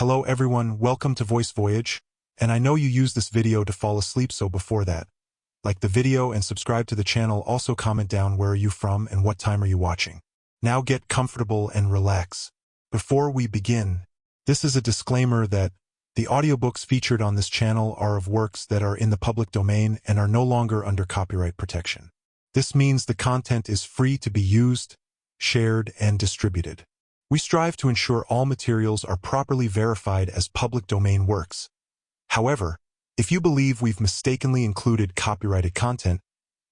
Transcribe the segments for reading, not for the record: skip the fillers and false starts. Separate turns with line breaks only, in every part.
Hello everyone, welcome to Voice Voyage, and I know you use this video to fall asleep, so before that, like the video and subscribe to the channel. Also comment down where are you from and what time are you watching. Now get comfortable and relax. Before we begin, this is a disclaimer that the audiobooks featured on this channel are of works that are in the public domain and are no longer under copyright protection. This means the content is free to be used, shared, and distributed. We strive to ensure all materials are properly verified as public domain works. However, if you believe we've mistakenly included copyrighted content,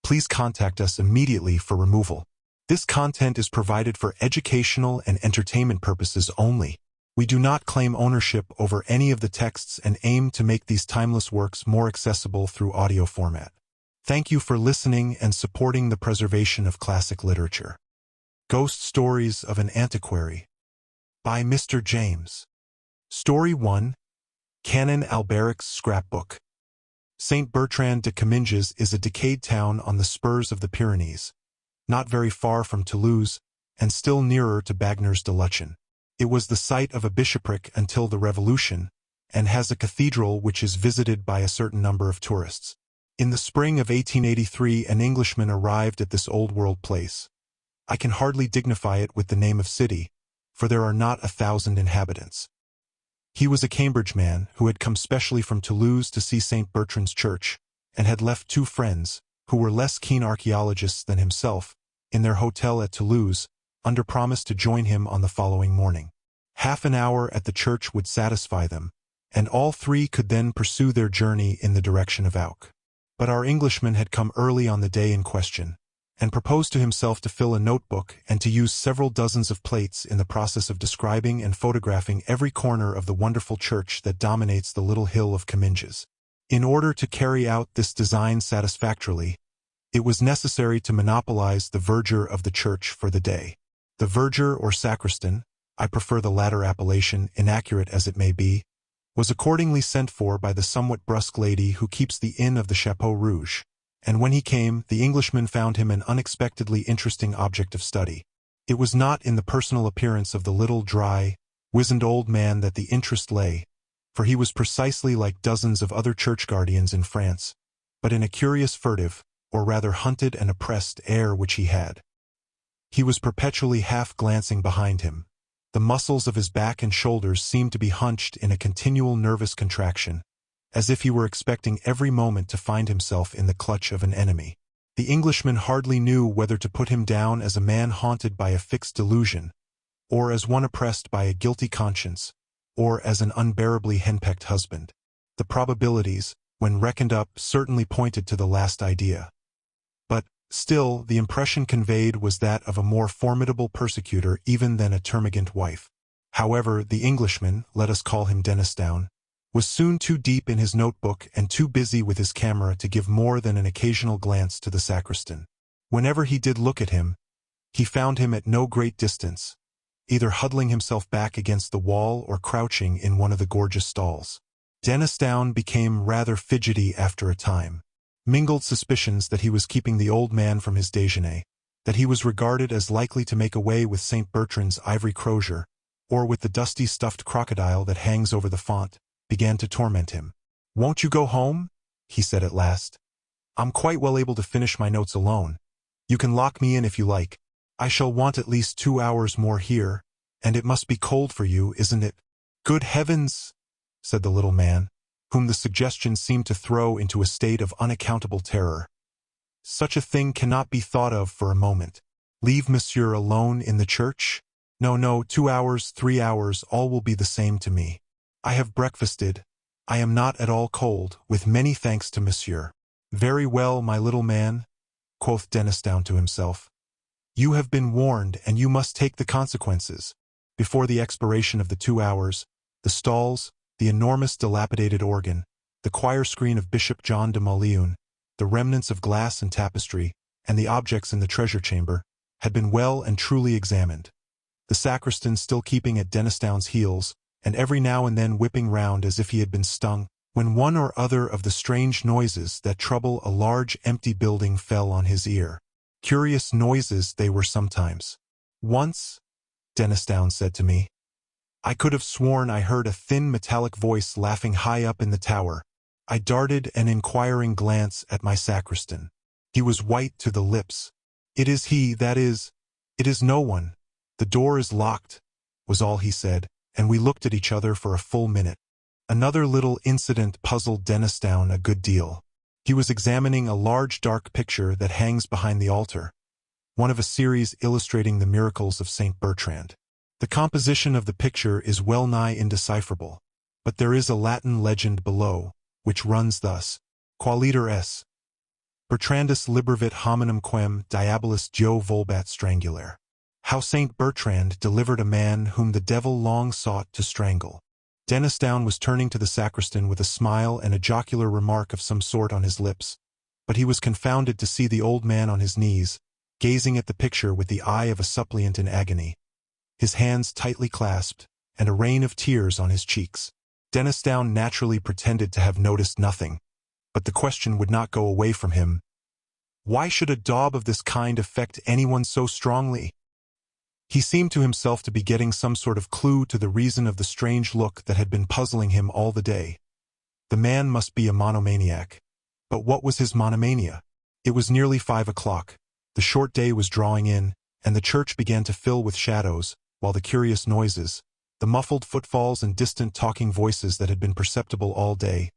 please contact us immediately for removal. This content is provided for educational and entertainment purposes only. We do not claim ownership over any of the texts and aim to make these timeless works more accessible through audio format. Thank you for listening and supporting the preservation of classic literature. Ghost Stories of an Antiquary by Mr. James. Story 1. Canon Alberic's Scrapbook. St. Bertrand de Comminges is a decayed town on the spurs of the Pyrenees, not very far from Toulouse and still nearer to Bagnères de Luchan. It was the site of a bishopric until the Revolution and has a cathedral which is visited by a certain number of tourists. In the spring of 1883, an Englishman arrived at this old-world place. I can hardly dignify it with the name of city, for there are not 1,000 inhabitants. He was a Cambridge man who had come specially from Toulouse to see St. Bertrand's Church, and had left two friends, who were less keen archaeologists than himself, in their hotel at Toulouse, under promise to join him on the following morning. Half an hour at the church would satisfy them, and all three could then pursue their journey in the direction of Auch. But our Englishman had come early on the day in question, and proposed to himself to fill a notebook and to use several dozens of plates in the process of describing and photographing every corner of the wonderful church that dominates the little hill of Comminges. In order to carry out this design satisfactorily, it was necessary to monopolize the verger of the church for the day. The verger or sacristan, I prefer the latter appellation, inaccurate as it may be, was accordingly sent for by the somewhat brusque lady who keeps the inn of the Chapeau Rouge, and when he came, the Englishman found him an unexpectedly interesting object of study. It was not in the personal appearance of the little, dry, wizened old man that the interest lay, for he was precisely like dozens of other church guardians in France, but in a curious furtive, or rather hunted and oppressed air which he had. He was perpetually half glancing behind him. The muscles of his back and shoulders seemed to be hunched in a continual nervous contraction, as if he were expecting every moment to find himself in the clutch of an enemy. The Englishman hardly knew whether to put him down as a man haunted by a fixed delusion, or as one oppressed by a guilty conscience, or as an unbearably henpecked husband. The probabilities, when reckoned up, certainly pointed to the last idea. But, still, the impression conveyed was that of a more formidable persecutor even than a termagant wife. However, the Englishman, let us call him Denisdown, was soon too deep in his notebook and too busy with his camera to give more than an occasional glance to the sacristan. Whenever he did look at him, he found him at no great distance, either huddling himself back against the wall or crouching in one of the gorgeous stalls. Denisdown became rather fidgety after a time. Mingled suspicions that he was keeping the old man from his déjeuner, that he was regarded as likely to make away with St. Bertrand's ivory crozier, or with the dusty stuffed crocodile that hangs over the font, began to torment him. "Won't you go home?" he said at last. "I'm quite well able to finish my notes alone. You can lock me in if you like. I shall want at least 2 hours more here, and it must be cold for you, isn't it?" "Good heavens!" said the little man, whom the suggestion seemed to throw into a state of unaccountable terror. "Such a thing cannot be thought of for a moment. Leave monsieur alone in the church? No, 2 hours, 3 hours, all will be the same to me. I have breakfasted. I am not at all cold, with many thanks to monsieur." "Very well, my little man," quoth Denisdown to himself. "You have been warned, and you must take the consequences." Before the expiration of the 2 hours, the stalls, the enormous dilapidated organ, the choir screen of Bishop John de Mauleon, the remnants of glass and tapestry, and the objects in the treasure chamber, had been well and truly examined. The sacristan still keeping at Denisdown's heels, and every now and then whipping round as if he had been stung, when one or other of the strange noises that trouble a large empty building fell on his ear. Curious noises they were sometimes. "Once," Denisdown said to me, I could have sworn I heard a thin metallic voice laughing high up in the tower. I darted an inquiring glance at my sacristan. He was white to the lips. "It is he, that is. It is no one. The door is locked," was all he said, and we looked at each other for a full minute. Another little incident puzzled Dennistoun a good deal. He was examining a large dark picture that hangs behind the altar, one of a series illustrating the miracles of St. Bertrand. The composition of the picture is well nigh indecipherable, but there is a Latin legend below, which runs thus: Qualiter es Bertrandus libervit hominum quem diabolus Dio volbat strangulare. How St. Bertrand delivered a man whom the devil long sought to strangle. Dennistoun was turning to the sacristan with a smile and a jocular remark of some sort on his lips, but he was confounded to see the old man on his knees, gazing at the picture with the eye of a suppliant in agony, his hands tightly clasped, and a rain of tears on his cheeks. Dennistoun naturally pretended to have noticed nothing, but the question would not go away from him. Why should a daub of this kind affect anyone so strongly? He seemed to himself to be getting some sort of clue to the reason of the strange look that had been puzzling him all the day. The man must be a monomaniac. But what was his monomania? It was nearly 5 o'clock. The short day was drawing in, and the church began to fill with shadows, while the curious noises, the muffled footfalls and distant talking voices that had been perceptible all day,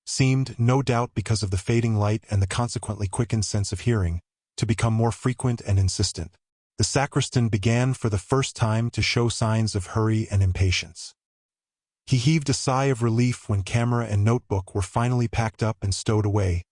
seemed, no doubt because of the fading light and the consequently quickened sense of hearing, to become more frequent and insistent. The sacristan began for the first time to show signs of hurry and impatience. He heaved a sigh of relief when camera and notebook were finally packed up and stowed away,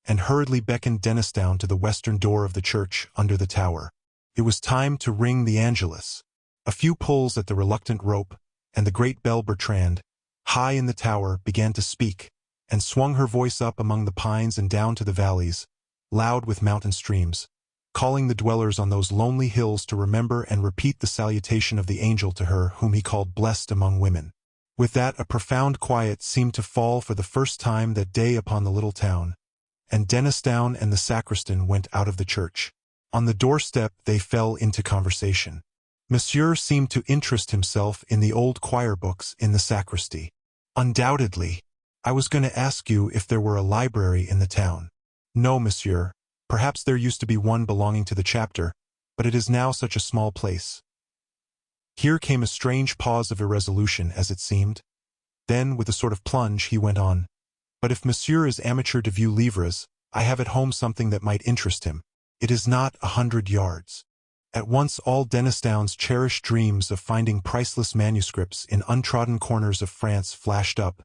and hurriedly beckoned Dennistoun to the western door of the church under the tower. It was time to ring the Angelus. A few pulls at the reluctant rope, and the great bell Bertrand, high in the tower, began to speak, and swung her voice up among the pines and down to the valleys, loud with mountain streams, calling the dwellers on those lonely hills to remember and repeat the salutation of the angel to her whom he called blessed among women. With that, a profound quiet seemed to fall for the first time that day upon the little town, and Dennistoun and the sacristan went out of the church. On the doorstep they fell into conversation. Monsieur seemed to interest himself in the old choir books in the sacristy. "Undoubtedly. I was going to ask you if there were a library in the town." "No, monsieur. Perhaps there used to be one belonging to the chapter, but it is now such a small place." Here came a strange pause of irresolution, as it seemed. Then, with a sort of plunge, he went on. "But if monsieur is amateur de vieux livres, I have at home something that might interest him. It is not 100 yards. At once all Dennistoun's cherished dreams of finding priceless manuscripts in untrodden corners of France flashed up,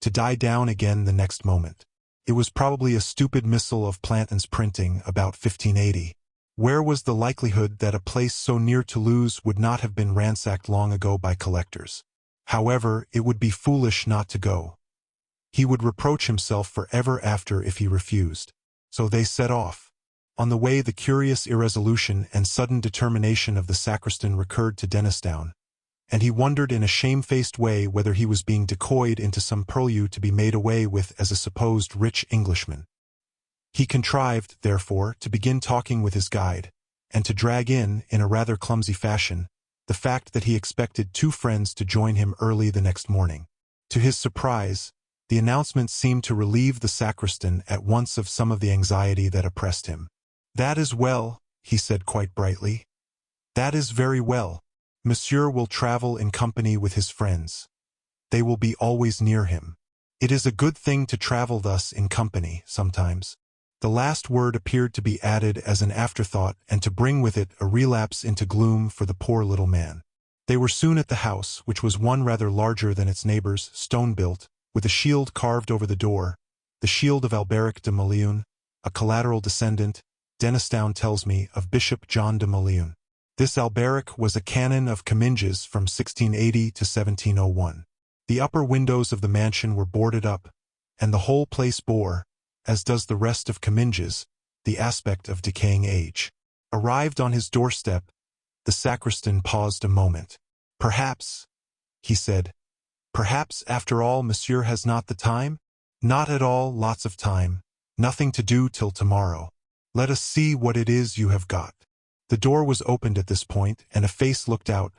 to die down again the next moment. It was probably a stupid missal of Plantin's printing about 1580. Where was the likelihood that a place so near Toulouse would not have been ransacked long ago by collectors? However, it would be foolish not to go. He would reproach himself forever after if he refused. So they set off. On the way, the curious irresolution and sudden determination of the sacristan recurred to Dennistoun, and he wondered in a shamefaced way whether he was being decoyed into some purlieu to be made away with as a supposed rich Englishman. He contrived, therefore, to begin talking with his guide, and to drag in a rather clumsy fashion, the fact that he expected 2 friends to join him early the next morning. To his surprise, the announcement seemed to relieve the sacristan at once of some of the anxiety that oppressed him. "That is well," he said quite brightly. "That is very well. Monsieur will travel in company with his friends. They will be always near him. It is a good thing to travel thus in company, sometimes." The last word appeared to be added as an afterthought and to bring with it a relapse into gloom for the poor little man. They were soon at the house, which was one rather larger than its neighbors, stone-built, with a shield carved over the door, the shield of Alberic de Maliun, a collateral descendant, Dennistoun tells me, of Bishop John de Maliun. This Alberic was a canon of Comminges from 1680 to 1701. The upper windows of the mansion were boarded up, and the whole place bore, as does the rest of Comminges, the aspect of decaying age. Arrived on his doorstep, the sacristan paused a moment. "Perhaps," he said, "perhaps, after all, monsieur has not the time?" "Not at all, lots of time. Nothing to do till tomorrow. Let us see what it is you have got." The door was opened at this point, and a face looked out,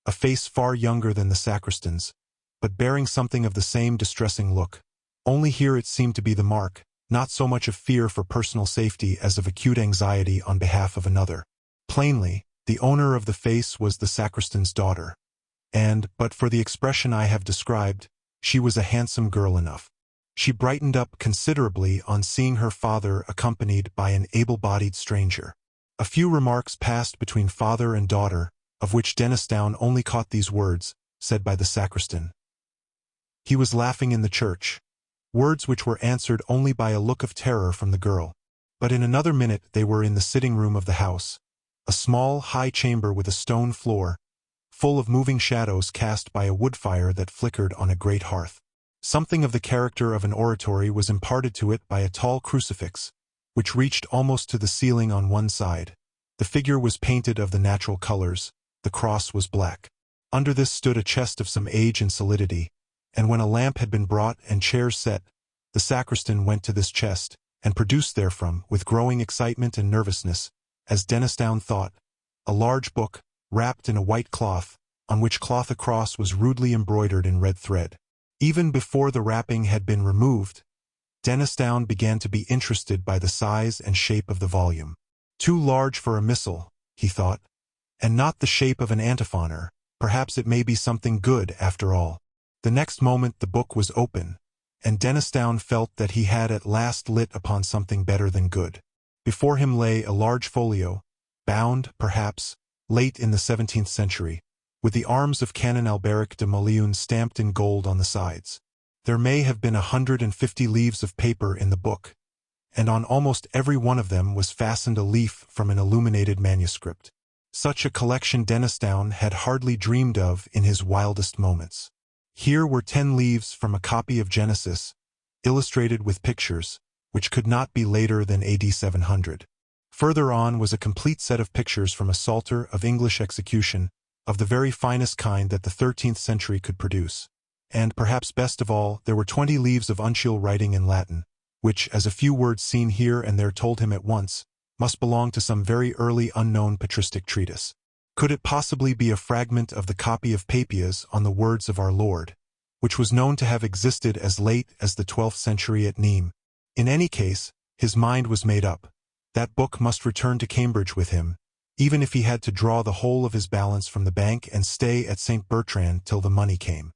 a face far younger than the sacristan's, but bearing something of the same distressing look. Only here it seemed to be the mark, not so much of fear for personal safety as of acute anxiety on behalf of another. Plainly, the owner of the face was the sacristan's daughter. And, but for the expression I have described, she was a handsome girl enough. She brightened up considerably on seeing her father accompanied by an able-bodied stranger. A few remarks passed between father and daughter, of which Dennisdown only caught these words, said by the sacristan. He was laughing in the church, words which were answered only by a look of terror from the girl. But in another minute they were in the sitting room of the house, a small, high chamber with a stone floor, full of moving shadows cast by a wood fire that flickered on a great hearth. Something of the character of an oratory was imparted to it by a tall crucifix, which reached almost to the ceiling on one side. The figure was painted of the natural colors, the cross was black. Under this stood a chest of some age and solidity, and when a lamp had been brought and chairs set, the sacristan went to this chest, and produced therefrom, with growing excitement and nervousness, as Dennisdown thought, a large book, wrapped in a white cloth, on which cloth a cross was rudely embroidered in red thread. Even before the wrapping had been removed, Dennisdown began to be interested by the size and shape of the volume. Too large for a missal, he thought, and not the shape of an antiphoner. Perhaps it may be something good after all. The next moment the book was open, and Dennisdown felt that he had at last lit upon something better than good. Before him lay a large folio, bound, perhaps, late in the 17th century, with the arms of Canon Alberic de Moliun stamped in gold on the sides. There may have been 150 leaves of paper in the book, and on almost every one of them was fastened a leaf from an illuminated manuscript. Such a collection Dennisdown had hardly dreamed of in his wildest moments. Here were 10 leaves from a copy of Genesis, illustrated with pictures, which could not be later than AD 700. Further on was a complete set of pictures from a Psalter of English execution, of the very finest kind that the 13th century could produce. And, perhaps best of all, there were 20 leaves of uncial writing in Latin, which, as a few words seen here and there told him at once, must belong to some very early unknown patristic treatise. Could it possibly be a fragment of the copy of Papias on the words of our Lord, which was known to have existed as late as the 12th century at Nîmes? In any case, his mind was made up. That book must return to Cambridge with him, even if he had to draw the whole of his balance from the bank and stay at St. Bertrand till the money came.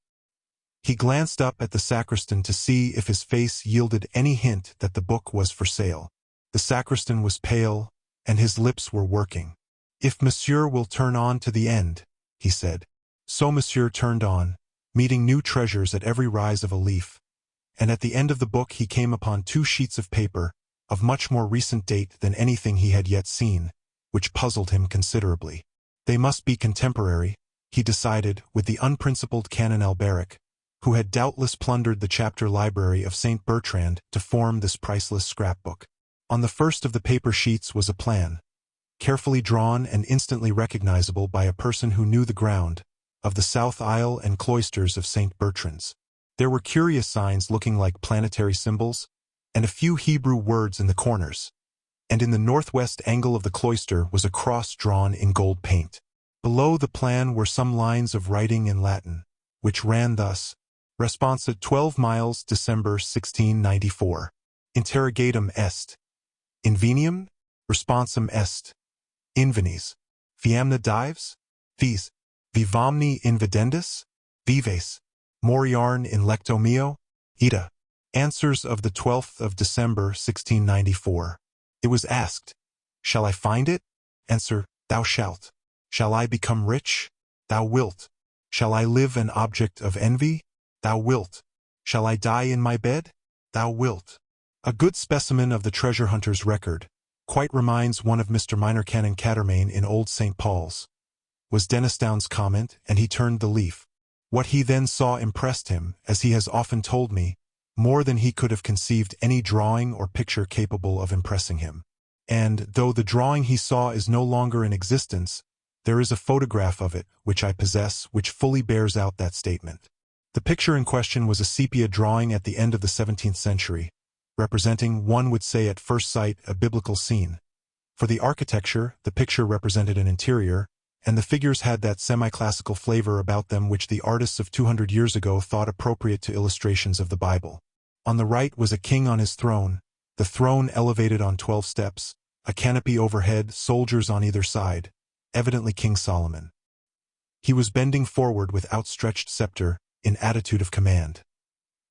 He glanced up at the sacristan to see if his face yielded any hint that the book was for sale. The sacristan was pale, and his lips were working. "If monsieur will turn on to the end," he said. So monsieur turned on, meeting new treasures at every rise of a leaf, and at the end of the book he came upon 2 sheets of paper, of much more recent date than anything he had yet seen, which puzzled him considerably. They must be contemporary, he decided, with the unprincipled Canon Alberic, who had doubtless plundered the chapter library of St. Bertrand to form this priceless scrapbook. On the first of the paper sheets was a plan, carefully drawn and instantly recognizable by a person who knew the ground, of the south aisle and cloisters of St. Bertrand's. There were curious signs looking like planetary symbols, and a few Hebrew words in the corners, and in the northwest angle of the cloister was a cross drawn in gold paint. Below the plan were some lines of writing in Latin, which ran thus: Responsa 12 miles December 1694. Interrogatum est. Invenium? Responsum est. Invenis. Fiamna dives? Vis. Vivamni invidendis? Vives. Moriarn in lecto meo? Ida. Answers of the 12th of December 1694. It was asked, "Shall I find it?" Answer, "Thou shalt." "Shall I become rich?" "Thou wilt." "Shall I live an object of envy?" "Thou wilt." "Shall I die in my bed?" "Thou wilt." A good specimen of the treasure hunter's record, quite reminds one of Mr. Minor Canon Quatermain in Old St. Paul's, was Dennisdown's comment, and he turned the leaf. What he then saw impressed him, as he has often told me, more than he could have conceived any drawing or picture capable of impressing him. And, though the drawing he saw is no longer in existence, there is a photograph of it, which I possess, which fully bears out that statement. The picture in question was a sepia drawing at the end of the 17th century, representing, one would say at first sight, a biblical scene. For the architecture, the picture represented an interior, and the figures had that semi-classical flavor about them which the artists of 200 years ago thought appropriate to illustrations of the Bible. On the right was a king on his throne, the throne elevated on 12 steps, a canopy overhead, soldiers on either side, evidently King Solomon. He was bending forward with outstretched scepter, in attitude of command.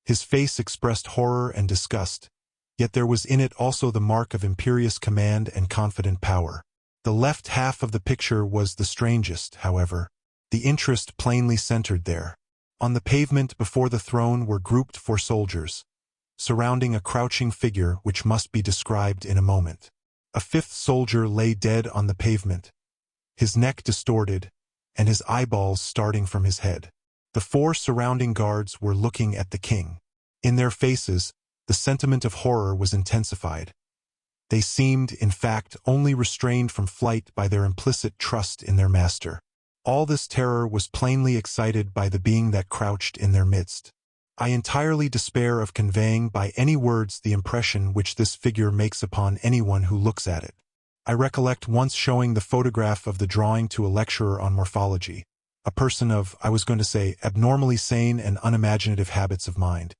His face expressed horror and disgust, yet there was in it also the mark of imperious command and confident power. The left half of the picture was the strangest, however, the interest plainly centered there. On the pavement before the throne were grouped 4 soldiers, surrounding a crouching figure which must be described in a moment. A 5th soldier lay dead on the pavement, his neck distorted, and his eyeballs starting from his head. The 4 surrounding guards were looking at the king. In their faces, the sentiment of horror was intensified. They seemed, in fact, only restrained from flight by their implicit trust in their master. All this terror was plainly excited by the being that crouched in their midst. I entirely despair of conveying by any words the impression which this figure makes upon anyone who looks at it. I recollect once showing the photograph of the drawing to a lecturer on morphology, a person of, I was going to say, abnormally sane and unimaginative habits of mind.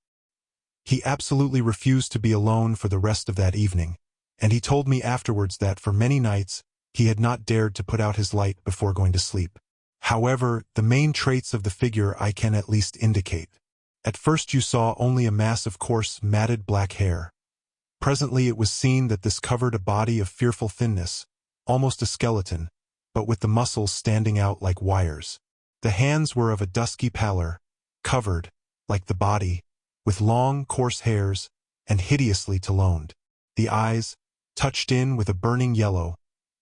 He absolutely refused to be alone for the rest of that evening, and he told me afterwards that for many nights he had not dared to put out his light before going to sleep. However, the main traits of the figure I can at least indicate. At first you saw only a mass of coarse, matted black hair. Presently it was seen that this covered a body of fearful thinness, almost a skeleton, but with the muscles standing out like wires. The hands were of a dusky pallor, covered, like the body, with long, coarse hairs, and hideously taloned. The eyes, touched in with a burning yellow,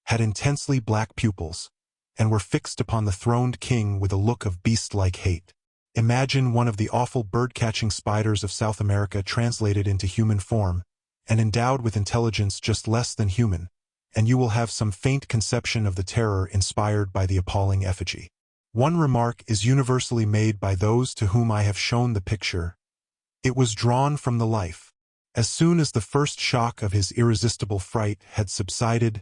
had intensely black pupils, and were fixed upon the throned king with a look of beast-like hate. Imagine one of the awful bird-catching spiders of South America translated into human form, and endowed with intelligence just less than human, and you will have some faint conception of the terror inspired by the appalling effigy. One remark is universally made by those to whom I have shown the picture. It was drawn from the life. As soon as the first shock of his irresistible fright had subsided,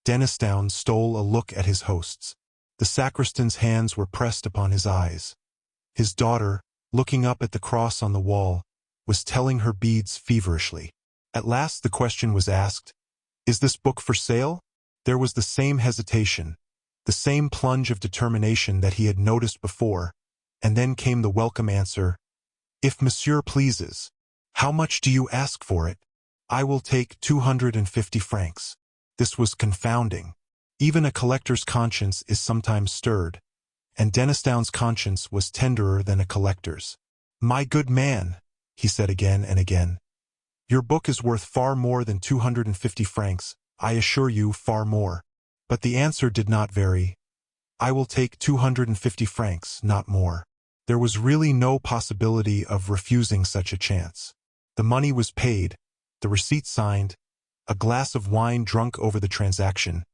Dennisdown stole a look at his hosts. The sacristan's hands were pressed upon his eyes. His daughter, looking up at the cross on the wall, was telling her beads feverishly. At last the question was asked, "Is this book for sale?" There was the same hesitation, the same plunge of determination that he had noticed before, and then came the welcome answer, "If monsieur pleases. How much do you ask for it?" "I will take 250 francs. This was confounding. Even a collector's conscience is sometimes stirred, and Dennisdown's conscience was tenderer than a collector's. "My good man," he said again and again, "your book is worth far more than 250 francs, I assure you, far more." But the answer did not vary. "I will take 250 francs, not more." There was really no possibility of refusing such a chance. The money was paid, the receipt signed, a glass of wine drunk over the transaction,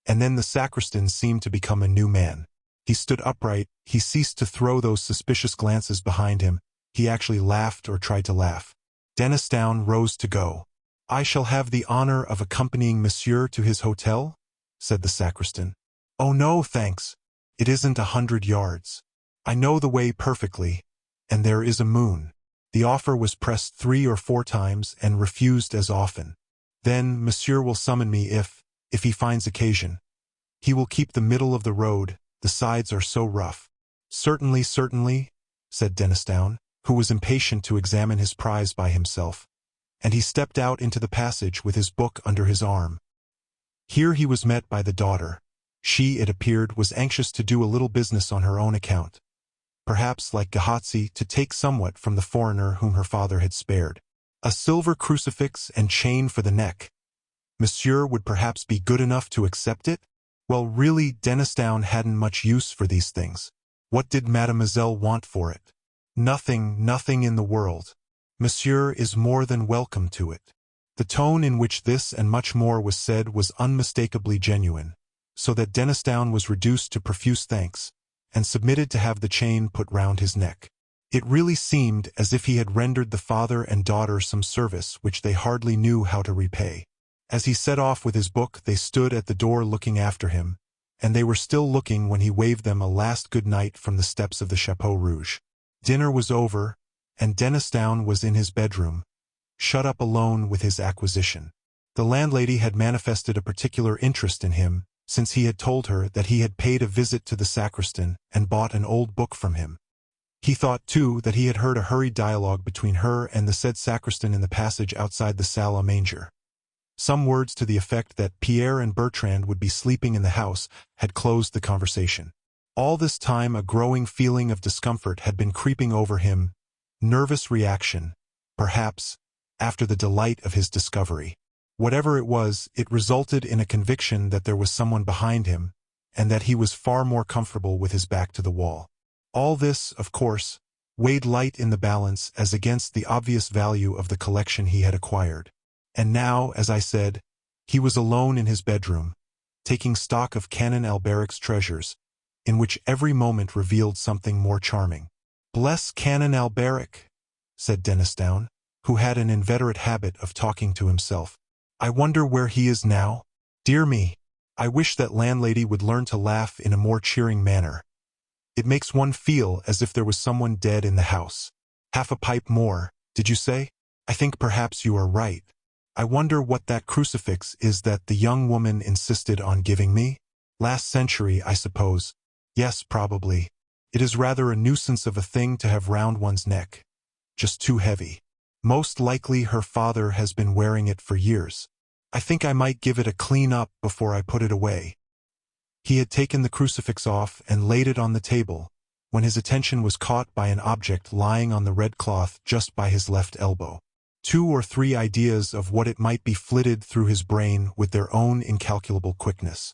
and then the sacristan seemed to become a new man. He stood upright, he ceased to throw those suspicious glances behind him, he actually laughed or tried to laugh. Dennisdown rose to go. "I shall have the honor of accompanying monsieur to his hotel?" said the sacristan. "Oh no, thanks. It isn't 100 yards. I know the way perfectly, and there is a moon." The offer was pressed 3 or 4 times and refused as often. "Then monsieur will summon me if he finds occasion. He will keep the middle of the road, the sides are so rough." "Certainly, certainly," said Dennisdown, who was impatient to examine his prize by himself, and he stepped out into the passage with his book under his arm. Here he was met by the daughter. She, it appeared, was anxious to do a little business on her own account. Perhaps, like Gehazi, to take somewhat from the foreigner whom her father had spared. A silver crucifix and chain for the neck. Monsieur would perhaps be good enough to accept it? Well, really, Dennisdown hadn't much use for these things. What did Mademoiselle want for it? Nothing, nothing in the world. Monsieur is more than welcome to it. The tone in which this and much more was said was unmistakably genuine, so that Dennisdown was reduced to profuse thanks, and submitted to have the chain put round his neck. It really seemed as if he had rendered the father and daughter some service which they hardly knew how to repay. As he set off with his book, they stood at the door looking after him, and they were still looking when he waved them a last good night from the steps of the Chapeau Rouge. Dinner was over, and Dennistoun was in his bedroom, shut up alone with his acquisition. The landlady had manifested a particular interest in him, since he had told her that he had paid a visit to the sacristan and bought an old book from him. He thought, too, that he had heard a hurried dialogue between her and the said sacristan in the passage outside the salle à manger. Some words to the effect that Pierre and Bertrand would be sleeping in the house had closed the conversation. All this time a growing feeling of discomfort had been creeping over him, nervous reaction, perhaps, after the delight of his discovery. Whatever it was, it resulted in a conviction that there was someone behind him, and that he was far more comfortable with his back to the wall. All this, of course, weighed light in the balance as against the obvious value of the collection he had acquired. And now, as I said, he was alone in his bedroom, taking stock of Canon Alberic's treasures, in which every moment revealed something more charming. "Bless Canon Alberic," said Dennistoun, who had an inveterate habit of talking to himself. "I wonder where he is now? Dear me, I wish that landlady would learn to laugh in a more cheering manner. It makes one feel as if there was someone dead in the house. Half a pipe more, did you say? I think perhaps you are right. I wonder what that crucifix is that the young woman insisted on giving me? Last century, I suppose. Yes, probably. It is rather a nuisance of a thing to have round one's neck. Just too heavy. Most likely her father has been wearing it for years. I think I might give it a clean up before I put it away." He had taken the crucifix off and laid it on the table, when his attention was caught by an object lying on the red cloth just by his left elbow. 2 or 3 ideas of what it might be flitted through his brain with their own incalculable quickness.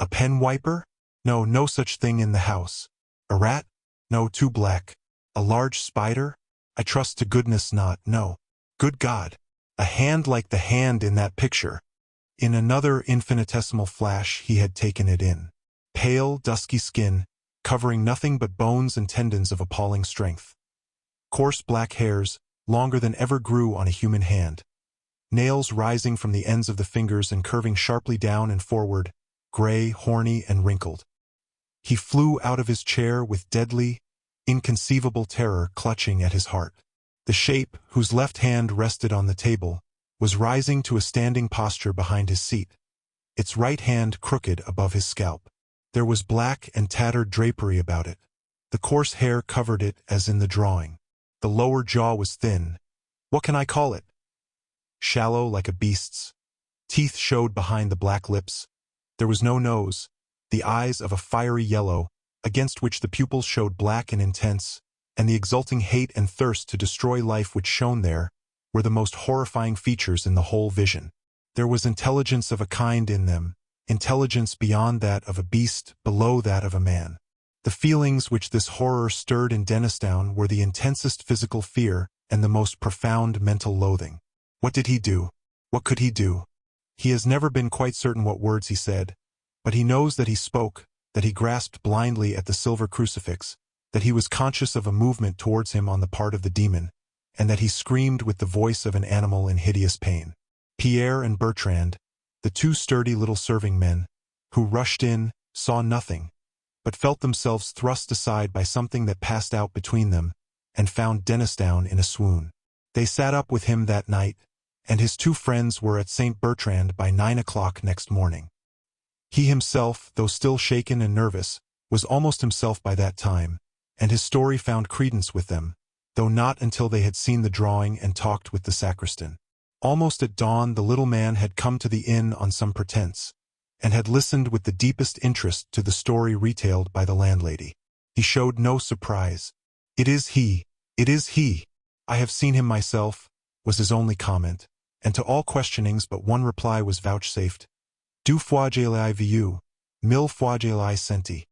A pen wiper? No, no such thing in the house. A rat? No, too black. A large spider? I trust to goodness not, no. Good God! A hand like the hand in that picture. In another infinitesimal flash he had taken it in. Pale, dusky skin, covering nothing but bones and tendons of appalling strength. Coarse black hairs, longer than ever grew on a human hand. Nails rising from the ends of the fingers and curving sharply down and forward, gray, horny, and wrinkled. He flew out of his chair with deadly, inconceivable terror clutching at his heart. The shape, whose left hand rested on the table, was rising to a standing posture behind his seat, its right hand crooked above his scalp. There was black and tattered drapery about it. The coarse hair covered it as in the drawing. The lower jaw was thin. What can I call it? Shallow like a beast's. Teeth showed behind the black lips. There was no nose. The eyes of a fiery yellow, against which the pupils showed black and intense, and the exulting hate and thirst to destroy life which shone there, were the most horrifying features in the whole vision. There was intelligence of a kind in them, intelligence beyond that of a beast, below that of a man. The feelings which this horror stirred in Dennistoun were the intensest physical fear and the most profound mental loathing. What did he do? What could he do? He has never been quite certain what words he said, but he knows that he spoke, that he grasped blindly at the silver crucifix, that he was conscious of a movement towards him on the part of the demon, and that he screamed with the voice of an animal in hideous pain. Pierre and Bertrand, the 2 sturdy little serving men, who rushed in, saw nothing, but felt themselves thrust aside by something that passed out between them, and found Dennistoun in a swoon. They sat up with him that night, and his 2 friends were at St. Bertrand by 9 o'clock next morning. He himself, though still shaken and nervous, was almost himself by that time, and his story found credence with them, though not until they had seen the drawing and talked with the sacristan. Almost at dawn the little man had come to the inn on some pretense, and had listened with the deepest interest to the story retailed by the landlady. He showed no surprise. "It is he! It is he! I have seen him myself," was his only comment, and to all questionings but one reply was vouchsafed. "Deux fois je l'ai vu, mille fois je l'ai senti."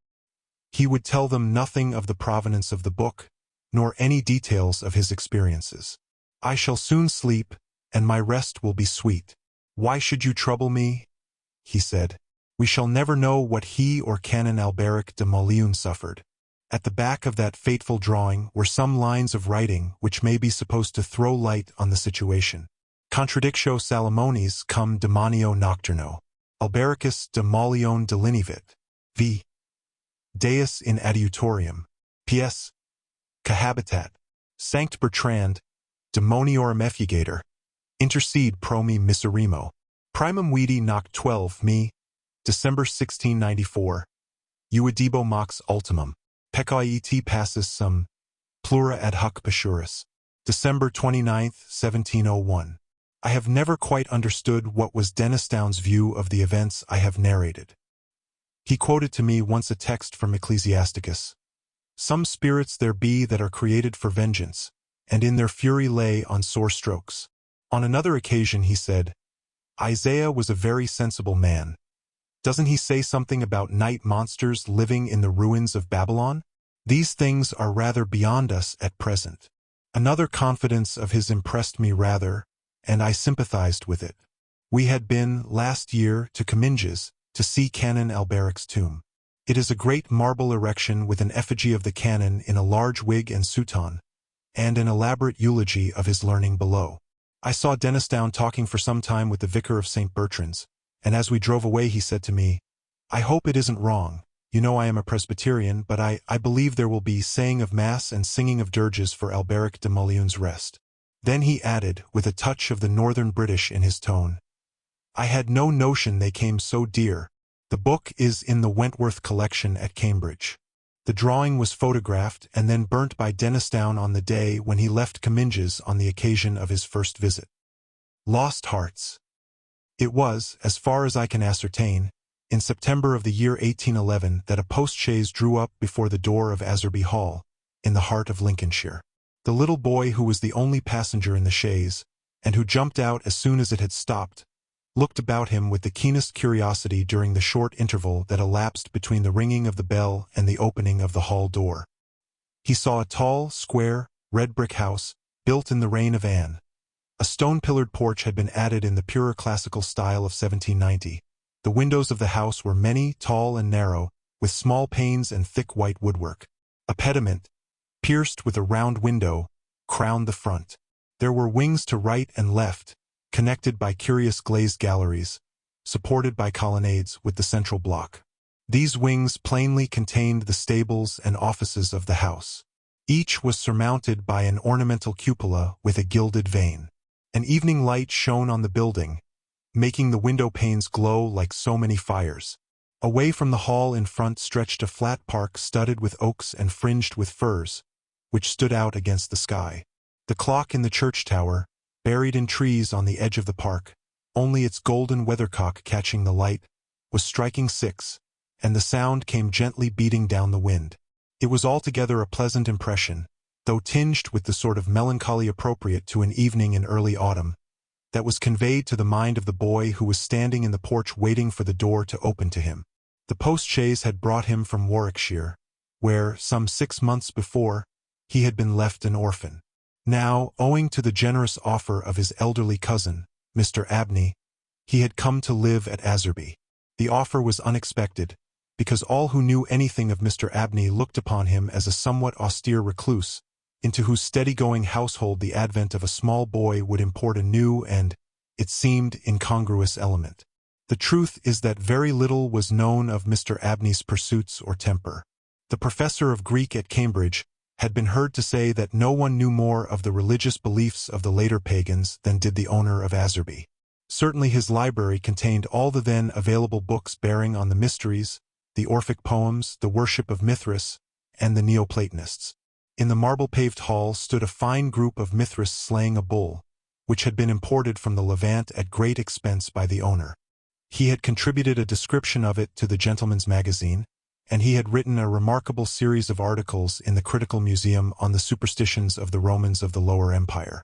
He would tell them nothing of the provenance of the book, nor any details of his experiences. "I shall soon sleep, and my rest will be sweet. Why should you trouble me?" he said. "We shall never know what he or Canon Alberic de Moliun suffered." At the back of that fateful drawing were some lines of writing which may be supposed to throw light on the situation. "Contradictio Salomonis cum demonio nocturno. Albericus de Molione delinivit." v. Deus in adiutorium. P.S. Cohabitat. Sanct Bertrand, Demoniorum effugator. Intercede pro me miserrimo. Primum vidi noct 12 me, December 1694. Uidebo mox ultimum. Peccaet passus sum. Plura ad hoc passuris. December 29, 1701. I have never quite understood what was Dennistoun's view of the events I have narrated. He quoted to me once a text from Ecclesiasticus. Some spirits there be that are created for vengeance, and in their fury lay on sore strokes. On another occasion he said, Isaiah was a very sensible man. Doesn't he say something about night monsters living in the ruins of Babylon? These things are rather beyond us at present. Another confidence of his impressed me rather, and I sympathized with it. We had been, last year, to Comminges, to see Canon Alberic's tomb. It is a great marble erection with an effigy of the canon in a large wig and soutane, and an elaborate eulogy of his learning below. I saw Dennistoun talking for some time with the vicar of St. Bertrand's, and as we drove away he said to me, I hope it isn't wrong. You know I am a Presbyterian, but I believe there will be saying of Mass and singing of dirges for Alberic de Mullion's rest. Then he added, with a touch of the northern British in his tone, I had no notion they came so dear. The book is in the Wentworth collection at Cambridge. The drawing was photographed and then burnt by Dennistoun on the day when he left Comminges on the occasion of his first visit. Lost Hearts. It was, as far as I can ascertain, in September of the year 1811 that a post-chaise drew up before the door of Asserby Hall, in the heart of Lincolnshire. The little boy who was the only passenger in the chaise, and who jumped out as soon as it had stopped, looked about him with the keenest curiosity during the short interval that elapsed between the ringing of the bell and the opening of the hall door. He saw a tall, square, red brick house, built in the reign of Anne. A stone-pillared porch had been added in the purer classical style of 1790. The windows of the house were many, tall and narrow, with small panes and thick white woodwork. A pediment, pierced with a round window, crowned the front. There were wings to right and left, connected by curious glazed galleries, supported by colonnades with the central block. These wings plainly contained the stables and offices of the house. Each was surmounted by an ornamental cupola with a gilded vane. An evening light shone on the building, making the window panes glow like so many fires. Away from the hall in front stretched a flat park studded with oaks and fringed with firs, which stood out against the sky. The clock in the church tower, buried in trees on the edge of the park, only its golden weathercock catching the light, was striking 6, and the sound came gently beating down the wind. It was altogether a pleasant impression, though tinged with the sort of melancholy appropriate to an evening in early autumn, that was conveyed to the mind of the boy who was standing in the porch waiting for the door to open to him. The post-chaise had brought him from Warwickshire, where, some 6 months before, he had been left an orphan. Now, owing to the generous offer of his elderly cousin, Mr. Abney, he had come to live at Asserby. The offer was unexpected, because all who knew anything of Mr. Abney looked upon him as a somewhat austere recluse, into whose steady-going household the advent of a small boy would import a new and, it seemed, incongruous element. The truth is that very little was known of Mr. Abney's pursuits or temper. The professor of Greek at Cambridge had been heard to say that no one knew more of the religious beliefs of the later pagans than did the owner of Asserby. Certainly his library contained all the then available books bearing on the mysteries, the Orphic poems, the worship of Mithras, and the Neoplatonists. In the marble-paved hall stood a fine group of Mithras slaying a bull, which had been imported from the Levant at great expense by the owner. He had contributed a description of it to the Gentleman's Magazine, and he had written a remarkable series of articles in the Critical Museum on the superstitions of the Romans of the Lower Empire.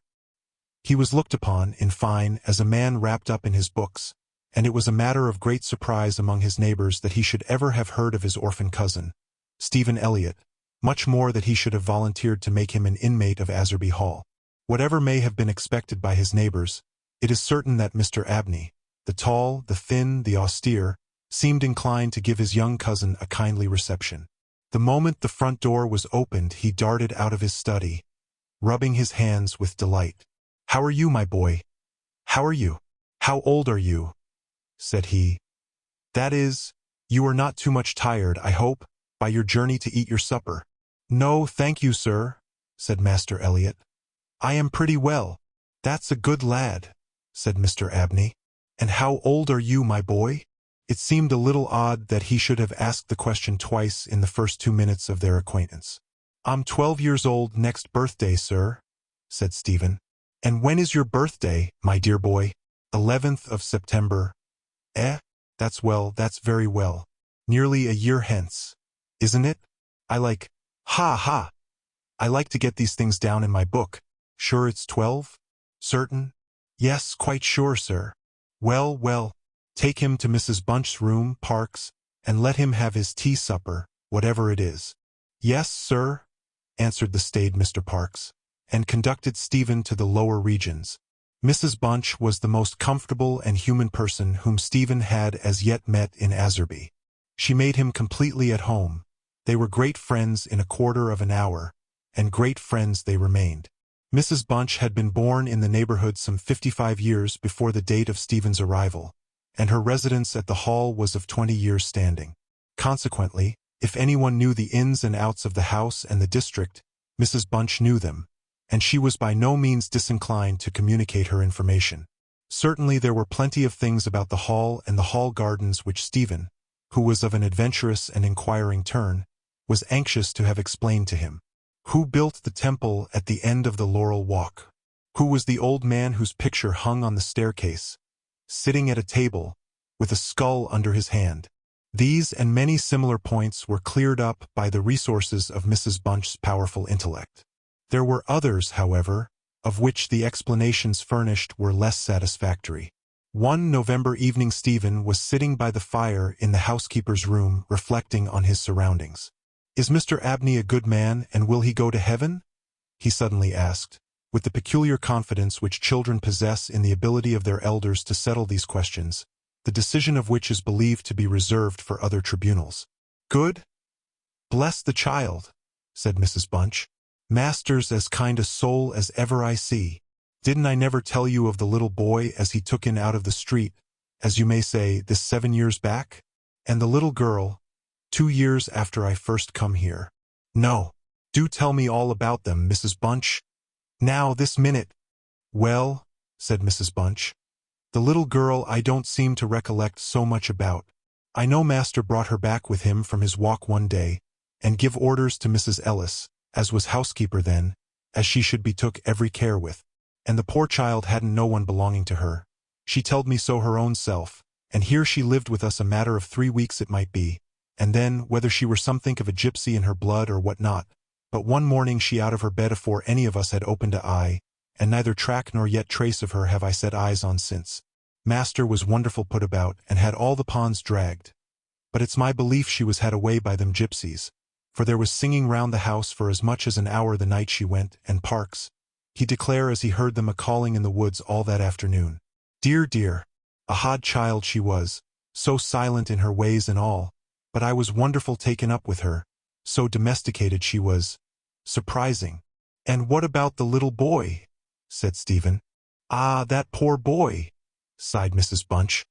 He was looked upon, in fine, as a man wrapped up in his books, and it was a matter of great surprise among his neighbors that he should ever have heard of his orphan cousin, Stephen Eliot, much more that he should have volunteered to make him an inmate of Asserby Hall. Whatever may have been expected by his neighbors, it is certain that Mr. Abney, the tall, the thin, the austere, seemed inclined to give his young cousin a kindly reception. The moment the front door was opened he darted out of his study, rubbing his hands with delight. "How are you, my boy? How are you? How old are you?" said he. "That is, You are not too much tired, I hope, by your journey to eat your supper." "No, thank you, sir," said Master Elliot. "I am pretty well." "That's a good lad," said Mr. Abney. "And how old are you, my boy?" It seemed a little odd that he should have asked the question twice in the first 2 minutes of their acquaintance. "I'm 12 years old next birthday, sir," said Stephen. "And when is your birthday, my dear boy?" 11th of September. "Eh? That's very well. Nearly a year hence, isn't it? I like to get these things down in my book. Sure it's 12? Certain?" "Yes, quite sure, sir." Well, take him to Mrs. Bunch's room, Parks, and let him have his tea supper, whatever it is." "Yes, sir," answered the staid Mr. Parks, and conducted Stephen to the lower regions. Mrs. Bunch was the most comfortable and human person whom Stephen had as yet met in Azerby. She made him completely at home. They were great friends in a quarter of an hour, and great friends they remained. Mrs. Bunch had been born in the neighborhood some 55 years before the date of Stephen's arrival, and her residence at the Hall was of 20 years' standing. Consequently, if anyone knew the ins and outs of the house and the district, Mrs. Bunch knew them, and she was by no means disinclined to communicate her information. Certainly there were plenty of things about the Hall and the Hall gardens which Stephen, who was of an adventurous and inquiring turn, was anxious to have explained to him. Who built the temple at the end of the Laurel Walk? Who was the old man whose picture hung on the staircase, sitting at a table, with a skull under his hand? These and many similar points were cleared up by the resources of Mrs. Bunch's powerful intellect. There were others, however, of which the explanations furnished were less satisfactory. One November evening Stephen was sitting by the fire in the housekeeper's room reflecting on his surroundings. "Is Mr. Abney a good man, and will he go to heaven?" he suddenly asked, with the peculiar confidence which children possess in the ability of their elders to settle these questions, the decision of which is believed to be reserved for other tribunals. "Good? Bless the child," said Mrs. Bunch. "Master's as kind a soul as ever I see. Didn't I never tell you of the little boy as he took in out of the street, as you may say, this 7 years back? And the little girl, 2 years after I first come here? No. Do tell me all about them, Mrs. Bunch. Now, this minute." "Well," said Mrs. Bunch, "the little girl I don't seem to recollect so much about. I know Master brought her back with him from his walk one day, and give orders to Mrs. Ellis, as was housekeeper then, as she should be took every care with. And the poor child hadn't no one belonging to her. She telled me so her own self, and here she lived with us a matter of 3 weeks it might be, and then, whether she were somethink of a gypsy in her blood or what not, but one morning she out of her bed afore any of us had opened a eye, and neither track nor yet trace of her have I set eyes on since. Master was wonderful put about, and had all the ponds dragged. But it's my belief she was had away by them gypsies, for there was singing round the house for as much as an hour the night she went, and Parks, he declare as he heard them a-calling in the woods all that afternoon. Dear, a hod child she was, so silent in her ways and all, but I was wonderful taken up with her, so domesticated she was. Surprising." "And what about the little boy?" said Stephen. "Ah, that poor boy," sighed Mrs. Bunch.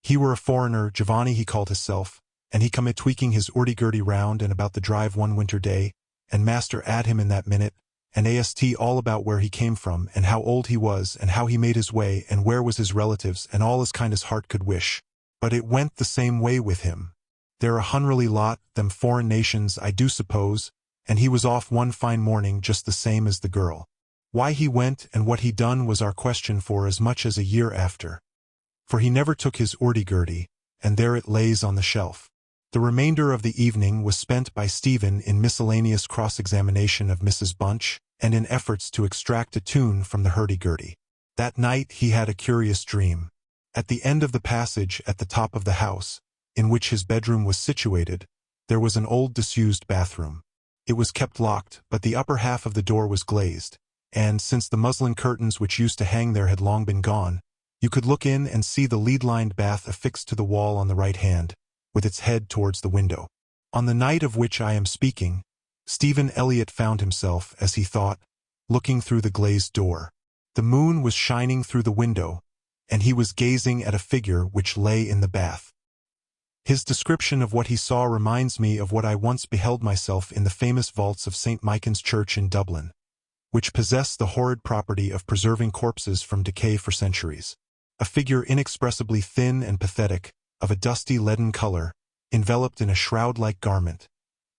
"He were a foreigner, Giovanni he called hisself, and he come a-tweaking his urdy-gurdy round and about the drive one winter day, and Master 'ad him in that minute, and asked all about where he came from, and how old he was, and how he made his way, and where was his relatives, and all as kind as heart could wish. But it went the same way with him. They're a hunrely lot, them foreign nations, I do suppose, and he was off one fine morning just the same as the girl. Why he went and what he done was our question for as much as a year after. For he never took his urdy-gurdy, and there it lays on the shelf." The remainder of the evening was spent by Stephen in miscellaneous cross-examination of Mrs. Bunch, and in efforts to extract a tune from the hurdy-gurdy. That night he had a curious dream. At the end of the passage at the top of the house, in which his bedroom was situated, there was an old disused bathroom. It was kept locked, but the upper half of the door was glazed, and, since the muslin curtains which used to hang there had long been gone, you could look in and see the lead-lined bath affixed to the wall on the right hand, with its head towards the window. On the night of which I am speaking, Stephen Elliot found himself, as he thought, looking through the glazed door. The moon was shining through the window, and he was gazing at a figure which lay in the bath. His description of what he saw reminds me of what I once beheld myself in the famous vaults of St. Michan's Church in Dublin, which possess the horrid property of preserving corpses from decay for centuries. A figure inexpressibly thin and pathetic, of a dusty leaden color, enveloped in a shroud-like garment,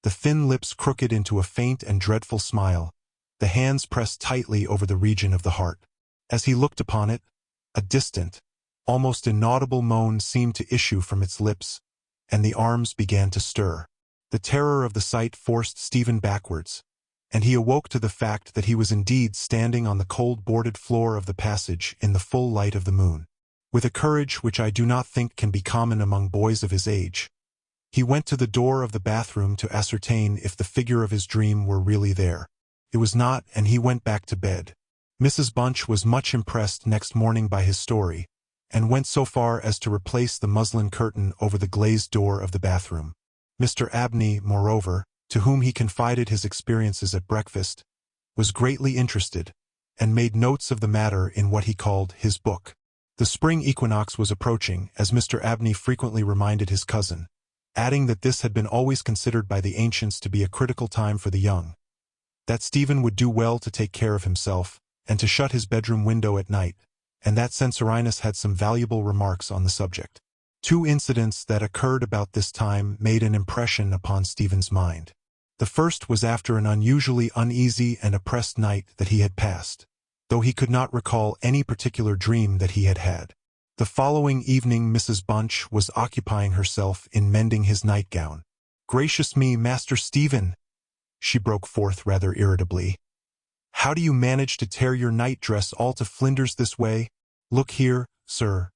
the thin lips crooked into a faint and dreadful smile, the hands pressed tightly over the region of the heart. As he looked upon it, a distant, almost inaudible moan seemed to issue from its lips, and the arms began to stir. The terror of the sight forced Stephen backwards, and he awoke to the fact that he was indeed standing on the cold boarded floor of the passage in the full light of the moon. With a courage which I do not think can be common among boys of his age, he went to the door of the bathroom to ascertain if the figure of his dream were really there. It was not, and he went back to bed. Mrs. Bunch was much impressed next morning by his story, and went so far as to replace the muslin curtain over the glazed door of the bathroom. Mr. Abney, moreover, to whom he confided his experiences at breakfast, was greatly interested, and made notes of the matter in what he called his book. The spring equinox was approaching, as Mr. Abney frequently reminded his cousin, adding that this had been always considered by the ancients to be a critical time for the young, that Stephen would do well to take care of himself, and to shut his bedroom window at night, and that Censorinus had some valuable remarks on the subject. Two incidents that occurred about this time made an impression upon Stephen's mind. The first was after an unusually uneasy and oppressed night that he had passed, though he could not recall any particular dream that he had had. The following evening Mrs. Bunch was occupying herself in mending his nightgown. "Gracious me, Master Stephen," she broke forth rather irritably. "How do you manage to tear your night-dress all to flinders this way? Look here, sir.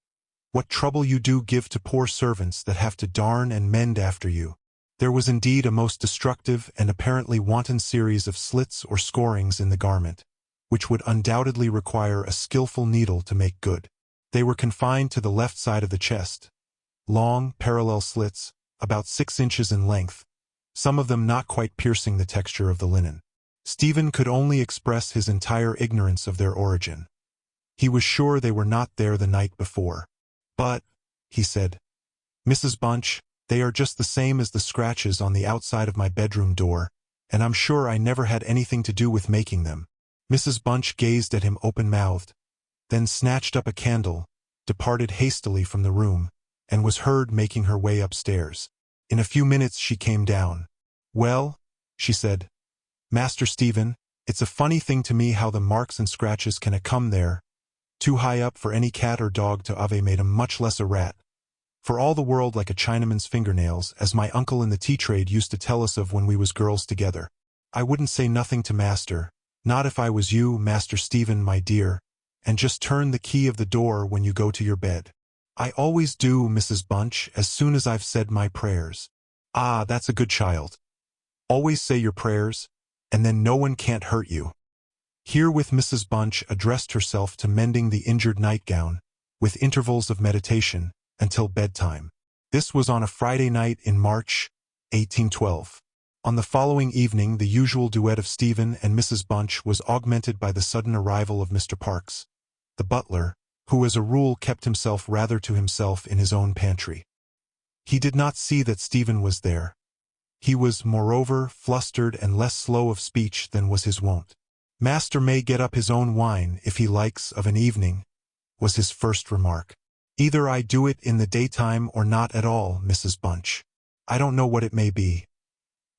What trouble you do give to poor servants that have to darn and mend after you." There was indeed a most destructive and apparently wanton series of slits or scorings in the garment, which would undoubtedly require a skillful needle to make good. They were confined to the left side of the chest, long, parallel slits, about 6 inches in length, some of them not quite piercing the texture of the linen. Stephen could only express his entire ignorance of their origin. He was sure they were not there the night before. "But," he said, "Mrs. Bunch, they are just the same as the scratches on the outside of my bedroom door, and I'm sure I never had anything to do with making them." Mrs. Bunch gazed at him open-mouthed, then snatched up a candle, departed hastily from the room, and was heard making her way upstairs. In a few minutes she came down. "Well," she said, "Master Stephen, it's a funny thing to me how the marks and scratches can come there, too high up for any cat or dog to have made 'em, much less a rat. For all the world like a Chinaman's fingernails, as my uncle in the tea trade used to tell us of when we was girls together. I wouldn't say nothing to master, not if I was you, Master Stephen, my dear, and just turn the key of the door when you go to your bed." "I always do, Mrs. Bunch, as soon as I've said my prayers." "Ah, that's a good child. Always say your prayers, and then no one can't hurt you." Herewith Mrs. Bunch addressed herself to mending the injured nightgown, with intervals of meditation, until bedtime. This was on a Friday night in March, 1812. On the following evening the usual duet of Stephen and Mrs. Bunch was augmented by the sudden arrival of Mr. Parks, the butler, who as a rule kept himself rather to himself in his own pantry. He did not see that Stephen was there. He was, moreover, flustered and less slow of speech than was his wont. "Master may get up his own wine, if he likes, of an evening," was his first remark. "Either I do it in the daytime or not at all, Mrs. Bunch. I don't know what it may be.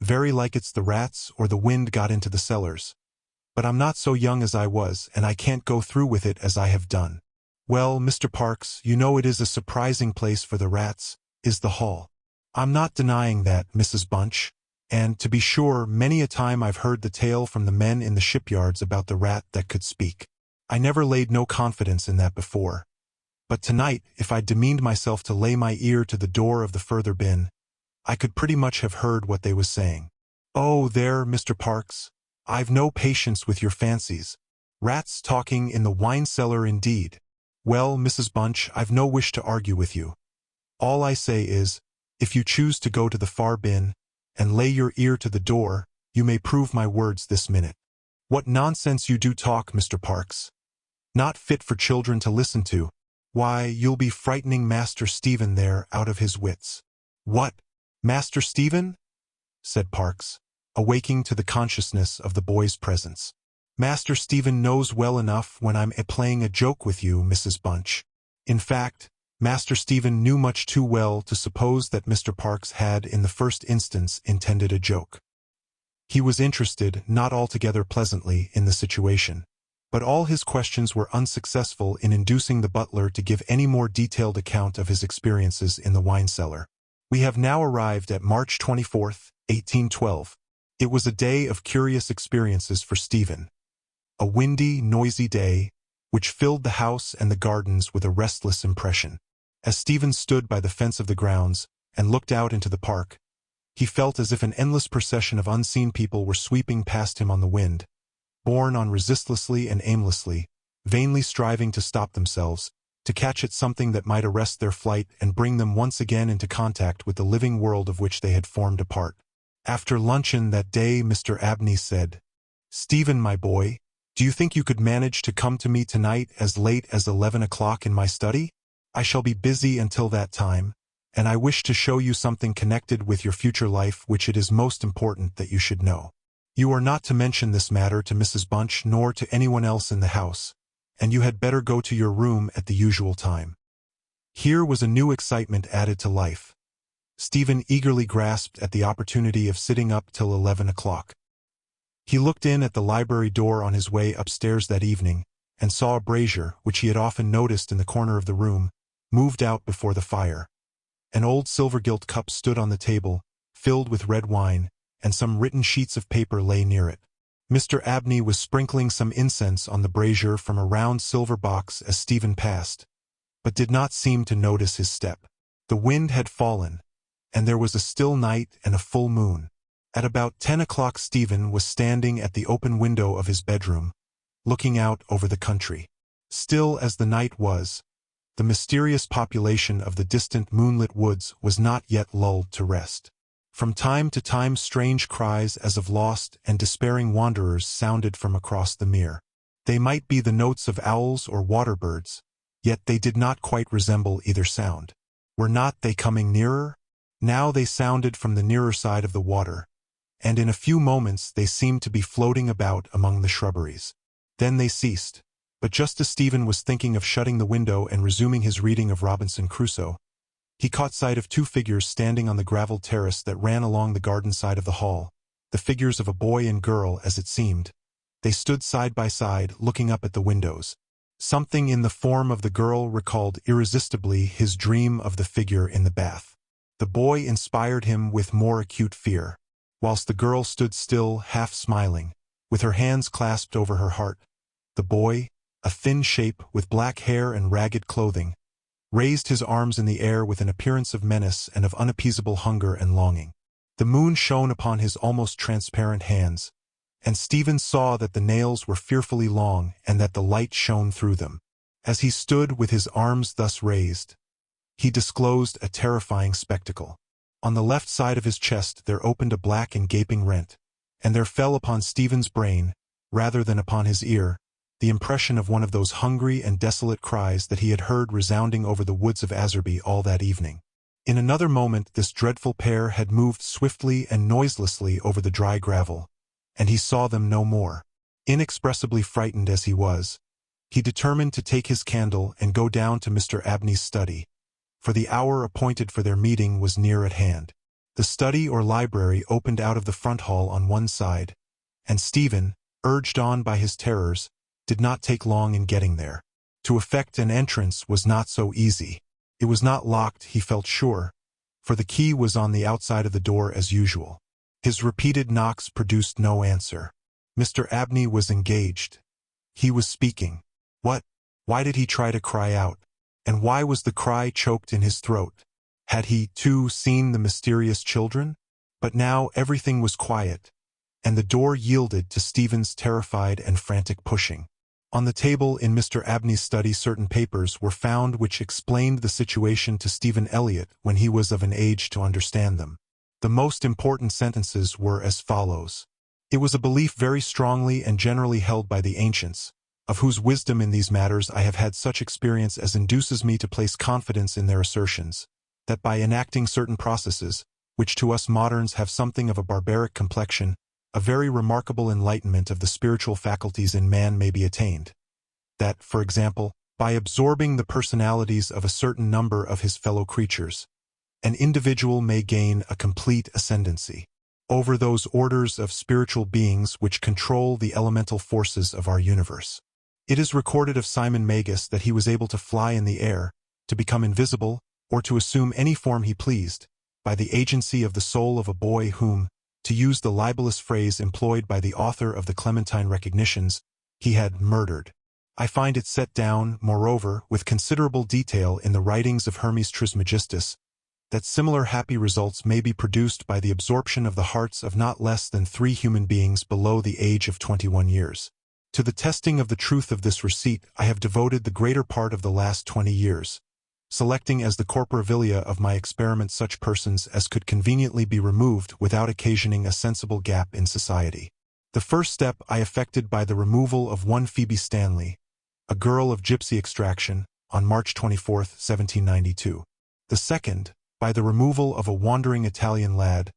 Very like it's the rats or the wind got into the cellars. But I'm not so young as I was, and I can't go through with it as I have done. Well, Mr. Parks, you know it is a surprising place for the rats, is the hall. I'm not denying that, Mrs. Bunch, and, to be sure, many a time I've heard the tale from the men in the shipyards about the rat that could speak. I never laid no confidence in that before. But tonight, if I'd demeaned myself to lay my ear to the door of the further bin, I could pretty much have heard what they was saying. Oh, there, Mr. Parks, I've no patience with your fancies. Rats talking in the wine cellar indeed. Well, Mrs. Bunch, I've no wish to argue with you. All I say is, if you choose to go to the far bin, and lay your ear to the door, you may prove my words this minute. What nonsense you do talk, Mr. Parks. Not fit for children to listen to. Why, you'll be frightening Master Stephen there out of his wits." "What, Master Stephen?" said Parks, awaking to the consciousness of the boy's presence. "Master Stephen knows well enough when I'm playing a joke with you, Mrs. Bunch." In fact, Master Stephen knew much too well to suppose that Mr. Parks had in the first instance intended a joke. He was interested, not altogether pleasantly, in the situation, but all his questions were unsuccessful in inducing the butler to give any more detailed account of his experiences in the wine cellar. We have now arrived at March 24th, 1812. It was a day of curious experiences for Stephen. A windy, noisy day, which filled the house and the gardens with a restless impression. As Stephen stood by the fence of the grounds and looked out into the park, he felt as if an endless procession of unseen people were sweeping past him on the wind, borne on resistlessly and aimlessly, vainly striving to stop themselves, to catch at something that might arrest their flight and bring them once again into contact with the living world of which they had formed a part. After luncheon that day, Mr. Abney said, "Stephen, my boy, do you think you could manage to come to me tonight as late as 11 o'clock in my study? I shall be busy until that time, and I wish to show you something connected with your future life which it is most important that you should know. You are not to mention this matter to Mrs. Bunch nor to anyone else in the house, and you had better go to your room at the usual time." Here was a new excitement added to life. Stephen eagerly grasped at the opportunity of sitting up till 11 o'clock. He looked in at the library door on his way upstairs that evening, and saw a brazier, which he had often noticed in the corner of the room, moved out before the fire. An old silver-gilt cup stood on the table, filled with red wine, and some written sheets of paper lay near it. Mr. Abney was sprinkling some incense on the brazier from a round silver box as Stephen passed, but did not seem to notice his step. The wind had fallen, and there was a still night and a full moon. At about 10 o'clock Stephen was standing at the open window of his bedroom, looking out over the country. Still as the night was, the mysterious population of the distant moonlit woods was not yet lulled to rest. From time to time strange cries as of lost and despairing wanderers sounded from across the mere. They might be the notes of owls or water birds, yet they did not quite resemble either sound. Were not they coming nearer? Now they sounded from the nearer side of the water, and in a few moments they seemed to be floating about among the shrubberies. Then they ceased, but just as Stephen was thinking of shutting the window and resuming his reading of Robinson Crusoe, he caught sight of two figures standing on the gravelled terrace that ran along the garden side of the hall, the figures of a boy and girl as it seemed. They stood side by side, looking up at the windows. Something in the form of the girl recalled irresistibly his dream of the figure in the bath. The boy inspired him with more acute fear, whilst the girl stood still, half smiling, with her hands clasped over her heart. The boy, a thin shape with black hair and ragged clothing, raised his arms in the air with an appearance of menace and of unappeasable hunger and longing. The moon shone upon his almost transparent hands, and Stephen saw that the nails were fearfully long and that the light shone through them. As he stood with his arms thus raised, he disclosed a terrifying spectacle. On the left side of his chest there opened a black and gaping rent, and there fell upon Stephen's brain, rather than upon his ear, the impression of one of those hungry and desolate cries that he had heard resounding over the woods of Azerby all that evening. In another moment this dreadful pair had moved swiftly and noiselessly over the dry gravel, and he saw them no more. Inexpressibly frightened as he was, he determined to take his candle and go down to Mr. Abney's study, for the hour appointed for their meeting was near at hand. The study or library opened out of the front hall on one side, and Stephen, urged on by his terrors, did not take long in getting there. To effect an entrance was not so easy. It was not locked, he felt sure, for the key was on the outside of the door as usual. His repeated knocks produced no answer. Mr. Abney was engaged. He was speaking. What? Why did he try to cry out? And why was the cry choked in his throat? Had he, too, seen the mysterious children? But now everything was quiet, and the door yielded to Stephen's terrified and frantic pushing. On the table in Mr. Abney's study certain papers were found which explained the situation to Stephen Elliott when he was of an age to understand them. The most important sentences were as follows. It was a belief very strongly and generally held by the ancients, of whose wisdom in these matters I have had such experience as induces me to place confidence in their assertions, that by enacting certain processes, which to us moderns have something of a barbaric complexion, a very remarkable enlightenment of the spiritual faculties in man may be attained. That, for example, by absorbing the personalities of a certain number of his fellow creatures, an individual may gain a complete ascendancy over those orders of spiritual beings which control the elemental forces of our universe. It is recorded of Simon Magus that he was able to fly in the air, to become invisible, or to assume any form he pleased, by the agency of the soul of a boy whom, to use the libellous phrase employed by the author of the Clementine Recognitions, he had murdered. I find it set down, moreover, with considerable detail in the writings of Hermes Trismegistus, that similar happy results may be produced by the absorption of the hearts of not less than 3 human beings below the age of 21 years. To the testing of the truth of this receipt I have devoted the greater part of the last 20 years, selecting as the corporevilia of my experiment such persons as could conveniently be removed without occasioning a sensible gap in society. The first step I effected by the removal of one Phoebe Stanley, a girl of gypsy extraction, on March 24, 1792. The second, by the removal of a wandering Italian lad,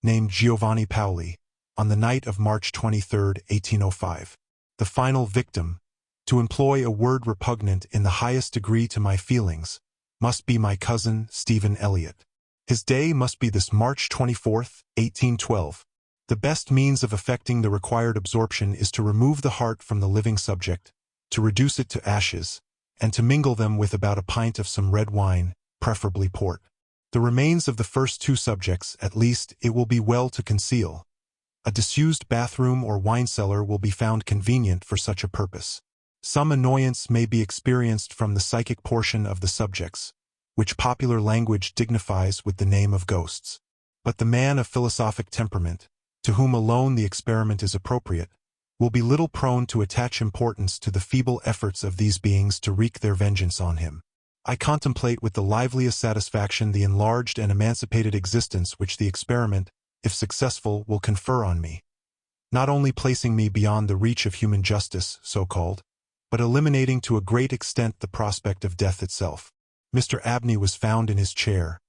named Giovanni Paoli, on the night of March 23, 1805. The final victim, to employ a word repugnant in the highest degree to my feelings, must be my cousin Stephen Elliott. His day must be this March 24, 1812. The best means of effecting the required absorption is to remove the heart from the living subject, to reduce it to ashes, and to mingle them with about a pint of some red wine, preferably port. The remains of the first 2 subjects, at least, it will be well to conceal. A disused bathroom or wine cellar will be found convenient for such a purpose. Some annoyance may be experienced from the psychic portion of the subjects, which popular language dignifies with the name of ghosts. But the man of philosophic temperament, to whom alone the experiment is appropriate, will be little prone to attach importance to the feeble efforts of these beings to wreak their vengeance on him. I contemplate with the liveliest satisfaction the enlarged and emancipated existence which the experiment, if successful, will confer on me, not only placing me beyond the reach of human justice, so-called, but eliminating to a great extent the prospect of death itself. Mr. Abney was found in his chair,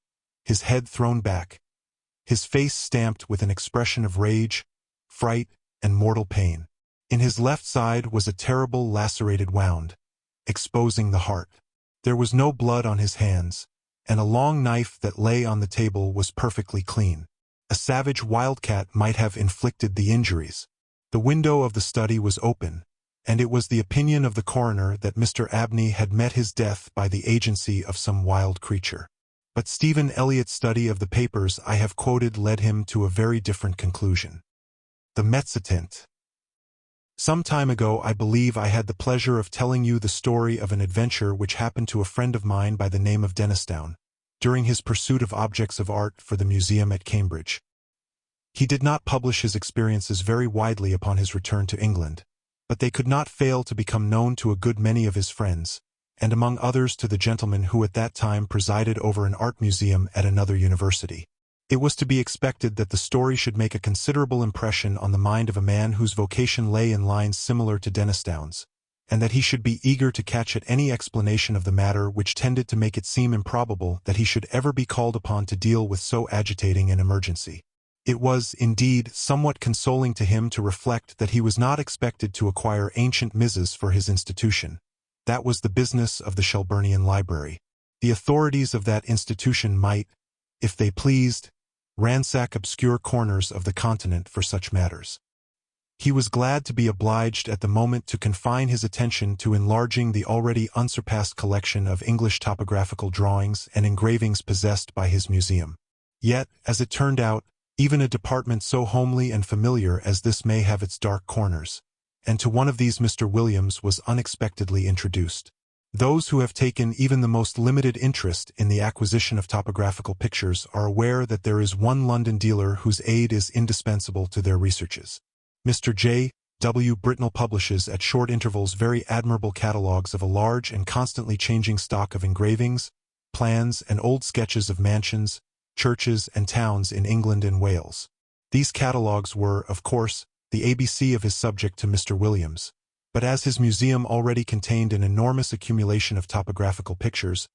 his head thrown back, his face stamped with an expression of rage, fright, and mortal pain. In his left side was a terrible lacerated wound, exposing the heart. There was no blood on his hands, and a long knife that lay on the table was perfectly clean. A savage wildcat might have inflicted the injuries. The window of the study was open, and it was the opinion of the coroner that Mr. Abney had met his death by the agency of some wild creature. But Stephen Elliott's study of the papers I have quoted led him to a very different conclusion. The Mezzotint. Some time ago I believe I had the pleasure of telling you the story of an adventure which happened to a friend of mine by the name of Dennistoun, during his pursuit of objects of art for the museum at Cambridge. He did not publish his experiences very widely upon his return to England, but they could not fail to become known to a good many of his friends, and among others to the gentleman who at that time presided over an art museum at another university. It was to be expected that the story should make a considerable impression on the mind of a man whose vocation lay in lines similar to Dennistoun's, and that he should be eager to catch at any explanation of the matter which tended to make it seem improbable that he should ever be called upon to deal with so agitating an emergency. It was, indeed, somewhat consoling to him to reflect that he was not expected to acquire ancient misses for his institution. That was the business of the Shelburnian Library. The authorities of that institution might, if they pleased, ransack obscure corners of the continent for such matters. He was glad to be obliged at the moment to confine his attention to enlarging the already unsurpassed collection of English topographical drawings and engravings possessed by his museum. Yet, as it turned out, even a department so homely and familiar as this may have its dark corners, and to one of these Mr. Williams was unexpectedly introduced. Those who have taken even the most limited interest in the acquisition of topographical pictures are aware that there is one London dealer whose aid is indispensable to their researches. Mr. J. W. Britnell publishes at short intervals very admirable catalogues of a large and constantly changing stock of engravings, plans, and old sketches of mansions, churches, and towns in England and Wales. These catalogues were, of course, the ABC of his subject to Mr. Williams. But as his museum already contained an enormous accumulation of topographical pictures,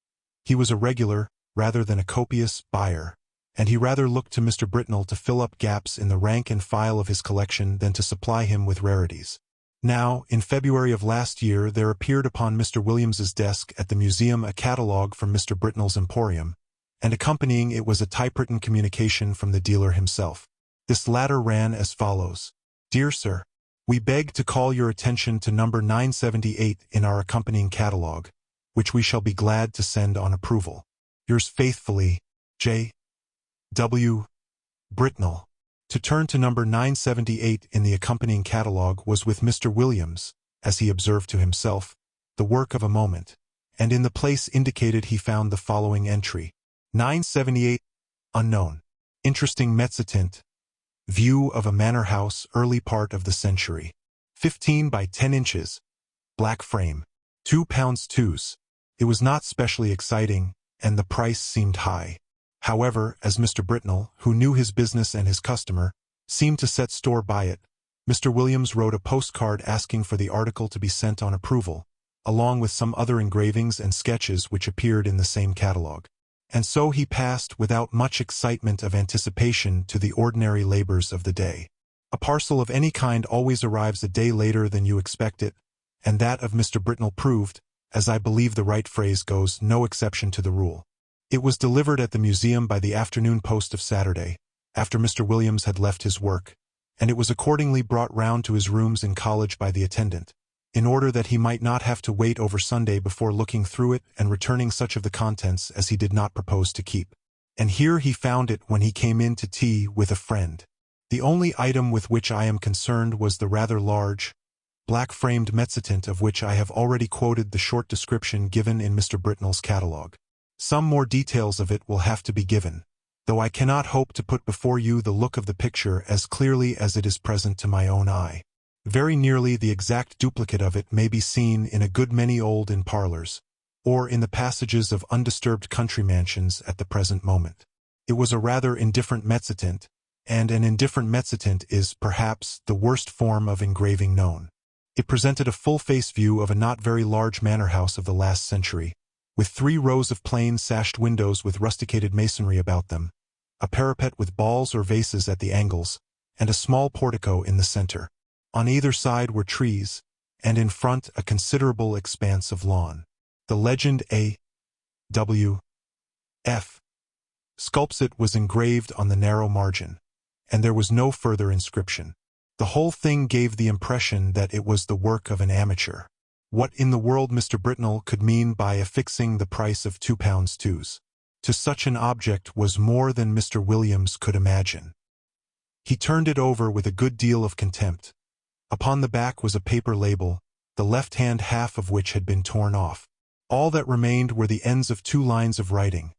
he was a regular, rather than a copious buyer, and he rather looked to Mr. Britnell to fill up gaps in the rank and file of his collection than to supply him with rarities. Now, in February of last year, there appeared upon Mr. Williams's desk at the museum a catalogue from Mr. Britnell's emporium, and accompanying it was a typewritten communication from the dealer himself. This latter ran as follows: Dear Sir, we beg to call your attention to number 978 in our accompanying catalogue, which we shall be glad to send on approval. Yours faithfully, J. W. Britnell. To turn to number 978 in the accompanying catalogue was with Mr. Williams, as he observed to himself, the work of a moment, and in the place indicated he found the following entry: 978, unknown. Interesting Mezzotint. View of a manor house early part of the century. 15 by 10 inches. Black frame. £2 twos. It was not specially exciting, and the price seemed high. However, as Mr. Britnell, who knew his business and his customer, seemed to set store by it, Mr. Williams wrote a postcard asking for the article to be sent on approval, along with some other engravings and sketches which appeared in the same catalogue. And so he passed without much excitement of anticipation to the ordinary labors of the day. A parcel of any kind always arrives a day later than you expect it, and that of Mr. Britnell proved, as I believe the right phrase goes, no exception to the rule. It was delivered at the museum by the afternoon post of Saturday, after Mr. Williams had left his work, and it was accordingly brought round to his rooms in college by the attendant, in order that he might not have to wait over Sunday before looking through it and returning such of the contents as he did not propose to keep. And here he found it when he came in to tea with a friend. The only item with which I am concerned was the rather large, black-framed Mezzotint of which I have already quoted the short description given in Mr. Britnell's catalogue. Some more details of it will have to be given, though I cannot hope to put before you the look of the picture as clearly as it is present to my own eye. Very nearly the exact duplicate of it may be seen in a good many old inn parlors, or in the passages of undisturbed country mansions at the present moment. It was a rather indifferent Mezzotint, and an indifferent Mezzotint is, perhaps, the worst form of engraving known. It presented a full-face view of a not very large manor house of the last century, with 3 rows of plain sashed windows with rusticated masonry about them, a parapet with balls or vases at the angles, and a small portico in the center. On either side were trees, and in front a considerable expanse of lawn. The legend A. W. F. sculpts it was engraved on the narrow margin, and there was no further inscription. The whole thing gave the impression that it was the work of an amateur. What in the world Mr. Britnell could mean by affixing the price of £2 twos to such an object was more than Mr. Williams could imagine. He turned it over with a good deal of contempt. Upon the back was a paper label, the left-hand half of which had been torn off. All that remained were the ends of 2 lines of writing.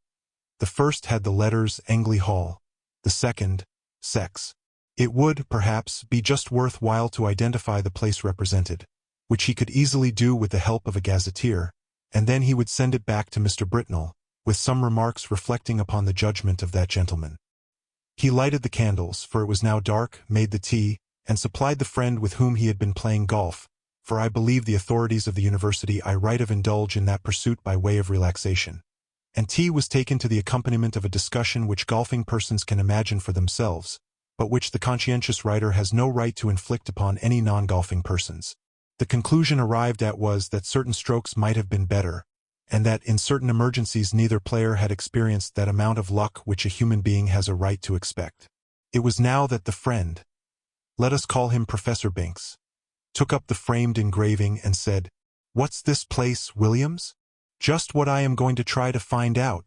The first had the letters Angley Hall, the second, Sex. It would, perhaps, be just worth while to identify the place represented, which he could easily do with the help of a gazetteer, and then he would send it back to Mr. Britnell, with some remarks reflecting upon the judgment of that gentleman. He lighted the candles, for it was now dark, made the tea, and supplied the friend with whom he had been playing golf, for I believe the authorities of the university I write of indulge in that pursuit by way of relaxation. And tea was taken to the accompaniment of a discussion which golfing persons can imagine for themselves, but which the conscientious writer has no right to inflict upon any non-golfing persons. The conclusion arrived at was that certain strokes might have been better, and that in certain emergencies neither player had experienced that amount of luck which a human being has a right to expect. It was now that the friend, let us call him Professor Binks, took up the framed engraving and said, "What's this place, Williams?" "Just what I am going to try to find out,"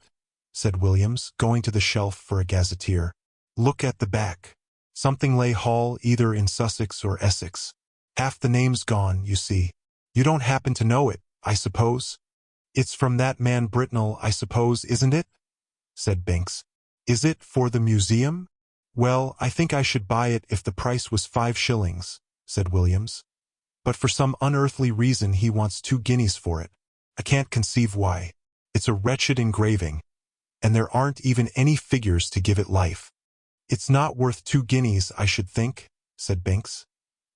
said Williams, going to the shelf for a gazetteer. "Look at the back. Something lay Hall either in Sussex or Essex. Half the name's gone, you see. You don't happen to know it, I suppose?" "It's from that man Britnell, I suppose, isn't it?" said Binks. "Is it for the museum?" "Well, I think I should buy it if the price was 5 shillings, said Williams. "But for some unearthly reason he wants 2 guineas for it. I can't conceive why. It's a wretched engraving, and there aren't even any figures to give it life." "It's not worth 2 guineas, I should think," said Binks.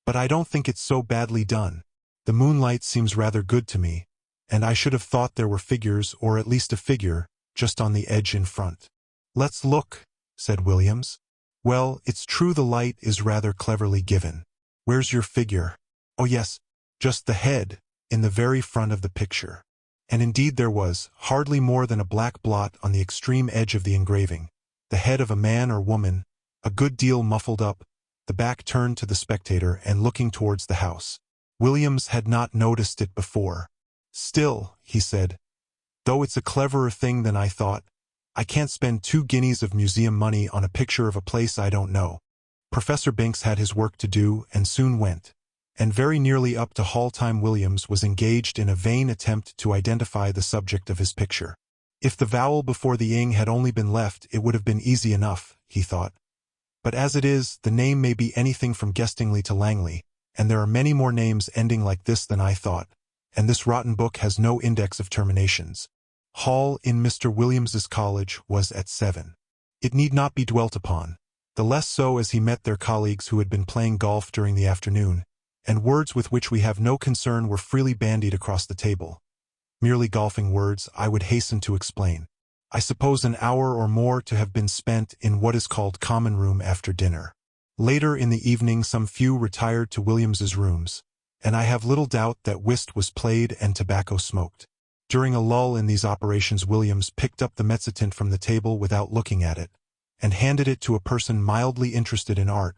"But I don't think it's so badly done. The moonlight seems rather good to me, and I should have thought there were figures, or at least a figure, just on the edge in front. "Let's look," said Williams. "Well, it's true the light is rather cleverly given. Where's your figure?" "Oh yes, just the head, in the very front of the picture." And indeed there was, hardly more than a black blot on the extreme edge of the engraving, the head of a man or woman, a good deal muffled up, the back turned to the spectator and looking towards the house. Williams had not noticed it before. "Still," he said, "though it's a cleverer thing than I thought, I can't spend 2 guineas of museum money on a picture of a place I don't know." Professor Binks had his work to do and soon went, and very nearly up to hall time Williams was engaged in a vain attempt to identify the subject of his picture. If the vowel before the ing had only been left, it would have been easy enough, he thought. But as it is, the name may be anything from Guestingley to Langley, and there are many more names ending like this than I thought, and this rotten book has no index of terminations. Hall in Mr. Williams's college was at 7. It need not be dwelt upon, the less so as he met their colleagues who had been playing golf during the afternoon, and words with which we have no concern were freely bandied across the table. Merely golfing words, I would hasten to explain. I suppose an hour or more to have been spent in what is called common room after dinner. Later in the evening some few retired to Williams's rooms, and I have little doubt that whist was played and tobacco smoked. During a lull in these operations Williams picked up the Mezzotint from the table without looking at it, and handed it to a person mildly interested in art,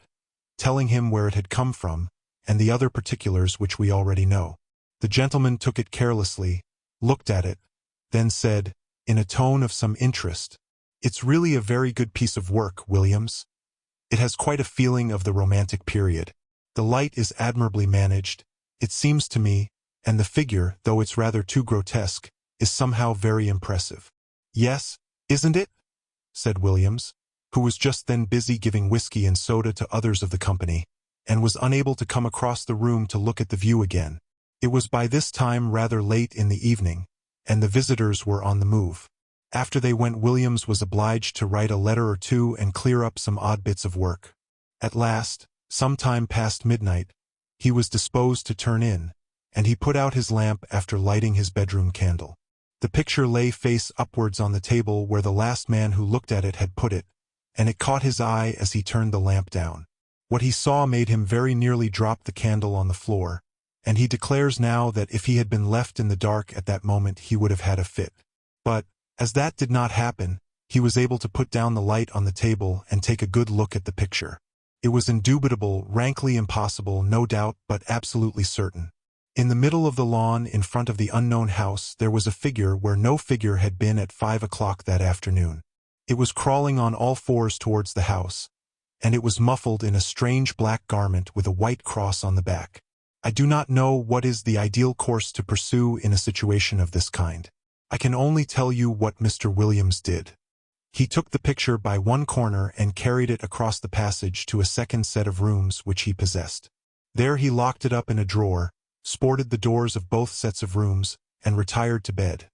telling him where it had come from, and the other particulars which we already know. The gentleman took it carelessly, looked at it, then said, in a tone of some interest, "It's really a very good piece of work, Williams. It has quite a feeling of the Romantic period. The light is admirably managed, it seems to me, and the figure, though it's rather too grotesque, is somehow very impressive." "Yes, isn't it?" said Williams, who was just then busy giving whiskey and soda to others of the company, and was unable to come across the room to look at the view again. It was by this time rather late in the evening, and the visitors were on the move. After they went Williams was obliged to write a letter or two and clear up some odd bits of work. At last, some time past midnight, he was disposed to turn in, and he put out his lamp after lighting his bedroom candle. The picture lay face upwards on the table where the last man who looked at it had put it, and it caught his eye as he turned the lamp down. What he saw made him very nearly drop the candle on the floor, and he declares now that if he had been left in the dark at that moment he would have had a fit. But, as that did not happen, he was able to put down the light on the table and take a good look at the picture. It was indubitable, rankly impossible, no doubt, but absolutely certain. In the middle of the lawn in front of the unknown house there was a figure where no figure had been at 5 o'clock that afternoon. It was crawling on all fours towards the house, and it was muffled in a strange black garment with a white cross on the back. I do not know what is the ideal course to pursue in a situation of this kind. I can only tell you what Mr. Williams did. He took the picture by one corner and carried it across the passage to a second set of rooms which he possessed. There he locked it up in a drawer, sported the doors of both sets of rooms, and retired to bed.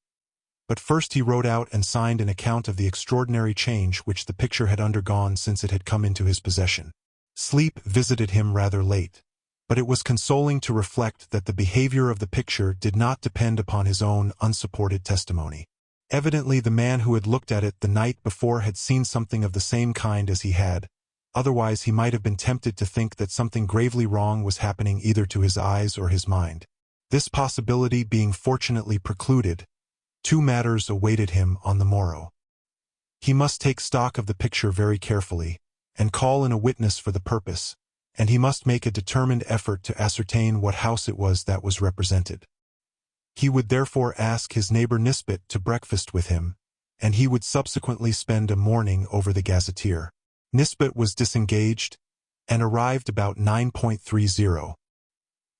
But first he wrote out and signed an account of the extraordinary change which the picture had undergone since it had come into his possession. Sleep visited him rather late, but it was consoling to reflect that the behavior of the picture did not depend upon his own unsupported testimony. Evidently the man who had looked at it the night before had seen something of the same kind as he had, otherwise he might have been tempted to think that something gravely wrong was happening either to his eyes or his mind. This possibility being fortunately precluded, 2 matters awaited him on the morrow. He must take stock of the picture very carefully, and call in a witness for the purpose, and he must make a determined effort to ascertain what house it was that was represented. He would therefore ask his neighbor Nisbet to breakfast with him, and he would subsequently spend a morning over the gazetteer. Nisbet was disengaged, and arrived about 9:30.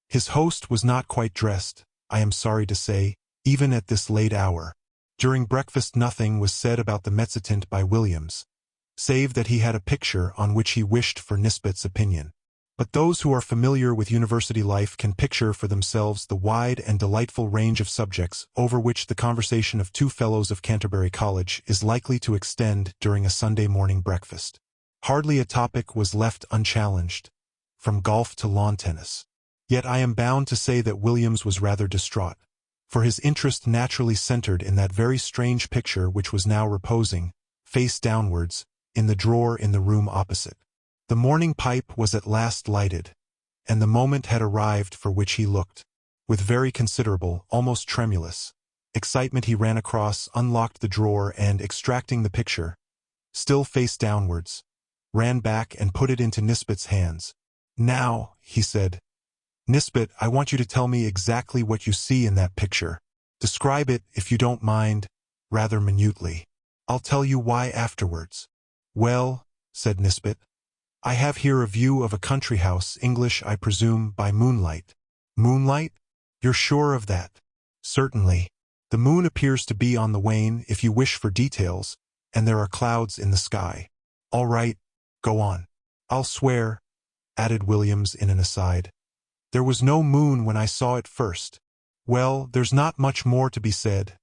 His host was not quite dressed, I am sorry to say, even at this late hour. During breakfast nothing was said about the Mezzotint by Williams, save that he had a picture on which he wished for Nisbet's opinion. But those who are familiar with university life can picture for themselves the wide and delightful range of subjects over which the conversation of 2 fellows of Canterbury College is likely to extend during a Sunday morning breakfast. Hardly a topic was left unchallenged, from golf to lawn tennis. Yet I am bound to say that Williams was rather distraught, for his interest naturally centered in that very strange picture which was now reposing, face downwards, in the drawer in the room opposite. The morning pipe was at last lighted, and the moment had arrived for which he looked. With very considerable, almost tremulous, excitement he ran across, unlocked the drawer, and, extracting the picture, still face downwards, ran back and put it into Nisbet's hands. "Now," he said, "Nisbet, I want you to tell me exactly what you see in that picture. Describe it, if you don't mind, rather minutely. I'll tell you why afterwards." "Well," said Nisbet, "I have here a view of a country house, English, I presume, by moonlight." "Moonlight? You're sure of that?" "Certainly. The moon appears to be on the wane, if you wish for details, and there are clouds in the sky." "All right, go on." "I'll swear," added Williams in an aside, "there was no moon when I saw it first." "Well, there's not much more to be said,"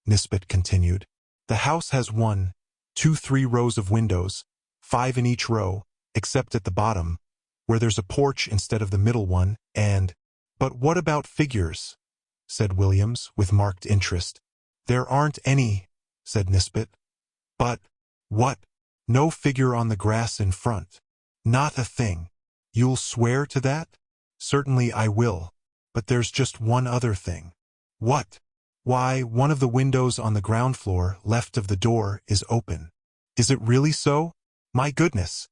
Nisbet continued. "The house has 1, 2, 3 rows of windows, 5 in each row, except at the bottom, where there's a porch instead of the middle one, and—" "But what about figures?" said Williams, with marked interest. "There aren't any," said Nisbet. "But—" "What?" "No figure on the grass in front. Not a thing." "You'll swear to that?" "Certainly I will. But there's just one other thing." "What?" "Why, one of the windows on the ground floor, left of the door, is open." "Is it really so? My goodness!"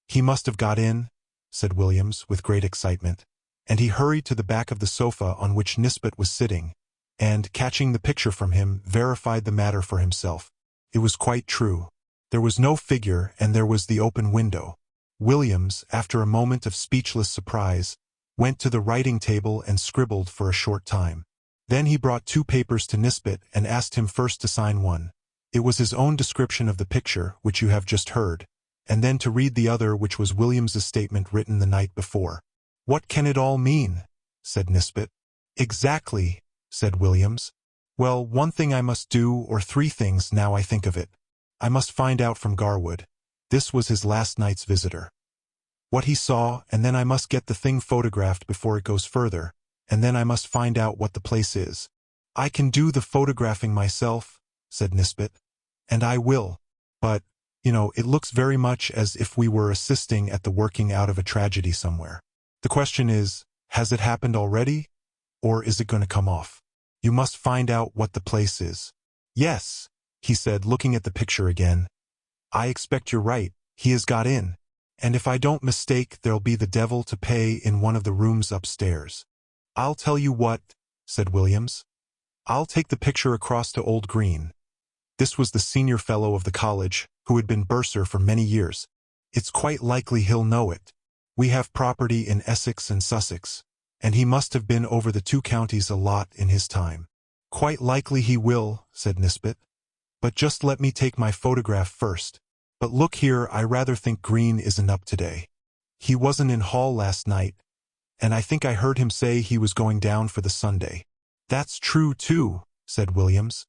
"He must have got in," said Williams, with great excitement, and he hurried to the back of the sofa on which Nisbet was sitting, and, catching the picture from him, verified the matter for himself. It was quite true. There was no figure, and there was the open window. Williams, after a moment of speechless surprise, went to the writing table and scribbled for a short time. Then he brought 2 papers to Nisbet and asked him first to sign one. It was his own description of the picture, which you have just heard, and then to read the other, which was Williams's statement written the night before. "What can it all mean?" said Nisbet. "Exactly," said Williams. "Well, one thing I must do, or 3 things now I think of it. I must find out from Garwood," this was his last night's visitor, "what he saw, and then I must get the thing photographed before it goes further, and then I must find out what the place is." "I can do the photographing myself," said Nisbet, "and I will. But, it looks very much as if we were assisting at the working out of a tragedy somewhere. The question is, has it happened already, or is it going to come off? You must find out what the place is." "Yes," he said, looking at the picture again. "I expect you're right. He has got in. And if I don't mistake, there'll be the devil to pay in one of the rooms upstairs." "I'll tell you what," said Williams. "I'll take the picture across to Old Green." This was the senior fellow of the college, who had been bursar for many years. "It's quite likely he'll know it. We have property in Essex and Sussex, and he must have been over the 2 counties a lot in his time." "Quite likely he will," said Nisbet. "But just let me take my photograph first. But look here, I rather think Green isn't up today. He wasn't in Hall last night, and I think I heard him say he was going down for the Sunday." "That's true, too," said Williams.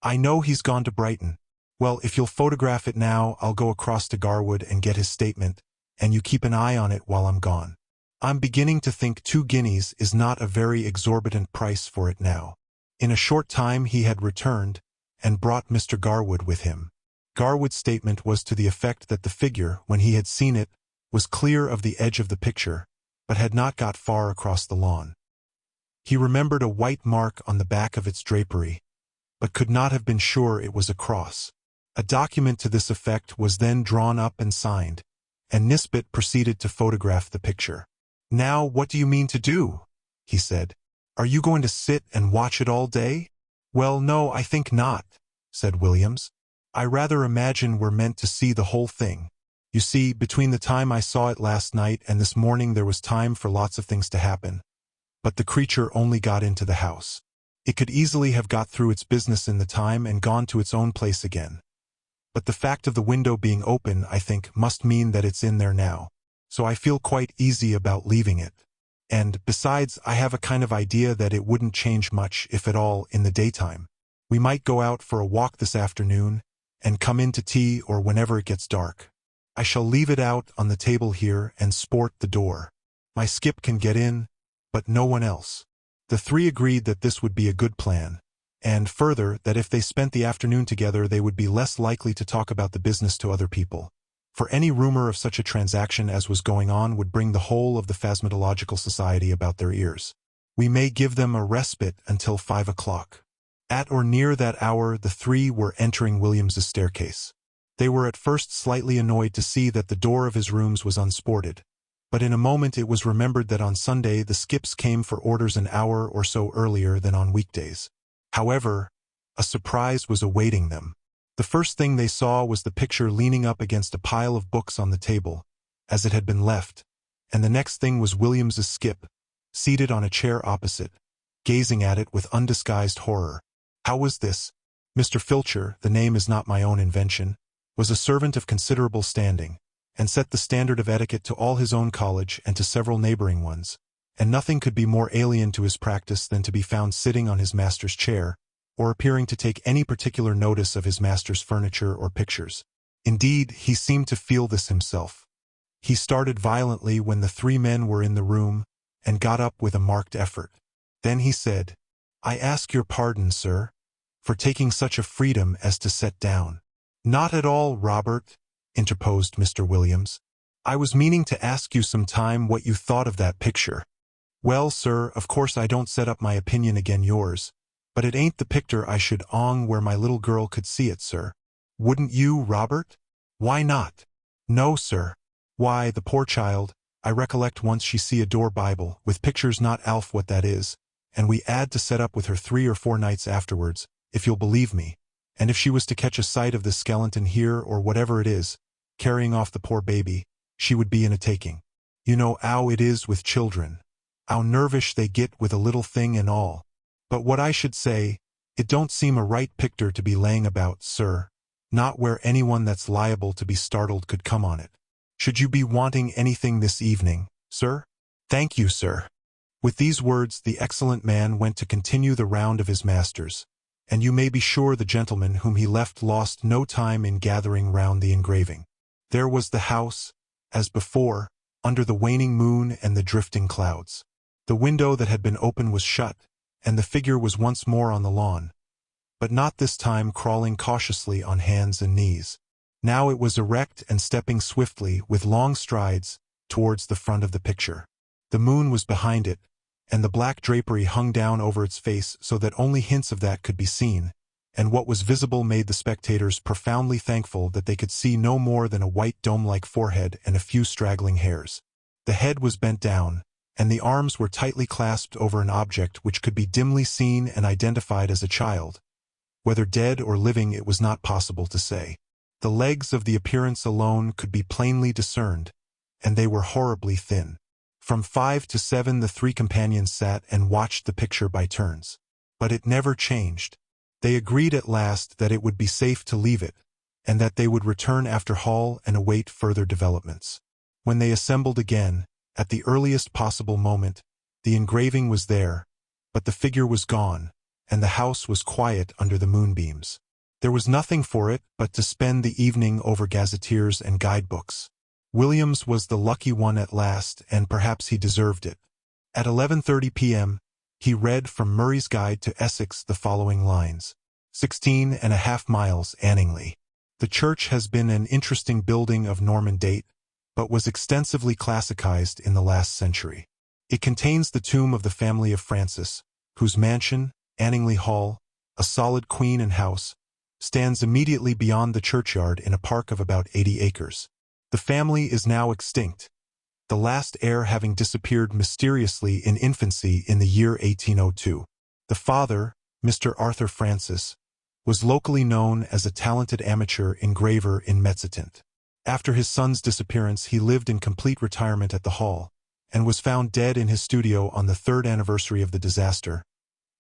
"I know he's gone to Brighton. Well, if you'll photograph it now, I'll go across to Garwood and get his statement, and you keep an eye on it while I'm gone. I'm beginning to think 2 guineas is not a very exorbitant price for it now." In a short time he had returned, and brought Mr. Garwood with him. Garwood's statement was to the effect that the figure, when he had seen it, was clear of the edge of the picture, but had not got far across the lawn. He remembered a white mark on the back of its drapery, but could not have been sure it was a cross. A document to this effect was then drawn up and signed, and Nisbet proceeded to photograph the picture. "Now, what do you mean to do?" he said. "Are you going to sit and watch it all day?" "Well, no, I think not," said Williams. "I rather imagine we're meant to see the whole thing. You see, between the time I saw it last night and this morning there was time for lots of things to happen. But the creature only got into the house. It could easily have got through its business in the time and gone to its own place again. But the fact of the window being open, I think, must mean that it's in there now. So I feel quite easy about leaving it. And, besides, I have a kind of idea that it wouldn't change much, if at all, in the daytime. We might go out for a walk this afternoon, and come in to tea or whenever it gets dark. I shall leave it out on the table here and sport the door. My skip can get in, but no one else. The three agreed that this would be a good plan, and further, that if they spent the afternoon together they would be less likely to talk about the business to other people. For any rumor of such a transaction as was going on would bring the whole of the Phasmatological Society about their ears. We may give them a respite until 5 o'clock. At or near that hour the three were entering Williams's staircase. They were at first slightly annoyed to see that the door of his rooms was unsported, but in a moment it was remembered that on Sunday the skips came for orders an hour or so earlier than on weekdays. However, a surprise was awaiting them. The first thing they saw was the picture leaning up against a pile of books on the table, as it had been left, and the next thing was Williams's skip, seated on a chair opposite, gazing at it with undisguised horror. How was this? Mr. Filcher, the name is not my own invention, was a servant of considerable standing, and set the standard of etiquette to all his own college and to several neighboring ones, and nothing could be more alien to his practice than to be found sitting on his master's chair, or appearing to take any particular notice of his master's furniture or pictures. Indeed, he seemed to feel this himself. He started violently when the three men were in the room, and got up with a marked effort. Then he said, "I ask your pardon, sir, for taking such a freedom as to set down." "Not at all, Robert," interposed Mr. Williams. "I was meaning to ask you some time what you thought of that picture." "Well, sir, of course I don't set up my opinion again yours, but it ain't the picture I should ong where my little girl could see it, sir." "Wouldn't you, Robert?" "Why not?" "No, sir." "Why, the poor child, I recollect once she see a door Bible, with pictures not Alf what that is, and we 'ad to set up with her 3 or 4 nights afterwards, if you'll believe me, and if she was to catch a sight of this skeleton here or whatever it is, carrying off the poor baby, she would be in a taking. You know 'ow it is with children, 'ow nervish they get with a little thing and all. But what I should say, it don't seem a right picture to be laying about, sir, not where anyone that's liable to be startled could come on it. Should you be wanting anything this evening, sir?" "Thank you, sir." With these words the excellent man went to continue the round of his masters, and you may be sure the gentleman whom he left lost no time in gathering round the engraving. There was the house, as before, under the waning moon and the drifting clouds. The window that had been open was shut, and the figure was once more on the lawn, but not this time crawling cautiously on hands and knees. Now it was erect and stepping swiftly, with long strides, towards the front of the picture. The moon was behind it, and the black drapery hung down over its face so that only hints of that could be seen, and what was visible made the spectators profoundly thankful that they could see no more than a white dome-like forehead and a few straggling hairs. The head was bent down, and the arms were tightly clasped over an object which could be dimly seen and identified as a child. Whether dead or living it was not possible to say. The legs of the appearance alone could be plainly discerned, and they were horribly thin. From 5 to 7 the three companions sat and watched the picture by turns. But it never changed. They agreed at last that it would be safe to leave it, and that they would return after Hall and await further developments. When they assembled again, at the earliest possible moment, the engraving was there, but the figure was gone, and the house was quiet under the moonbeams. There was nothing for it but to spend the evening over gazetteers and guidebooks. Williams was the lucky one at last, and perhaps he deserved it. At 11:30 p.m., he read from Murray's Guide to Essex the following lines. 16.5 miles, Anningley. The church has been an interesting building of Norman date, but was extensively classicized in the last century. It contains the tomb of the family of Francis, whose mansion, Anningley Hall, a solid queen and house, stands immediately beyond the churchyard in a park of about 80 acres. The family is now extinct, the last heir having disappeared mysteriously in infancy in the year 1802. The father, Mr. Arthur Francis, was locally known as a talented amateur engraver in Mezzotint. After his son's disappearance he lived in complete retirement at the Hall, and was found dead in his studio on the 3rd anniversary of the disaster,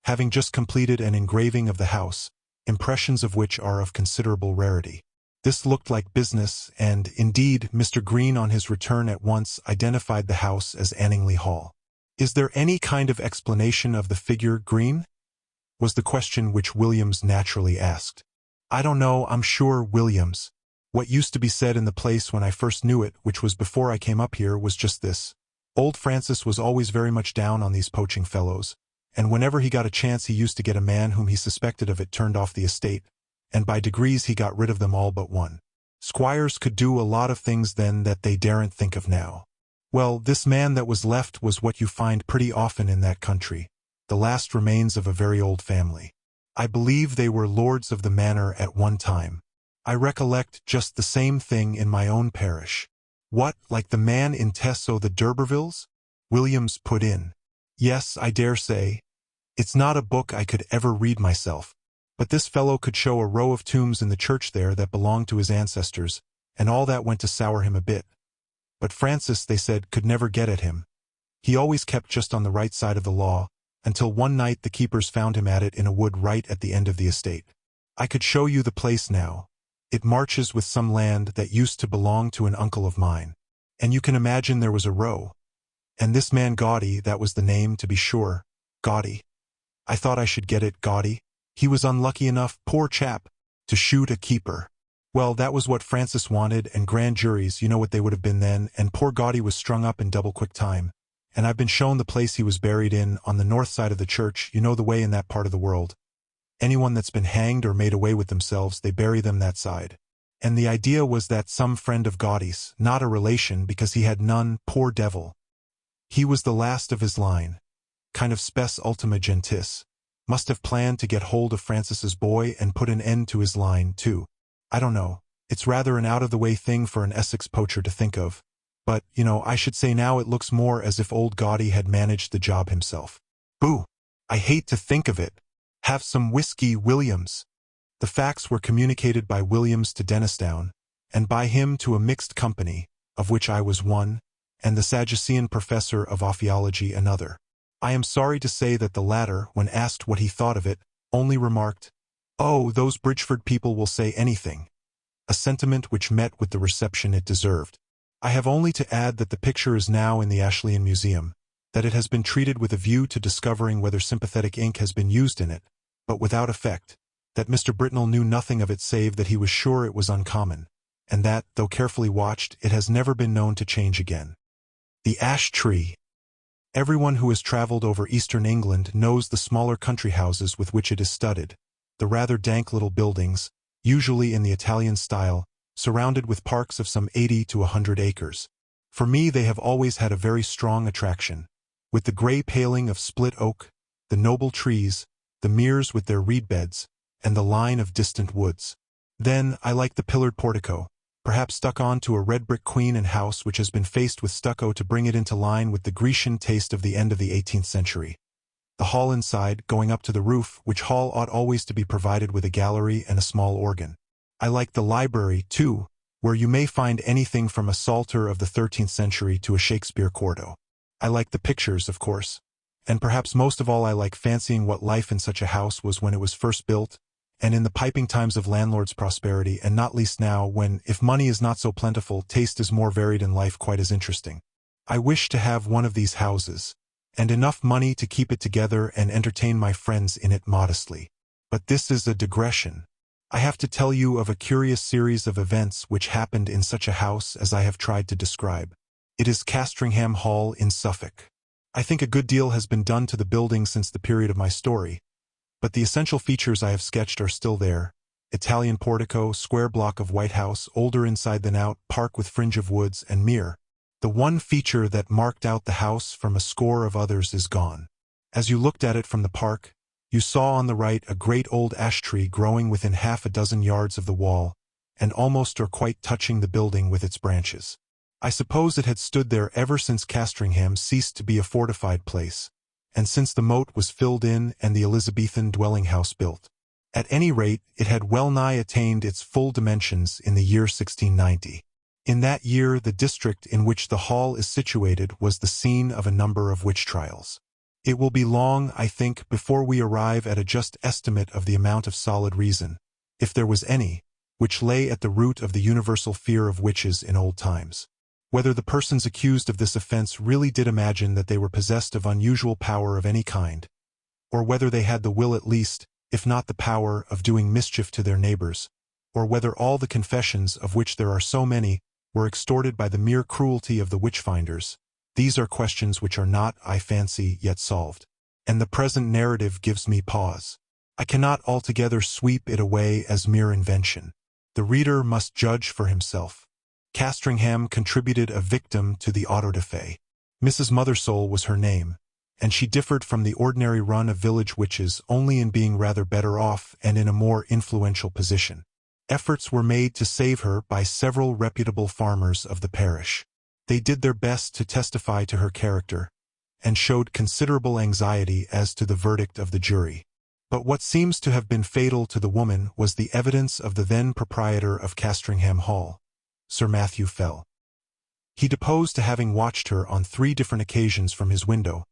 having just completed an engraving of the house, impressions of which are of considerable rarity. This looked like business, and, indeed, Mr. Green on his return at once identified the house as Anningley Hall. "Is there any kind of explanation of the figure, Green?" was the question which Williams naturally asked. "I don't know, I'm sure, Williams. What used to be said in the place when I first knew it, which was before I came up here, was just this. Old Francis was always very much down on these poaching fellows, and whenever he got a chance he used to get a man whom he suspected of it turned off the estate, and by degrees he got rid of them all but one. Squires could do a lot of things then that they daren't think of now. Well, this man that was left was what you find pretty often in that country, the last remains of a very old family. I believe they were lords of the manor at one time. I recollect just the same thing in my own parish. What, like the man in Tesso the D'Urbervilles? Williams put in. Yes, I dare say. It's not a book I could ever read myself. But this fellow could show a row of tombs in the church there that belonged to his ancestors, and all that went to sour him a bit. But Francis, they said, could never get at him. He always kept just on the right side of the law, until one night the keepers found him at it in a wood right at the end of the estate. I could show you the place now. It marches with some land that used to belong to an uncle of mine. And you can imagine there was a row. And this man Gaudy, that was the name, to be sure, Gaudy. I thought I should get it, Gaudy. He was unlucky enough, poor chap, to shoot a keeper. Well, that was what Francis wanted, and grand juries, you know what they would have been then, and poor Gaudy was strung up in double-quick time. And I've been shown the place he was buried in, on the north side of the church, you know the way in that part of the world. Anyone that's been hanged or made away with themselves, they bury them that side. And the idea was that some friend of Gaudy's, not a relation because he had none, poor devil. He was the last of his line, kind of spes ultima gentis. Must have planned to get hold of Francis's boy and put an end to his line, too. I don't know. It's rather an out-of-the-way thing for an Essex poacher to think of. But, you know, I should say now it looks more as if old Gaudy had managed the job himself. Boo! I hate to think of it. Have some whiskey, Williams. The facts were communicated by Williams to Dennisdown, and by him to a mixed company, of which I was one, and the Sadducean professor of ophiology another. I am sorry to say that the latter, when asked what he thought of it, only remarked, "Oh, those Bridgeford people will say anything," a sentiment which met with the reception it deserved. I have only to add that the picture is now in the Ashleyan Museum, that it has been treated with a view to discovering whether sympathetic ink has been used in it, but without effect, that Mr. Britnell knew nothing of it save that he was sure it was uncommon, and that, though carefully watched, it has never been known to change again. The Ash Tree. Everyone who has traveled over eastern England knows the smaller country houses with which it is studded, the rather dank little buildings, usually in the Italian style, surrounded with parks of some 80 to 100 acres. For me they have always had a very strong attraction, with the grey paling of split oak, the noble trees, the meres with their reed beds, and the line of distant woods. Then I like the pillared portico, perhaps stuck on to a red brick queen and house which has been faced with stucco to bring it into line with the Grecian taste of the end of the 18th century. The hall inside, going up to the roof, which hall ought always to be provided with a gallery and a small organ. I like the library, too, where you may find anything from a Psalter of the 13th century to a Shakespeare quarto. I like the pictures, of course. And perhaps most of all I like fancying what life in such a house was when it was first built, and in the piping times of landlord's prosperity, and not least now when, if money is not so plentiful, taste is more varied and life quite as interesting. I wish to have one of these houses, and enough money to keep it together and entertain my friends in it modestly. But this is a digression. I have to tell you of a curious series of events which happened in such a house as I have tried to describe. It is Castringham Hall in Suffolk. I think a good deal has been done to the building since the period of my story, but the essential features I have sketched are still there. Italian portico, square block of white house, older inside than out, park with fringe of woods, and mere. The one feature that marked out the house from a score of others is gone. As you looked at it from the park, you saw on the right a great old ash tree growing within half a dozen yards of the wall, and almost or quite touching the building with its branches. I suppose it had stood there ever since Castringham ceased to be a fortified place, and since the moat was filled in and the Elizabethan dwelling-house built. At any rate, it had well-nigh attained its full dimensions in the year 1690. In that year, the district in which the hall is situated was the scene of a number of witch trials. It will be long, I think, before we arrive at a just estimate of the amount of solid reason, if there was any, which lay at the root of the universal fear of witches in old times. Whether the persons accused of this offense really did imagine that they were possessed of unusual power of any kind, or whether they had the will at least, if not the power, of doing mischief to their neighbors, or whether all the confessions, of which there are so many, were extorted by the mere cruelty of the witch-finders, these are questions which are not, I fancy, yet solved. and the present narrative gives me pause. I cannot altogether sweep it away as mere invention. The reader must judge for himself. Castringham contributed a victim to the auto-da-fe. Mrs. Mothersole was her name, and she differed from the ordinary run of village witches only in being rather better off and in a more influential position. Efforts were made to save her by several reputable farmers of the parish. They did their best to testify to her character, and showed considerable anxiety as to the verdict of the jury. But what seems to have been fatal to the woman was the evidence of the then proprietor of Castringham Hall, Sir Matthew Fell. He deposed to having watched her on 3 different occasions from his window,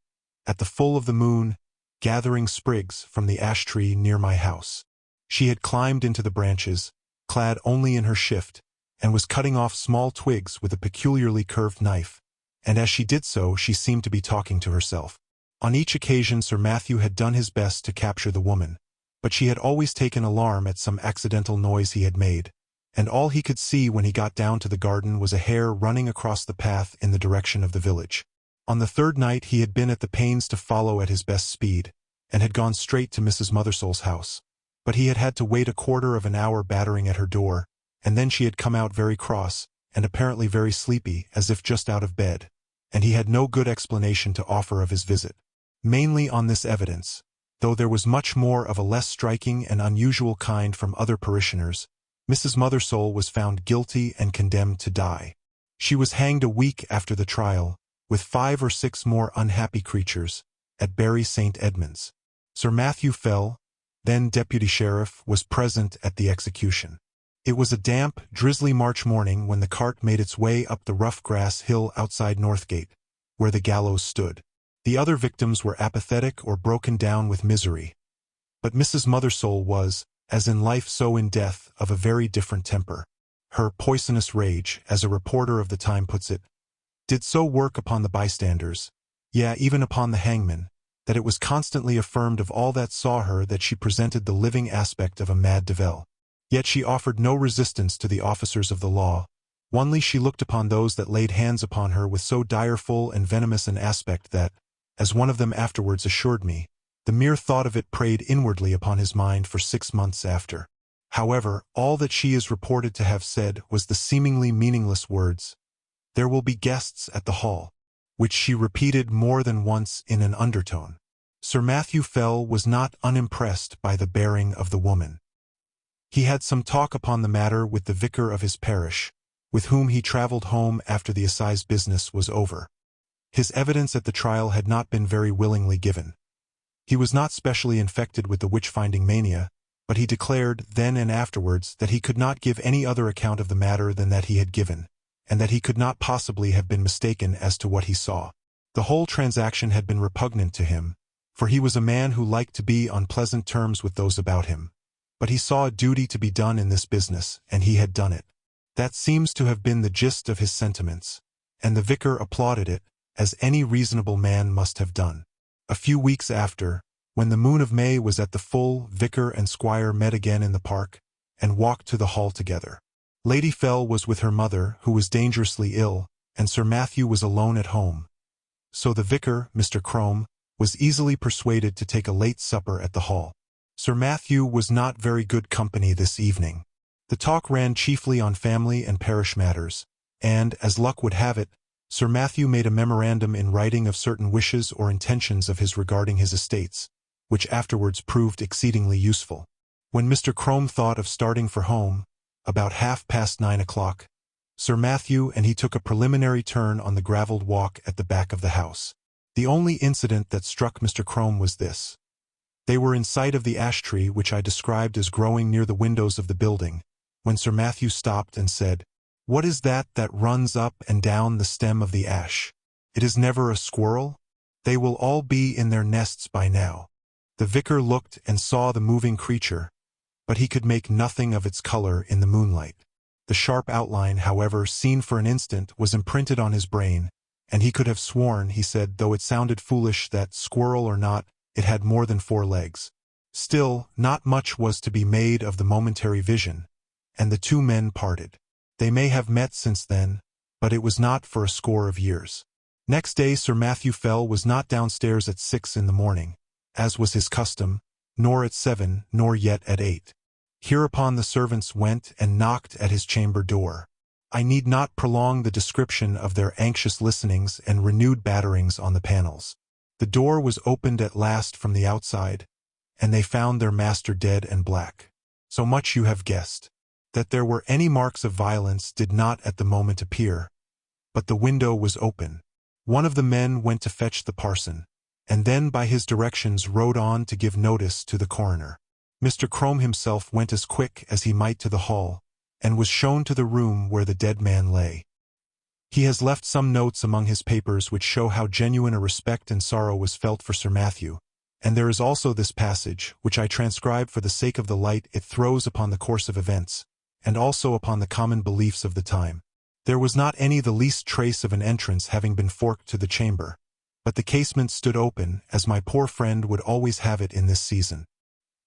at the full of the moon, gathering sprigs from the ash tree near my house. She had climbed into the branches, clad only in her shift, and was cutting off small twigs with a peculiarly curved knife, and as she did so she seemed to be talking to herself. On each occasion Sir Matthew had done his best to capture the woman, but she had always taken alarm at some accidental noise he had made, and all he could see when he got down to the garden was a hare running across the path in the direction of the village. On the 3rd night he had been at the pains to follow at his best speed, and had gone straight to Mrs. Mothersole's house, but he had had to wait a quarter of an hour battering at her door, and then she had come out very cross, and apparently very sleepy, as if just out of bed, and he had no good explanation to offer of his visit. Mainly on this evidence, though there was much more of a less striking and unusual kind from other parishioners, Mrs. Mothersole was found guilty and condemned to die. She was hanged a week after the trial, with 5 or 6 more unhappy creatures, at Bury St. Edmunds. Sir Matthew Fell, then deputy sheriff, was present at the execution. It was a damp, drizzly March morning when the cart made its way up the rough grass hill outside Northgate, where the gallows stood. The other victims were apathetic or broken down with misery. But Mrs. Mothersole was, as in life so in death, of a very different temper. Her poisonous rage, as a reporter of the time puts it, did so work upon the bystanders, yea, even upon the hangman, that it was constantly affirmed of all that saw her that she presented the living aspect of a mad devil. Yet she offered no resistance to the officers of the law. Only she looked upon those that laid hands upon her with so direful and venomous an aspect that, as one of them afterwards assured me, the mere thought of it preyed inwardly upon his mind for 6 months after. However, all that she is reported to have said was the seemingly meaningless words, "There will be guests at the hall," which she repeated more than once in an undertone. Sir Matthew Fell was not unimpressed by the bearing of the woman. He had some talk upon the matter with the vicar of his parish, with whom he travelled home after the assize business was over. His evidence at the trial had not been very willingly given. He was not specially infected with the witch-finding mania, but he declared, then and afterwards, that he could not give any other account of the matter than that he had given, and that he could not possibly have been mistaken as to what he saw. The whole transaction had been repugnant to him, for he was a man who liked to be on pleasant terms with those about him. But he saw a duty to be done in this business, and he had done it. That seems to have been the gist of his sentiments, and the vicar applauded it, as any reasonable man must have done. A few weeks after, when the moon of May was at the full, vicar and squire met again in the park, and walked to the hall together. Lady Fell was with her mother, who was dangerously ill, and Sir Matthew was alone at home. So the vicar, Mr. Crome, was easily persuaded to take a late supper at the hall. Sir Matthew was not very good company this evening. The talk ran chiefly on family and parish matters, and, as luck would have it, Sir Matthew made a memorandum in writing of certain wishes or intentions of his regarding his estates, which afterwards proved exceedingly useful. When Mr. Crome thought of starting for home, about 9:30 o'clock, Sir Matthew and he took a preliminary turn on the gravelled walk at the back of the house. The only incident that struck Mr. Crome was this. They were in sight of the ash tree which I described as growing near the windows of the building, when Sir Matthew stopped and said, "What is that runs up and down the stem of the ash? It is never a squirrel? They will all be in their nests by now." The vicar looked and saw the moving creature, but he could make nothing of its color in the moonlight. The sharp outline, however, seen for an instant, was imprinted on his brain, and he could have sworn, he said, though it sounded foolish, that, squirrel or not, it had more than 4 legs. Still, not much was to be made of the momentary vision, and the 2 men parted. They may have met since then, but it was not for a score of years. Next day Sir Matthew Fell was not downstairs at 6 in the morning, as was his custom, nor at 7, nor yet at 8. Hereupon the servants went and knocked at his chamber door. I need not prolong the description of their anxious listenings and renewed batterings on the panels. The door was opened at last from the outside, and they found their master dead and black. So much you have guessed. That there were any marks of violence did not at the moment appear, but the window was open. One of the men went to fetch the parson, and then by his directions rode on to give notice to the coroner. Mr. Crome himself went as quick as he might to the hall, and was shown to the room where the dead man lay. He has left some notes among his papers which show how genuine a respect and sorrow was felt for Sir Matthew, and there is also this passage, which I transcribe for the sake of the light it throws upon the course of events, and also upon the common beliefs of the time. There was not the least trace of an entrance having been forked to the chamber, but the casement stood open, as my poor friend would always have it in this season.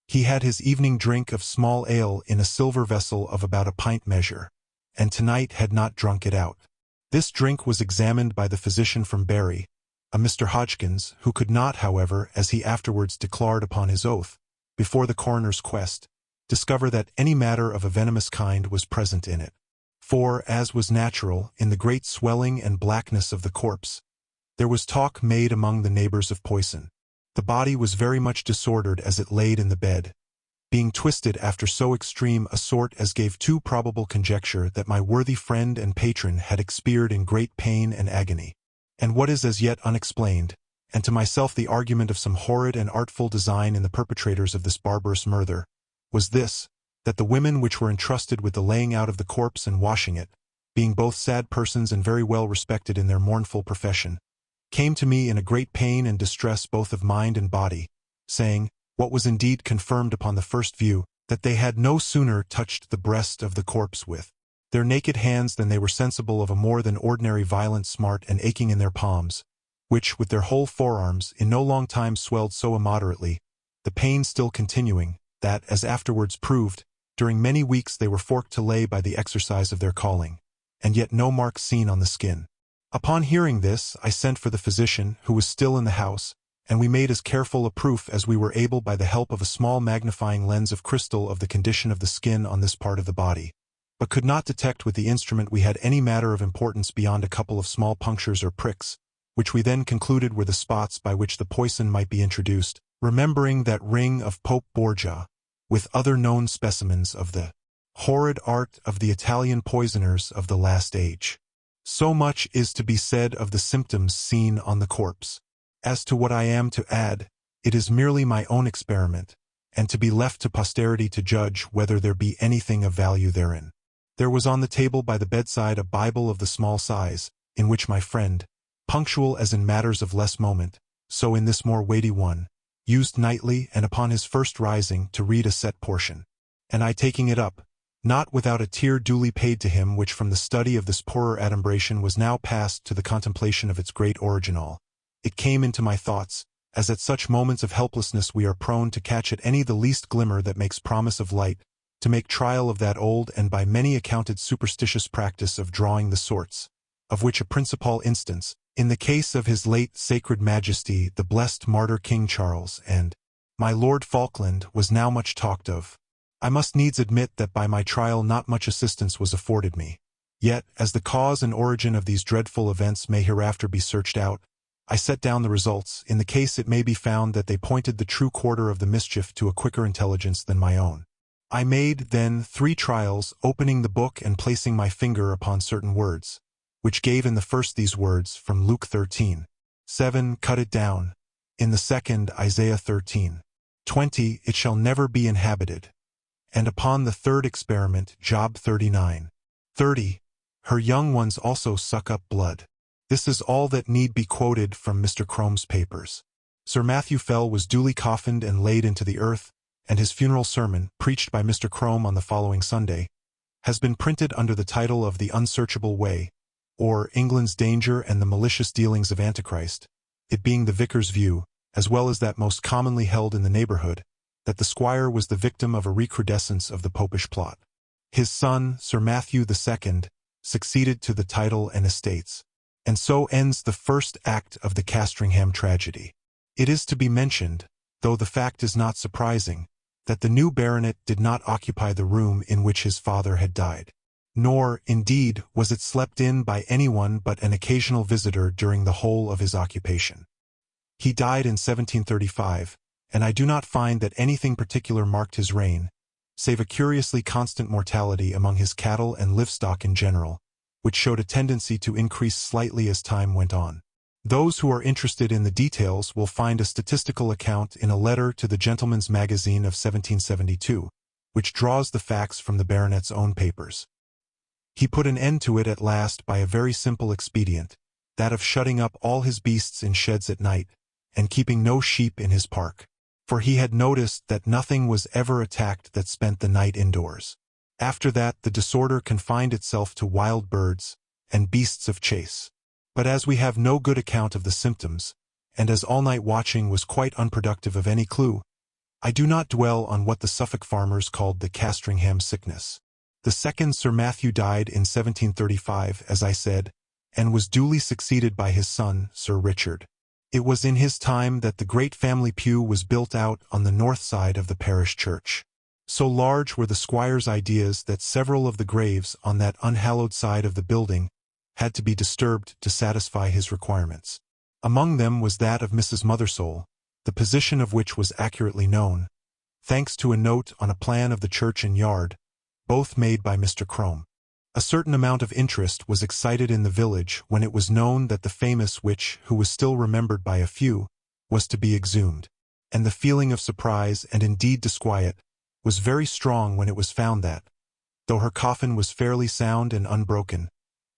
He had his evening drink of small ale in a silver vessel of about a pint measure, and tonight had not drunk it out. This drink was examined by the physician from Bury, a Mr. Hodgkins, who could not, however, as he afterwards declared upon his oath, before the coroner's quest, discover that any matter of a venomous kind was present in it. For, as was natural, in the great swelling and blackness of the corpse, there was talk made among the neighbors of poison. The body was very much disordered as it laid in the bed, being twisted after so extreme a sort as gave too probable conjecture that my worthy friend and patron had expired in great pain and agony. And what is as yet unexplained, and to myself the argument of some horrid and artful design in the perpetrators of this barbarous murder, was this, that the women which were entrusted with the laying out of the corpse and washing it, being both sad persons and very well respected in their mournful profession, came to me in a great pain and distress both of mind and body, saying, what was indeed confirmed upon the first view, that they had no sooner touched the breast of the corpse with their naked hands than they were sensible of a more than ordinary violent smart and aching in their palms, which, with their whole forearms, in no long time swelled so immoderately, the pain still continuing, that, as afterwards proved, during many weeks they were forked to lay by the exercise of their calling, and yet no marks seen on the skin. Upon hearing this, I sent for the physician, who was still in the house, and we made as careful a proof as we were able by the help of a small magnifying lens of crystal of the condition of the skin on this part of the body, but could not detect with the instrument we had any matter of importance beyond a couple of small punctures or pricks, which we then concluded were the spots by which the poison might be introduced, remembering that ring of Pope Borgia, with other known specimens of the horrid art of the Italian poisoners of the last age. So much is to be said of the symptoms seen on the corpse. As to what I am to add, it is merely my own experiment, and to be left to posterity to judge whether there be anything of value therein. There was on the table by the bedside a Bible of the small size, in which my friend, punctual as in matters of less moment, so in this more weighty one, used nightly and upon his first rising to read a set portion. And I taking it up, not without a tear duly paid to him which from the study of this poorer adumbration was now passed to the contemplation of its great original, it came into my thoughts, as at such moments of helplessness we are prone to catch at any the least glimmer that makes promise of light, to make trial of that old and by many accounted superstitious practice of drawing the sorts, of which a principal instance, in the case of his late sacred majesty the blessed martyr King Charles and my Lord Falkland, was now much talked of. I must needs admit that by my trial not much assistance was afforded me. Yet, as the cause and origin of these dreadful events may hereafter be searched out, I set down the results. In the case it may be found that they pointed the true quarter of the mischief to a quicker intelligence than my own. I made, then, 3 trials, opening the book and placing my finger upon certain words, which gave in the first these words from Luke 13:7, cut it down, in the second Isaiah 13:20, it shall never be inhabited, and upon the third experiment Job 39:30, her young ones also suck up blood. This is all that need be quoted from Mr. Crome's papers. Sir Matthew Fell was duly coffined and laid into the earth, and his funeral sermon, preached by Mr. Crome on the following Sunday, has been printed under the title of The Unsearchable Way, or England's Danger and the Malicious Dealings of Antichrist, it being the vicar's view, as well as that most commonly held in the neighborhood, that the squire was the victim of a recrudescence of the popish plot. His son, Sir Matthew II, succeeded to the title and estates. And so ends the first act of the Castringham tragedy. It is to be mentioned, though the fact is not surprising, that the new baronet did not occupy the room in which his father had died. Nor, indeed, was it slept in by anyone but an occasional visitor during the whole of his occupation. He died in 1735, and I do not find that anything particular marked his reign, save a curiously constant mortality among his cattle and livestock in general, which showed a tendency to increase slightly as time went on. Those who are interested in the details will find a statistical account in a letter to the Gentleman's Magazine of 1772, which draws the facts from the baronet's own papers. He put an end to it at last by a very simple expedient, that of shutting up all his beasts in sheds at night, and keeping no sheep in his park, for he had noticed that nothing was ever attacked that spent the night indoors. After that the disorder confined itself to wild birds and beasts of chase. But as we have no good account of the symptoms, and as all-night watching was quite unproductive of any clue, I do not dwell on what the Suffolk farmers called the Castringham sickness. The second Sir Matthew died in 1735, as I said, and was duly succeeded by his son, Sir Richard. It was in his time that the great family pew was built out on the north side of the parish church. So large were the squire's ideas that several of the graves on that unhallowed side of the building had to be disturbed to satisfy his requirements. Among them was that of Mrs. Mothersole, the position of which was accurately known, thanks to a note on a plan of the church and yard, both made by Mr. Crome. A certain amount of interest was excited in the village when it was known that the famous witch, who was still remembered by a few, was to be exhumed, and the feeling of surprise and indeed disquiet was very strong when it was found that, though her coffin was fairly sound and unbroken,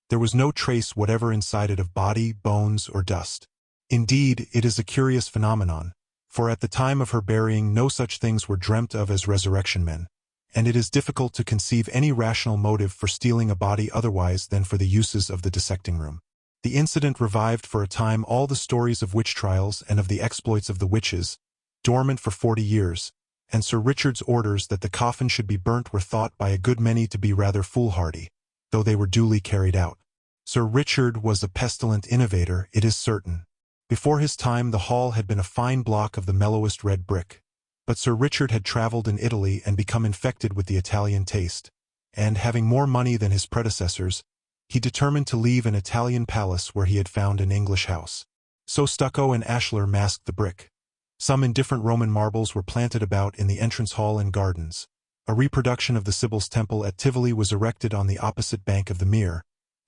there was no trace whatever inside it of body, bones, or dust. Indeed, it is a curious phenomenon, for at the time of her burying no such things were dreamt of as resurrection men, and it is difficult to conceive any rational motive for stealing a body otherwise than for the uses of the dissecting room. The incident revived for a time all the stories of witch trials and of the exploits of the witches, dormant for 40 years, and Sir Richard's orders that the coffin should be burnt were thought by a good many to be rather foolhardy, though they were duly carried out. Sir Richard was a pestilent innovator, it is certain. Before his time the hall had been a fine block of the mellowest red brick, but Sir Richard had travelled in Italy and become infected with the Italian taste, and, having more money than his predecessors, he determined to leave an Italian palace where he had found an English house. So stucco and ashlar masked the brick. Some indifferent Roman marbles were planted about in the entrance hall and gardens. A reproduction of the Sibyl's Temple at Tivoli was erected on the opposite bank of the Mere,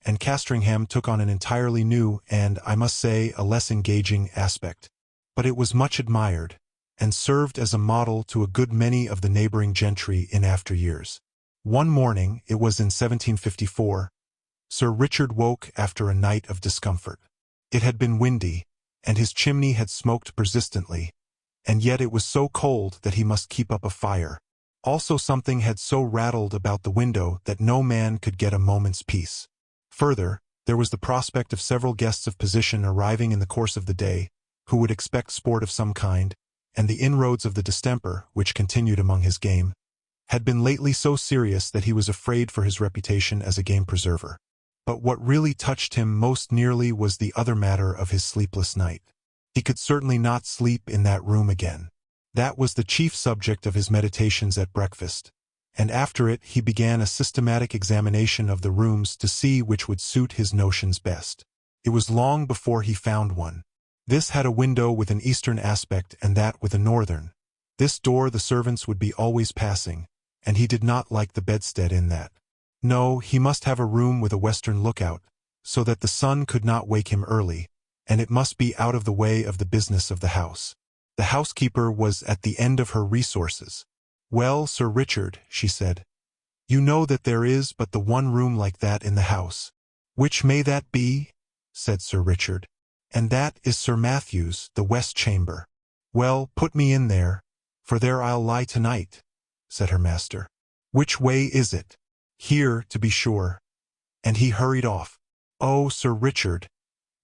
and Castringham took on an entirely new and, I must say, a less engaging aspect. But it was much admired, and served as a model to a good many of the neighboring gentry in after years. One morning, it was in 1754, Sir Richard woke after a night of discomfort. It had been windy, and his chimney had smoked persistently, and yet it was so cold that he must keep up a fire. Also something had so rattled about the window that no man could get a moment's peace. Further, there was the prospect of several guests of position arriving in the course of the day, who would expect sport of some kind, and the inroads of the distemper, which continued among his game, had been lately so serious that he was afraid for his reputation as a game preserver. But what really touched him most nearly was the other matter of his sleepless night. He could certainly not sleep in that room again. That was the chief subject of his meditations at breakfast, and after it he began a systematic examination of the rooms to see which would suit his notions best. It was long before he found one. This had a window with an eastern aspect and that with a northern. This door the servants would be always passing, and he did not like the bedstead in that. No, he must have a room with a western lookout, so that the sun could not wake him early, and it must be out of the way of the business of the house. The housekeeper was at the end of her resources. "Well, Sir Richard," she said, "you know that there is but the one room like that in the house." "Which may that be?" said Sir Richard. "And that is Sir Matthew's, the west chamber." "Well, put me in there, for there I'll lie tonight," said her master. "Which way is it?" "Here, to be sure." And he hurried off. "Oh, Sir Richard,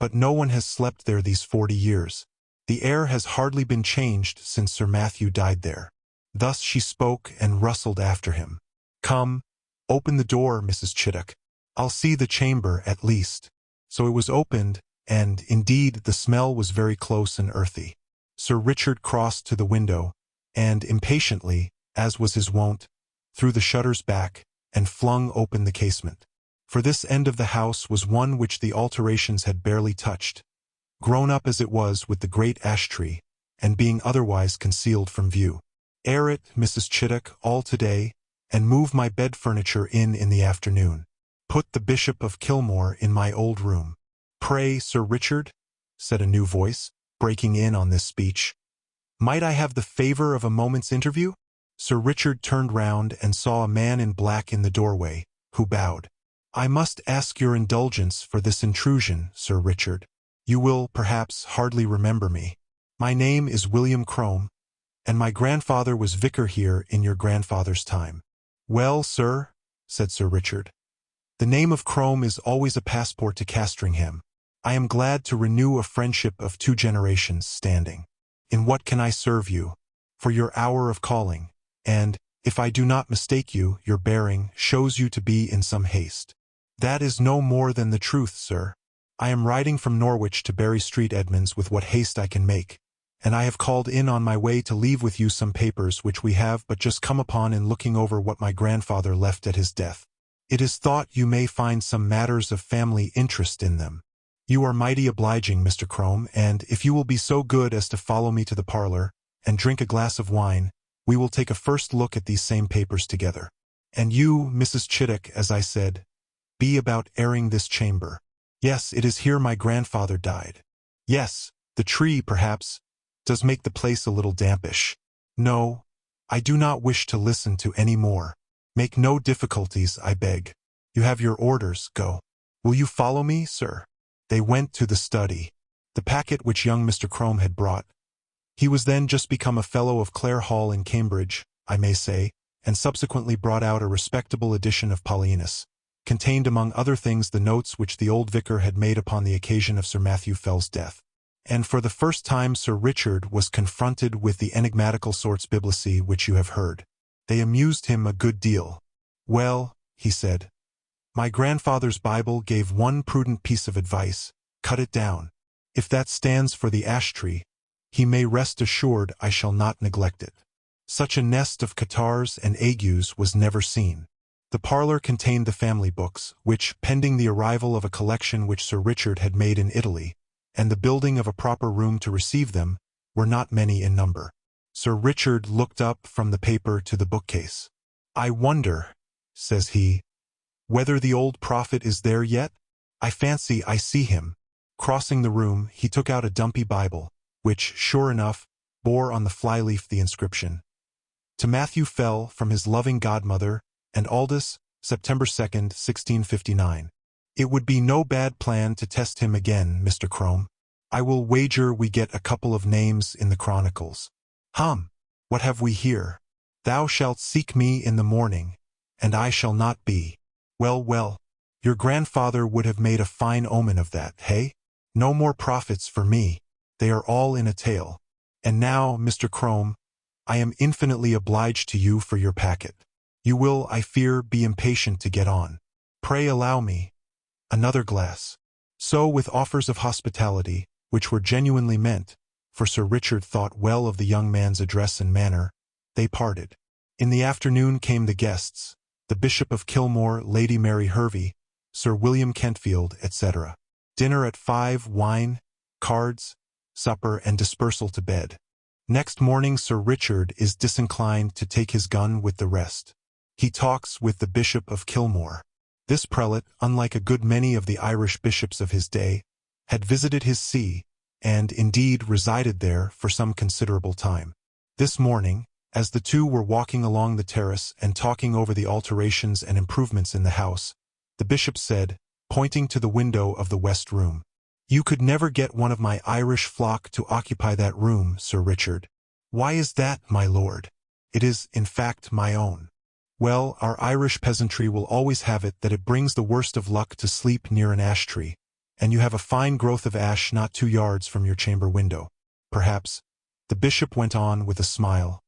but no one has slept there these 40 years. The air has hardly been changed since Sir Matthew died there." Thus she spoke and rustled after him. "Come, open the door, Mrs. Chittock. I'll see the chamber at least." So it was opened, and, indeed, the smell was very close and earthy. Sir Richard crossed to the window, and impatiently, as was his wont, threw the shutters back and flung open the casement. For this end of the house was one which the alterations had barely touched, grown up as it was with the great ash tree, and being otherwise concealed from view. Air it, Mrs. Chittock, all today, and move my bed furniture in the afternoon. Put the Bishop of Kilmore in my old room. Pray, Sir Richard, said a new voice, breaking in on this speech, might I have the favor of a moment's interview? Sir Richard turned round and saw a man in black in the doorway, who bowed. I must ask your indulgence for this intrusion, Sir Richard. You will, perhaps, hardly remember me. My name is William Crome, and my grandfather was vicar here in your grandfather's time. Well, sir, said Sir Richard, the name of Crome is always a passport to Castringham. I am glad to renew a friendship of 2 generations standing. In what can I serve you? For your hour of calling, and, if I do not mistake you, your bearing shows you to be in some haste. That is no more than the truth, sir. I am riding from Norwich to Berry Street, Edmonds, with what haste I can make, and I have called in on my way to leave with you some papers which we have but just come upon in looking over what my grandfather left at his death. It is thought you may find some matters of family interest in them. You are mighty obliging, Mr. Crome, and if you will be so good as to follow me to the parlor, and drink a glass of wine, we will take a first look at these same papers together. And you, Mrs. Chittock, as I said, be about airing this chamber. Yes, it is here my grandfather died. Yes, the tree, perhaps, does make the place a little dampish. No, I do not wish to listen to any more. Make no difficulties, I beg. You have your orders, go. Will you follow me, sir? They went to the study. The packet which young Mr. Crome had brought. He was then just become a fellow of Clare Hall in Cambridge, I may say, and subsequently brought out a respectable edition of Paulinus, contained among other things the notes which the old vicar had made upon the occasion of Sir Matthew Fell's death. And for the first time Sir Richard was confronted with the enigmatical sorts biblici which you have heard. They amused him a good deal. Well, he said, my grandfather's Bible gave one prudent piece of advice: cut it down. If that stands for the ash tree, he may rest assured I shall not neglect it. Such a nest of catarrhs and agues was never seen. The parlor contained the family books, which, pending the arrival of a collection which Sir Richard had made in Italy, and the building of a proper room to receive them, were not many in number. Sir Richard looked up from the paper to the bookcase. I wonder, says he, whether the old prophet is there yet? I fancy I see him. Crossing the room, he took out a dumpy Bible, which, sure enough, bore on the flyleaf the inscription, To Matthew Fell, from his loving godmother, and Aldous, September 2nd, 1659. It would be no bad plan to test him again, Mr. Crome. I will wager we get a couple of names in the chronicles. What have we here? Thou shalt seek me in the morning, and I shall not be. Well, well, your grandfather would have made a fine omen of that, hey? No more prophets for me. They are all in a tale. And now, Mr. Crome, I am infinitely obliged to you for your packet. You will, I fear, be impatient to get on. Pray allow me another glass. So, with offers of hospitality, which were genuinely meant, for Sir Richard thought well of the young man's address and manner, they parted. In the afternoon came the guests, the Bishop of Kilmore, Lady Mary Hervey, Sir William Kentfield, etc. Dinner at 5, wine, cards, supper, and dispersal to bed. Next morning Sir Richard is disinclined to take his gun with the rest. He talks with the Bishop of Kilmore. This prelate, unlike a good many of the Irish bishops of his day, had visited his see, and indeed resided there for some considerable time. This morning, as the two were walking along the terrace and talking over the alterations and improvements in the house, the bishop said, pointing to the window of the west room, "You could never get one of my Irish flock to occupy that room, Sir Richard." "Why is that, my lord?" "It is, in fact, my own." "Well, our Irish peasantry will always have it that it brings the worst of luck to sleep near an ash tree, and you have a fine growth of ash not 2 yards from your chamber window. Perhaps," the bishop went on with a smile,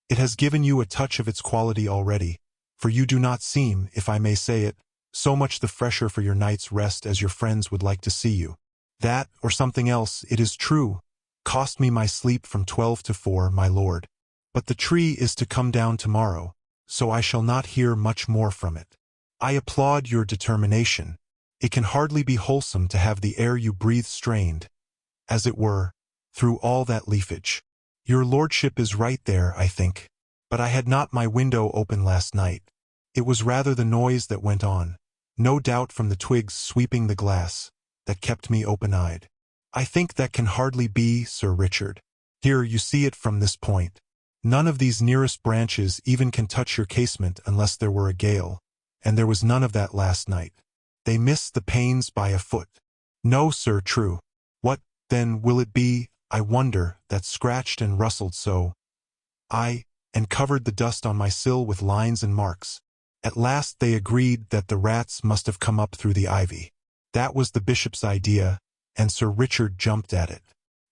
"it has given you a touch of its quality already, for you do not seem, if I may say it, so much the fresher for your night's rest as your friends would like to see you. That, or something else, it is true, Cost me my sleep from 12 to 4, my lord. But the tree is to come down tomorrow, so I shall not hear much more from it. I applaud your determination. It can hardly be wholesome to have the air you breathe strained, as it were, through all that leafage. Your lordship is right there, I think. But I had not my window open last night. It was rather the noise that went on, no doubt from the twigs sweeping the glass, that kept me open-eyed. I think that can hardly be, Sir Richard. Here you see it from this point. None of these nearest branches even can touch your casement unless there were a gale, and there was none of that last night. They missed the panes by a foot. No, sir, true. What, then, will it be, I wonder, that scratched and rustled so? And covered the dust on my sill with lines and marks. At last they agreed that the rats must have come up through the ivy. That was the bishop's idea, and Sir Richard jumped at it.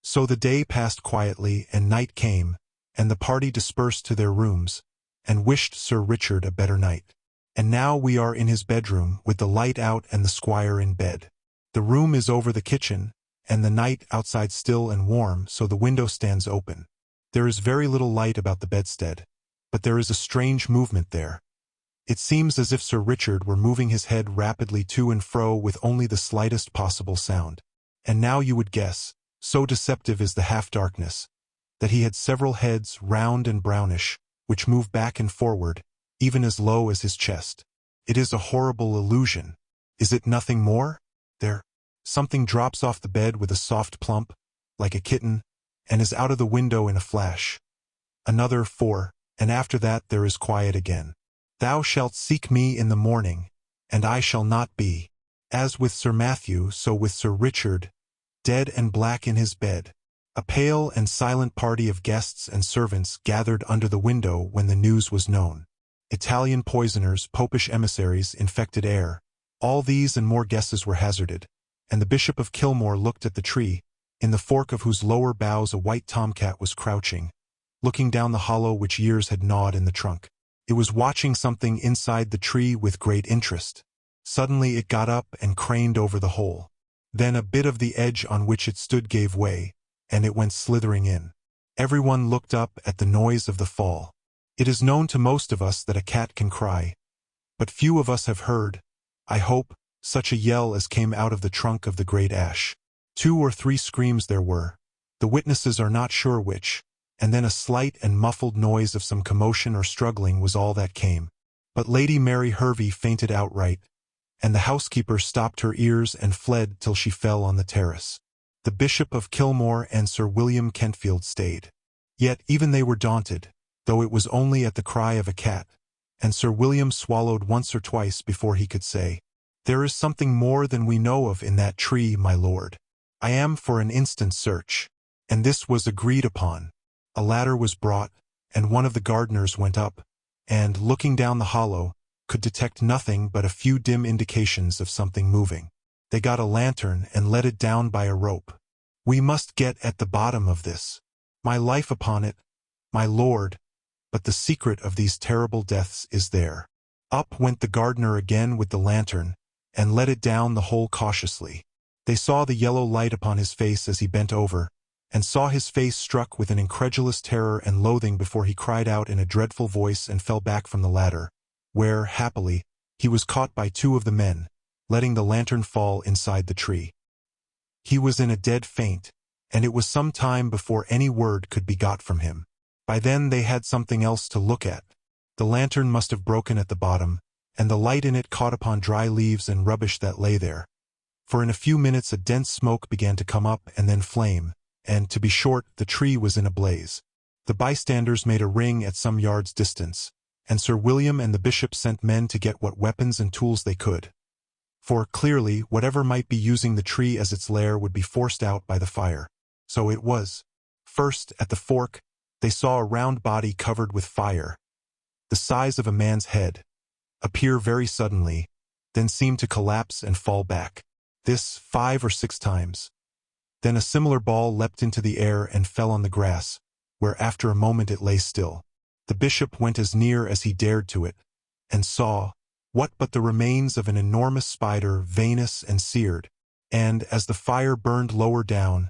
So the day passed quietly, and night came, and the party dispersed to their rooms, and wished Sir Richard a better night. And now we are in his bedroom, with the light out and the squire in bed. The room is over the kitchen, and the night outside still and warm, so the window stands open. There is very little light about the bedstead, but there is a strange movement there. It seems as if Sir Richard were moving his head rapidly to and fro with only the slightest possible sound. And now you would guess, so deceptive is the half-darkness, that he had several heads, round and brownish, which move back and forward, even as low as his chest. It is a horrible illusion. Is it nothing more? There, something drops off the bed with a soft plump, like a kitten, and is out of the window in a flash. Another 4, and after that there is quiet again. Thou shalt seek me in the morning, and I shall not be. As with Sir Matthew, so with Sir Richard, dead and black in his bed. A pale and silent party of guests and servants gathered under the window when the news was known. Italian poisoners, popish emissaries, infected air. All these and more guesses were hazarded, and the Bishop of Kilmore looked at the tree, in the fork of whose lower boughs a white tomcat was crouching, looking down the hollow which years had gnawed in the trunk. It was watching something inside the tree with great interest. Suddenly it got up and craned over the hole. Then a bit of the edge on which it stood gave way, and it went slithering in. Everyone looked up at the noise of the fall. It is known to most of us that a cat can cry, but few of us have heard, I hope, such a yell as came out of the trunk of the great ash. 2 or 3 screams there were. The witnesses are not sure which, and then a slight and muffled noise of some commotion or struggling was all that came. But Lady Mary Hervey fainted outright, and the housekeeper stopped her ears and fled till she fell on the terrace. The Bishop of Kilmore and Sir William Kentfield stayed. Yet even they were daunted, though it was only at the cry of a cat, and Sir William swallowed once or twice before he could say, "There is something more than we know of in that tree, my lord. I am for an instant search." And this was agreed upon. A ladder was brought, and one of the gardeners went up, and, looking down the hollow, could detect nothing but a few dim indications of something moving. They got a lantern and let it down by a rope. "We must get at the bottom of this. My life upon it, my lord, but the secret of these terrible deaths is there." Up went the gardener again with the lantern, and let it down the hole cautiously. They saw the yellow light upon his face as he bent over, and saw his face struck with an incredulous terror and loathing before he cried out in a dreadful voice and fell back from the ladder, where, happily, he was caught by 2 of the men, letting the lantern fall inside the tree. He was in a dead faint, and it was some time before any word could be got from him. By then they had something else to look at. The lantern must have broken at the bottom, and the light in it caught upon dry leaves and rubbish that lay there. For in a few minutes a dense smoke began to come up and then flame, and, to be short, the tree was in a blaze. The bystanders made a ring at some yards' distance, and Sir William and the bishop sent men to get what weapons and tools they could. For, clearly, whatever might be using the tree as its lair would be forced out by the fire. So it was. First, at the fork, they saw a round body covered with fire, the size of a man's head, appear very suddenly, then seem to collapse and fall back. This 5 or 6 times. Then a similar ball leapt into the air and fell on the grass, where after a moment it lay still. The bishop went as near as he dared to it, and saw, what but the remains of an enormous spider, veinous and seared, and, as the fire burned lower down,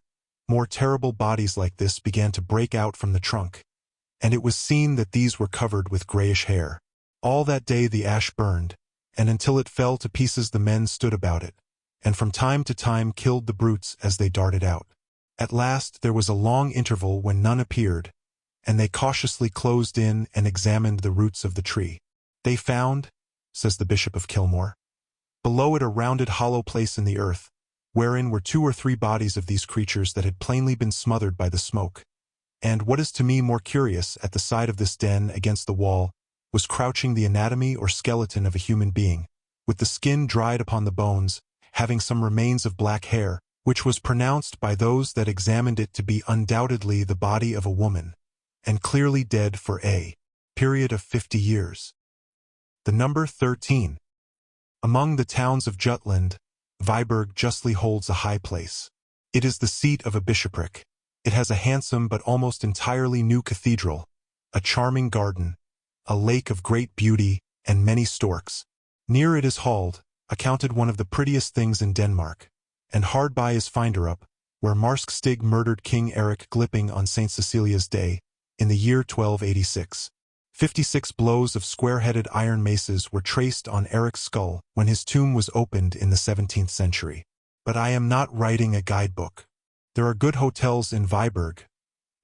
more terrible bodies like this began to break out from the trunk, and it was seen that these were covered with grayish hair. All that day the ash burned, and until it fell to pieces the men stood about it, and from time to time killed the brutes as they darted out. At last there was a long interval when none appeared, and they cautiously closed in and examined the roots of the tree. They found, says the Bishop of Kilmore, below it a rounded hollow place in the earth, wherein were 2 or 3 bodies of these creatures that had plainly been smothered by the smoke. And what is to me more curious, at the side of this den against the wall was crouching the anatomy or skeleton of a human being, with the skin dried upon the bones, having some remains of black hair, which was pronounced by those that examined it to be undoubtedly the body of a woman, and clearly dead for a period of 50 years. The number 13. Among the towns of Jutland, Viborg justly holds a high place. It is the seat of a bishopric. It has a handsome but almost entirely new cathedral, a charming garden, a lake of great beauty, and many storks. Near it is Hald, accounted one of the prettiest things in Denmark, and hard by is Finderup, where Marsk murdered King Eric Glipping on St. Cecilia's Day, in the year 1286. 56 blows of square-headed iron maces were traced on Eric's skull when his tomb was opened in the 17th century. But I am not writing a guidebook. There are good hotels in Viborg.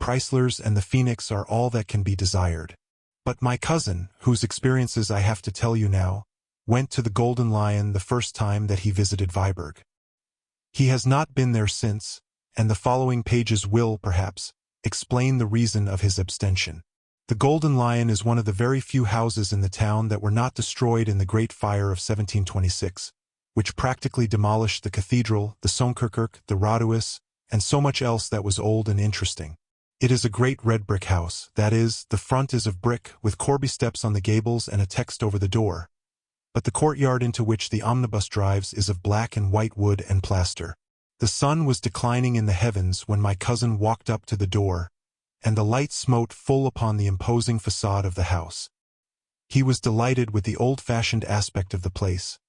Preisler's and the Phoenix are all that can be desired. But my cousin, whose experiences I have to tell you now, went to the Golden Lion the first time that he visited Viborg. He has not been there since, and the following pages will, perhaps, explain the reason of his abstention. The Golden Lion is one of the very few houses in the town that were not destroyed in the Great Fire of 1726, which practically demolished the cathedral, the Sonkerkerk, the Raduis, and so much else that was old and interesting. It is a great red brick house, that is, the front is of brick, with corbie steps on the gables and a text over the door, but the courtyard into which the omnibus drives is of black and white wood and plaster. The sun was declining in the heavens when my cousin walked up to the door, and the light smote full upon the imposing facade of the house. He was delighted with the old-fashioned aspect of the place,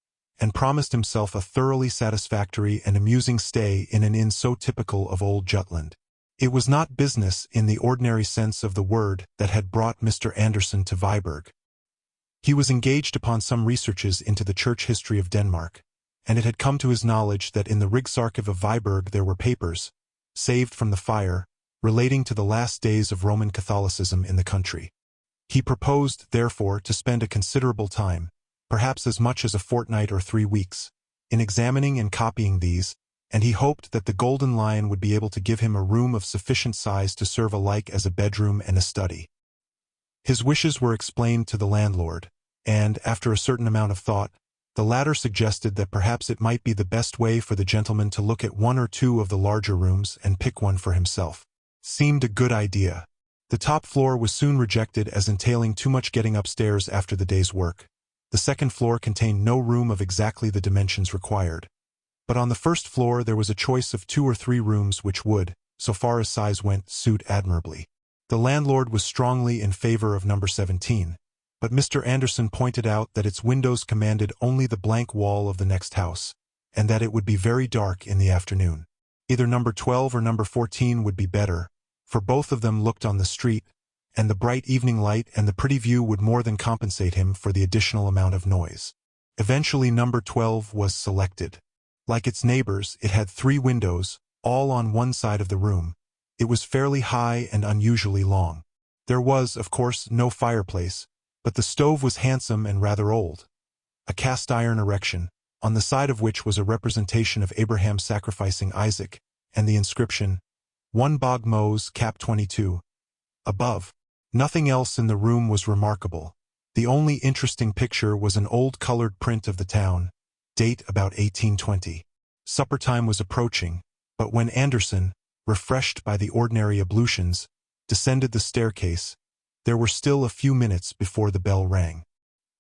and promised himself a thoroughly satisfactory and amusing stay in an inn so typical of old Jutland. It was not business in the ordinary sense of the word that had brought Mr. Anderson to Viborg. He was engaged upon some researches into the church history of Denmark, and it had come to his knowledge that in the Rigsarkiv of Viborg there were papers, saved from the fire, relating to the last days of Roman Catholicism in the country. He proposed, therefore, to spend a considerable time, perhaps as much as a fortnight or 3 weeks, in examining and copying these, and he hoped that the Golden Lion would be able to give him a room of sufficient size to serve alike as a bedroom and a study. His wishes were explained to the landlord, and, after a certain amount of thought, the latter suggested that perhaps it might be the best way for the gentleman to look at 1 or 2 of the larger rooms and pick one for himself. Seemed a good idea. The top floor was soon rejected as entailing too much getting upstairs after the day's work. The second floor contained no room of exactly the dimensions required. But on the first floor there was a choice of 2 or 3 rooms which would, so far as size went, suit admirably. The landlord was strongly in favor of number 17, but Mr. Anderson pointed out that its windows commanded only the blank wall of the next house, and that it would be very dark in the afternoon. Either number 12 or number 14 would be better, for both of them looked on the street, and the bright evening light and the pretty view would more than compensate him for the additional amount of noise. Eventually number 12 was selected. Like its neighbors, it had 3 windows, all on one side of the room. It was fairly high and unusually long. There was, of course, no fireplace, but the stove was handsome and rather old. A cast-iron erection, on the side of which was a representation of Abraham sacrificing Isaac, and the inscription, 1 Bog Mose, Cap 22. Above. Nothing else in the room was remarkable. The only interesting picture was an old colored print of the town, date about 1820. Supper time was approaching, but when Anderson, refreshed by the ordinary ablutions, descended the staircase, there were still a few minutes before the bell rang.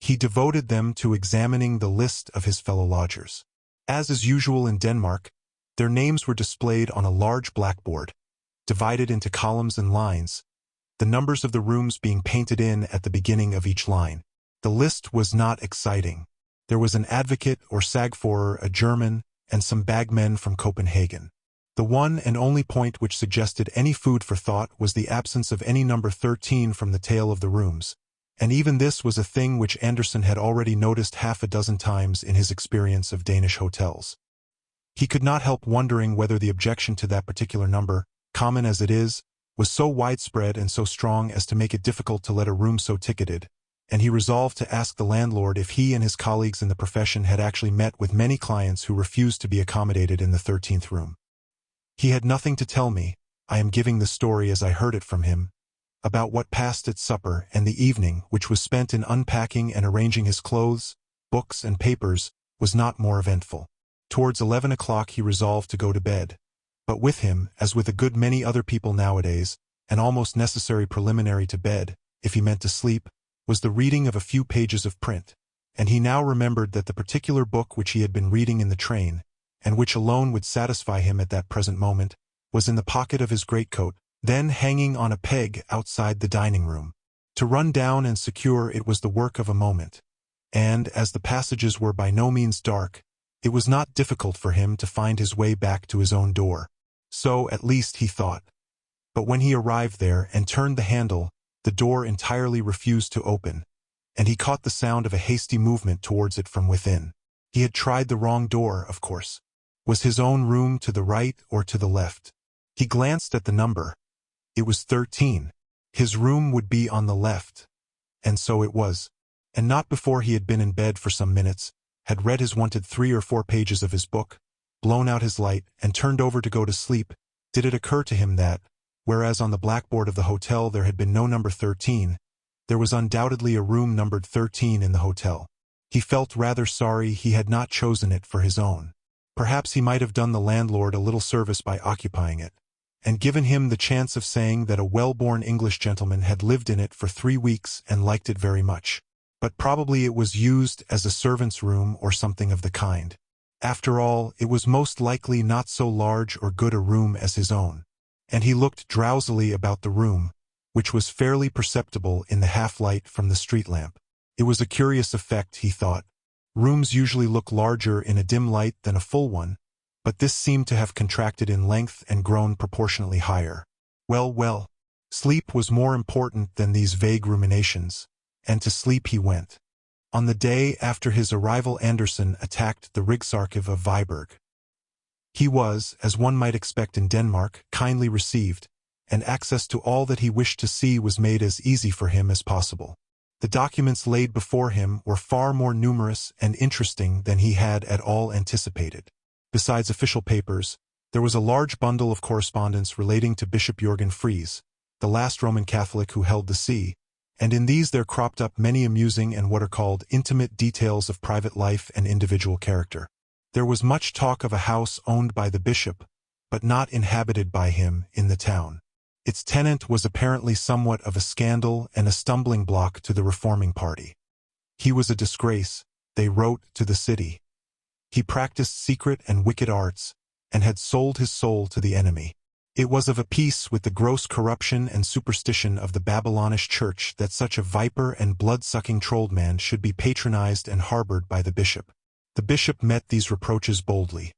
He devoted them to examining the list of his fellow lodgers. As is usual in Denmark, their names were displayed on a large blackboard, divided into columns and lines, the numbers of the rooms being painted in at the beginning of each line. The list was not exciting. There was an advocate or sagfører, a German, and some bagmen from Copenhagen. The one and only point which suggested any food for thought was the absence of any number 13 from the tale of the rooms, and even this was a thing which Anderson had already noticed half a dozen times in his experience of Danish hotels. He could not help wondering whether the objection to that particular number, common as it is, was so widespread and so strong as to make it difficult to let a room so ticketed, and he resolved to ask the landlord if he and his colleagues in the profession had actually met with many clients who refused to be accommodated in the 13th room. He had nothing to tell me, I am giving the story as I heard it from him, about what passed at supper, and the evening, which was spent in unpacking and arranging his clothes, books, and papers, was not more eventful. Towards 11 o'clock he resolved to go to bed, but with him, as with a good many other people nowadays, an almost necessary preliminary to bed, if he meant to sleep, was the reading of a few pages of print, and he now remembered that the particular book which he had been reading in the train, and which alone would satisfy him at that present moment, was in the pocket of his greatcoat, then hanging on a peg outside the dining room. To run down and secure it was the work of a moment, and, as the passages were by no means dark, it was not difficult for him to find his way back to his own door. So, at least, he thought. But when he arrived there and turned the handle, the door entirely refused to open, and he caught the sound of a hasty movement towards it from within. He had tried the wrong door, of course. Was his own room to the right or to the left? He glanced at the number. It was 13. His room would be on the left. And so it was. And not before he had been in bed for some minutes, had read his wonted 3 or 4 pages of his book, blown out his light, and turned over to go to sleep, did it occur to him that, whereas on the blackboard of the hotel there had been no number 13, there was undoubtedly a room numbered 13 in the hotel. He felt rather sorry he had not chosen it for his own. Perhaps he might have done the landlord a little service by occupying it, and given him the chance of saying that a well-born English gentleman had lived in it for 3 weeks and liked it very much. But probably it was used as a servant's room or something of the kind. After all, it was most likely not so large or good a room as his own. And he looked drowsily about the room, which was fairly perceptible in the half-light from the street lamp. It was a curious effect, he thought. Rooms usually look larger in a dim light than a full one, but this seemed to have contracted in length and grown proportionately higher. Well, well. Sleep was more important than these vague ruminations, and to sleep he went. On the day after his arrival Anderson attacked the Rigsarkiv of Viborg. He was, as one might expect in Denmark, kindly received, and access to all that he wished to see was made as easy for him as possible. The documents laid before him were far more numerous and interesting than he had at all anticipated. Besides official papers, there was a large bundle of correspondence relating to Bishop Jürgen Fries, the last Roman Catholic who held the see, and in these there cropped up many amusing and what are called intimate details of private life and individual character. There was much talk of a house owned by the bishop, but not inhabited by him, in the town. Its tenant was apparently somewhat of a scandal and a stumbling block to the reforming party. He was a disgrace, they wrote to the city. He practiced secret and wicked arts, and had sold his soul to the enemy. It was of a piece with the gross corruption and superstition of the Babylonish church that such a viper and blood-sucking trollman should be patronized and harbored by the bishop. The bishop met these reproaches boldly.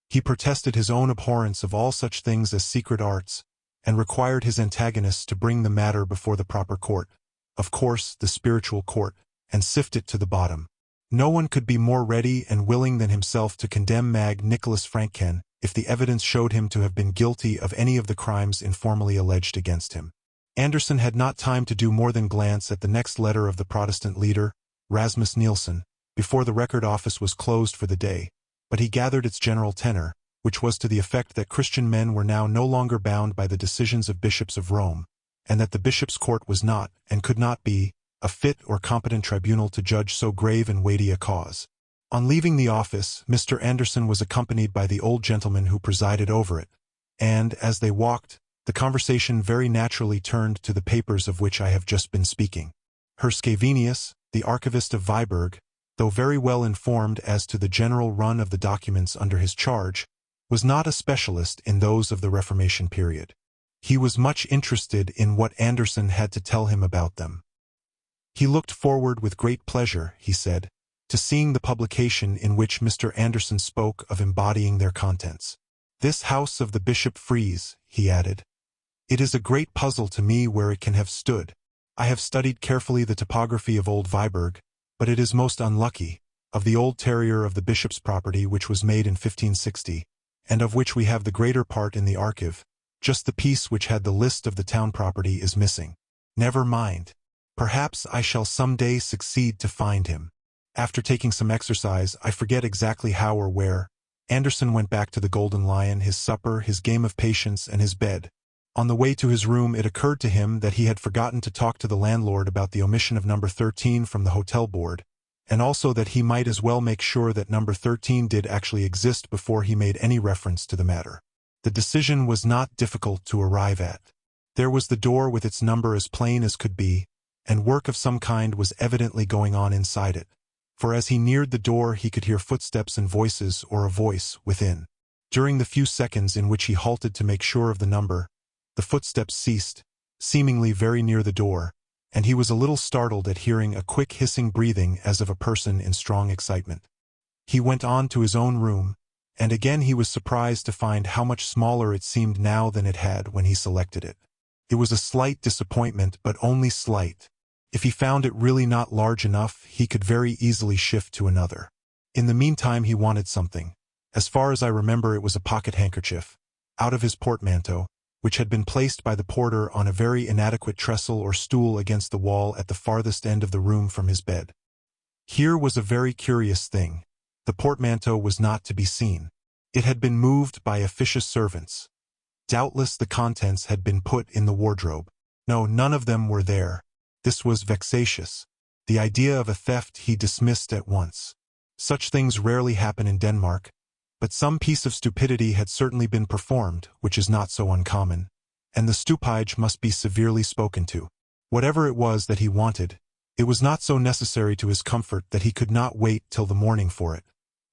He protested his own abhorrence of all such things as secret arts, and required his antagonists to bring the matter before the proper court, of course the spiritual court, and sift it to the bottom. No one could be more ready and willing than himself to condemn Mag Nicholas Frankken, if the evidence showed him to have been guilty of any of the crimes informally alleged against him. Anderson had not time to do more than glance at the next letter of the Protestant leader, Rasmus Nielsen, before the record office was closed for the day, but he gathered its general tenor, which was to the effect that Christian men were now no longer bound by the decisions of bishops of Rome, and that the bishop's court was not, and could not be, a fit or competent tribunal to judge so grave and weighty a cause. On leaving the office, Mr. Anderson was accompanied by the old gentleman who presided over it, and, as they walked, the conversation very naturally turned to the papers of which I have just been speaking. Herr Scavenius, the archivist of Viborg, though very well informed as to the general run of the documents under his charge, was not a specialist in those of the Reformation period. He was much interested in what Anderson had to tell him about them. He looked forward with great pleasure, he said, to seeing the publication in which Mr. Anderson spoke of embodying their contents. "This house of the Bishop Freeze," he added. "It is a great puzzle to me where it can have stood. I have studied carefully the topography of Old Viborg, but it is most unlucky, of the old terrier of the bishop's property which was made in 1560, and of which we have the greater part in the archive, just the piece which had the list of the town property is missing. Never mind. Perhaps I shall some day succeed to find him." After taking some exercise, I forget exactly how or where, Anderson went back to the Golden Lion, his supper, his game of patience, and his bed. On the way to his room it occurred to him that he had forgotten to talk to the landlord about the omission of number 13 from the hotel board, and also that he might as well make sure that number 13 did actually exist before he made any reference to the matter. The decision was not difficult to arrive at. There was the door with its number as plain as could be, and work of some kind was evidently going on inside it, for as he neared the door he could hear footsteps and voices or a voice within. During the few seconds in which he halted to make sure of the number, the footsteps ceased, seemingly very near the door, and he was a little startled at hearing a quick hissing breathing as of a person in strong excitement. He went on to his own room, and again he was surprised to find how much smaller it seemed now than it had when he selected it. It was a slight disappointment, but only slight. If he found it really not large enough, he could very easily shift to another. In the meantime he wanted something. As far as I remember it was a pocket handkerchief, out of his portmanteau, which had been placed by the porter on a very inadequate trestle or stool against the wall at the farthest end of the room from his bed. Here was a very curious thing. The portmanteau was not to be seen. It had been moved by officious servants. Doubtless the contents had been put in the wardrobe. No, none of them were there. This was vexatious. The idea of a theft he dismissed at once. Such things rarely happen in Denmark, but some piece of stupidity had certainly been performed, which is not so uncommon, and the stupide must be severely spoken to. Whatever it was that he wanted, it was not so necessary to his comfort that he could not wait till the morning for it,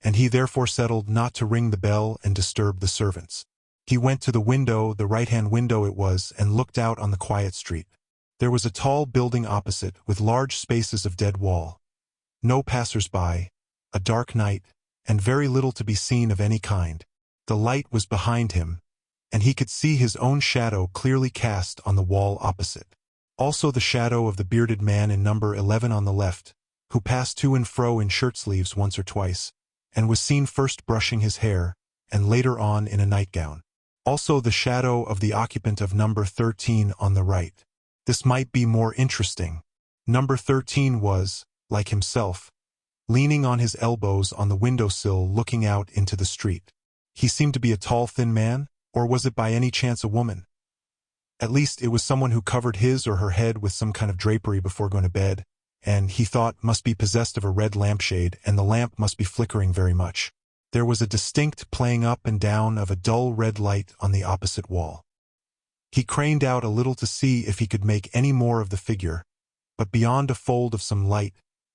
and he therefore settled not to ring the bell and disturb the servants. He went to the window, the right-hand window it was, and looked out on the quiet street. There was a tall building opposite, with large spaces of dead wall. No passers-by, a dark night, and very little to be seen of any kind. The light was behind him, and he could see his own shadow clearly cast on the wall opposite. Also the shadow of the bearded man in number 11 on the left, who passed to and fro in shirt-sleeves once or twice, and was seen first brushing his hair, and later on in a nightgown. Also the shadow of the occupant of number 13 on the right. This might be more interesting. Number 13 was, like himself, leaning on his elbows on the windowsill looking out into the street. He seemed to be a tall, thin man, or was it by any chance a woman? At least it was someone who covered his or her head with some kind of drapery before going to bed, and, he thought, must be possessed of a red lampshade, and the lamp must be flickering very much. There was a distinct playing up and down of a dull red light on the opposite wall. He craned out a little to see if he could make any more of the figure, but beyond a fold of some light,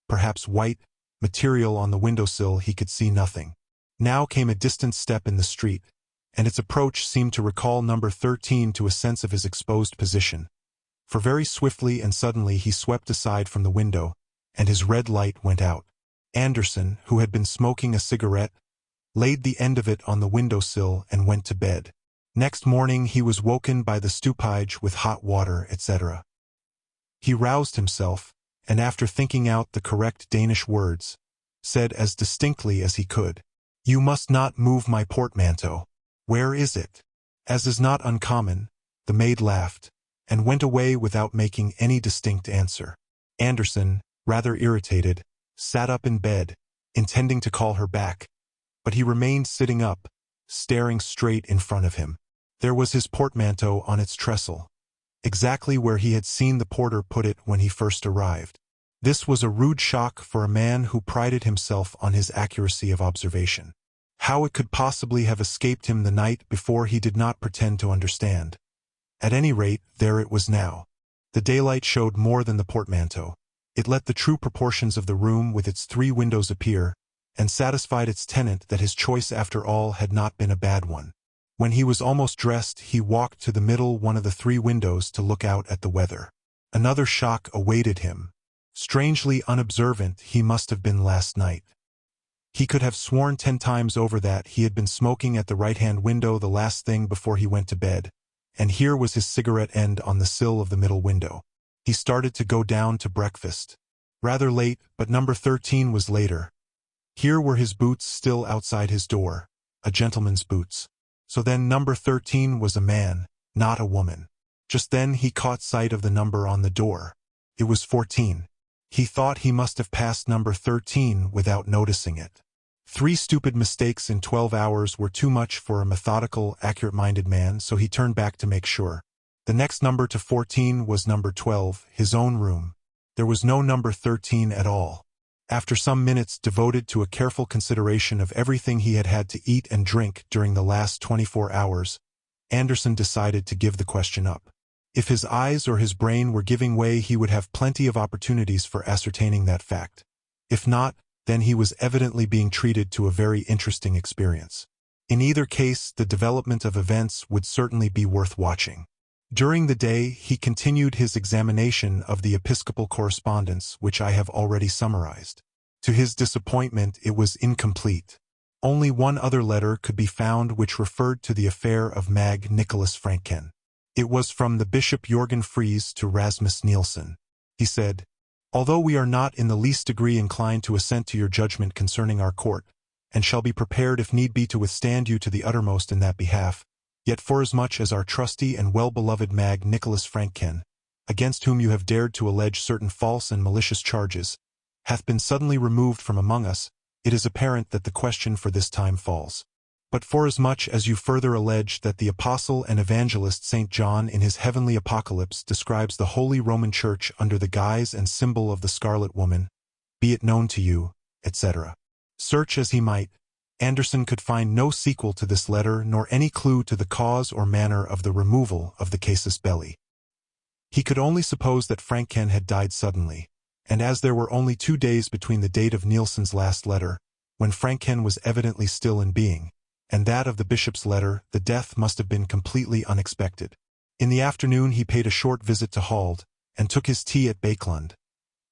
perhaps white, material on the windowsill he could see nothing. Now came a distant step in the street, and its approach seemed to recall number 13 to a sense of his exposed position, for very swiftly and suddenly he swept aside from the window, and his red light went out. Anderson, who had been smoking a cigarette, laid the end of it on the windowsill and went to bed. Next morning he was woken by the stupide with hot water, etc. He roused himself, and after thinking out the correct Danish words, said as distinctly as he could, "You must not move my portmanteau. Where is it?" As is not uncommon, the maid laughed, and went away without making any distinct answer. Anderson, rather irritated, sat up in bed, intending to call her back, but he remained sitting up, staring straight in front of him. There was his portmanteau on its trestle, exactly where he had seen the porter put it when he first arrived. This was a rude shock for a man who prided himself on his accuracy of observation. How it could possibly have escaped him the night before he did not pretend to understand. At any rate, there it was now. The daylight showed more than the portmanteau. It let the true proportions of the room with its 3 windows appear, and satisfied its tenant that his choice after all had not been a bad one. When he was almost dressed, he walked to the middle one of the 3 windows to look out at the weather. Another shock awaited him. Strangely unobservant he must have been last night. He could have sworn 10 times over that he had been smoking at the right-hand window the last thing before he went to bed, and here was his cigarette end on the sill of the middle window. He started to go down to breakfast. Rather late, but number 13 was later. Here were his boots still outside his door, a gentleman's boots. So then number 13 was a man, not a woman. Just then he caught sight of the number on the door. It was 14. He thought he must have passed number 13 without noticing it. 3 stupid mistakes in 12 hours were too much for a methodical, accurate-minded man, so he turned back to make sure. The next number to 14 was number 12, his own room. There was no number 13 at all. After some minutes devoted to a careful consideration of everything he had had to eat and drink during the last 24 hours, Anderson decided to give the question up. If his eyes or his brain were giving way, he would have plenty of opportunities for ascertaining that fact. If not, then he was evidently being treated to a very interesting experience. In either case, the development of events would certainly be worth watching. During the day, he continued his examination of the episcopal correspondence, which I have already summarized. To his disappointment, it was incomplete. Only one other letter could be found which referred to the affair of Mag Nicholas Franken. It was from the Bishop Jorgen Fries to Rasmus Nielsen. He said, "Although we are not in the least degree inclined to assent to your judgment concerning our court, and shall be prepared if need be to withstand you to the uttermost in that behalf, yet forasmuch as our trusty and well-beloved Mag Nicholas Franken, against whom you have dared to allege certain false and malicious charges, hath been suddenly removed from among us, it is apparent that the question for this time falls. But forasmuch as you further allege that the apostle and evangelist St. John in his heavenly apocalypse describes the Holy Roman Church under the guise and symbol of the Scarlet Woman, be it known to you, etc." Search as he might, Anderson could find no sequel to this letter nor any clue to the cause or manner of the removal of the casus belli. He could only suppose that Franken had died suddenly, and as there were only 2 days between the date of Nielsen's last letter, when Franken was evidently still in being, and that of the bishop's letter, the death must have been completely unexpected. In the afternoon he paid a short visit to Hald, and took his tea at Bakeland.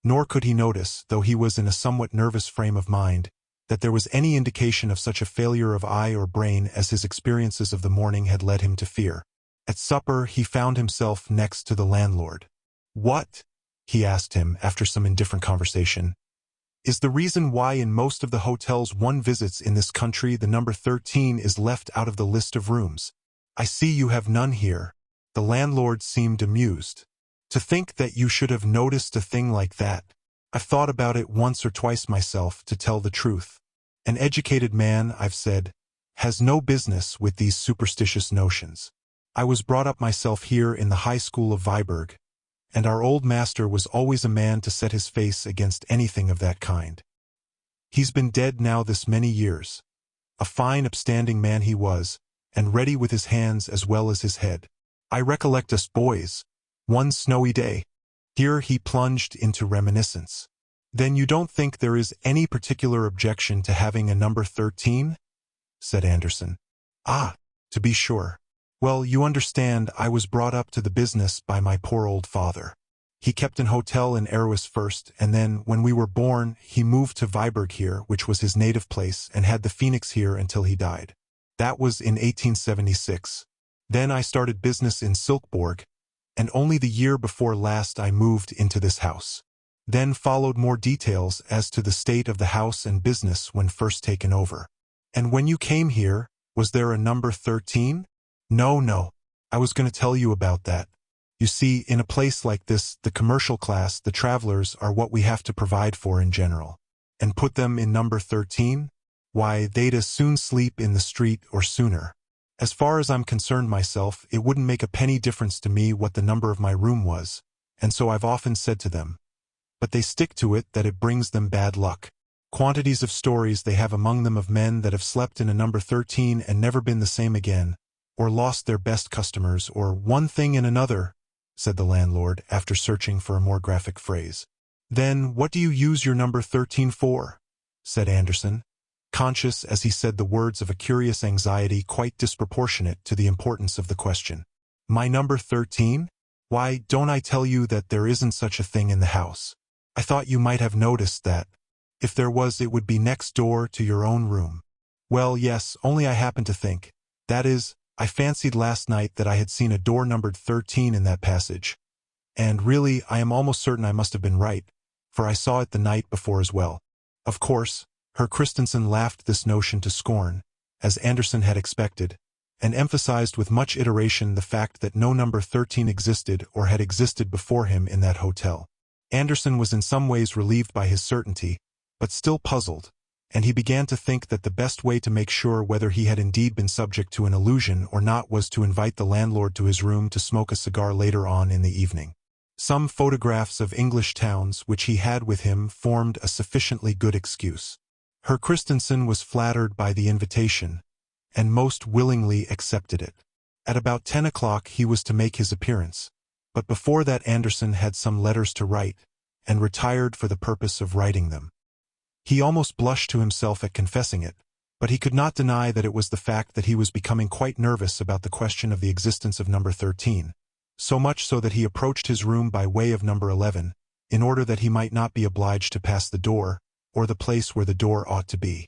Nor could he notice, though he was in a somewhat nervous frame of mind, that there was any indication of such a failure of eye or brain as his experiences of the morning had led him to fear. At supper he found himself next to the landlord. "What," he asked him after some indifferent conversation, "is the reason why in most of the hotels one visits in this country the number 13 is left out of the list of rooms? I see you have none here." The landlord seemed amused. "To think that you should have noticed a thing like that. I've thought about it once or twice myself, to tell the truth. An educated man, I've said, has no business with these superstitious notions. I was brought up myself here in the high school of Viborg, and our old master was always a man to set his face against anything of that kind. He's been dead now this many years. A fine upstanding man he was, and ready with his hands as well as his head. I recollect us boys, one snowy day." Here he plunged into reminiscence. "Then you don't think there is any particular objection to having a number 13? said Anderson. "Ah, to be sure. Well, you understand, I was brought up to the business by my poor old father. He kept an hotel in Erwis first, and then, when we were born, he moved to Viborg here, which was his native place, and had the Phoenix here until he died. That was in 1876. Then I started business in Silkeborg, and only the year before last I moved into this house. Then followed more details as to the state of the house and business when first taken over." "And when you came here, was there a number 13? No. I was going to tell you about that. You see, in a place like this, the commercial class, the travelers, are what we have to provide for in general. And put them in number 13? Why, they'd as soon sleep in the street or sooner. As far as I'm concerned myself, it wouldn't make a penny difference to me what the number of my room was, and so I've often said to them. But they stick to it that it brings them bad luck. Quantities of stories they have among them of men that have slept in a number 13 and never been the same again, or lost their best customers, or one thing and another," said the landlord, after searching for a more graphic phrase. "Then what do you use your number 13 for?" said Anderson, conscious as he said the words of a curious anxiety quite disproportionate to the importance of the question. "My number 13? Why, don't I tell you that there isn't such a thing in the house? I thought you might have noticed that. If there was, it would be next door to your own room. Well, yes, only I happen to think. That is, I fancied last night that I had seen a door numbered 13 in that passage. And really, I am almost certain I must have been right, for I saw it the night before as well. Of course, Herr Christensen laughed this notion to scorn, as Andersen had expected, and emphasized with much iteration the fact that no number 13 existed or had existed before him in that hotel. Andersen was in some ways relieved by his certainty, but still puzzled, and he began to think that the best way to make sure whether he had indeed been subject to an illusion or not was to invite the landlord to his room to smoke a cigar later on in the evening. Some photographs of English towns which he had with him formed a sufficiently good excuse. Herr Christensen was flattered by the invitation, and most willingly accepted it. At about 10 o'clock he was to make his appearance, but before that Andersen had some letters to write, and retired for the purpose of writing them. He almost blushed to himself at confessing it, but he could not deny that it was the fact that he was becoming quite nervous about the question of the existence of number 13, so much so that he approached his room by way of number 11, in order that he might not be obliged to pass the door, or the place where the door ought to be.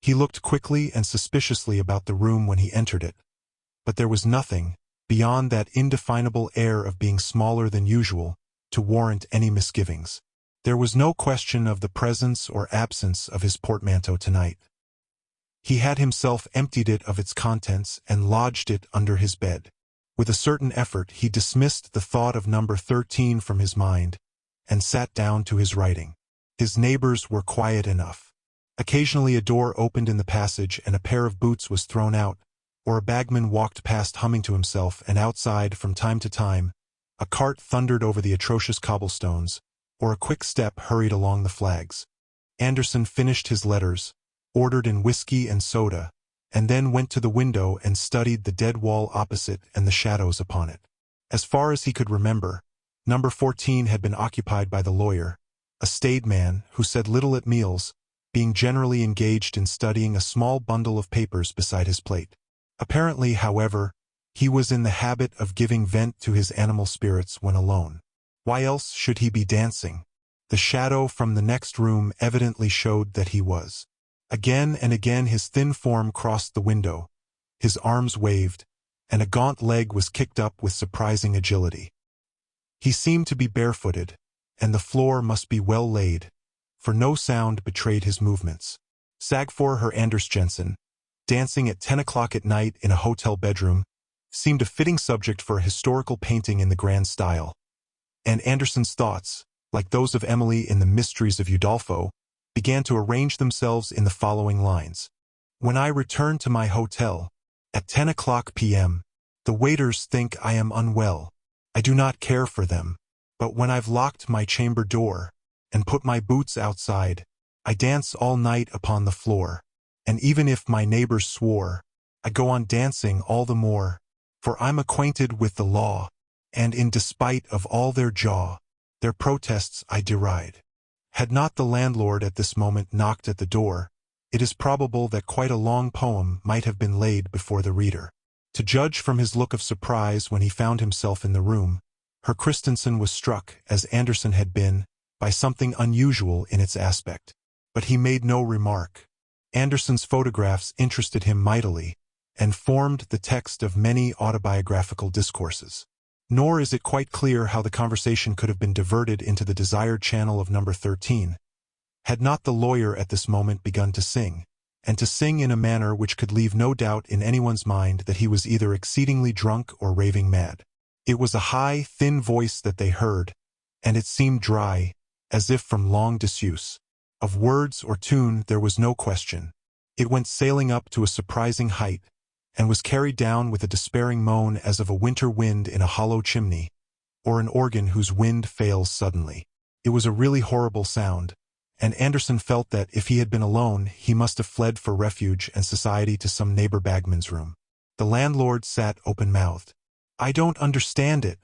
He looked quickly and suspiciously about the room when he entered it, but there was nothing, beyond that indefinable air of being smaller than usual, to warrant any misgivings. There was no question of the presence or absence of his portmanteau tonight. He had himself emptied it of its contents and lodged it under his bed. With a certain effort he dismissed the thought of number 13 from his mind, and sat down to his writing. His neighbors were quiet enough. Occasionally a door opened in the passage and a pair of boots was thrown out, or a bagman walked past humming to himself, and outside, from time to time, a cart thundered over the atrocious cobblestones, or a quick step hurried along the flags. Andersen finished his letters, ordered in whiskey and soda, and then went to the window and studied the dead wall opposite and the shadows upon it. As far as he could remember, number 14 had been occupied by the lawyer, a staid man who said little at meals, being generally engaged in studying a small bundle of papers beside his plate. Apparently, however, he was in the habit of giving vent to his animal spirits when alone. Why else should he be dancing? The shadow from the next room evidently showed that he was. Again and again his thin form crossed the window, his arms waved, and a gaunt leg was kicked up with surprising agility. He seemed to be barefooted, and the floor must be well laid, for no sound betrayed his movements. Sagfor Herr Andersjensen, dancing at 10 o'clock at night in a hotel bedroom, seemed a fitting subject for a historical painting in the grand style, and Andersen's thoughts, like those of Emily in the Mysteries of Udolpho, began to arrange themselves in the following lines. When I return to my hotel, at 10 o'clock p.m., the waiters think I am unwell. I do not care for them, but when I've locked my chamber door, and put my boots outside, I dance all night upon the floor, and even if my neighbors swore, I go on dancing all the more, for I'm acquainted with the law, and in despite of all their their protests I deride. Had not the landlord at this moment knocked at the door, it is probable that quite a long poem might have been laid before the reader. To judge from his look of surprise when he found himself in the room, Herr Christensen was struck, as Andersen had been, by something unusual in its aspect. But he made no remark. Andersen's photographs interested him mightily, and formed the text of many autobiographical discourses. Nor is it quite clear how the conversation could have been diverted into the desired channel of number 13, had not the lawyer at this moment begun to sing, and to sing in a manner which could leave no doubt in anyone's mind that he was either exceedingly drunk or raving mad. It was a high, thin voice that they heard, and it seemed dry, as if from long disuse. Of words or tune there was no question. It went sailing up to a surprising height, and was carried down with a despairing moan as of a winter wind in a hollow chimney, or an organ whose wind fails suddenly. It was a really horrible sound, and Andersen felt that if he had been alone he must have fled for refuge and society to some neighbor bagman's room. The landlord sat open-mouthed. "I don't understand it,"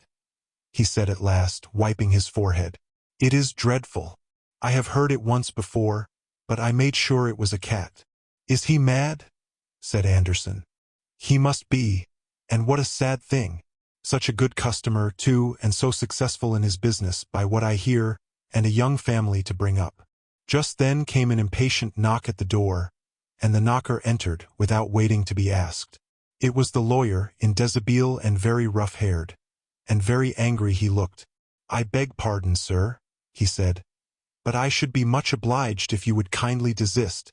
he said at last, wiping his forehead. "It is dreadful. I have heard it once before, but I made sure it was a cat." "Is he mad?" said Andersen. "He must be, and what a sad thing. Such a good customer, too, and so successful in his business, by what I hear, and a young family to bring up." Just then came an impatient knock at the door, and the knocker entered without waiting to be asked. It was the lawyer, in deshabille and very rough-haired, and very angry he looked. "I beg pardon, sir," he said, "but I should be much obliged if you would kindly desist."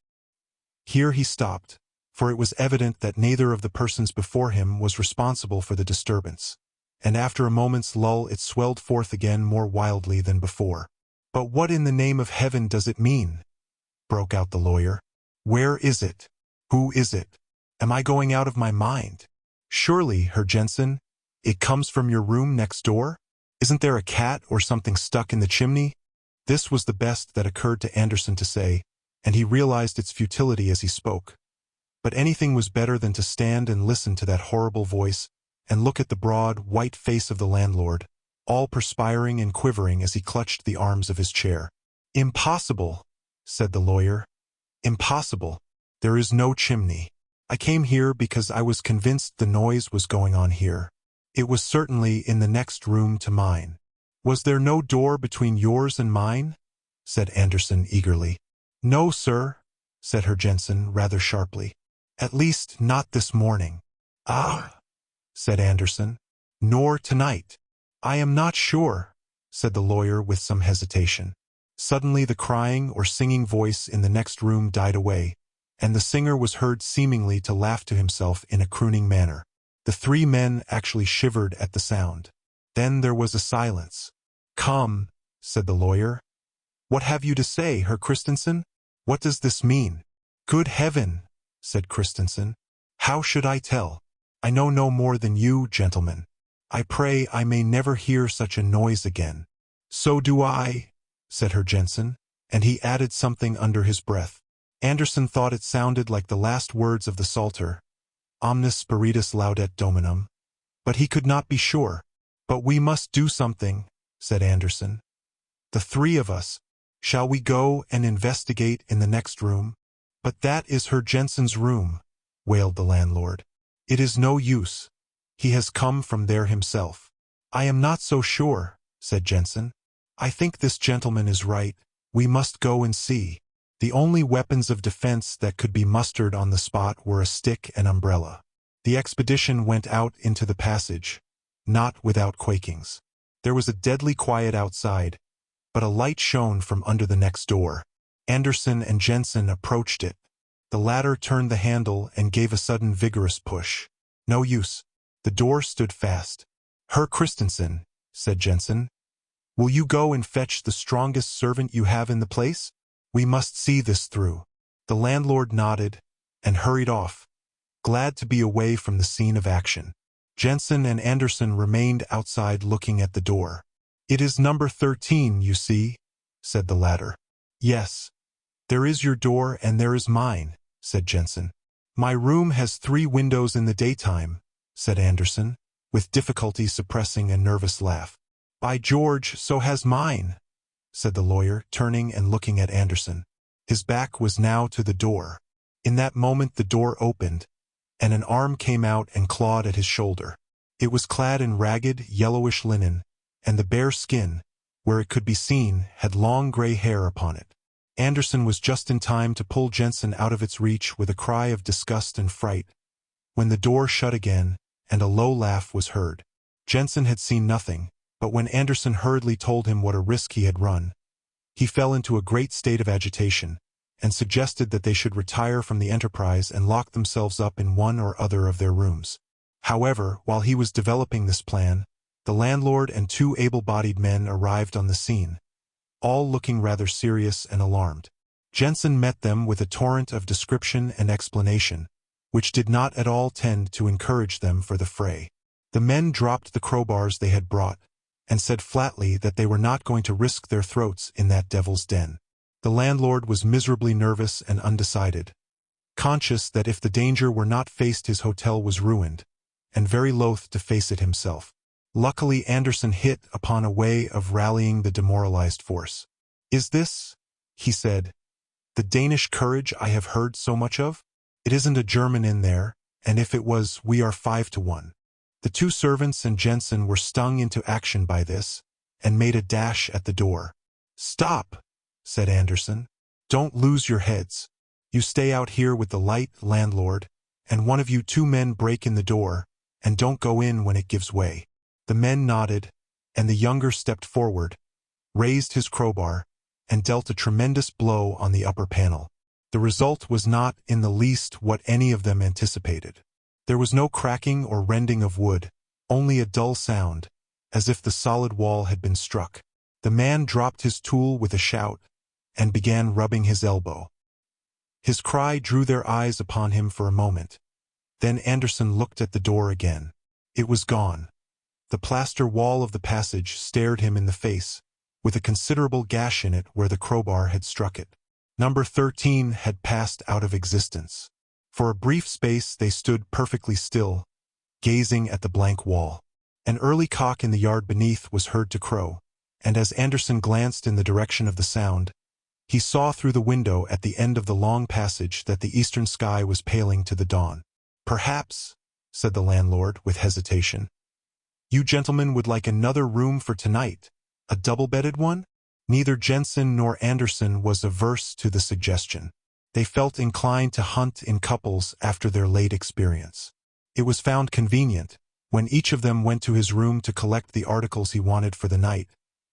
Here he stopped, for it was evident that neither of the persons before him was responsible for the disturbance, and after a moment's lull it swelled forth again more wildly than before. "But what in the name of heaven does it mean?" broke out the lawyer. "Where is it? Who is it? Am I going out of my mind? Surely, Herr Jensen, it comes from your room next door? Isn't there a cat or something stuck in the chimney?" This was the best that occurred to Anderson to say, and he realized its futility as he spoke. But anything was better than to stand and listen to that horrible voice and look at the broad, white face of the landlord, all perspiring and quivering as he clutched the arms of his chair. "Impossible," said the lawyer. "Impossible. There is no chimney. I came here because I was convinced the noise was going on here. It was certainly in the next room to mine." "Was there no door between yours and mine?" said Anderson eagerly. "No, sir," said Herr Jensen rather sharply. "At least not this morning." "Ah," said Anderson. "Nor tonight." "I am not sure," said the lawyer with some hesitation. Suddenly the crying or singing voice in the next room died away, and the singer was heard seemingly to laugh to himself in a crooning manner. The three men actually shivered at the sound. Then there was a silence. "Come," said the lawyer. "What have you to say, Herr Christensen? What does this mean?" "Good heaven," said Christensen. "How should I tell? I know no more than you, gentlemen. I pray I may never hear such a noise again." "So do I," said Herr Jensen, and he added something under his breath. Anderson thought it sounded like the last words of the Psalter, "Omnis spiritus laudet Dominum," but he could not be sure. "But we must do something," said Anderson. "The three of us. Shall we go and investigate in the next room?" "But that is Herr Jensen's room," wailed the landlord. "It is no use. He has come from there himself." "I am not so sure," said Jensen. "I think this gentleman is right. We must go and see." The only weapons of defense that could be mustered on the spot were a stick and umbrella. The expedition went out into the passage, not without quakings. There was a deadly quiet outside, but a light shone from under the next door. Anderson and Jensen approached it. The latter turned the handle and gave a sudden vigorous push. No use. The door stood fast. "Herr Christensen," said Jensen, "will you go and fetch the strongest servant you have in the place? We must see this through." The landlord nodded and hurried off, glad to be away from the scene of action. Jensen and Anderson remained outside looking at the door. "It is number 13, you see," said the latter. "Yes. There is your door and there is mine," said Jensen. "My room has 3 windows in the daytime," said Anderson, with difficulty suppressing a nervous laugh. "By George, so has mine," said the lawyer, turning and looking at Anderson. His back was now to the door. In that moment the door opened, and an arm came out and clawed at his shoulder. It was clad in ragged, yellowish linen, and the bare skin, where it could be seen, had long gray hair upon it. Anderson was just in time to pull Jensen out of its reach with a cry of disgust and fright, when the door shut again, and a low laugh was heard. Jensen had seen nothing, but when Anderson hurriedly told him what a risk he had run, he fell into a great state of agitation, and suggested that they should retire from the enterprise and lock themselves up in one or other of their rooms. However, while he was developing this plan, the landlord and 2 able-bodied men arrived on the scene, all looking rather serious and alarmed. Jensen met them with a torrent of description and explanation, which did not at all tend to encourage them for the fray. The men dropped the crowbars they had brought, and said flatly that they were not going to risk their throats in that devil's den. The landlord was miserably nervous and undecided, conscious that if the danger were not faced his hotel was ruined, and very loath to face it himself. Luckily Anderson hit upon a way of rallying the demoralized force. "Is this," he said, "the Danish courage I have heard so much of? It isn't a German in there, and if it was, we are 5 to 1. The 2 servants and Jensen were stung into action by this, and made a dash at the door. "Stop," said Anderson. Don't lose your heads. You stay out here with the light, landlord, and one of you two men break in the door, and don't go in when it gives way." The men nodded, and the younger stepped forward, raised his crowbar, and dealt a tremendous blow on the upper panel. The result was not in the least what any of them anticipated. There was no cracking or rending of wood, only a dull sound, as if the solid wall had been struck. The man dropped his tool with a shout, and began rubbing his elbow. His cry drew their eyes upon him for a moment. Then Anderson looked at the door again. It was gone. The plaster wall of the passage stared him in the face, with a considerable gash in it where the crowbar had struck it. Number 13 had passed out of existence. For a brief space they stood perfectly still, gazing at the blank wall. An early cock in the yard beneath was heard to crow, and as Anderson glanced in the direction of the sound, he saw through the window at the end of the long passage that the eastern sky was paling to the dawn. "Perhaps," said the landlord with hesitation, "you gentlemen would like another room for tonight, a double-bedded one?" Neither Jensen nor Anderson was averse to the suggestion. They felt inclined to hunt in couples after their late experience. It was found convenient, when each of them went to his room to collect the articles he wanted for the night,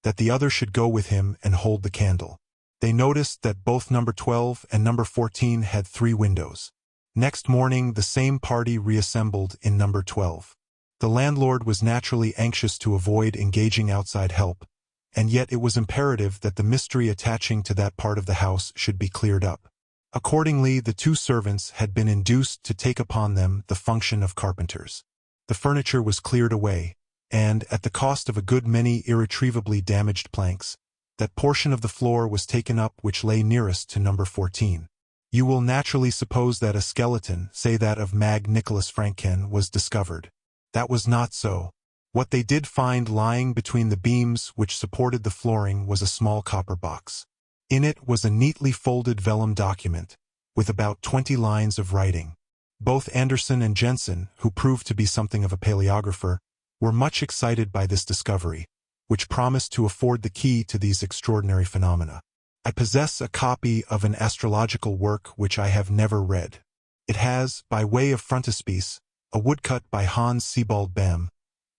that the other should go with him and hold the candle. They noticed that both number 12 and number 14 had 3 windows. Next morning the same party reassembled in number 12. The landlord was naturally anxious to avoid engaging outside help, and yet it was imperative that the mystery attaching to that part of the house should be cleared up. Accordingly, the 2 servants had been induced to take upon them the function of carpenters. The furniture was cleared away, and, at the cost of a good many irretrievably damaged planks, that portion of the floor was taken up which lay nearest to number 14. You will naturally suppose that a skeleton, say that of Mag Nicholas Franken, was discovered. That was not so. What they did find lying between the beams which supported the flooring was a small copper box. In it was a neatly folded vellum document, with about 20 lines of writing. Both Anderson and Jensen, who proved to be something of a paleographer, were much excited by this discovery, which promised to afford the key to these extraordinary phenomena. I possess a copy of an astrological work which I have never read. It has, by way of frontispiece, a woodcut by Hans Sebald Bem,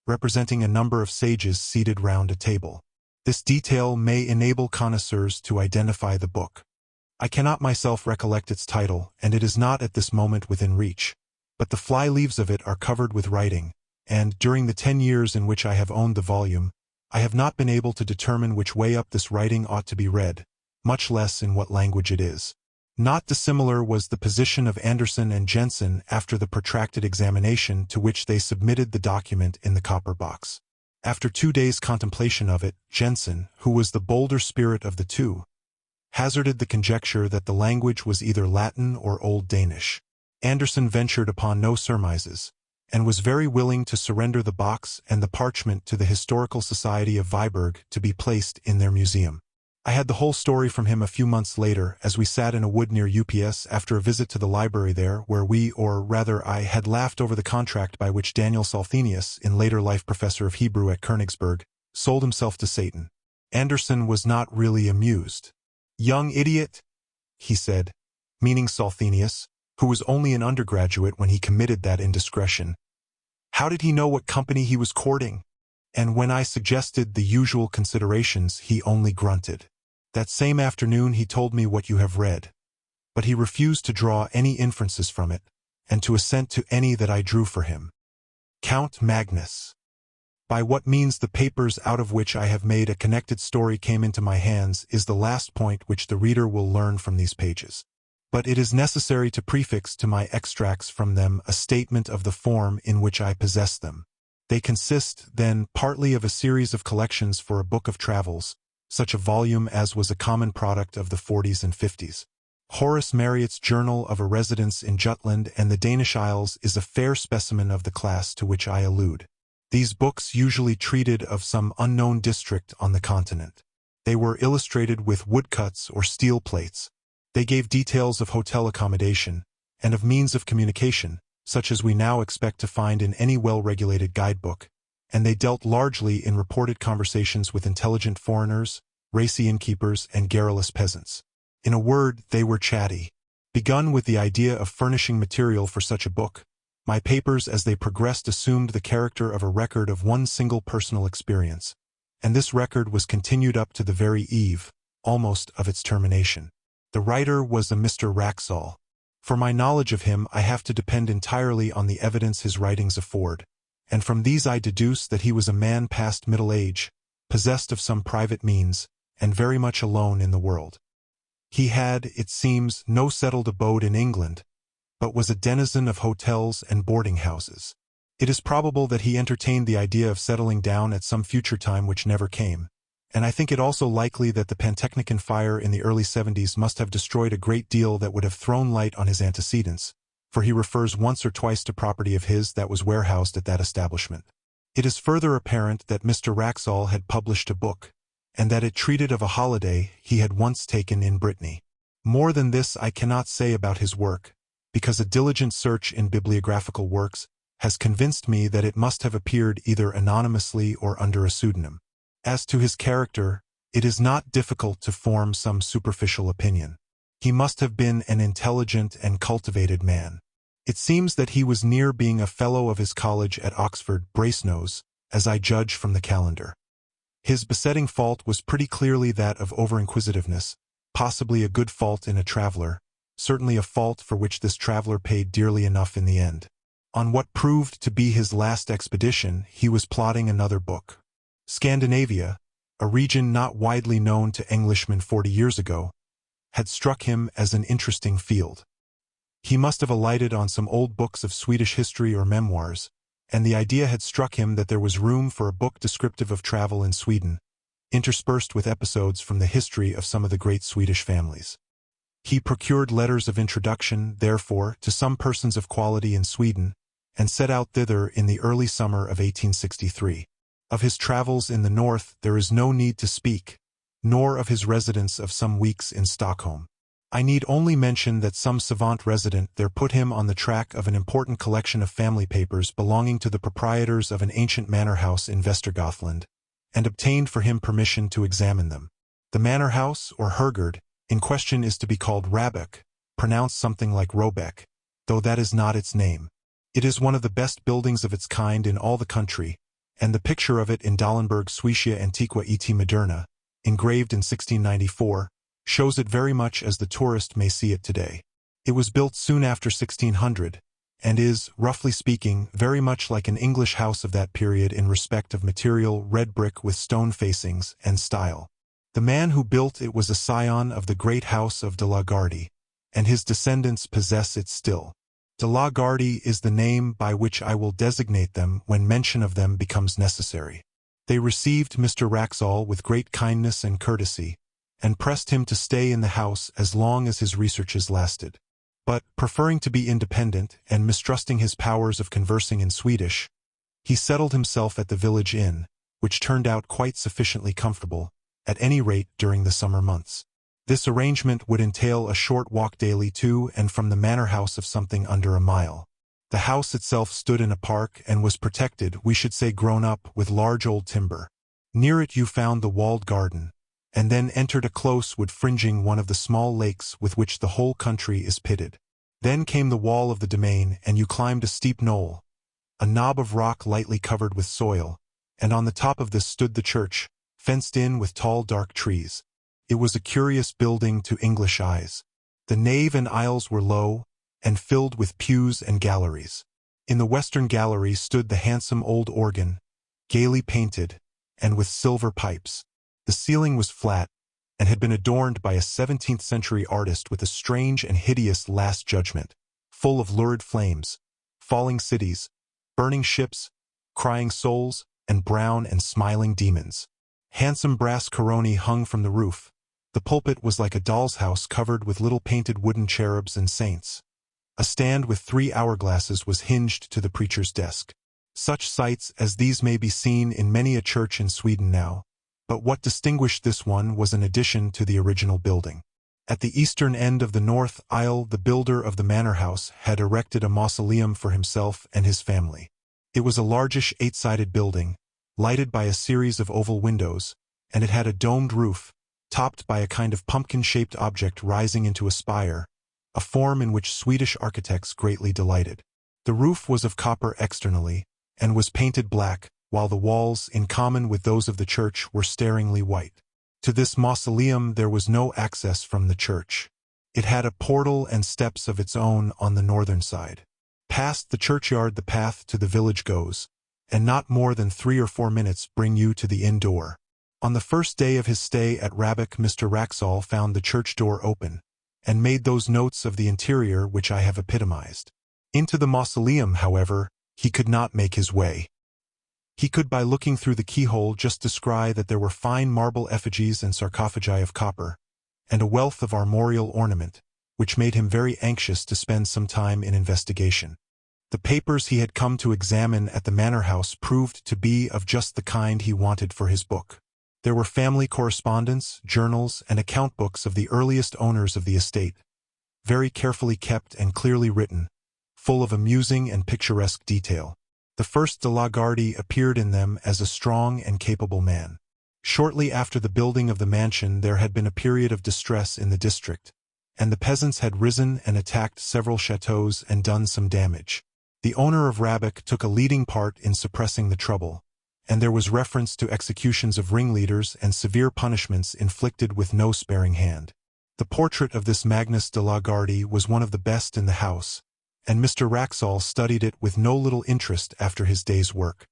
representing a number of sages seated round a table. This detail may enable connoisseurs to identify the book. I cannot myself recollect its title, and it is not at this moment within reach, but the fly-leaves of it are covered with writing, and, during the 10 years in which I have owned the volume, I have not been able to determine which way up this writing ought to be read, much less in what language it is. Not dissimilar was the position of Anderson and Jensen after the protracted examination to which they submitted the document in the copper box. After 2 days' contemplation of it, Jensen, who was the bolder spirit of the two, hazarded the conjecture that the language was either Latin or Old Danish. Anderson ventured upon no surmises, and was very willing to surrender the box and the parchment to the Historical Society of Viborg to be placed in their museum. I had the whole story from him a few months later as we sat in a wood near UPS after a visit to the library there where we, or rather I, had laughed over the contract by which Daniel Salthenius, in later life professor of Hebrew at Königsberg, sold himself to Satan. Anderson was not really amused. "Young idiot," he said, meaning Salthenius, who was only an undergraduate when he committed that indiscretion. "How did he know what company he was courting?" And when I suggested the usual considerations, he only grunted. That same afternoon he told me what you have read, but he refused to draw any inferences from it, and to assent to any that I drew for him. Count Magnus. By what means the papers out of which I have made a connected story came into my hands is the last point which the reader will learn from these pages. But it is necessary to prefix to my extracts from them a statement of the form in which I possess them. They consist, then, partly of a series of collections for a book of travels, such a volume as was a common product of the 40s and 50s. Horace Marriott's Journal of a Residence in Jutland and the Danish Isles is a fair specimen of the class to which I allude. These books usually treated of some unknown district on the continent. They were illustrated with woodcuts or steel plates. They gave details of hotel accommodation and of means of communication, such as we now expect to find in any well-regulated guidebook, and they dealt largely in reported conversations with intelligent foreigners, racy innkeepers, and garrulous peasants. In a word, they were chatty. Begun with the idea of furnishing material for such a book, my papers as they progressed assumed the character of a record of one single personal experience, and this record was continued up to the very eve, almost, of its termination. The writer was a Mr. Wraxall. For my knowledge of him I have to depend entirely on the evidence his writings afford, and from these I deduce that he was a man past middle age, possessed of some private means, and very much alone in the world. He had, it seems, no settled abode in England, but was a denizen of hotels and boarding-houses. It is probable that he entertained the idea of settling down at some future time which never came, and I think it also likely that the Pantechnicon fire in the early 70s must have destroyed a great deal that would have thrown light on his antecedents, for he refers once or twice to property of his that was warehoused at that establishment. It is further apparent that Mr. Wraxall had published a book, and that it treated of a holiday he had once taken in Brittany. More than this I cannot say about his work, because a diligent search in bibliographical works has convinced me that it must have appeared either anonymously or under a pseudonym. As to his character, it is not difficult to form some superficial opinion. He must have been an intelligent and cultivated man. It seems that he was near being a fellow of his college at Oxford, Brasenose, as I judge from the calendar. His besetting fault was pretty clearly that of over-inquisitiveness, possibly a good fault in a traveler, certainly a fault for which this traveler paid dearly enough in the end. On what proved to be his last expedition, he was plotting another book. Scandinavia, a region not widely known to Englishmen 40 years ago, had struck him as an interesting field. He must have alighted on some old books of Swedish history or memoirs, and the idea had struck him that there was room for a book descriptive of travel in Sweden, interspersed with episodes from the history of some of the great Swedish families. He procured letters of introduction, therefore, to some persons of quality in Sweden, and set out thither in the early summer of 1863. Of his travels in the north there is no need to speak, nor of his residence of some weeks in Stockholm. I need only mention that some savant resident there put him on the track of an important collection of family papers belonging to the proprietors of an ancient manor house in Västergötland, and obtained for him permission to examine them. The manor house, or hergård, in question is to be called Rabek, pronounced something like Robeck, though that is not its name. It is one of the best buildings of its kind in all the country, and the picture of it in Dallenberg Suecia Antiqua et Moderna, engraved in 1694, shows it very much as the tourist may see it today. It was built soon after 1600, and is, roughly speaking, very much like an English house of that period in respect of material, red brick with stone facings, and style. The man who built it was a scion of the great house of de la Gardie, and his descendants possess it still. De la Gardie is the name by which I will designate them when mention of them becomes necessary. They received Mr. Wraxall with great kindness and courtesy, and pressed him to stay in the house as long as his researches lasted. But, preferring to be independent and mistrusting his powers of conversing in Swedish, he settled himself at the village inn, which turned out quite sufficiently comfortable, at any rate during the summer months. This arrangement would entail a short walk daily to and from the manor house of something under a mile. The house itself stood in a park and was protected, we should say grown up, with large old timber. Near it you found the walled garden, and then entered a close wood fringing one of the small lakes with which the whole country is pitted. Then came the wall of the domain, and you climbed a steep knoll, a knob of rock lightly covered with soil, and on the top of this stood the church, fenced in with tall dark trees. It was a curious building to English eyes. The nave and aisles were low, and filled with pews and galleries. In the western gallery stood the handsome old organ, gaily painted, and with silver pipes. The ceiling was flat, and had been adorned by a 17th-century artist with a strange and hideous Last Judgment, full of lurid flames, falling cities, burning ships, crying souls, and brown and smiling demons. Handsome brass coroni hung from the roof. The pulpit was like a doll's house covered with little painted wooden cherubs and saints. A stand with 3 hourglasses was hinged to the preacher's desk. Such sights as these may be seen in many a church in Sweden now, but what distinguished this one was an addition to the original building. At the eastern end of the north aisle the builder of the manor house had erected a mausoleum for himself and his family. It was a largish 8-sided building, lighted by a series of oval windows, and it had a domed roof, topped by a kind of pumpkin-shaped object rising into a spire, a form in which Swedish architects greatly delighted. The roof was of copper externally, and was painted black, while the walls, in common with those of the church, were staringly white. To this mausoleum there was no access from the church. It had a portal and steps of its own on the northern side. Past the churchyard the path to the village goes, and not more than 3 or 4 minutes bring you to the inn door. On the first day of his stay at Rabbic, Mr. Wraxall found the church door open, and made those notes of the interior which I have epitomized. Into the mausoleum, however, he could not make his way. He could by looking through the keyhole just descry that there were fine marble effigies and sarcophagi of copper, and a wealth of armorial ornament, which made him very anxious to spend some time in investigation. The papers he had come to examine at the manor house proved to be of just the kind he wanted for his book. There were family correspondence, journals, and account books of the earliest owners of the estate, very carefully kept and clearly written, full of amusing and picturesque detail. The first de la Gardie appeared in them as a strong and capable man. Shortly after the building of the mansion there had been a period of distress in the district, and the peasants had risen and attacked several chateaux and done some damage. The owner of Rabbic took a leading part in suppressing the trouble, and there was reference to executions of ringleaders and severe punishments inflicted with no sparing hand. The portrait of this Magnus de la Gardie was one of the best in the house, and Mr. Wraxall studied it with no little interest after his day's work.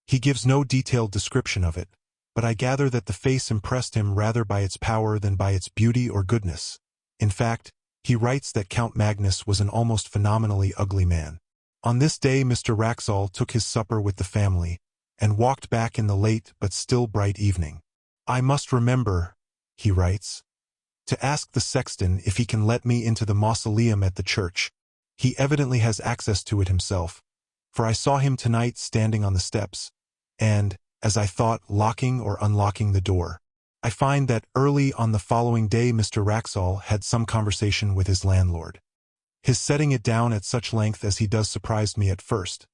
He gives no detailed description of it, but I gather that the face impressed him rather by its power than by its beauty or goodness. In fact, he writes that Count Magnus was an almost phenomenally ugly man. On this day Mr. Wraxall took his supper with the family, and walked back in the late but still bright evening. "I must remember," he writes, "to ask the sexton if he can let me into the mausoleum at the church. He evidently has access to it himself, for I saw him tonight standing on the steps, and, as I thought, locking or unlocking the door." I find that early on the following day Mr. Wraxall had some conversation with his landlord. His setting it down at such length as he does surprised me at first,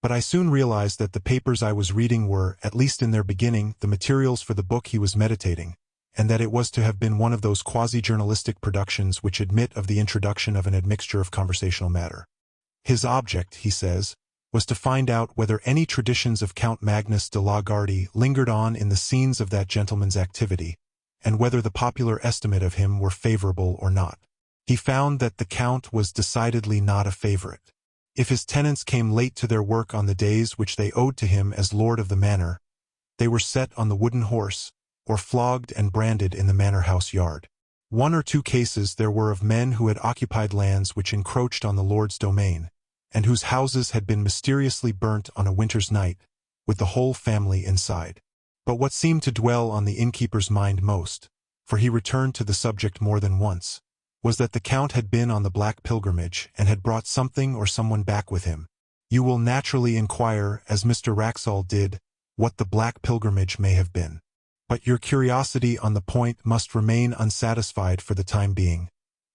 but I soon realized that the papers I was reading were, at least in their beginning, the materials for the book he was meditating, and that it was to have been one of those quasi-journalistic productions which admit of the introduction of an admixture of conversational matter. His object, he says, was to find out whether any traditions of Count Magnus de la Gardie lingered on in the scenes of that gentleman's activity, and whether the popular estimate of him were favorable or not. He found that the Count was decidedly not a favorite. If his tenants came late to their work on the days which they owed to him as lord of the manor, they were set on the wooden horse, or flogged and branded in the manor house yard. 1 or 2 cases there were of men who had occupied lands which encroached on the lord's domain, and whose houses had been mysteriously burnt on a winter's night, with the whole family inside. But what seemed to dwell on the innkeeper's mind most, for he returned to the subject more than once, was that the Count had been on the Black Pilgrimage and had brought something or someone back with him. You will naturally inquire, as Mr. Wraxall did, what the Black Pilgrimage may have been. But your curiosity on the point must remain unsatisfied for the time being,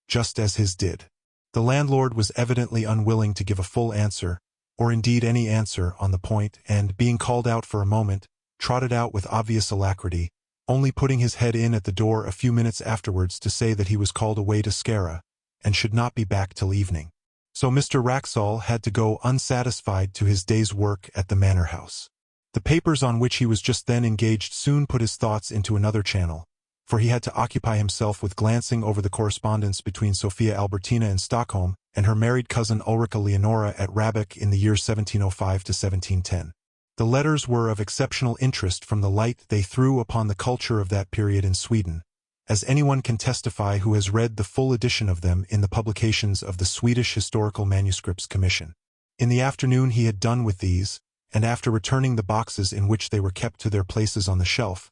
just as his did. The landlord was evidently unwilling to give a full answer, or indeed any answer, on the point, and, being called out for a moment, trotted out with obvious alacrity, only putting his head in at the door a few minutes afterwards to say that he was called away to Skara, and should not be back till evening. So Mr. Wraxall had to go unsatisfied to his day's work at the manor house. The papers on which he was just then engaged soon put his thoughts into another channel, for he had to occupy himself with glancing over the correspondence between Sophia Albertina in Stockholm and her married cousin Ulrica Leonora at Rabbic in the year 1705 to 1710. The letters were of exceptional interest from the light they threw upon the culture of that period in Sweden, as anyone can testify who has read the full edition of them in the publications of the Swedish Historical Manuscripts Commission. In the afternoon he had done with these, and after returning the boxes in which they were kept to their places on the shelf,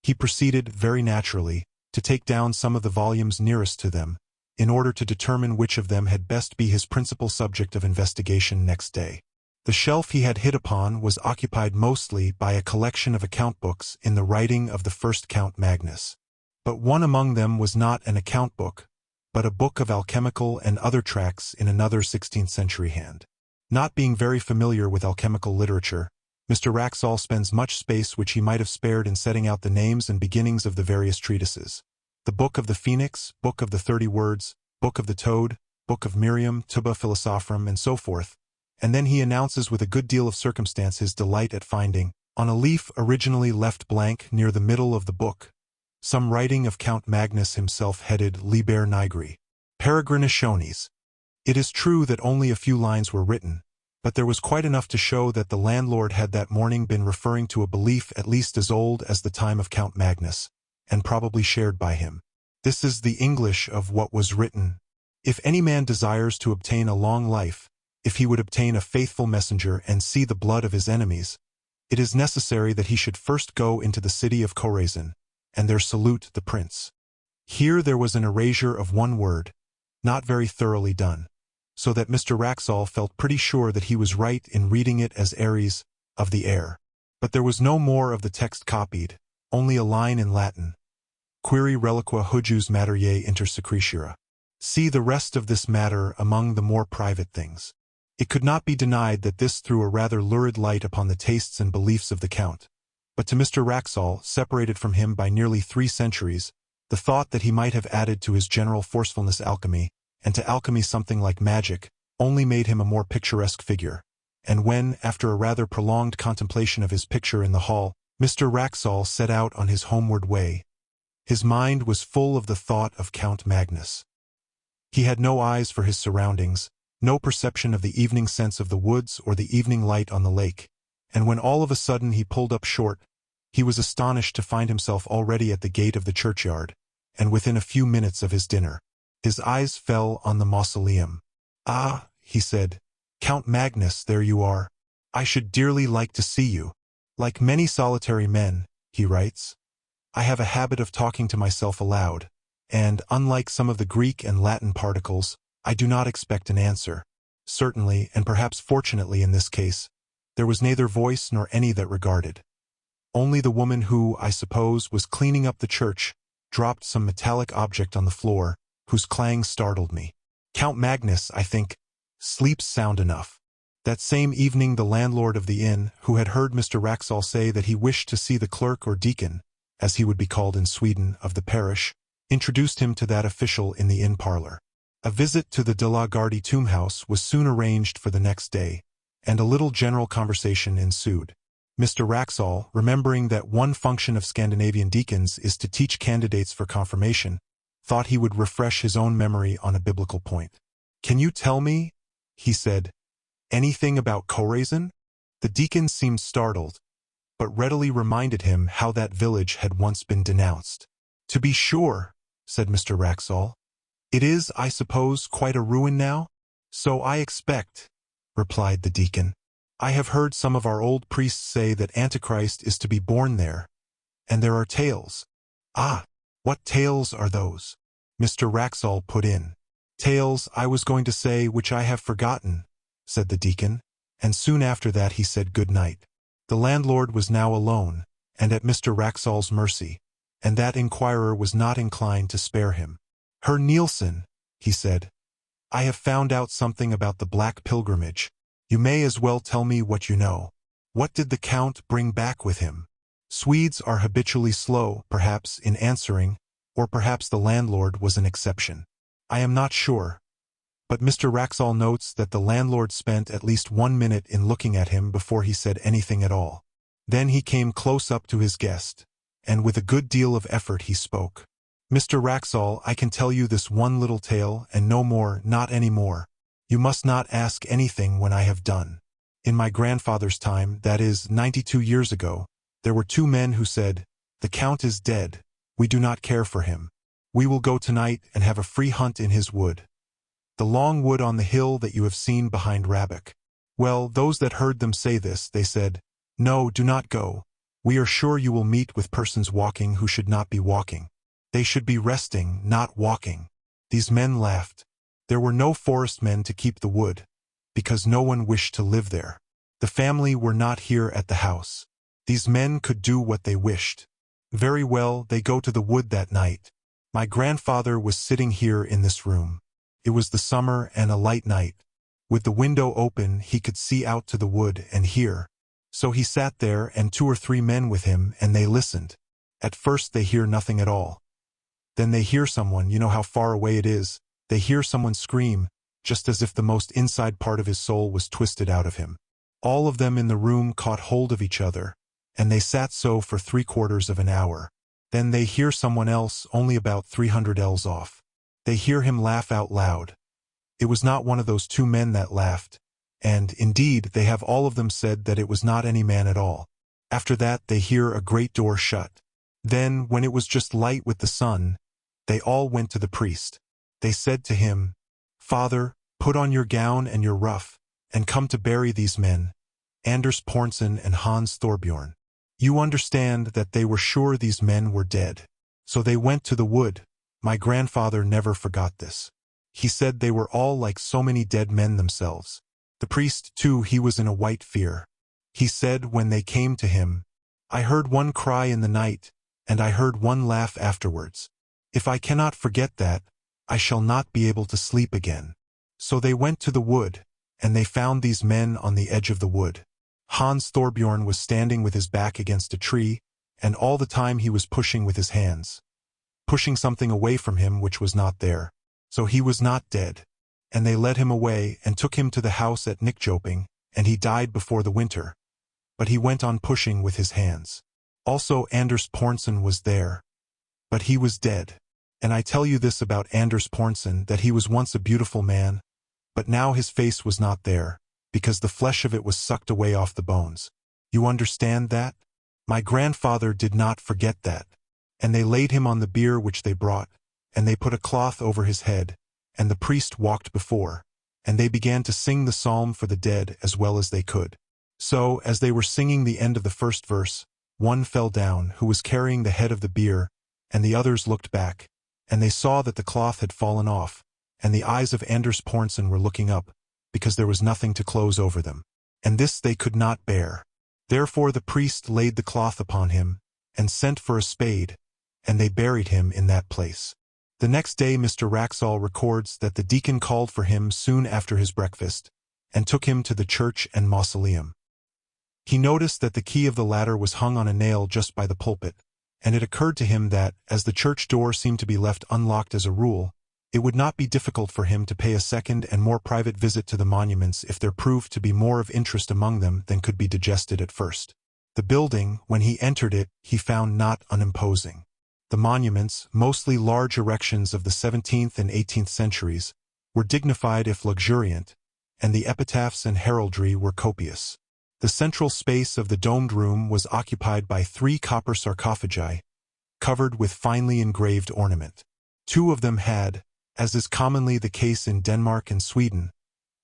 he proceeded, very naturally, to take down some of the volumes nearest to them, in order to determine which of them had best be his principal subject of investigation next day. The shelf he had hit upon was occupied mostly by a collection of account books in the writing of the first Count Magnus. But one among them was not an account book, but a book of alchemical and other tracts in another 16th-century hand. Not being very familiar with alchemical literature, Mr. Wraxall spends much space which he might have spared in setting out the names and beginnings of the various treatises. The Book of the Phoenix, Book of the 30 Words, Book of the Toad, Book of Miriam, Tuba Philosophorum, and so forth, and then he announces with a good deal of circumstance his delight at finding, on a leaf originally left blank near the middle of the book, some writing of Count Magnus himself headed Liber Nigri, Peregrinationes. It is true that only a few lines were written, but there was quite enough to show that the landlord had that morning been referring to a belief at least as old as the time of Count Magnus, and probably shared by him. This is the English of what was written. If any man desires to obtain a long life, if he would obtain a faithful messenger and see the blood of his enemies, it is necessary that he should first go into the city of Chorazin, and there salute the prince. Here there was an erasure of one word, not very thoroughly done, so that Mr. Wraxall felt pretty sure that he was right in reading it as Ares, of the air. But there was no more of the text copied, only a line in Latin. Quiri reliqua hujus materiae inter secretura. See the rest of this matter among the more private things. It could not be denied that this threw a rather lurid light upon the tastes and beliefs of the Count, but to Mr. Wraxall, separated from him by nearly 3 centuries, the thought that he might have added to his general forcefulness alchemy, and to alchemy something like magic, only made him a more picturesque figure. And when, after a rather prolonged contemplation of his picture in the hall, Mr. Wraxall set out on his homeward way, his mind was full of the thought of Count Magnus. He had no eyes for his surroundings, no perception of the evening scents of the woods or the evening light on the lake, and when all of a sudden he pulled up short, he was astonished to find himself already at the gate of the churchyard, and within a few minutes of his dinner. His eyes fell on the mausoleum. "Ah," he said, "Count Magnus, there you are. I should dearly like to see you. Like many solitary men," he writes, "I have a habit of talking to myself aloud, and, unlike some of the Greek and Latin particles, I do not expect an answer. Certainly, and perhaps fortunately in this case, there was neither voice nor any that regarded. Only the woman who, I suppose, was cleaning up the church, dropped some metallic object on the floor, whose clang startled me. Count Magnus, I think, sleeps sound enough." That same evening the landlord of the inn, who had heard Mr. Wraxall say that he wished to see the clerk or deacon, as he would be called in Sweden, of the parish, introduced him to that official in the inn parlor. A visit to the de la Gardie tomb house was soon arranged for the next day, and a little general conversation ensued. Mr. Wraxall, remembering that one function of Scandinavian deacons is to teach candidates for confirmation, thought he would refresh his own memory on a biblical point. "Can you tell me," he said, "anything about Chorazin?" The deacon seemed startled, but readily reminded him how that village had once been denounced. "To be sure," said Mr. Wraxall. "It is, I suppose, quite a ruin now?" "So I expect," replied the deacon. "I have heard some of our old priests say that Antichrist is to be born there, and there are tales." "Ah, what tales are those?" Mr. Wraxall put in. "Tales, I was going to say, which I have forgotten," said the deacon, and soon after that he said good night. The landlord was now alone, and at Mr. Wraxall's mercy, and that inquirer was not inclined to spare him. "Herr Nielsen," he said, "I have found out something about the Black Pilgrimage. You may as well tell me what you know. What did the Count bring back with him?" Swedes are habitually slow, perhaps, in answering, or perhaps the landlord was an exception. I am not sure. But Mr. Wraxall notes that the landlord spent at least 1 minute in looking at him before he said anything at all. Then he came close up to his guest, and with a good deal of effort he spoke. "Mr. Wraxall, I can tell you this one little tale, and no more, not any more. You must not ask anything when I have done. In my grandfather's time, that is, 92 years ago, there were 2 men who said, 'The Count is dead. We do not care for him. We will go tonight and have a free hunt in his wood. The long wood on the hill that you have seen behind Rabbic.' Well, those that heard them say this, they said, 'No, do not go. We are sure you will meet with persons walking who should not be walking. They should be resting, not walking.' These men laughed. There were no forest men to keep the wood, because no one wished to live there. The family were not here at the house. These men could do what they wished. Very well, they go to the wood that night. My grandfather was sitting here in this room. It was the summer and a light night. With the window open he could see out to the wood and hear, So he sat there and 2 or 3 men with him, and they listened. At first they hear nothing at all. Then they hear someone, you know how far away it is, they hear someone scream, just as if the most inside part of his soul was twisted out of him. All of them in the room caught hold of each other, and they sat so for 3/4 of an hour. Then they hear someone else only about 300 ells off. They hear him laugh out loud. It was not one of those 2 men that laughed, and, indeed, they have all of them said that it was not any man at all. After that they hear a great door shut. Then, when it was just light with the sun, they all went to the priest. They said to him, "Father, put on your gown and your ruff, and come to bury these men, Anders Pornsen and Hans Thorbjorn. You understand that they were sure these men were dead. So they went to the wood. My grandfather never forgot this. He said they were all like so many dead men themselves. The priest, too, he was in a white fear. He said when they came to him, 'I heard one cry in the night, and I heard one laugh afterwards. If I cannot forget that, I shall not be able to sleep again.' So they went to the wood, and they found these men on the edge of the wood. Hans Thorbjorn was standing with his back against a tree, and all the time he was pushing with his hands, pushing something away from him which was not there. So he was not dead. And they led him away and took him to the house at Nyköping, and he died before the winter. But he went on pushing with his hands. Also Anders Pornsen was there. But he was dead. And I tell you this about Anders Pornsen, that he was once a beautiful man, but now his face was not there, because the flesh of it was sucked away off the bones. You understand that? My grandfather did not forget that. And they laid him on the bier which they brought, and they put a cloth over his head, and the priest walked before, and they began to sing the psalm for the dead as well as they could. So, as they were singing the end of the first verse, one fell down, who was carrying the head of the bier, and the others looked back, and they saw that the cloth had fallen off, and the eyes of Anders Pornsen were looking up, because there was nothing to close over them. And this they could not bear. Therefore the priest laid the cloth upon him, and sent for a spade, and they buried him in that place. The next day Mr. Wraxall records that the deacon called for him soon after his breakfast, and took him to the church and mausoleum. He noticed that the key of the latter was hung on a nail just by the pulpit, and it occurred to him that, as the church door seemed to be left unlocked as a rule, it would not be difficult for him to pay a second and more private visit to the monuments if there proved to be more of interest among them than could be digested at first. The building, when he entered it, he found not unimposing. The monuments, mostly large erections of the 17th and 18th centuries, were dignified if luxuriant, and the epitaphs and heraldry were copious. The central space of the domed room was occupied by 3 copper sarcophagi, covered with finely engraved ornament. 2 of them had, as is commonly the case in Denmark and Sweden,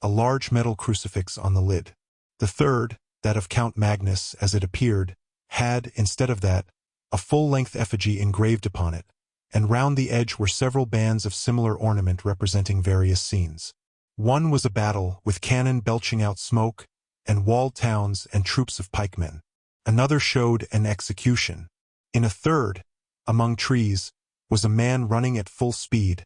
a large metal crucifix on the lid. The third, that of Count Magnus, as it appeared, had, instead of that, a full-length effigy engraved upon it, and round the edge were several bands of similar ornament representing various scenes. One was a battle, with cannon belching out smoke, and walled towns and troops of pikemen. Another showed an execution. In a third, among trees, was a man running at full speed,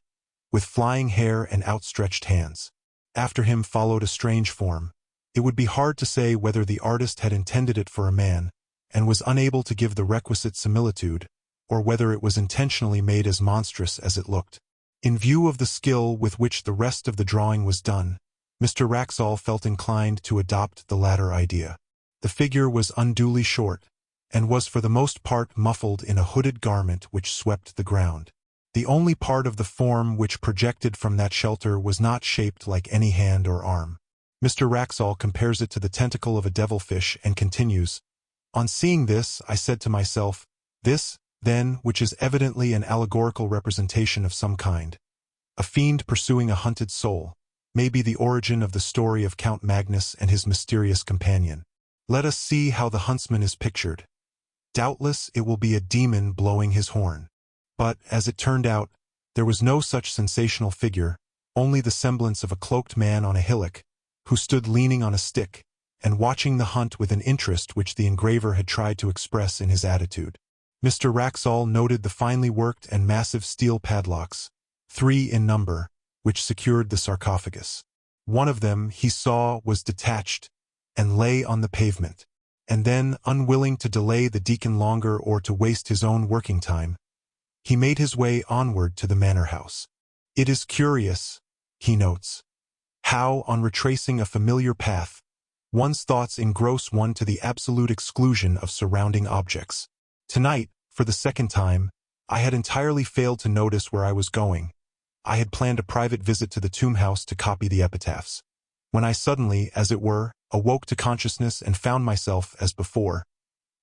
with flying hair and outstretched hands. After him followed a strange form. It would be hard to say whether the artist had intended it for a man, and was unable to give the requisite similitude, or whether it was intentionally made as monstrous as it looked. In view of the skill with which the rest of the drawing was done, Mr. Wraxall felt inclined to adopt the latter idea. The figure was unduly short, and was for the most part muffled in a hooded garment which swept the ground. The only part of the form which projected from that shelter was not shaped like any hand or arm. Mr. Wraxall compares it to the tentacle of a devilfish and continues, "On seeing this, I said to myself, this, then, which is evidently an allegorical representation of some kind, a fiend pursuing a hunted soul, may be the origin of the story of Count Magnus and his mysterious companion. Let us see how the huntsman is pictured. Doubtless it will be a demon blowing his horn." But, as it turned out, there was no such sensational figure, only the semblance of a cloaked man on a hillock, who stood leaning on a stick, and watching the hunt with an interest which the engraver had tried to express in his attitude. Mr. Wraxall noted the finely worked and massive steel padlocks, 3 in number, which secured the sarcophagus. One of them, he saw, was detached, and lay on the pavement. And then, unwilling to delay the deacon longer or to waste his own working time, he made his way onward to the manor house. It is curious, he notes, how, on retracing a familiar path, one's thoughts engross one to the absolute exclusion of surrounding objects. Tonight, for the second time, I had entirely failed to notice where I was going. I had planned a private visit to the tomb house to copy the epitaphs, when I suddenly, as it were, awoke to consciousness and found myself, as before,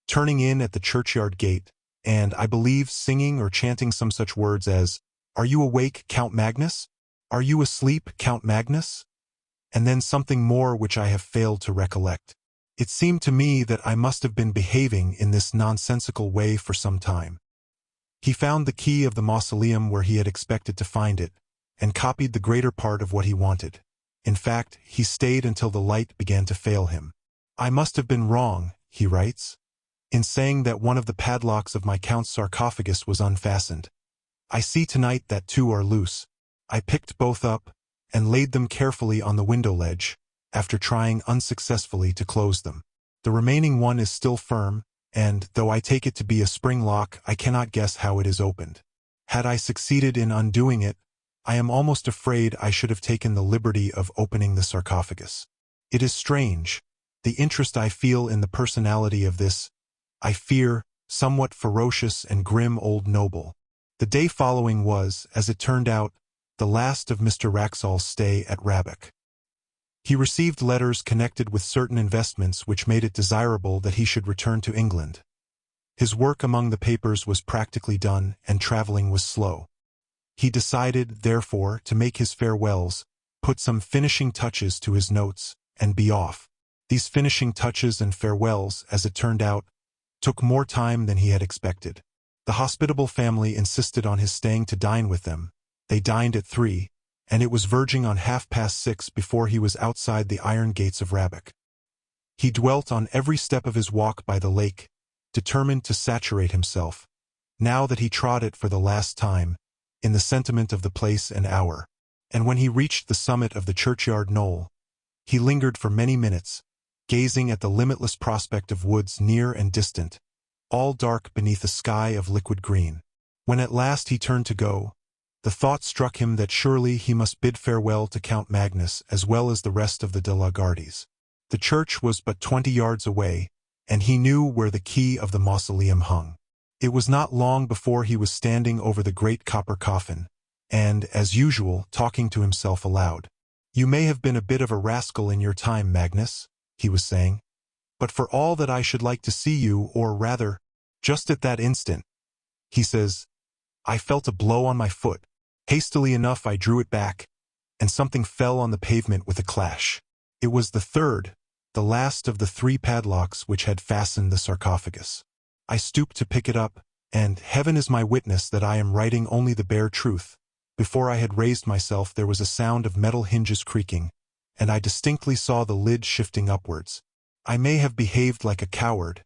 turning in at the churchyard gate, and, I believe, singing or chanting some such words as, "Are you awake, Count Magnus? Are you asleep, Count Magnus?" And then something more which I have failed to recollect. It seemed to me that I must have been behaving in this nonsensical way for some time. He found the key of the mausoleum where he had expected to find it, and copied the greater part of what he wanted. In fact, he stayed until the light began to fail him. "I must have been wrong," he writes, "in saying that one of the padlocks of my count's sarcophagus was unfastened. I see tonight that two are loose. I picked both up, and laid them carefully on the window ledge, after trying unsuccessfully to close them. The remaining one is still firm, and, though I take it to be a spring lock, I cannot guess how it is opened. Had I succeeded in undoing it, I am almost afraid I should have taken the liberty of opening the sarcophagus. It is strange, the interest I feel in the personality of this, I fear, somewhat ferocious and grim old noble." The day following was, as it turned out, the last of Mr. Wraxall's stay at Rabbick. He received letters connected with certain investments which made it desirable that he should return to England. His work among the papers was practically done, and traveling was slow. He decided, therefore, to make his farewells, put some finishing touches to his notes, and be off. These finishing touches and farewells, as it turned out, took more time than he had expected. The hospitable family insisted on his staying to dine with them. They dined at 3, and it was verging on 6:30 before he was outside the iron gates of Rabbick. He dwelt on every step of his walk by the lake, determined to saturate himself, now that he trod it for the last time, in the sentiment of the place and hour. And when he reached the summit of the churchyard knoll, he lingered for many minutes, gazing at the limitless prospect of woods near and distant, all dark beneath a sky of liquid green. When at last he turned to go, the thought struck him that surely he must bid farewell to Count Magnus as well as the rest of the de la Gardis. The church was but 20 yards away, and he knew where the key of the mausoleum hung. It was not long before he was standing over the great copper coffin, and, as usual, talking to himself aloud. "You may have been a bit of a rascal in your time, Magnus," he was saying, "but for all that I should like to see you, or rather, just at that instant," he says, "I felt a blow on my foot. Hastily enough I drew it back, and something fell on the pavement with a clash. It was the third, the last of the 3 padlocks which had fastened the sarcophagus. I stooped to pick it up, and, heaven is my witness that I am writing only the bare truth, before I had raised myself there was a sound of metal hinges creaking, and I distinctly saw the lid shifting upwards. I may have behaved like a coward,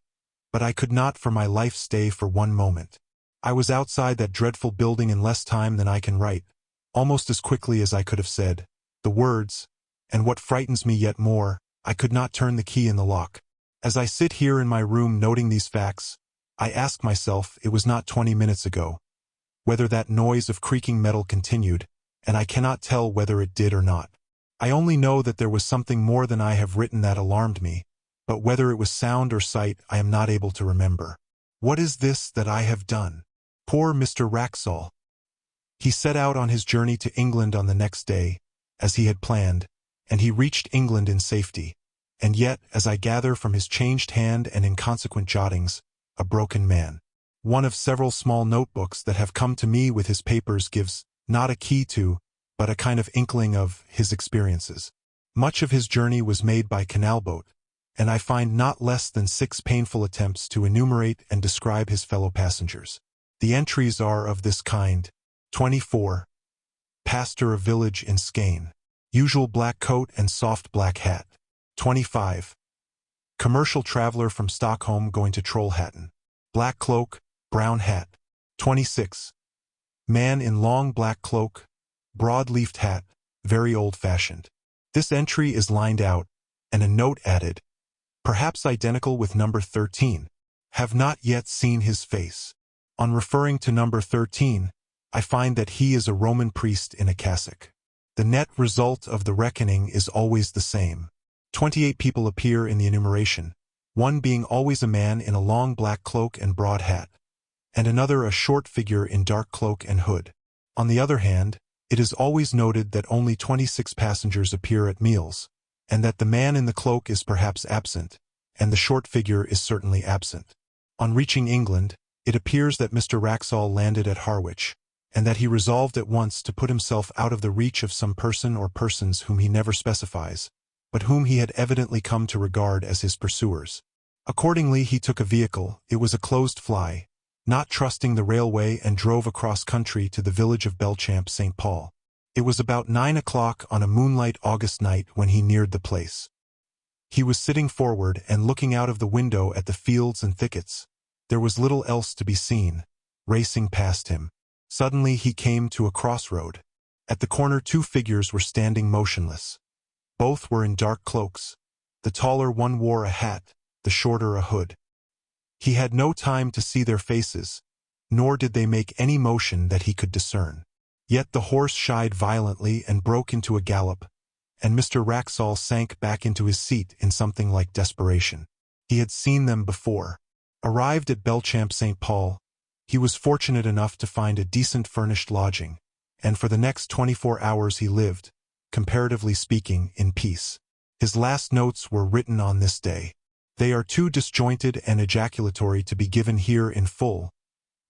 but I could not for my life stay for one moment. I was outside that dreadful building in less time than I can write, almost as quickly as I could have said the words, and what frightens me yet more, I could not turn the key in the lock. As I sit here in my room noting these facts, I ask myself, it was not 20 minutes ago, whether that noise of creaking metal continued, and I cannot tell whether it did or not. I only know that there was something more than I have written that alarmed me, but whether it was sound or sight I am not able to remember. What is this that I have done? Poor Mr. Wraxall! He set out on his journey to England on the next day, as he had planned, and he reached England in safety, and yet, as I gather from his changed hand and inconsequent jottings, a broken man. One of several small notebooks that have come to me with his papers gives, not a key to, but a kind of inkling of, his experiences. Much of his journey was made by canal boat, and I find not less than 6 painful attempts to enumerate and describe his fellow passengers. The entries are of this kind: 24. Pastor of village in Skane. Usual black coat and soft black hat. 25. Commercial traveler from Stockholm going to Trollhättan. Black cloak, brown hat. 26. Man in long black cloak, broad-leafed hat, very old-fashioned. This entry is lined out, and a note added, perhaps identical with number 13. Have not yet seen his face. On referring to number 13, I find that he is a Roman priest in a cassock. The net result of the reckoning is always the same. 28 people appear in the enumeration, one being always a man in a long black cloak and broad hat, and another a short figure in dark cloak and hood. On the other hand, it is always noted that only 26 passengers appear at meals, and that the man in the cloak is perhaps absent, and the short figure is certainly absent. On reaching England, it appears that Mr. Wraxall landed at Harwich, and that he resolved at once to put himself out of the reach of some person or persons whom he never specifies, but whom he had evidently come to regard as his pursuers. Accordingly, he took a vehicle, it was a closed fly, not trusting the railway, and drove across country to the village of Belchamp St. Paul. It was about 9 o'clock on a moonlight August night when he neared the place. He was sitting forward and looking out of the window at the fields and thickets. There was little else to be seen, racing past him. Suddenly he came to a crossroad. At the corner 2 figures were standing motionless. Both were in dark cloaks. The taller one wore a hat, the shorter a hood. He had no time to see their faces, nor did they make any motion that he could discern. Yet the horse shied violently and broke into a gallop, and Mr. Wraxall sank back into his seat in something like desperation. He had seen them before. Arrived at Belchamp St. Paul, he was fortunate enough to find a decent furnished lodging, and for the next 24 hours he lived, comparatively speaking, in peace. His last notes were written on this day. They are too disjointed and ejaculatory to be given here in full,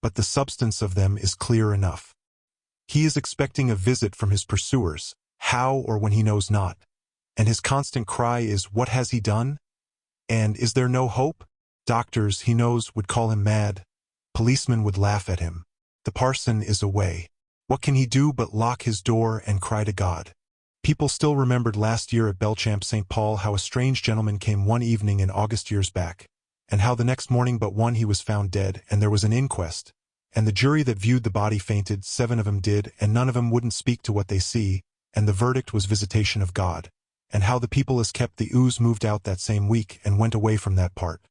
but the substance of them is clear enough. He is expecting a visit from his pursuers, how or when he knows not, and his constant cry is, "What has he done? And is there no hope?" Doctors, he knows, would call him mad. Policemen would laugh at him. The parson is away. What can he do but lock his door and cry to God? People still remembered last year at Belchamp St. Paul how a strange gentleman came one evening in August years back, and how the next morning but one he was found dead, and there was an inquest, and the jury that viewed the body fainted, 7 of 'em did, and none of 'em wouldn't speak to what they see, and the verdict was visitation of God, and how the people as kept the ooze moved out that same week and went away from that part.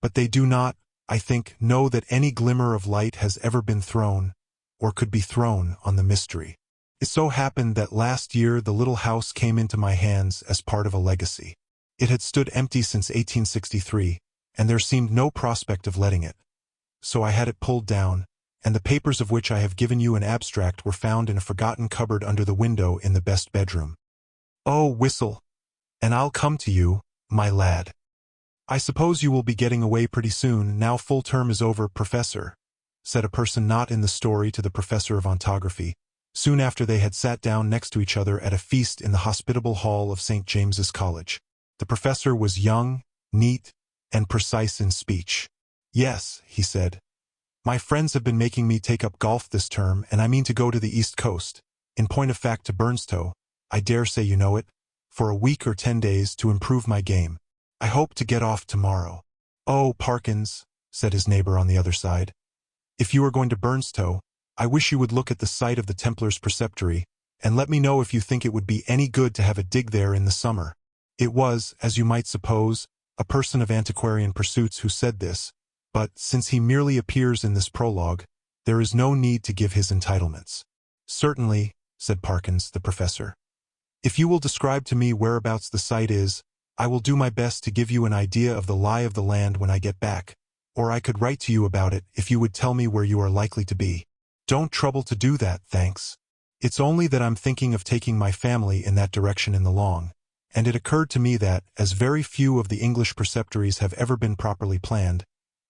But they do not, I think, know that any glimmer of light has ever been thrown, or could be thrown, on the mystery. It so happened that last year the little house came into my hands as part of a legacy. It had stood empty since 1863, and there seemed no prospect of letting it. So I had it pulled down, and the papers of which I have given you an abstract were found in a forgotten cupboard under the window in the best bedroom. Oh, whistle, and I'll come to you, my lad. I suppose you will be getting away pretty soon, now full term is over, Professor, said a person not in the story to the professor of ontography, soon after they had sat down next to each other at a feast in the hospitable hall of St. James's College. The professor was young, neat, and precise in speech. "Yes," he said, "my friends have been making me take up golf this term, and I mean to go to the East Coast, in point of fact to Burnstow, I dare say you know it, for a week or 10 days to improve my game. I hope to get off tomorrow." "Oh, Parkins," said his neighbor on the other side, "if you are going to Burnstow, I wish you would look at the site of the Templars' preceptory, and let me know if you think it would be any good to have a dig there in the summer." It was, as you might suppose, a person of antiquarian pursuits who said this, but, since he merely appears in this prologue, there is no need to give his entitlements. "Certainly," said Parkins, the professor. "If you will describe to me whereabouts the site is, I will do my best to give you an idea of the lie of the land when I get back, or I could write to you about it if you would tell me where you are likely to be." "Don't trouble to do that, thanks. It's only that I'm thinking of taking my family in that direction in the long, and it occurred to me that, as very few of the English preceptories have ever been properly planned,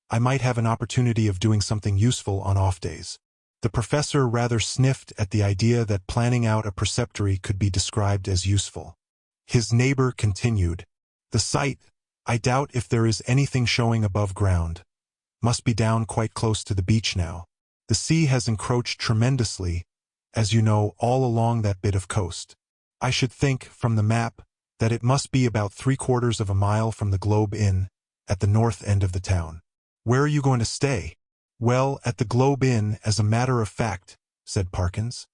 I might have an opportunity of doing something useful on off days." The professor rather sniffed at the idea that planning out a preceptory could be described as useful. His neighbor continued, "The site, I doubt if there is anything showing above ground. Must be down quite close to the beach now. The sea has encroached tremendously, as you know, all along that bit of coast. I should think, from the map, that it must be about 3/4 of a mile from the Globe Inn, at the north end of the town." "Where are you going to stay?" "Well, at the Globe Inn, as a matter of fact," said Parkins.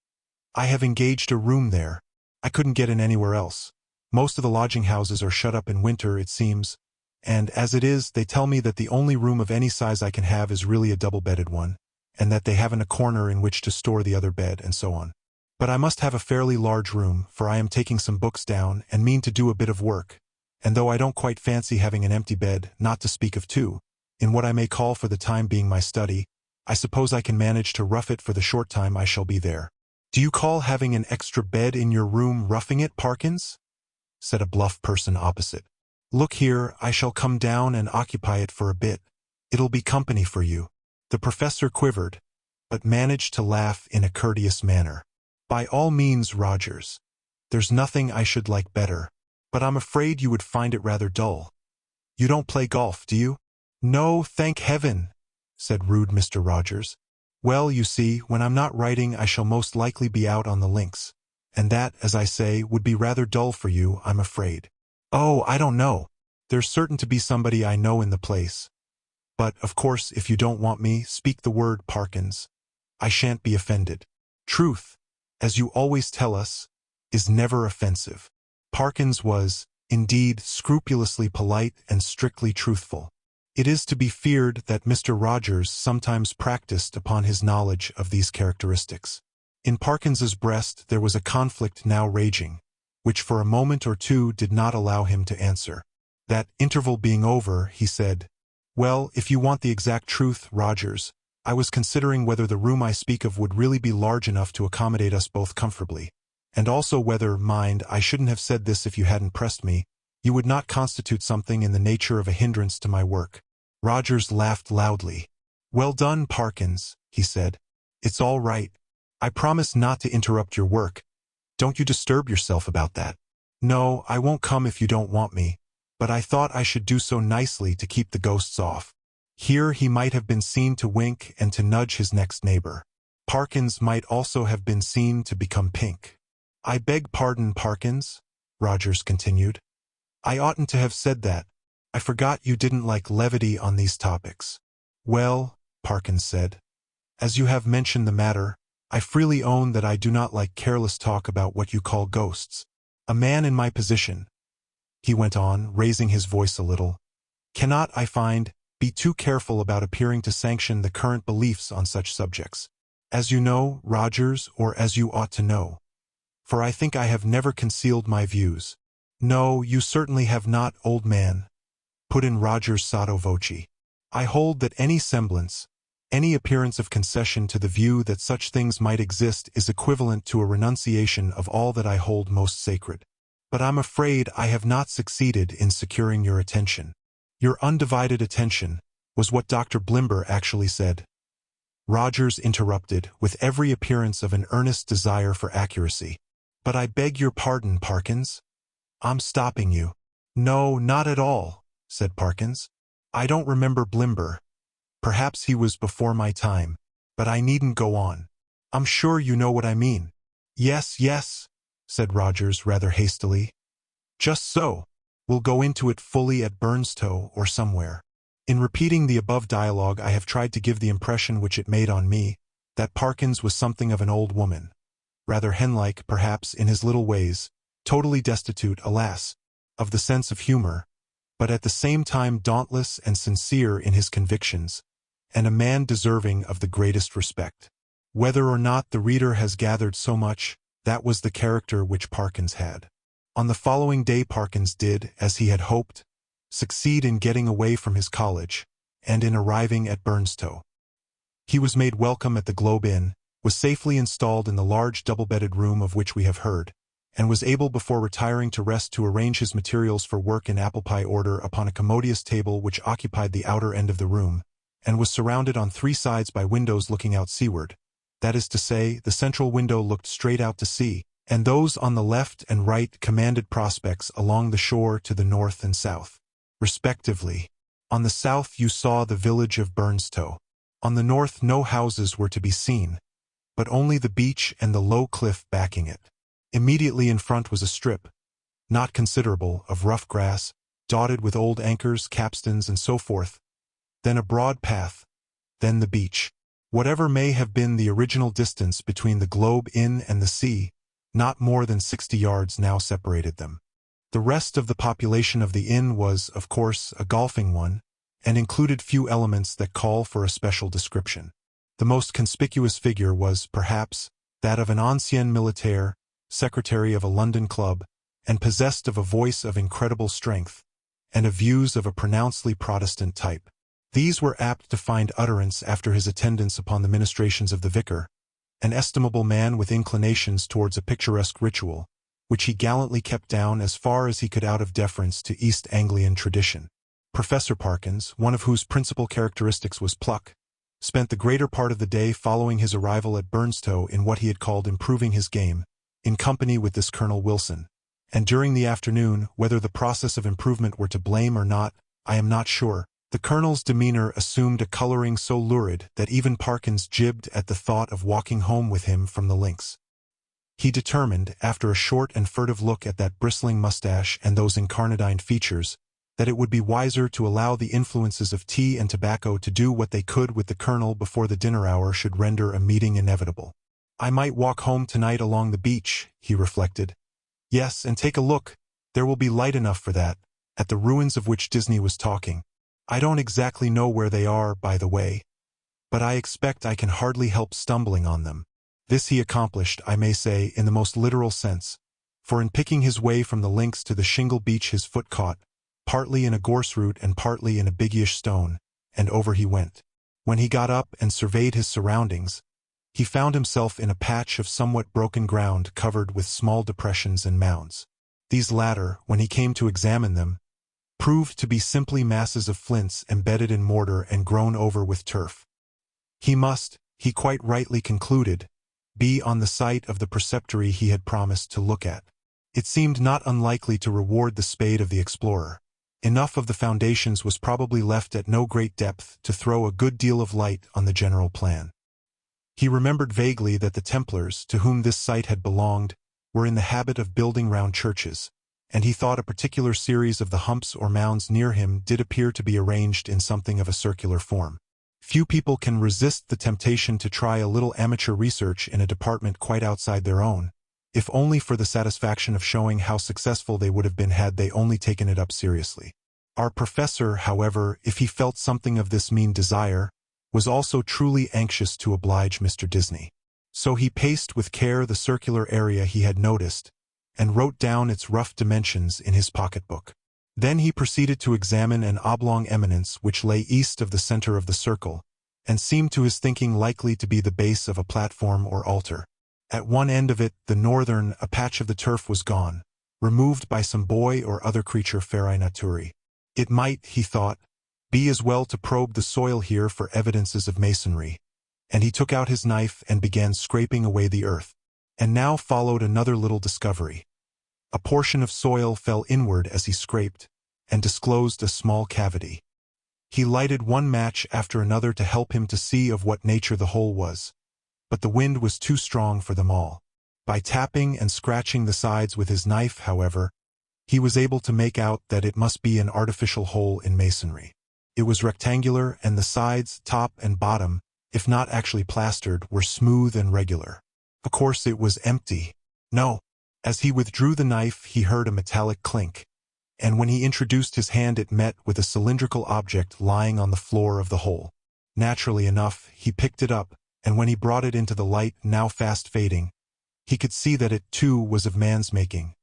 "I have engaged a room there. I couldn't get in anywhere else. Most of the lodging houses are shut up in winter, it seems, And as it is, they tell me that the only room of any size I can have is really a double-bedded one, and that they haven't a corner in which to store the other bed, and so on. But I must have a fairly large room, for I am taking some books down and mean to do a bit of work, and though I don't quite fancy having an empty bed, not to speak of two, in what I may call for the time being my study, I suppose I can manage to rough it for the short time I shall be there. Do you call having an extra bed in your room roughing it, Parkins? Said a bluff person opposite. Look here, I shall come down and occupy it for a bit. It'll be company for you. The professor quivered, but managed to laugh in a courteous manner. By all means, Rogers. There's nothing I should like better, but I'm afraid you would find it rather dull. You don't play golf, do you? No, thank heaven, said rude Mr. Rogers. Well, you see, when I'm not writing I shall most likely be out on the links, and that, as I say, would be rather dull for you, I'm afraid. Oh, I don't know. There's certain to be somebody I know in the place. But, of course, if you don't want me, speak the word, Parkins. I shan't be offended. Truth, as you always tell us, is never offensive. Parkins was, indeed, scrupulously polite and strictly truthful. It is to be feared that Mr. Rogers sometimes practiced upon his knowledge of these characteristics. In Parkins's breast there was a conflict now raging, which for a moment or two did not allow him to answer. That interval being over, he said, Well, if you want the exact truth, Rogers, I was considering whether the room I speak of would really be large enough to accommodate us both comfortably, and also whether, mind, I shouldn't have said this if you hadn't pressed me, you would not constitute something in the nature of a hindrance to my work. Rogers laughed loudly. Well done, Parkins, he said. It's all right. I promise not to interrupt your work. Don't you disturb yourself about that. No, I won't come if you don't want me, but I thought I should do so nicely to keep the ghosts off. Here he might have been seen to wink and to nudge his next neighbor. Parkins might also have been seen to become pink. I beg pardon, Parkins, Rogers continued. I oughtn't to have said that. I forgot you didn't like levity on these topics. Well, Parkins said, as you have mentioned the matter, I freely own that I do not like careless talk about what you call ghosts. A man in my position, he went on, raising his voice a little, cannot, I find, be too careful about appearing to sanction the current beliefs on such subjects. As you know, Rogers, or as you ought to know. For I think I have never concealed my views. No, you certainly have not, old man, put in Rogers sotto voce. I hold that any semblance, any appearance of concession to the view that such things might exist is equivalent to a renunciation of all that I hold most sacred. But I'm afraid I have not succeeded in securing your attention. Your undivided attention was what Dr. Blimber actually said. Rogers interrupted, with every appearance of an earnest desire for accuracy. But I beg your pardon, Parkins. I'm stopping you. No, not at all, said Parkins. I don't remember Blimber. Perhaps he was before my time, but I needn't go on. I'm sure you know what I mean. Yes, yes, said Rogers rather hastily. Just so. We'll go into it fully at Burnstow or somewhere. In repeating the above dialogue I have tried to give the impression which it made on me, that Parkins was something of an old woman, rather hen-like, perhaps, in his little ways, totally destitute, alas, of the sense of humor, but at the same time dauntless and sincere in his convictions, and a man deserving of the greatest respect. Whether or not the reader has gathered so much, that was the character which Parkins had. On the following day Parkins did, as he had hoped, succeed in getting away from his college, and in arriving at Burnstow. He was made welcome at the Globe Inn, was safely installed in the large double-bedded room of which we have heard, and was able before retiring to rest to arrange his materials for work in apple-pie order upon a commodious table which occupied the outer end of the room, and was surrounded on three sides by windows looking out seaward. That is to say, the central window looked straight out to sea, and those on the left and right commanded prospects along the shore to the north and south, respectively. On the south you saw the village of Burnstow. On the north no houses were to be seen, but only the beach and the low cliff backing it. Immediately in front was a strip, not considerable, of rough grass, dotted with old anchors, capstans, and so forth, then a broad path, then the beach. Whatever may have been the original distance between the Globe Inn and the sea, not more than 60 yards now separated them. The rest of the population of the inn was, of course, a golfing one, and included few elements that call for a special description. The most conspicuous figure was, perhaps, that of an ancien militaire, secretary of a London club, and possessed of a voice of incredible strength, and of views of a pronouncedly Protestant type. These were apt to find utterance after his attendance upon the ministrations of the vicar, an estimable man with inclinations towards a picturesque ritual, which he gallantly kept down as far as he could out of deference to East Anglian tradition. Professor Parkins, one of whose principal characteristics was pluck, spent the greater part of the day following his arrival at Burnstow in what he had called improving his game, in company with this Colonel Wilson, and during the afternoon, whether the process of improvement were to blame or not, I am not sure, the Colonel's demeanor assumed a coloring so lurid that even Parkins jibbed at the thought of walking home with him from the links. He determined, after a short and furtive look at that bristling mustache and those incarnadine features, that it would be wiser to allow the influences of tea and tobacco to do what they could with the Colonel before the dinner hour should render a meeting inevitable. I might walk home tonight along the beach, he reflected. Yes, and take a look, there will be light enough for that, at the ruins of which Disney was talking. I don't exactly know where they are, by the way, but I expect I can hardly help stumbling on them. This he accomplished, I may say, in the most literal sense, for in picking his way from the links to the shingle beach his foot caught, partly in a gorse root and partly in a biggish stone, and over he went. When he got up and surveyed his surroundings, he found himself in a patch of somewhat broken ground covered with small depressions and mounds. These latter, when he came to examine them, proved to be simply masses of flints embedded in mortar and grown over with turf. He must, he quite rightly concluded, be on the site of the preceptory he had promised to look at. It seemed not unlikely to reward the spade of the explorer. Enough of the foundations was probably left at no great depth to throw a good deal of light on the general plan. He remembered vaguely that the Templars, to whom this site had belonged, were in the habit of building round churches, and he thought a particular series of the humps or mounds near him did appear to be arranged in something of a circular form. Few people can resist the temptation to try a little amateur research in a department quite outside their own, if only for the satisfaction of showing how successful they would have been had they only taken it up seriously. Our professor, however, if he felt something of this mean desire, was also truly anxious to oblige Mr. Disney. So he paced with care the circular area he had noticed, and wrote down its rough dimensions in his pocketbook. Then he proceeded to examine an oblong eminence which lay east of the center of the circle, and seemed to his thinking likely to be the base of a platform or altar. At one end of it, the northern, a patch of the turf was gone, removed by some boy or other creature ferae naturae. It might, he thought, be as well to probe the soil here for evidences of masonry, and he took out his knife and began scraping away the earth. And now followed another little discovery. A portion of soil fell inward as he scraped, and disclosed a small cavity. He lighted one match after another to help him to see of what nature the hole was, but the wind was too strong for them all. By tapping and scratching the sides with his knife, however, he was able to make out that it must be an artificial hole in masonry. It was rectangular, and the sides, top and bottom, if not actually plastered, were smooth and regular. Of course it was empty. No. As he withdrew the knife he heard a metallic clink, and when he introduced his hand it met with a cylindrical object lying on the floor of the hole. Naturally enough, he picked it up, and when he brought it into the light, now fast fading, he could see that it, too, was of man's making.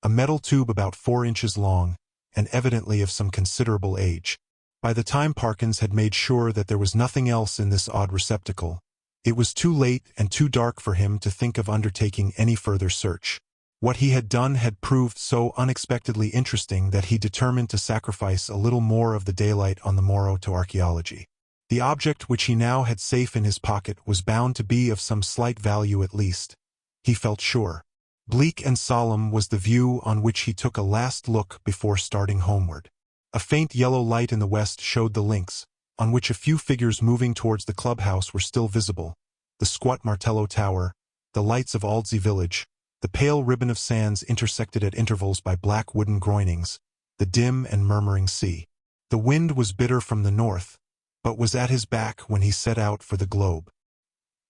A metal tube about 4 inches long, and evidently of some considerable age. By the time Parkins had made sure that there was nothing else in this odd receptacle, it was too late and too dark for him to think of undertaking any further search. What he had done had proved so unexpectedly interesting that he determined to sacrifice a little more of the daylight on the morrow to archaeology. The object which he now had safe in his pocket was bound to be of some slight value at least, he felt sure. Bleak and solemn was the view on which he took a last look before starting homeward. A faint yellow light in the west showed the links, on which a few figures moving towards the clubhouse were still visible, the squat Martello Tower, the lights of Aldsey village, the pale ribbon of sands intersected at intervals by black wooden groinings, the dim and murmuring sea. The wind was bitter from the north, but was at his back when he set out for the globe.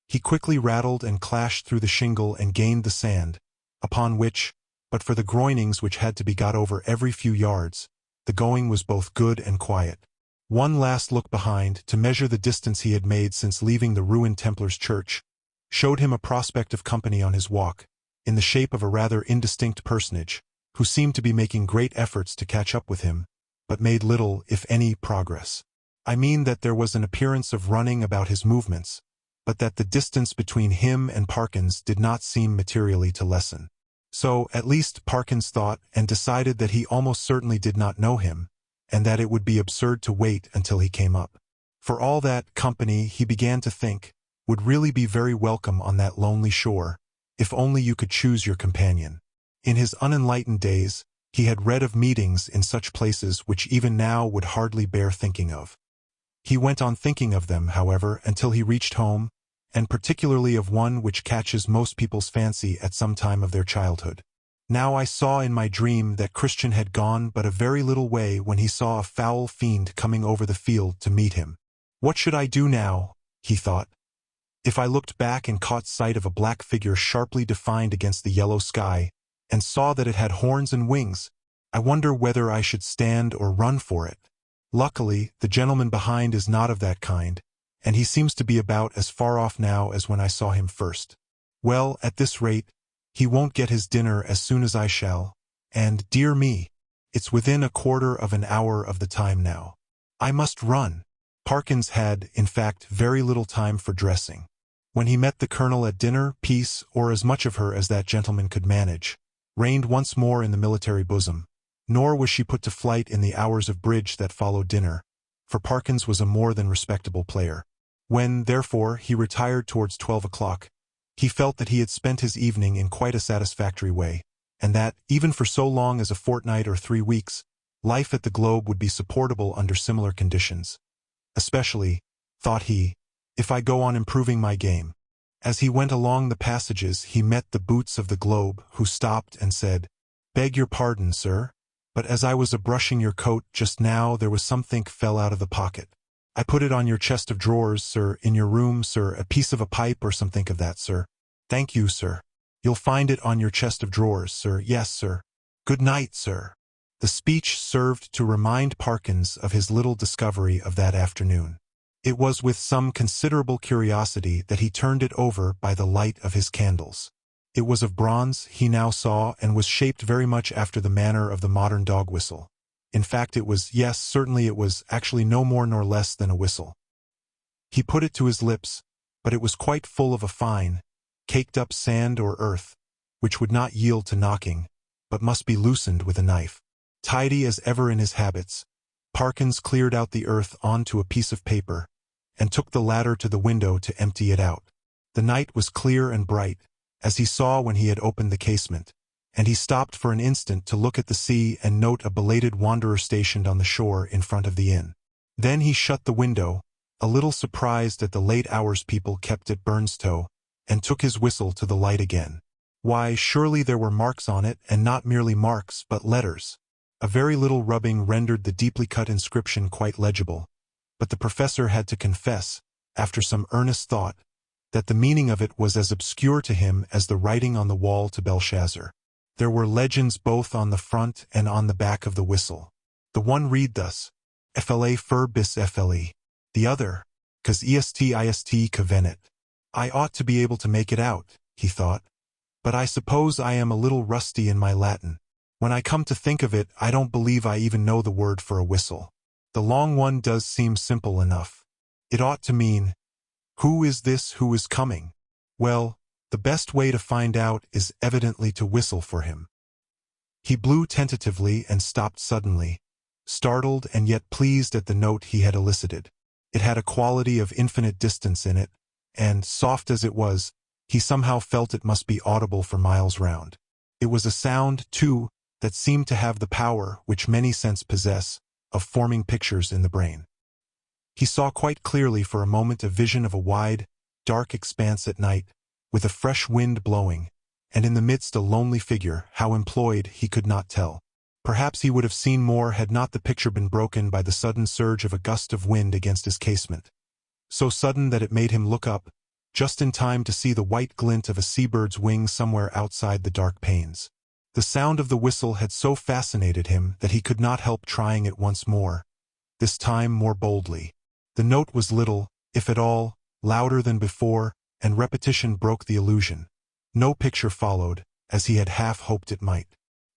He quickly rattled and clashed through the shingle and gained the sand, upon which, but for the groinings which had to be got over every few yards, the going was both good and quiet. One last look behind, to measure the distance he had made since leaving the ruined Templar's church, showed him a prospect of company on his walk, in the shape of a rather indistinct personage, who seemed to be making great efforts to catch up with him, but made little, if any, progress. I mean that there was an appearance of running about his movements, but that the distance between him and Parkins did not seem materially to lessen. So, at least, Parkins thought, and decided that he almost certainly did not know him, and that it would be absurd to wait until he came up. For all that company, he began to think, would really be very welcome on that lonely shore, if only you could choose your companion. In his unenlightened days, he had read of meetings in such places which even now would hardly bear thinking of. He went on thinking of them, however, until he reached home, and particularly of one which catches most people's fancy at some time of their childhood. Now I saw in my dream that Christian had gone but a very little way when he saw a foul fiend coming over the field to meet him. What should I do now, he thought. If I looked back and caught sight of a black figure sharply defined against the yellow sky, and saw that it had horns and wings, I wonder whether I should stand or run for it. Luckily, the gentleman behind is not of that kind, and he seems to be about as far off now as when I saw him first. Well, at this rate, he won't get his dinner as soon as I shall, and, dear me, it's within a quarter of an hour of the time now. I must run. Parkins had, in fact, very little time for dressing. When he met the colonel at dinner, peace, or as much of her as that gentleman could manage, reigned once more in the military bosom, nor was she put to flight in the hours of bridge that followed dinner, for Parkins was a more than respectable player. When, therefore, he retired towards 12 o'clock, he felt that he had spent his evening in quite a satisfactory way, and that, even for so long as a fortnight or 3 weeks, life at the Globe would be supportable under similar conditions. Especially, thought he, if I go on improving my game. As he went along the passages he met the boots of the Globe, who stopped and said, "Beg your pardon, sir, but as I was a-brushing your coat just now there was somethink fell out of the pocket. I put it on your chest of drawers, sir, in your room, sir, a piece of a pipe or somethink of that, sir." "Thank you, sir. You'll find it on your chest of drawers, sir." "Yes, sir." "Good night, sir." The speech served to remind Parkins of his little discovery of that afternoon. It was with some considerable curiosity that he turned it over by the light of his candles. It was of bronze, he now saw, and was shaped very much after the manner of the modern dog whistle. In fact it was, yes, certainly it was, actually no more nor less than a whistle. He put it to his lips, but it was quite full of a fine, caked-up sand or earth, which would not yield to knocking, but must be loosened with a knife. Tidy as ever in his habits, Parkins cleared out the earth onto a piece of paper, and took the latter to the window to empty it out. The night was clear and bright, as he saw when he had opened the casement, and he stopped for an instant to look at the sea and note a belated wanderer stationed on the shore in front of the inn. Then he shut the window, a little surprised at the late hours people kept at Burnstow, and took his whistle to the light again. Why, surely there were marks on it, and not merely marks, but letters. A very little rubbing rendered the deeply cut inscription quite legible, but the professor had to confess, after some earnest thought, that the meaning of it was as obscure to him as the writing on the wall to Belshazzar. There were legends both on the front and on the back of the whistle. The one read thus, "Fla fur bis fle." The other, "Cos est covenant." I ought to be able to make it out, he thought, but I suppose I am a little rusty in my Latin. When I come to think of it, I don't believe I even know the word for a whistle. The long one does seem simple enough. It ought to mean, "Who is this who is coming?" Well, the best way to find out is evidently to whistle for him. He blew tentatively and stopped suddenly, startled and yet pleased at the note he had elicited. It had a quality of infinite distance in it, and, soft as it was, he somehow felt it must be audible for miles round. It was a sound, too, that seemed to have the power, which many scents possess, of forming pictures in the brain. He saw quite clearly for a moment a vision of a wide, dark expanse at night, with a fresh wind blowing, and in the midst a lonely figure, how employed he could not tell. Perhaps he would have seen more had not the picture been broken by the sudden surge of a gust of wind against his casement, so sudden that it made him look up, just in time to see the white glint of a seabird's wing somewhere outside the dark panes. The sound of the whistle had so fascinated him that he could not help trying it once more, this time more boldly. The note was little, if at all, louder than before, and repetition broke the illusion. No picture followed, as he had half hoped it might.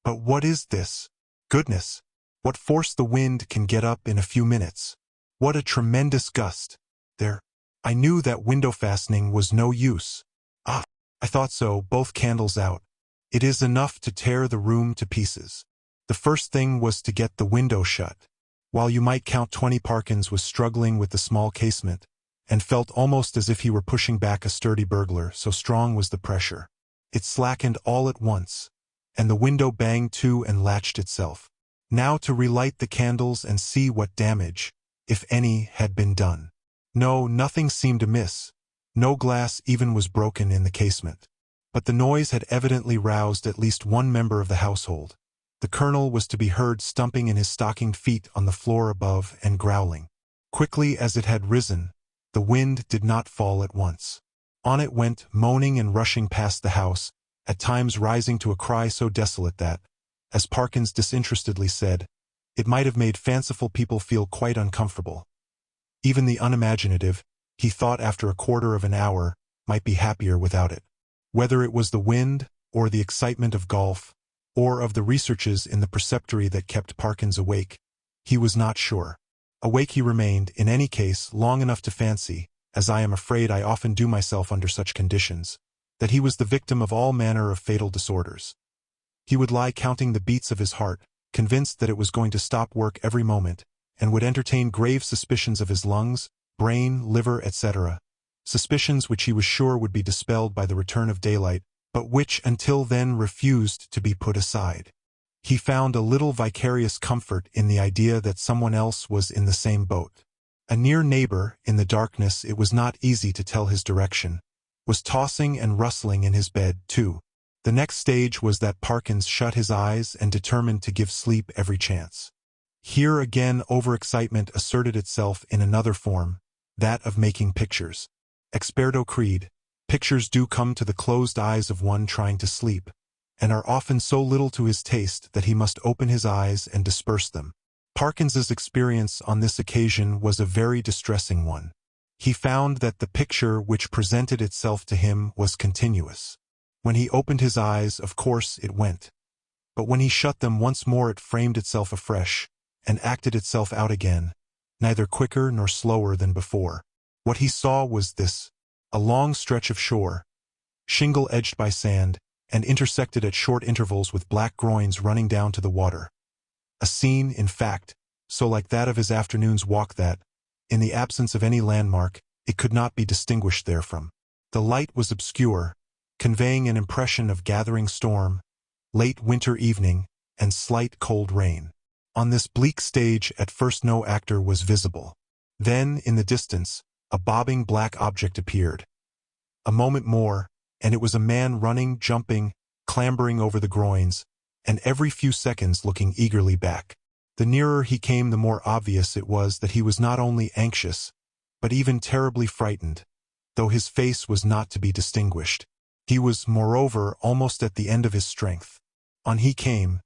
But what is this? Goodness! What force the wind can get up in a few minutes! What a tremendous gust! There! I knew that window fastening was no use. Ah! I thought so, both candles out. It is enough to tear the room to pieces. The first thing was to get the window shut. While you might count 20, Parkins was struggling with the small casement, and felt almost as if he were pushing back a sturdy burglar, so strong was the pressure. It slackened all at once, and the window banged to and latched itself. Now to relight the candles and see what damage, if any, had been done. No, nothing seemed amiss. No glass even was broken in the casement. But the noise had evidently roused at least one member of the household. The colonel was to be heard stumping in his stockinged feet on the floor above and growling. Quickly as it had risen, the wind did not fall at once. On it went, moaning and rushing past the house, at times rising to a cry so desolate that, as Parkins disinterestedly said, it might have made fanciful people feel quite uncomfortable. Even the unimaginative, he thought after a quarter of an hour, might be happier without it. Whether it was the wind, or the excitement of golf, or of the researches in the preceptory that kept Parkins awake, he was not sure. Awake he remained, in any case, long enough to fancy, as I am afraid I often do myself under such conditions, that he was the victim of all manner of fatal disorders. He would lie counting the beats of his heart, convinced that it was going to stop work every moment, and would entertain grave suspicions of his lungs, brain, liver, etc., suspicions which he was sure would be dispelled by the return of daylight, but which until then refused to be put aside. He found a little vicarious comfort in the idea that someone else was in the same boat. A near neighbor, in the darkness it was not easy to tell his direction, was tossing and rustling in his bed, too. The next stage was that Parkins shut his eyes and determined to give sleep every chance. Here again overexcitement asserted itself in another form, that of making pictures. Experto creed, pictures do come to the closed eyes of one trying to sleep, and are often so little to his taste that he must open his eyes and disperse them. Parkins's experience on this occasion was a very distressing one. He found that the picture which presented itself to him was continuous. When he opened his eyes, of course, it went. But when he shut them once more it framed itself afresh, and acted itself out again, neither quicker nor slower than before. What he saw was this: a long stretch of shore, shingle-edged by sand, and intersected at short intervals with black groins running down to the water. A scene, in fact, so like that of his afternoon's walk that, in the absence of any landmark, it could not be distinguished therefrom. The light was obscure, conveying an impression of gathering storm, late winter evening, and slight cold rain. On this bleak stage at first no actor was visible. Then, in the distance, a bobbing black object appeared. A moment more, and it was a man running, jumping, clambering over the groins, and every few seconds looking eagerly back. The nearer he came the more obvious it was that he was not only anxious, but even terribly frightened, though his face was not to be distinguished. He was, moreover, almost at the end of his strength. On he came.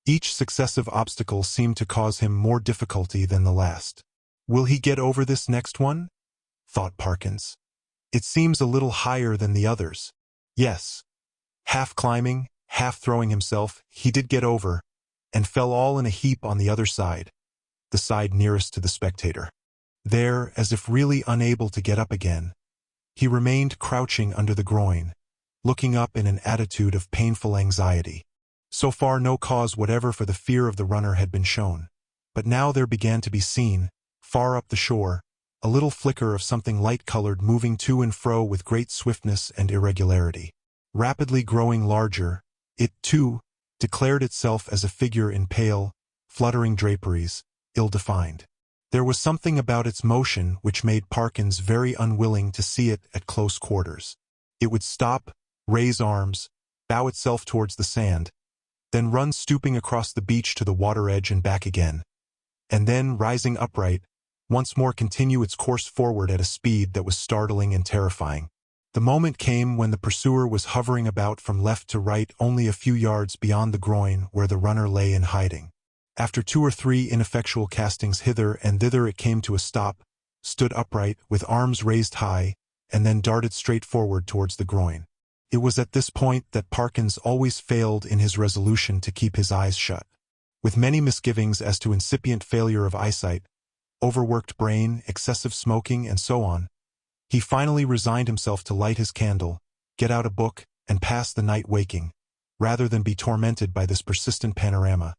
Each successive obstacle seemed to cause him more difficulty than the last. Will he get over this next one? Thought Parkins. It seems a little higher than the others. Yes. Half climbing, half throwing himself, he did get over, and fell all in a heap on the other side, the side nearest to the spectator. There, as if really unable to get up again, he remained crouching under the groin, looking up in an attitude of painful anxiety. So far no cause whatever for the fear of the runner had been shown, but now there began to be seen, far up the shore, a little flicker of something light-colored moving to and fro with great swiftness and irregularity. Rapidly growing larger, it, too, declared itself as a figure in pale, fluttering draperies, ill-defined. There was something about its motion which made Parkins very unwilling to see it at close quarters. It would stop, raise arms, bow itself towards the sand, then run stooping across the beach to the water edge and back again, and then, rising upright, once more continue its course forward at a speed that was startling and terrifying. The moment came when the pursuer was hovering about from left to right only a few yards beyond the groin where the runner lay in hiding. After 2 or 3 ineffectual castings hither and thither it came to a stop, stood upright, with arms raised high, and then darted straight forward towards the groin. It was at this point that Parkins always failed in his resolution to keep his eyes shut. With many misgivings as to incipient failure of eyesight, overworked brain, excessive smoking, and so on, he finally resigned himself to light his candle, get out a book, and pass the night waking, rather than be tormented by this persistent panorama,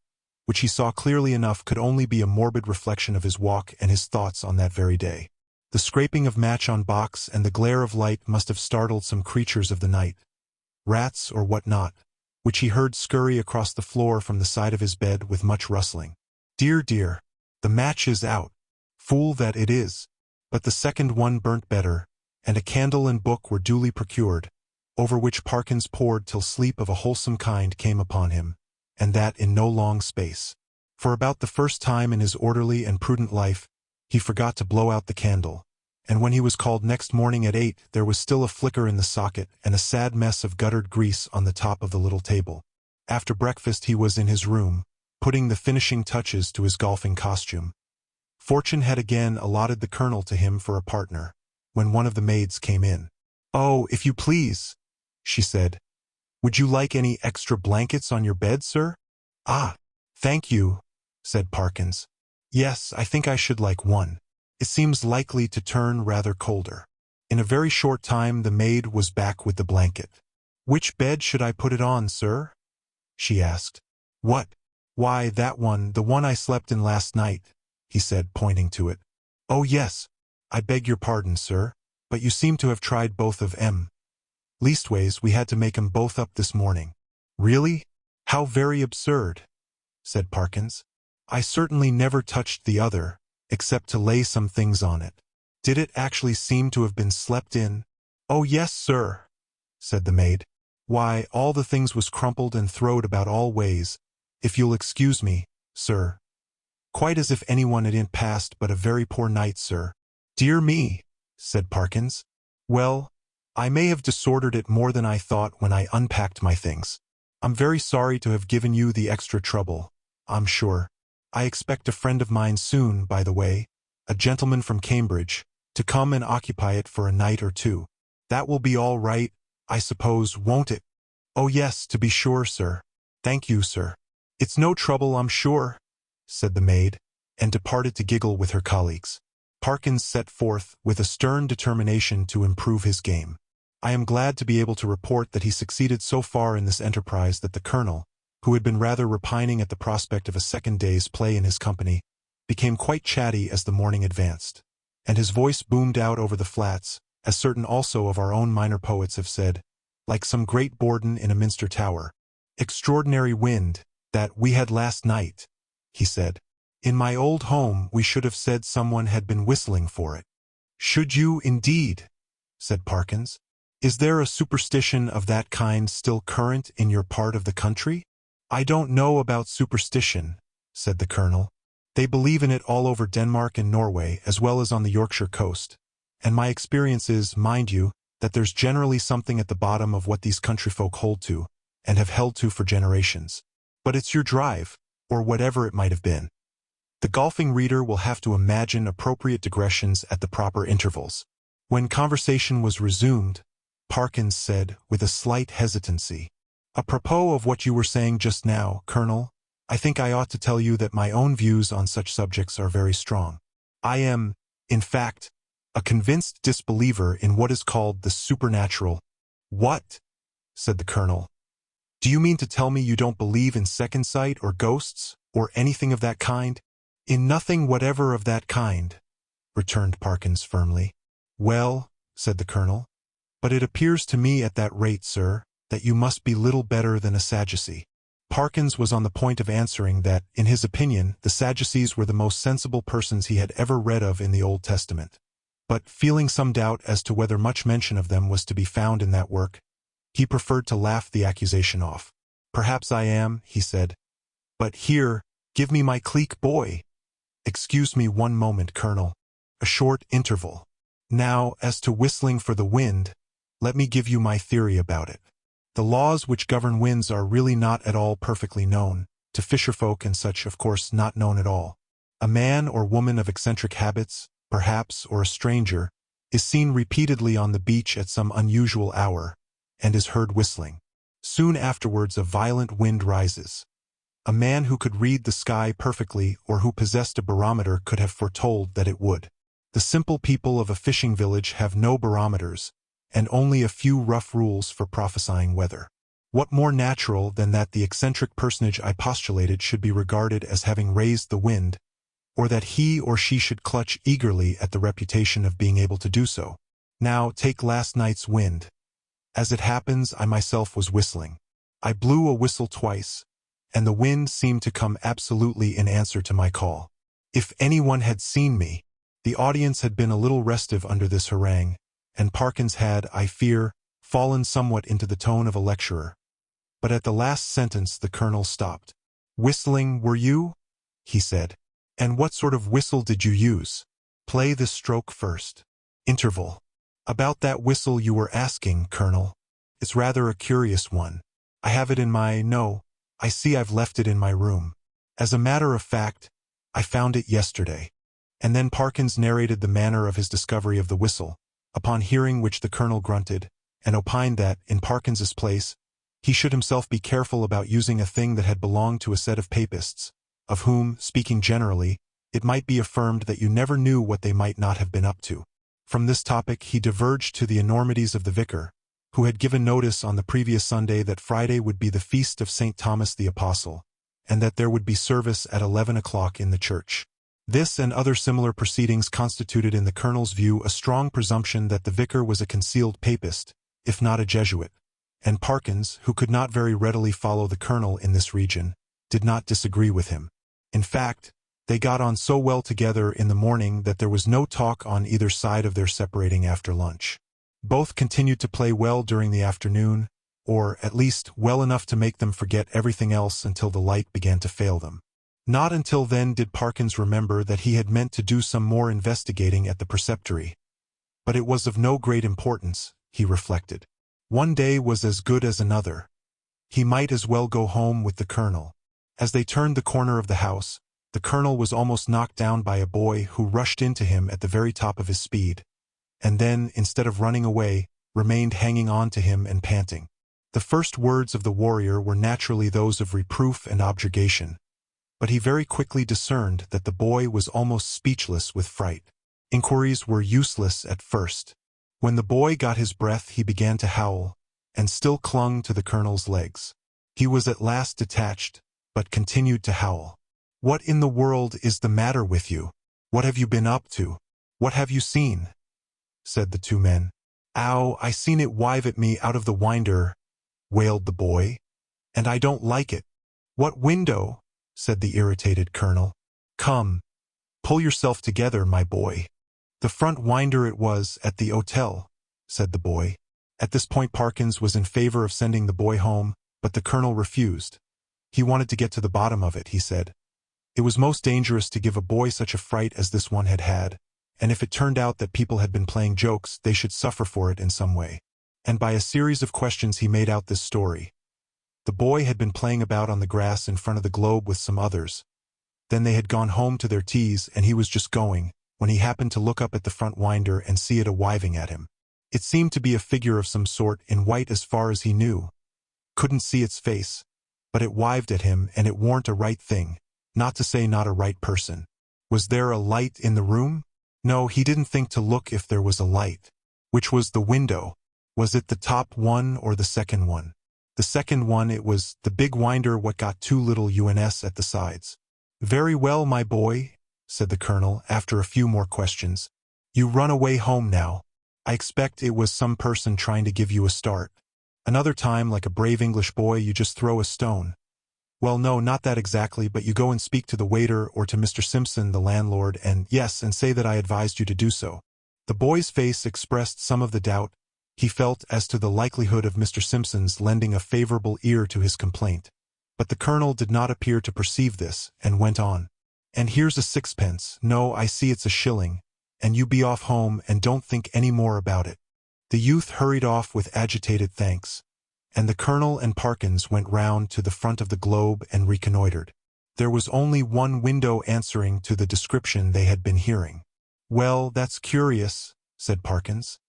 which he saw clearly enough could only be a morbid reflection of his walk and his thoughts on that very day. The scraping of match on box and the glare of light must have startled some creatures of the night, rats or what not, which he heard scurry across the floor from the side of his bed with much rustling. Dear, dear, the match is out. Fool that it is. But the second one burnt better, and a candle and book were duly procured, over which Parkins pored till sleep of a wholesome kind came upon him, and that in no long space. For about the first time in his orderly and prudent life, he forgot to blow out the candle, and when he was called next morning at 8 there was still a flicker in the socket and a sad mess of guttered grease on the top of the little table. After breakfast he was in his room, putting the finishing touches to his golfing costume. Fortune had again allotted the colonel to him for a partner, when one of the maids came in. "Oh, if you please," she said. "Would you like any extra blankets on your bed, sir?" "Ah, thank you," said Parkins. "Yes, I think I should like one. It seems likely to turn rather colder." In a very short time the maid was back with the blanket. "Which bed should I put it on, sir?" she asked. "What? Why, that one, the one I slept in last night," he said, pointing to it. "Oh yes, I beg your pardon, sir, but you seem to have tried both of 'em. Leastways, we had to make 'em both up this morning." "Really? How very absurd," said Parkins. "I certainly never touched the other, except to lay some things on it." "Did it actually seem to have been slept in?" "Oh yes, sir," said the maid. "Why, all the things was crumpled and throwed about all ways, if you'll excuse me, sir. Quite as if anyone had passed but a very poor night, sir." "Dear me," said Parkins. "Well, I may have disordered it more than I thought when I unpacked my things. I'm very sorry to have given you the extra trouble, I'm sure. I expect a friend of mine soon, by the way, a gentleman from Cambridge, to come and occupy it for a night or 2. That will be all right, I suppose, won't it?" "Oh yes, to be sure, sir. Thank you, sir. It's no trouble, I'm sure," said the maid, and departed to giggle with her colleagues. Parkins set forth with a stern determination to improve his game. I am glad to be able to report that he succeeded so far in this enterprise that the colonel, who had been rather repining at the prospect of a second day's play in his company, became quite chatty as the morning advanced, and his voice boomed out over the flats, as certain also of our own minor poets have said, like some great Borden in a minster tower. "Extraordinary wind, that we had last night," he said. "In my old home we should have said someone had been whistling for it." "Should you, indeed?" said Parkins. "Is there a superstition of that kind still current in your part of the country?" "I don't know about superstition," said the colonel. "They believe in it all over Denmark and Norway as well as on the Yorkshire coast, and my experience is, mind you, that there's generally something at the bottom of what these countryfolk hold to, and have held to for generations. But it's your drive, or whatever it might have been." The golfing reader will have to imagine appropriate digressions at the proper intervals. When conversation was resumed, Parkins said, with a slight hesitancy, "Apropos of what you were saying just now, Colonel, I think I ought to tell you that my own views on such subjects are very strong. I am, in fact, a convinced disbeliever in what is called the supernatural." "What?" said the colonel. "Do you mean to tell me you don't believe in second sight or ghosts, or anything of that kind?" "In nothing whatever of that kind," returned Parkins firmly. "Well," said the colonel, "but it appears to me at that rate, sir, that you must be little better than a Sadducee." Parkins was on the point of answering that, in his opinion, the Sadducees were the most sensible persons he had ever read of in the Old Testament. But, feeling some doubt as to whether much mention of them was to be found in that work, he preferred to laugh the accusation off. "Perhaps I am," he said. "But here, give me my clique, boy." "Excuse me one moment, Colonel. A short interval. Now, as to whistling for the wind, Let me give you my theory about it. The laws which govern winds are really not at all perfectly known, to fisherfolk and such of course not known at all. A man or woman of eccentric habits, perhaps, or a stranger, is seen repeatedly on the beach at some unusual hour, and is heard whistling. Soon afterwards a violent wind rises. A man who could read the sky perfectly or who possessed a barometer could have foretold that it would. The simple people of a fishing village have no barometers, and only a few rough rules for prophesying weather. What more natural than that the eccentric personage I postulated should be regarded as having raised the wind, or that he or she should clutch eagerly at the reputation of being able to do so? Now, take last night's wind. As it happens, I myself was whistling. I blew a whistle twice, and the wind seemed to come absolutely in answer to my call. If anyone had seen me, the audience had been a little restive under this harangue, and Parkins had, I fear, fallen somewhat into the tone of a lecturer. But at the last sentence the colonel stopped. "Whistling, were you?" he said. "And what sort of whistle did you use? Play this stroke first." Interval. "About that whistle you were asking, Colonel. It's rather a curious one. I have it in no, I see I've left it in my room. As a matter of fact, I found it yesterday." And then Parkins narrated the manner of his discovery of the whistle, upon hearing which the colonel grunted, and opined that, in Parkins's place, he should himself be careful about using a thing that had belonged to a set of papists, of whom, speaking generally, it might be affirmed that you never knew what they might not have been up to. From this topic he diverged to the enormities of the vicar, who had given notice on the previous Sunday that Friday would be the feast of St. Thomas the Apostle, and that there would be service at 11 o'clock in the church. This and other similar proceedings constituted in the colonel's view a strong presumption that the vicar was a concealed papist, if not a Jesuit, and Parkins, who could not very readily follow the colonel in this region, did not disagree with him. In fact, they got on so well together in the morning that there was no talk on either side of their separating after lunch. Both continued to play well during the afternoon, or, at least, well enough to make them forget everything else until the light began to fail them. Not until then did Parkins remember that he had meant to do some more investigating at the preceptory. But it was of no great importance, he reflected. One day was as good as another. He might as well go home with the colonel. As they turned the corner of the house, the colonel was almost knocked down by a boy who rushed into him at the very top of his speed, and then, instead of running away, remained hanging on to him and panting. The first words of the warrior were naturally those of reproof and objurgation, but he very quickly discerned that the boy was almost speechless with fright. Inquiries were useless at first. When the boy got his breath he began to howl, and still clung to the colonel's legs. He was at last detached, but continued to howl. "What in the world is the matter with you? What have you been up to? What have you seen?" said the two men. "Ow, I seen it wive at me out of the winder," wailed the boy, "and I don't like it." "What window?" said the irritated colonel. "Come, pull yourself together, my boy." "The front winder it was, at the hotel," said the boy. At this point Parkins was in favor of sending the boy home, but the colonel refused. He wanted to get to the bottom of it, he said. It was most dangerous to give a boy such a fright as this one had had, and if it turned out that people had been playing jokes, they should suffer for it in some way. And by a series of questions he made out this story. The boy had been playing about on the grass in front of the globe with some others. Then they had gone home to their teas, and he was just going, when he happened to look up at the front winder and see it a-wiving at him. It seemed to be a figure of some sort, in white as far as he knew. Couldn't see its face, but it wived at him, and it warn't a right thing, not to say not a right person. Was there a light in the room? No, he didn't think to look if there was a light. Which was the window? Was it the top one or the second one? The second one it was, the big winder what got two little UNS at the sides. "Very well, my boy," said the colonel, after a few more questions. "You run away home now. I expect it was some person trying to give you a start. Another time, like a brave English boy, you just throw a stone. Well, no, not that exactly, but you go and speak to the waiter or to Mr. Simpson, the landlord, and say that I advised you to do so." The boy's face expressed some of the doubt he felt as to the likelihood of Mr. Simpson's lending a favorable ear to his complaint. But the colonel did not appear to perceive this, and went on. "And here's a sixpence, no, I see it's a shilling, and you be off home and don't think any more about it." The youth hurried off with agitated thanks, and the colonel and Parkins went round to the front of the globe and reconnoitered. There was only one window answering to the description they had been hearing. "Well, that's curious," said Parkins.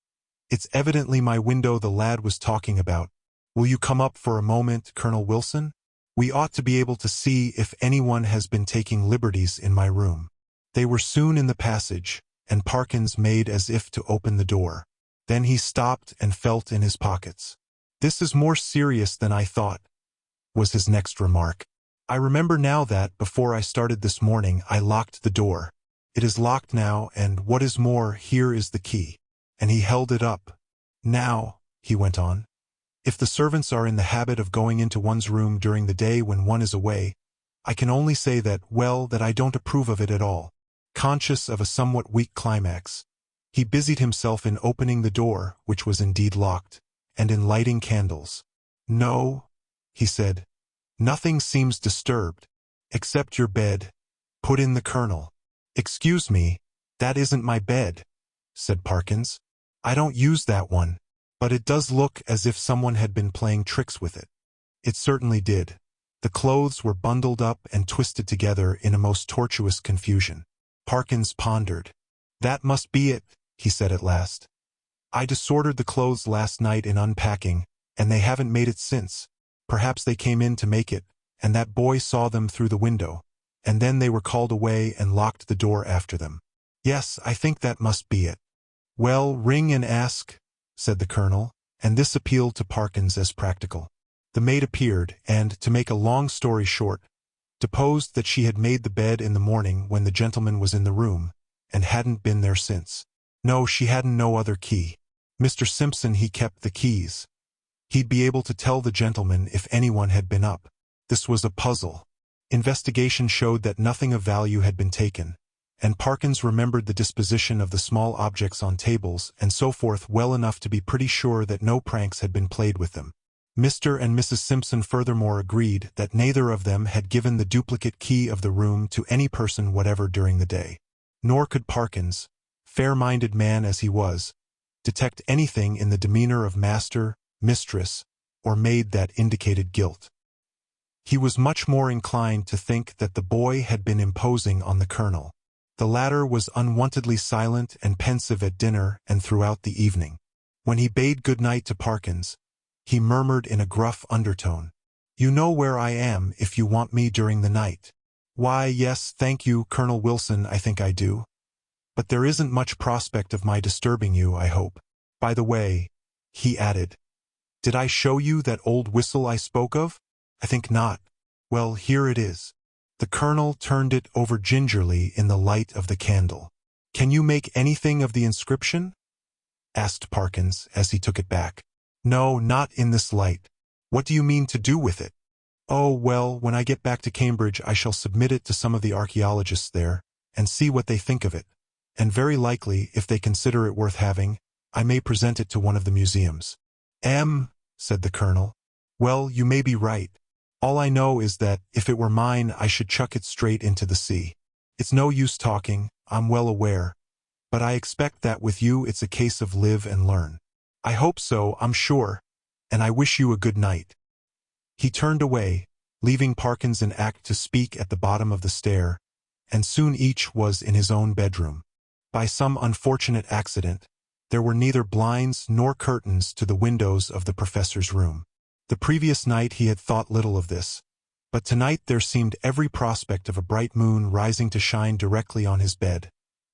"It's evidently my window the lad was talking about. Will you come up for a moment, Colonel Wilson? We ought to be able to see if anyone has been taking liberties in my room." They were soon in the passage, and Parkins made as if to open the door. Then he stopped and felt in his pockets. "This is more serious than I thought," was his next remark. "I remember now that, before I started this morning, I locked the door. It is locked now, and what is more, here is the key." And he held it up. "Now," he went on, "if the servants are in the habit of going into one's room during the day when one is away, I can only say that, well, that I don't approve of it at all." Conscious of a somewhat weak climax, he busied himself in opening the door, which was indeed locked, and in lighting candles. "No," he said, "nothing seems disturbed, except your bed," put in the colonel. "Excuse me, that isn't my bed," said Parkins. "I don't use that one, but it does look as if someone had been playing tricks with it." It certainly did. The clothes were bundled up and twisted together in a most tortuous confusion. Parkins pondered. "That must be it," he said at last. "I disordered the clothes last night in unpacking, and they haven't made it since. Perhaps they came in to make it, and that boy saw them through the window, and then they were called away and locked the door after them. Yes, I think that must be it." "Well, ring and ask," said the colonel, and this appealed to Parkins as practical. The maid appeared, and, to make a long story short, deposed that she had made the bed in the morning when the gentleman was in the room, and hadn't been there since. No, she hadn't no other key. Mr. Simpson he kept the keys. He'd be able to tell the gentleman if anyone had been up. This was a puzzle. Investigation showed that nothing of value had been taken, and Parkins remembered the disposition of the small objects on tables and so forth well enough to be pretty sure that no pranks had been played with them. Mr. and Mrs. Simpson furthermore agreed that neither of them had given the duplicate key of the room to any person whatever during the day. Nor could Parkins, fair-minded man as he was, detect anything in the demeanor of master, mistress, or maid that indicated guilt. He was much more inclined to think that the boy had been imposing on the colonel. The latter was unwontedly silent and pensive at dinner and throughout the evening. When he bade good night to Parkins, he murmured in a gruff undertone, "You know where I am if you want me during the night." "Why, yes, thank you, Colonel Wilson, I think I do. But there isn't much prospect of my disturbing you, I hope. By the way," he added, "did I show you that old whistle I spoke of? I think not. Well, here it is." The colonel turned it over gingerly in the light of the candle. "Can you make anything of the inscription?" asked Parkins as he took it back. "No, not in this light. What do you mean to do with it?" "Oh, well, when I get back to Cambridge I shall submit it to some of the archaeologists there, and see what they think of it, and very likely, if they consider it worth having, I may present it to one of the museums." Said the colonel. "Well, you may be right. All I know is that, if it were mine, I should chuck it straight into the sea. It's no use talking, I'm well aware, but I expect that with you it's a case of live and learn." "I hope so, I'm sure, and I wish you a good night." He turned away, leaving Parkins in act to speak at the bottom of the stair, and soon each was in his own bedroom. By some unfortunate accident, there were neither blinds nor curtains to the windows of the professor's room. The previous night he had thought little of this, but tonight there seemed every prospect of a bright moon rising to shine directly on his bed,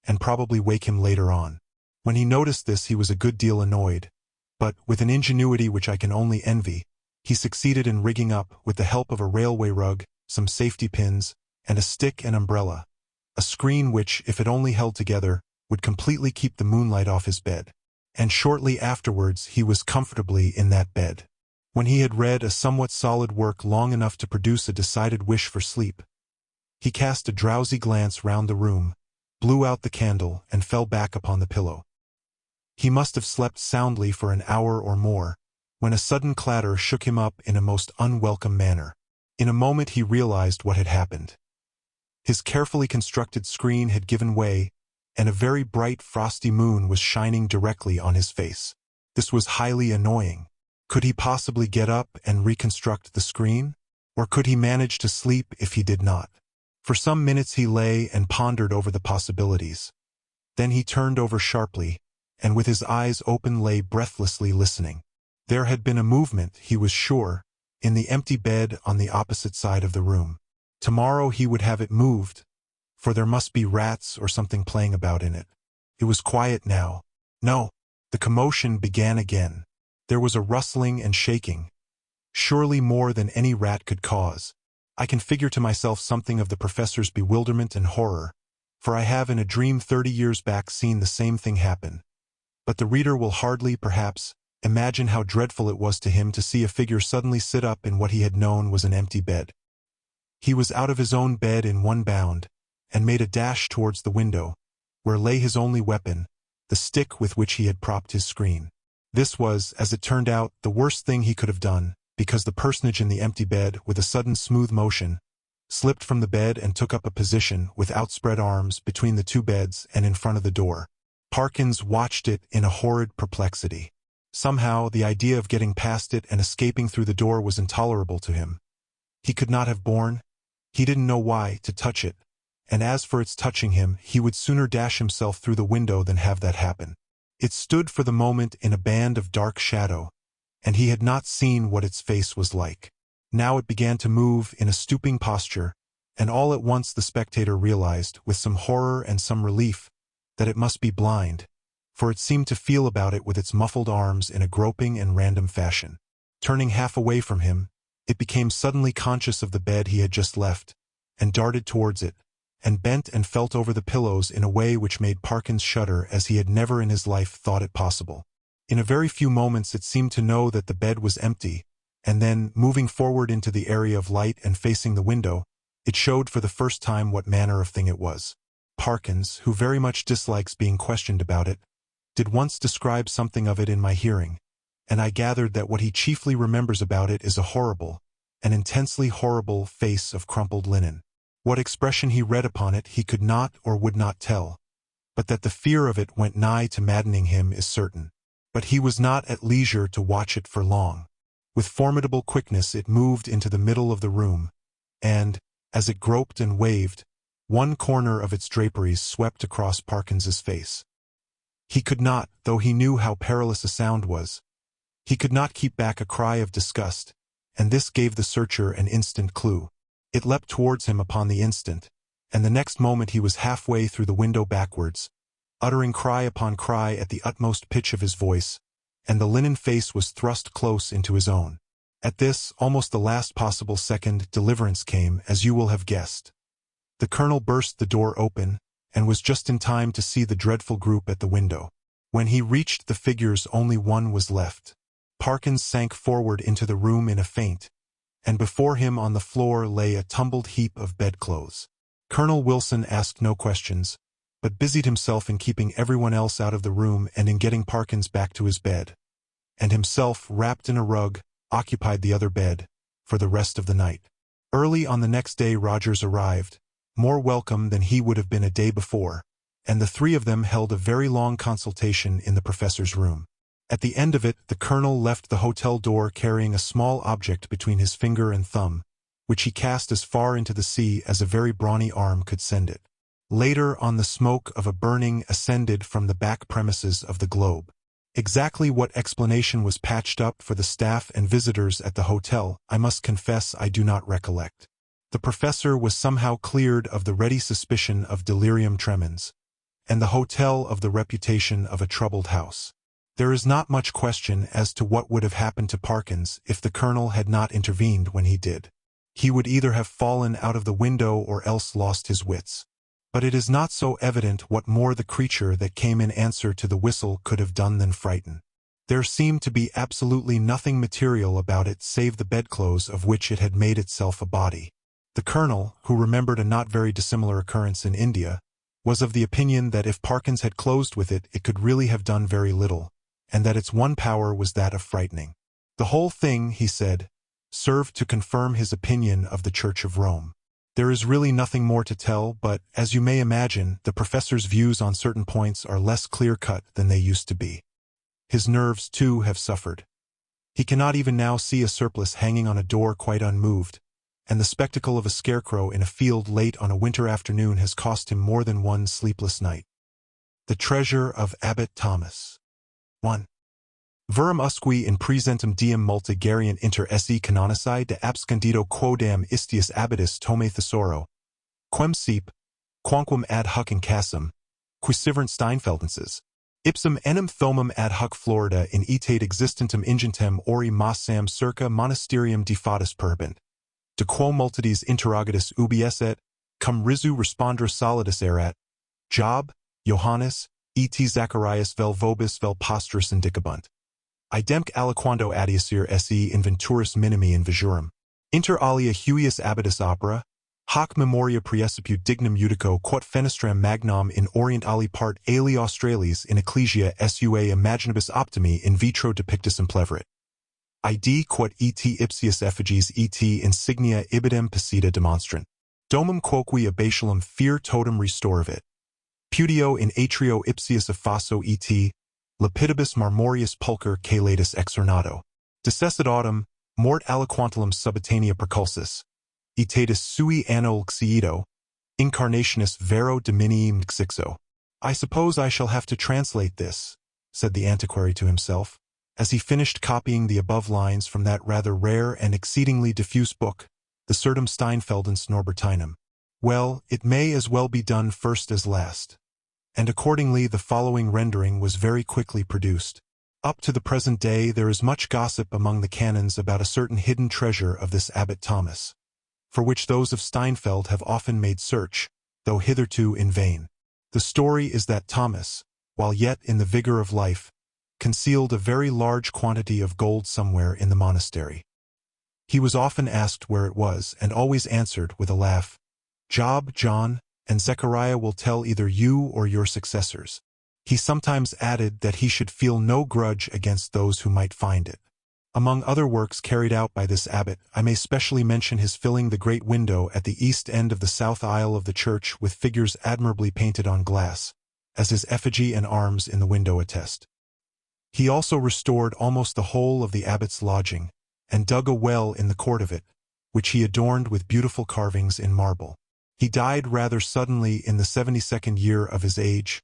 and probably wake him later on. When he noticed this he was a good deal annoyed, but, with an ingenuity which I can only envy, he succeeded in rigging up, with the help of a railway rug, some safety pins, and a stick and umbrella, a screen which, if it only held together, would completely keep the moonlight off his bed. And shortly afterwards he was comfortably in that bed. When he had read a somewhat solid work long enough to produce a decided wish for sleep, he cast a drowsy glance round the room, blew out the candle, and fell back upon the pillow. He must have slept soundly for an hour or more, when a sudden clatter shook him up in a most unwelcome manner. In a moment he realized what had happened. His carefully constructed screen had given way, and a very bright frosty moon was shining directly on his face. This was highly annoying. Could he possibly get up and reconstruct the screen? Or could he manage to sleep if he did not? For some minutes he lay and pondered over the possibilities. Then he turned over sharply, and with his eyes open lay breathlessly listening. There had been a movement, he was sure, in the empty bed on the opposite side of the room. Tomorrow he would have it moved, for there must be rats or something playing about in it. It was quiet now. No, the commotion began again. There was a rustling and shaking, surely more than any rat could cause. I can figure to myself something of the professor's bewilderment and horror, for I have in a dream 30 years back seen the same thing happen. But the reader will hardly, perhaps, imagine how dreadful it was to him to see a figure suddenly sit up in what he had known was an empty bed. He was out of his own bed in one bound, and made a dash towards the window, where lay his only weapon, the stick with which he had propped his screen. This was, as it turned out, the worst thing he could have done, because the personage in the empty bed, with a sudden smooth motion, slipped from the bed and took up a position with outspread arms between the two beds and in front of the door. Parkins watched it in a horrid perplexity. Somehow, the idea of getting past it and escaping through the door was intolerable to him. He could not have borne, he didn't know why, to touch it, and as for its touching him, he would sooner dash himself through the window than have that happen. It stood for the moment in a band of dark shadow, and he had not seen what its face was like. Now it began to move in a stooping posture, and all at once the spectator realized, with some horror and some relief, that it must be blind, for it seemed to feel about it with its muffled arms in a groping and random fashion. Turning half away from him, it became suddenly conscious of the bed he had just left, and darted towards it, and bent and felt over the pillows in a way which made Parkins shudder as he had never in his life thought it possible. In a very few moments it seemed to know that the bed was empty, and then, moving forward into the area of light and facing the window, it showed for the first time what manner of thing it was. Parkins, who very much dislikes being questioned about it, did once describe something of it in my hearing, and I gathered that what he chiefly remembers about it is a horrible, an intensely horrible face of crumpled linen. What expression he read upon it he could not or would not tell, but that the fear of it went nigh to maddening him is certain. But he was not at leisure to watch it for long. With formidable quickness it moved into the middle of the room, and, as it groped and waved, one corner of its draperies swept across Parkins's face. He could not, though he knew how perilous a sound was, he could not keep back a cry of disgust, and this gave the searcher an instant clue. It leapt towards him upon the instant, and the next moment he was halfway through the window backwards, uttering cry upon cry at the utmost pitch of his voice, and the linen face was thrust close into his own. At this, almost the last possible second, deliverance came, as you will have guessed. The colonel burst the door open, and was just in time to see the dreadful group at the window. When he reached the figures, only one was left. Parkins sank forward into the room in a faint, and before him on the floor lay a tumbled heap of bedclothes. Colonel Wilson asked no questions, but busied himself in keeping everyone else out of the room and in getting Parkins back to his bed, and himself, wrapped in a rug, occupied the other bed, for the rest of the night. Early on the next day Rogers arrived, more welcome than he would have been a day before, and the three of them held a very long consultation in the professor's room. At the end of it, the colonel left the hotel door carrying a small object between his finger and thumb, which he cast as far into the sea as a very brawny arm could send it. Later on, the smoke of a burning ascended from the back premises of the Globe. Exactly what explanation was patched up for the staff and visitors at the hotel, I must confess I do not recollect. The professor was somehow cleared of the ready suspicion of delirium tremens, and the hotel of the reputation of a troubled house. There is not much question as to what would have happened to Parkins if the colonel had not intervened when he did. He would either have fallen out of the window or else lost his wits. But it is not so evident what more the creature that came in answer to the whistle could have done than frighten. There seemed to be absolutely nothing material about it save the bedclothes of which it had made itself a body. The colonel, who remembered a not very dissimilar occurrence in India, was of the opinion that if Parkins had closed with it, it could really have done very little, and that its one power was that of frightening. The whole thing, he said, served to confirm his opinion of the Church of Rome. There is really nothing more to tell, but, as you may imagine, the professor's views on certain points are less clear-cut than they used to be. His nerves, too, have suffered. He cannot even now see a surplice hanging on a door quite unmoved, and the spectacle of a scarecrow in a field late on a winter afternoon has cost him more than one sleepless night. The Treasure of Abbot Thomas. 1. Verum usque in presentum diem multa geriant inter esse canonici de abscondido quodam istius abbatis tome thesauro, quem seep, quanquam ad hoc incasum, quisiverant Steinfeldenses, ipsum enim thomum ad hoc Florida in etate existentum ingentem ori massam circa monasterium defatus perhabent, de quo multitudes interrogatus ubi esset, cum risu respondere solidus erat, Job, Johannes, et Zacharias vel vobis vel posterus indicabunt. Idemque aliquando adiacere esse inventuris minimi in vijurum. Inter alia huius abbatis opera, hoc memoria praesiput dignum judico quod fenestram magnam in orient ali part ali Australis in ecclesia sua imaginibus optimi in vitro depictus impleverit. Id quod et ipsius effigies et insignia ibidem posita demonstrant. Domum quoque abacialum fear totem restorvit. Putio in atrio ipsius effaso et lapidibus marmorius pulcher calatus exornato. Decessit autumn, mort aliquantulum subitania preculsis. Etatis sui anno lxieto, incarnationis vero dominii mxixo. I suppose I shall have to translate this, said the antiquary to himself, as he finished copying the above lines from that rather rare and exceedingly diffuse book, the Certum Steinfeldens Norbertinum. Well, it may as well be done first as last. And accordingly the following rendering was very quickly produced. Up to the present day there is much gossip among the canons about a certain hidden treasure of this Abbot Thomas, for which those of Steinfeld have often made search, though hitherto in vain. The story is that Thomas, while yet in the vigor of life, concealed a very large quantity of gold somewhere in the monastery. He was often asked where it was and always answered with a laugh, Job, John, and Zechariah will tell either you or your successors. He sometimes added that he should feel no grudge against those who might find it. Among other works carried out by this abbot, I may specially mention his filling the great window at the east end of the south aisle of the church with figures admirably painted on glass, as his effigy and arms in the window attest. He also restored almost the whole of the abbot's lodging, and dug a well in the court of it, which he adorned with beautiful carvings in marble. He died rather suddenly in the 72nd year of his age,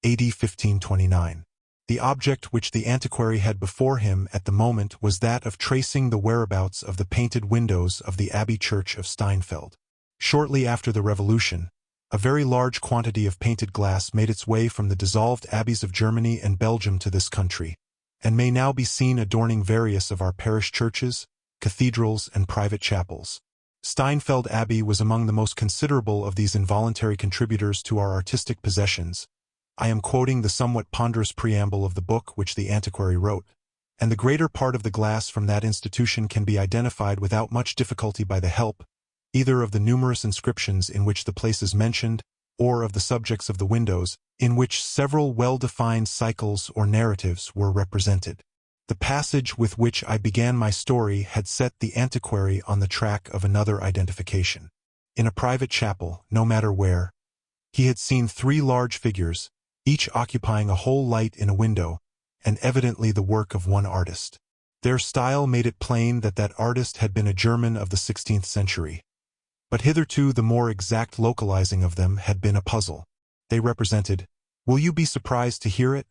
AD 1529. The object which the antiquary had before him at the moment was that of tracing the whereabouts of the painted windows of the Abbey Church of Steinfeld. Shortly after the Revolution, a very large quantity of painted glass made its way from the dissolved abbeys of Germany and Belgium to this country, and may now be seen adorning various of our parish churches, cathedrals, and private chapels. Steinfeld Abbey was among the most considerable of these involuntary contributors to our artistic possessions. I am quoting the somewhat ponderous preamble of the book which the antiquary wrote, and the greater part of the glass from that institution can be identified without much difficulty by the help, either of the numerous inscriptions in which the place is mentioned, or of the subjects of the windows, in which several well-defined cycles or narratives were represented. The passage with which I began my story had set the antiquary on the track of another identification. In a private chapel, no matter where, he had seen 3 large figures, each occupying a whole light in a window, and evidently the work of one artist. Their style made it plain that that artist had been a German of the 16th century. But hitherto the more exact localizing of them had been a puzzle. They represented, will you be surprised to hear it?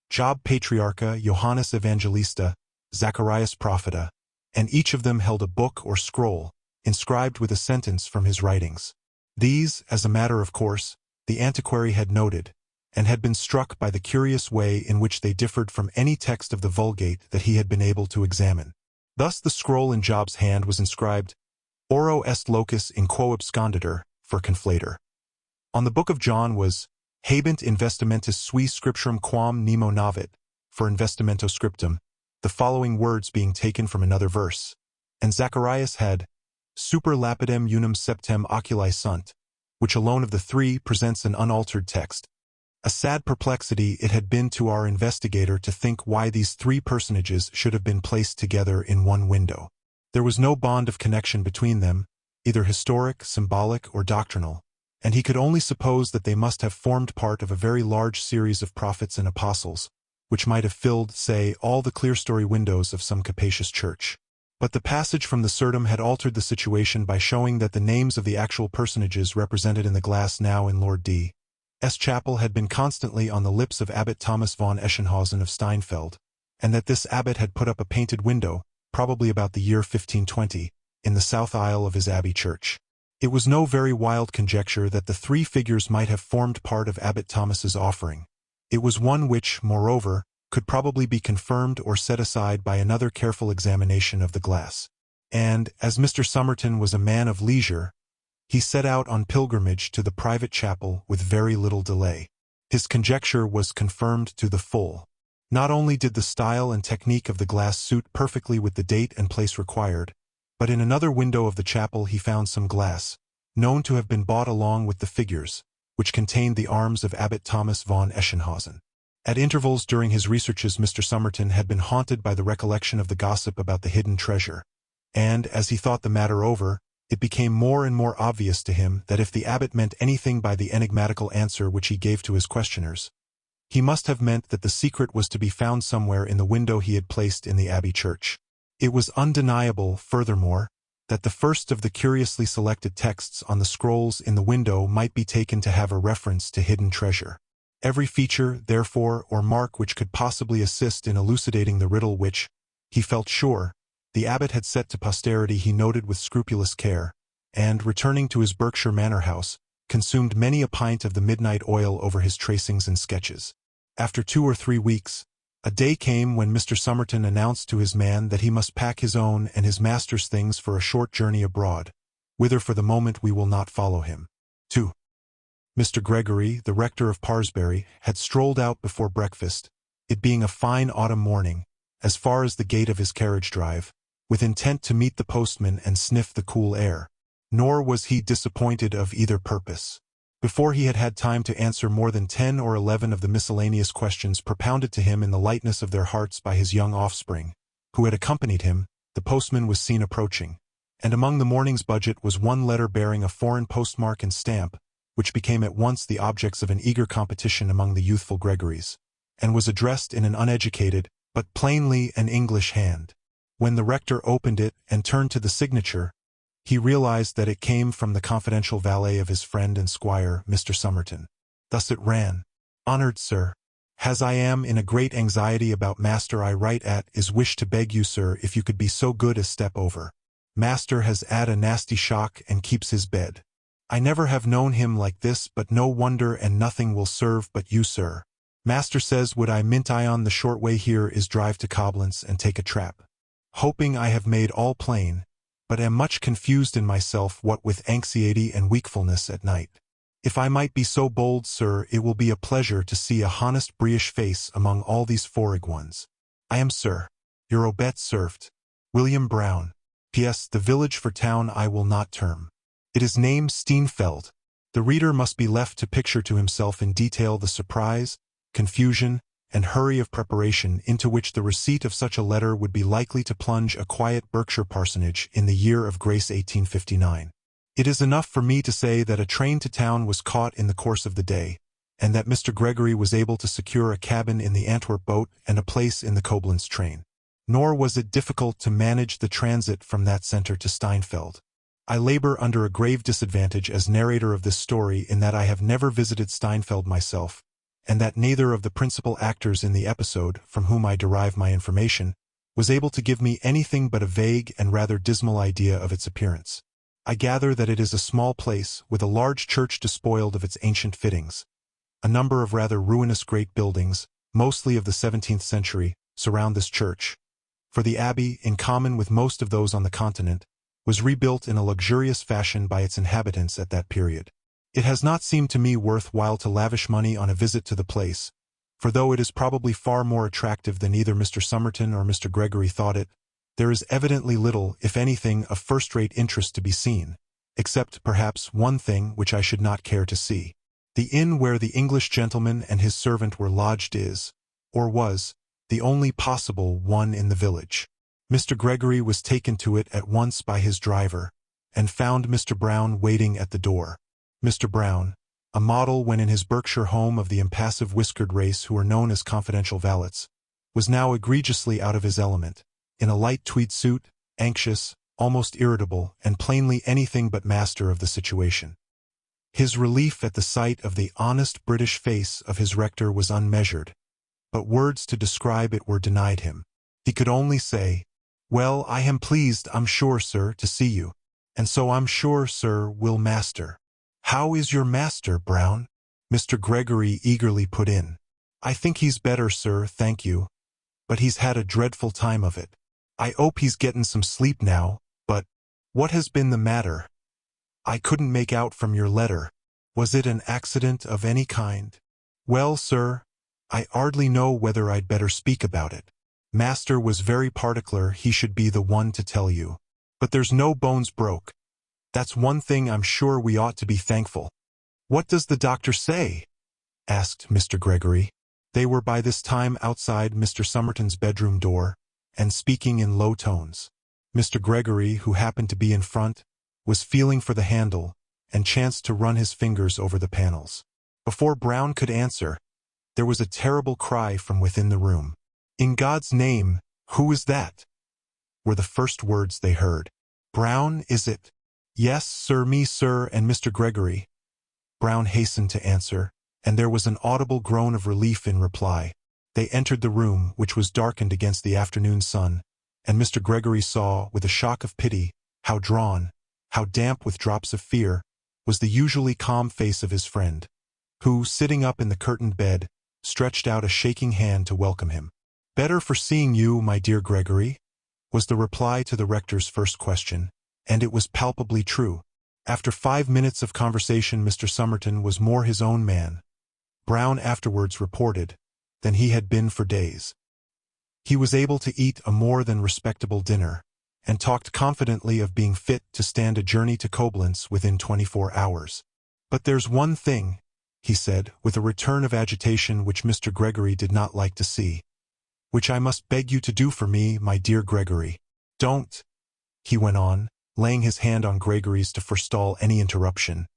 Job Patriarcha, Johannes Evangelista, Zacharias Propheta, and each of them held a book or scroll, inscribed with a sentence from his writings. These, as a matter of course, the antiquary had noted, and had been struck by the curious way in which they differed from any text of the Vulgate that he had been able to examine. Thus the scroll in Job's hand was inscribed, Oro est locus in quo absconditur, for conflator. On the book of John was, Habent investimentus sui scripturum quam nemo navit, for investimento scriptum, the following words being taken from another verse. And Zacharias had, Super lapidem unum septem oculi sunt, which alone of the 3 presents an unaltered text. A sad perplexity it had been to our investigator to think why these 3 personages should have been placed together in one window. There was no bond of connection between them, either historic, symbolic, or doctrinal, and he could only suppose that they must have formed part of a very large series of prophets and apostles, which might have filled, say, all the clerestory windows of some capacious church. But the passage from the Certum had altered the situation by showing that the names of the actual personages represented in the glass now in Lord D.'s chapel had been constantly on the lips of Abbot Thomas von Eschenhausen of Steinfeld, and that this abbot had put up a painted window, probably about the year 1520, in the south aisle of his abbey church. It was no very wild conjecture that the three figures might have formed part of Abbot Thomas's offering. It was one which, moreover, could probably be confirmed or set aside by another careful examination of the glass. And, as Mr. Somerton was a man of leisure, he set out on pilgrimage to the private chapel with very little delay. His conjecture was confirmed to the full. Not only did the style and technique of the glass suit perfectly with the date and place required, but in another window of the chapel he found some glass, known to have been bought along with the figures, which contained the arms of Abbot Thomas von Eschenhausen. At intervals during his researches Mr. Somerton had been haunted by the recollection of the gossip about the hidden treasure, and, as he thought the matter over, it became more and more obvious to him that if the abbot meant anything by the enigmatical answer which he gave to his questioners, he must have meant that the secret was to be found somewhere in the window he had placed in the abbey church. It was undeniable, furthermore, that the first of the curiously selected texts on the scrolls in the window might be taken to have a reference to hidden treasure. Every feature, therefore, or mark which could possibly assist in elucidating the riddle which, he felt sure, the abbot had set to posterity he noted with scrupulous care, and, returning to his Berkshire manor house, consumed many a pint of the midnight oil over his tracings and sketches. After 2 or 3 weeks, a day came when Mr. Somerton announced to his man that he must pack his own and his master's things for a short journey abroad, whither for the moment we will not follow him. 2. Mr. Gregory, the rector of Parsbury, had strolled out before breakfast, it being a fine autumn morning, as far as the gate of his carriage drive, with intent to meet the postman and sniff the cool air. Nor was he disappointed of either purpose. Before he had had time to answer more than 10 or 11 of the miscellaneous questions propounded to him in the lightness of their hearts by his young offspring, who had accompanied him, the postman was seen approaching, and among the morning's budget was one letter bearing a foreign postmark and stamp, which became at once the objects of an eager competition among the youthful Gregorys, and was addressed in an uneducated, but plainly an English hand. When the rector opened it and turned to the signature, he realized that it came from the confidential valet of his friend and squire, Mr. Somerton. Thus it ran: "Honored Sir, as I am in a great anxiety about Master I write at is wish to beg you, sir, if you could be so good as step over. Master has 'ad a nasty shock and keeps his bed. I never have known him like this, but no wonder, and nothing will serve but you, sir. Master says would I mint I on the short way here is drive to Cobblence and take a trap. Hoping I have made all plain, but am much confused in myself what with anxiety and wakefulness at night. If I might be so bold, sir, it will be a pleasure to see a honest British face among all these foreign ones. I am, sir, your obet servant, William Brown. P.S. The village for town I will not term. It is named Steinfeld." The reader must be left to picture to himself in detail the surprise, confusion, and hurry of preparation into which the receipt of such a letter would be likely to plunge a quiet Berkshire parsonage in the year of grace 1859. It is enough for me to say that a train to town was caught in the course of the day, and that Mr. Gregory was able to secure a cabin in the Antwerp boat and a place in the Koblenz train. Nor was it difficult to manage the transit from that centre to Steinfeld. I labor under a grave disadvantage as narrator of this story in that I have never visited Steinfeld myself, and that neither of the principal actors in the episode, from whom I derive my information, was able to give me anything but a vague and rather dismal idea of its appearance. I gather that it is a small place, with a large church despoiled of its ancient fittings. A number of rather ruinous great buildings, mostly of the 17th century, surround this church, for the abbey, in common with most of those on the continent, was rebuilt in a luxurious fashion by its inhabitants at that period. It has not seemed to me worth while to lavish money on a visit to the place, for though it is probably far more attractive than either Mr. Somerton or Mr. Gregory thought it, there is evidently little, if anything, of first-rate interest to be seen, except perhaps one thing which I should not care to see. The inn where the English gentleman and his servant were lodged is, or was, the only possible one in the village. Mr. Gregory was taken to it at once by his driver, and found Mr. Brown waiting at the door. Mr. Brown, a model when in his Berkshire home of the impassive whiskered race who are known as confidential valets, was now egregiously out of his element, in a light tweed suit, anxious, almost irritable, and plainly anything but master of the situation. His relief at the sight of the honest British face of his rector was unmeasured, but words to describe it were denied him. He could only say, "Well, I am pleased, I'm sure, sir, to see you, and so I'm sure, sir, will master." "How is your master, Brown?" Mr. Gregory eagerly put in. "I think he's better, sir, thank you, but he's had a dreadful time of it. I 'ope he's gettin' some sleep now, but what has been the matter? I couldn't make out from your letter. Was it an accident of any kind?" "Well, sir, I 'ardly know whether I'd better speak about it. Master was very particular he should be the one to tell you. But there's no bones broke. That's one thing I'm sure we ought to be thankful." "What does the doctor say?" asked Mr. Gregory. They were by this time outside Mr. Somerton's bedroom door, and speaking in low tones. Mr. Gregory, who happened to be in front, was feeling for the handle, and chanced to run his fingers over the panels. Before Brown could answer, there was a terrible cry from within the room. "In God's name, who is that?" were the first words they heard. "Brown, is it?" "Yes, sir, me, sir, and Mr. Gregory," Brown hastened to answer, and there was an audible groan of relief in reply. They entered the room, which was darkened against the afternoon sun, and Mr. Gregory saw, with a shock of pity, how drawn, how damp with drops of fear, was the usually calm face of his friend, who, sitting up in the curtained bed, stretched out a shaking hand to welcome him. "Better for seeing you, my dear Gregory," was the reply to the rector's first question, and it was palpably true. After 5 minutes of conversation Mr. Somerton was more his own man, Brown afterwards reported, than he had been for days. He was able to eat a more than respectable dinner, and talked confidently of being fit to stand a journey to Coblentz within 24 hours. "But there's one thing," he said, with a return of agitation which Mr. Gregory did not like to see, "which I must beg you to do for me, my dear Gregory. Don't," he went on, laying his hand on Gregory's to forestall any interruption,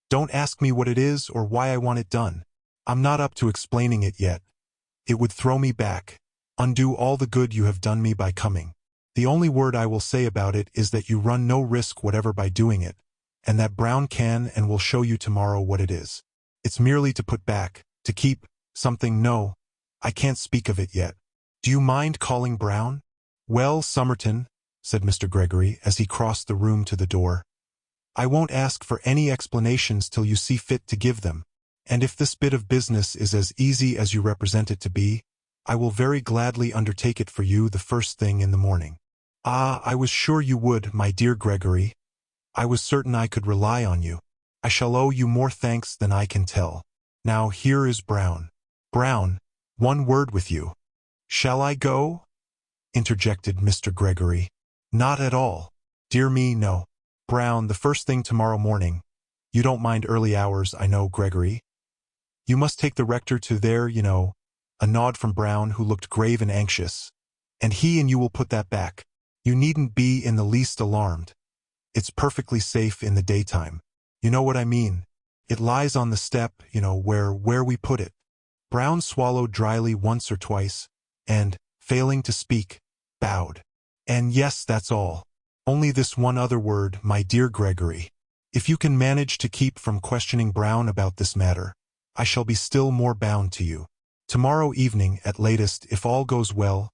"don't ask me what it is or why I want it done. I'm not up to explaining it yet. It would throw me back, undo all the good you have done me by coming. The only word I will say about it is that you run no risk whatever by doing it, and that Brown can and will show you tomorrow what it is. It's merely to put back, to keep, something. No, I can't speak of it yet. Do you mind calling Brown?" "Well, Somerton," said Mr. Gregory as he crossed the room to the door, "I won't ask for any explanations till you see fit to give them, and if this bit of business is as easy as you represent it to be, I will very gladly undertake it for you the first thing in the morning." "Ah, I was sure you would, my dear Gregory. I was certain I could rely on you. I shall owe you more thanks than I can tell. Now here is Brown." "Brown, one word with you." "Shall I go?" interjected Mr. Gregory. "Not at all. Dear me, no. Brown, the first thing tomorrow morning. You don't mind early hours, I know, Gregory. You must take the rector to there, you know." A nod from Brown, who looked grave and anxious. "And he and you will put that back. You needn't be in the least alarmed. It's perfectly safe in the daytime. You know what I mean. It lies on the step, you know, where we put it." Brown swallowed dryly once or twice, and, failing to speak, bowed. "And yes, that's all. Only this one other word, my dear Gregory. If you can manage to keep from questioning Brown about this matter, I shall be still more bound to you. Tomorrow evening, at latest, if all goes well,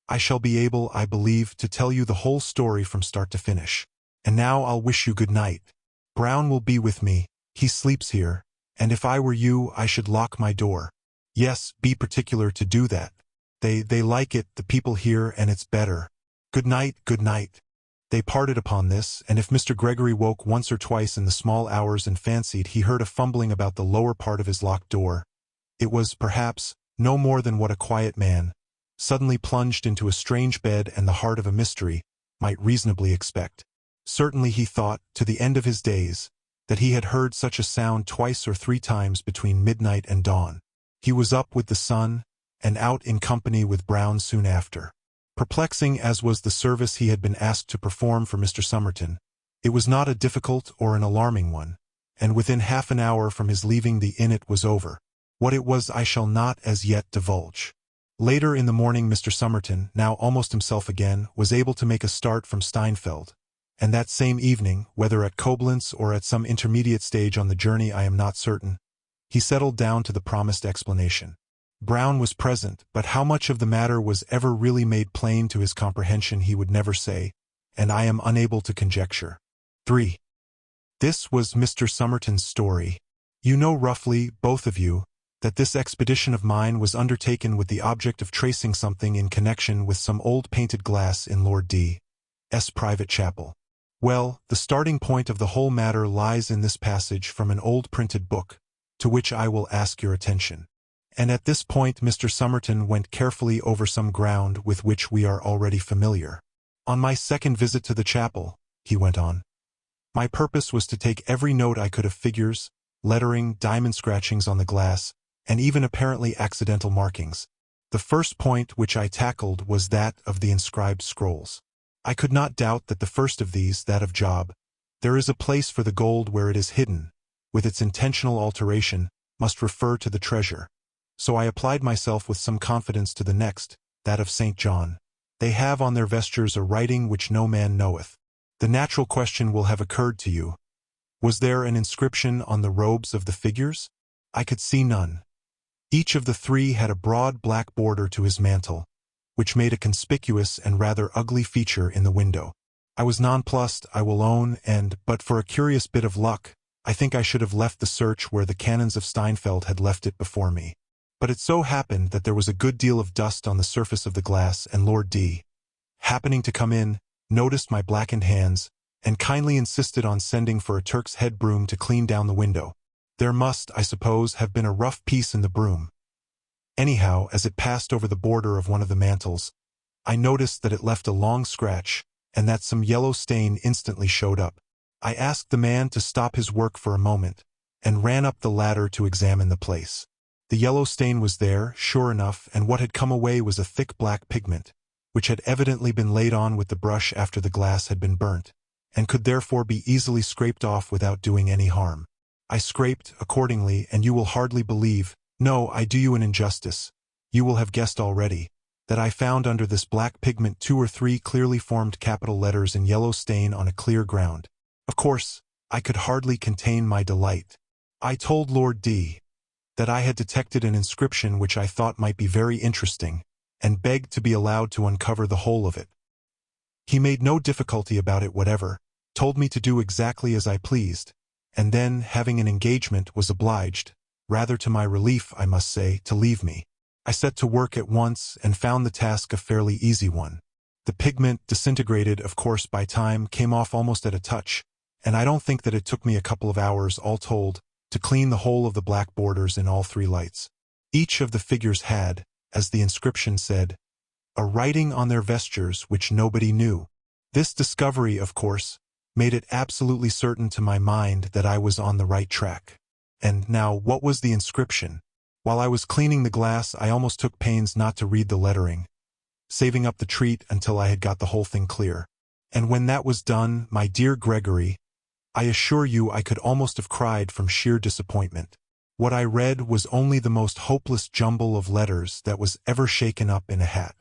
I shall be able, I believe, to tell you the whole story from start to finish. And now I'll wish you good night. Brown will be with me, he sleeps here, and if I were you I should lock my door. Yes, be particular to do that. They like it, the people here, and it's better. Good night, good night." They parted upon this, and if Mr. Gregory woke once or twice in the small hours and fancied he heard a fumbling about the lower part of his locked door, it was, perhaps, no more than what a quiet man, suddenly plunged into a strange bed and the heart of a mystery, might reasonably expect. Certainly he thought, to the end of his days, that he had heard such a sound twice or 3 times between midnight and dawn. He was up with the sun, and out in company with Brown soon after. Perplexing as was the service he had been asked to perform for Mr. Somerton, it was not a difficult or an alarming one, and within half an hour from his leaving the inn it was over. What it was I shall not as yet divulge. Later in the morning Mr. Somerton, now almost himself again, was able to make a start from Steinfeld, and that same evening, whether at Koblenz or at some intermediate stage on the journey I am not certain, he settled down to the promised explanation. Brown was present, but how much of the matter was ever really made plain to his comprehension he would never say, and I am unable to conjecture. 3. This was Mr. Somerton's story. You know roughly, both of you, that this expedition of mine was undertaken with the object of tracing something in connection with some old painted glass in Lord D.'s private chapel. Well, the starting point of the whole matter lies in this passage from an old printed book, to which I will ask your attention. And at this point Mr. Somerton went carefully over some ground with which we are already familiar. On my second visit to the chapel, he went on, my purpose was to take every note I could of figures, lettering, diamond scratchings on the glass, and even apparently accidental markings. The first point which I tackled was that of the inscribed scrolls. I could not doubt that the first of these, that of Job, there is a place for the gold where it is hidden, with its intentional alteration, must refer to the treasure. So I applied myself with some confidence to the next, that of St. John. They have on their vestures a writing which no man knoweth. The natural question will have occurred to you. Was there an inscription on the robes of the figures? I could see none. Each of the three had a broad black border to his mantle, which made a conspicuous and rather ugly feature in the window. I was nonplussed, I will own, and, but for a curious bit of luck, I think I should have left the search where the canons of Steinfeld had left it before me. But it so happened that there was a good deal of dust on the surface of the glass, and Lord D., happening to come in, noticed my blackened hands, and kindly insisted on sending for a Turk's head broom to clean down the window. There must, I suppose, have been a rough piece in the broom. Anyhow, as it passed over the border of one of the mantles, I noticed that it left a long scratch, and that some yellow stain instantly showed up. I asked the man to stop his work for a moment, and ran up the ladder to examine the place. The yellow stain was there, sure enough, and what had come away was a thick black pigment, which had evidently been laid on with the brush after the glass had been burnt, and could therefore be easily scraped off without doing any harm. I scraped, accordingly, and you will hardly believe, no, I do you an injustice, you will have guessed already, that I found under this black pigment 2 or 3 clearly formed capital letters in yellow stain on a clear ground. Of course, I could hardly contain my delight. I told Lord D. that I had detected an inscription which I thought might be very interesting, and begged to be allowed to uncover the whole of it. He made no difficulty about it whatever, told me to do exactly as I pleased, and then, having an engagement, was obliged, rather to my relief, I must say, to leave me. I set to work at once, and found the task a fairly easy one. The pigment, disintegrated, of course, by time, came off almost at a touch, and I don't think that it took me a couple of hours, all told, to clean the whole of the black borders in all 3 lights. Each of the figures had, as the inscription said, a writing on their vestures which nobody knew. This discovery, of course, made it absolutely certain to my mind that I was on the right track. And now, what was the inscription? While I was cleaning the glass, I almost took pains not to read the lettering, saving up the treat until I had got the whole thing clear. And when that was done, my dear Gregory, I assure you I could almost have cried from sheer disappointment. What I read was only the most hopeless jumble of letters that was ever shaken up in a hat.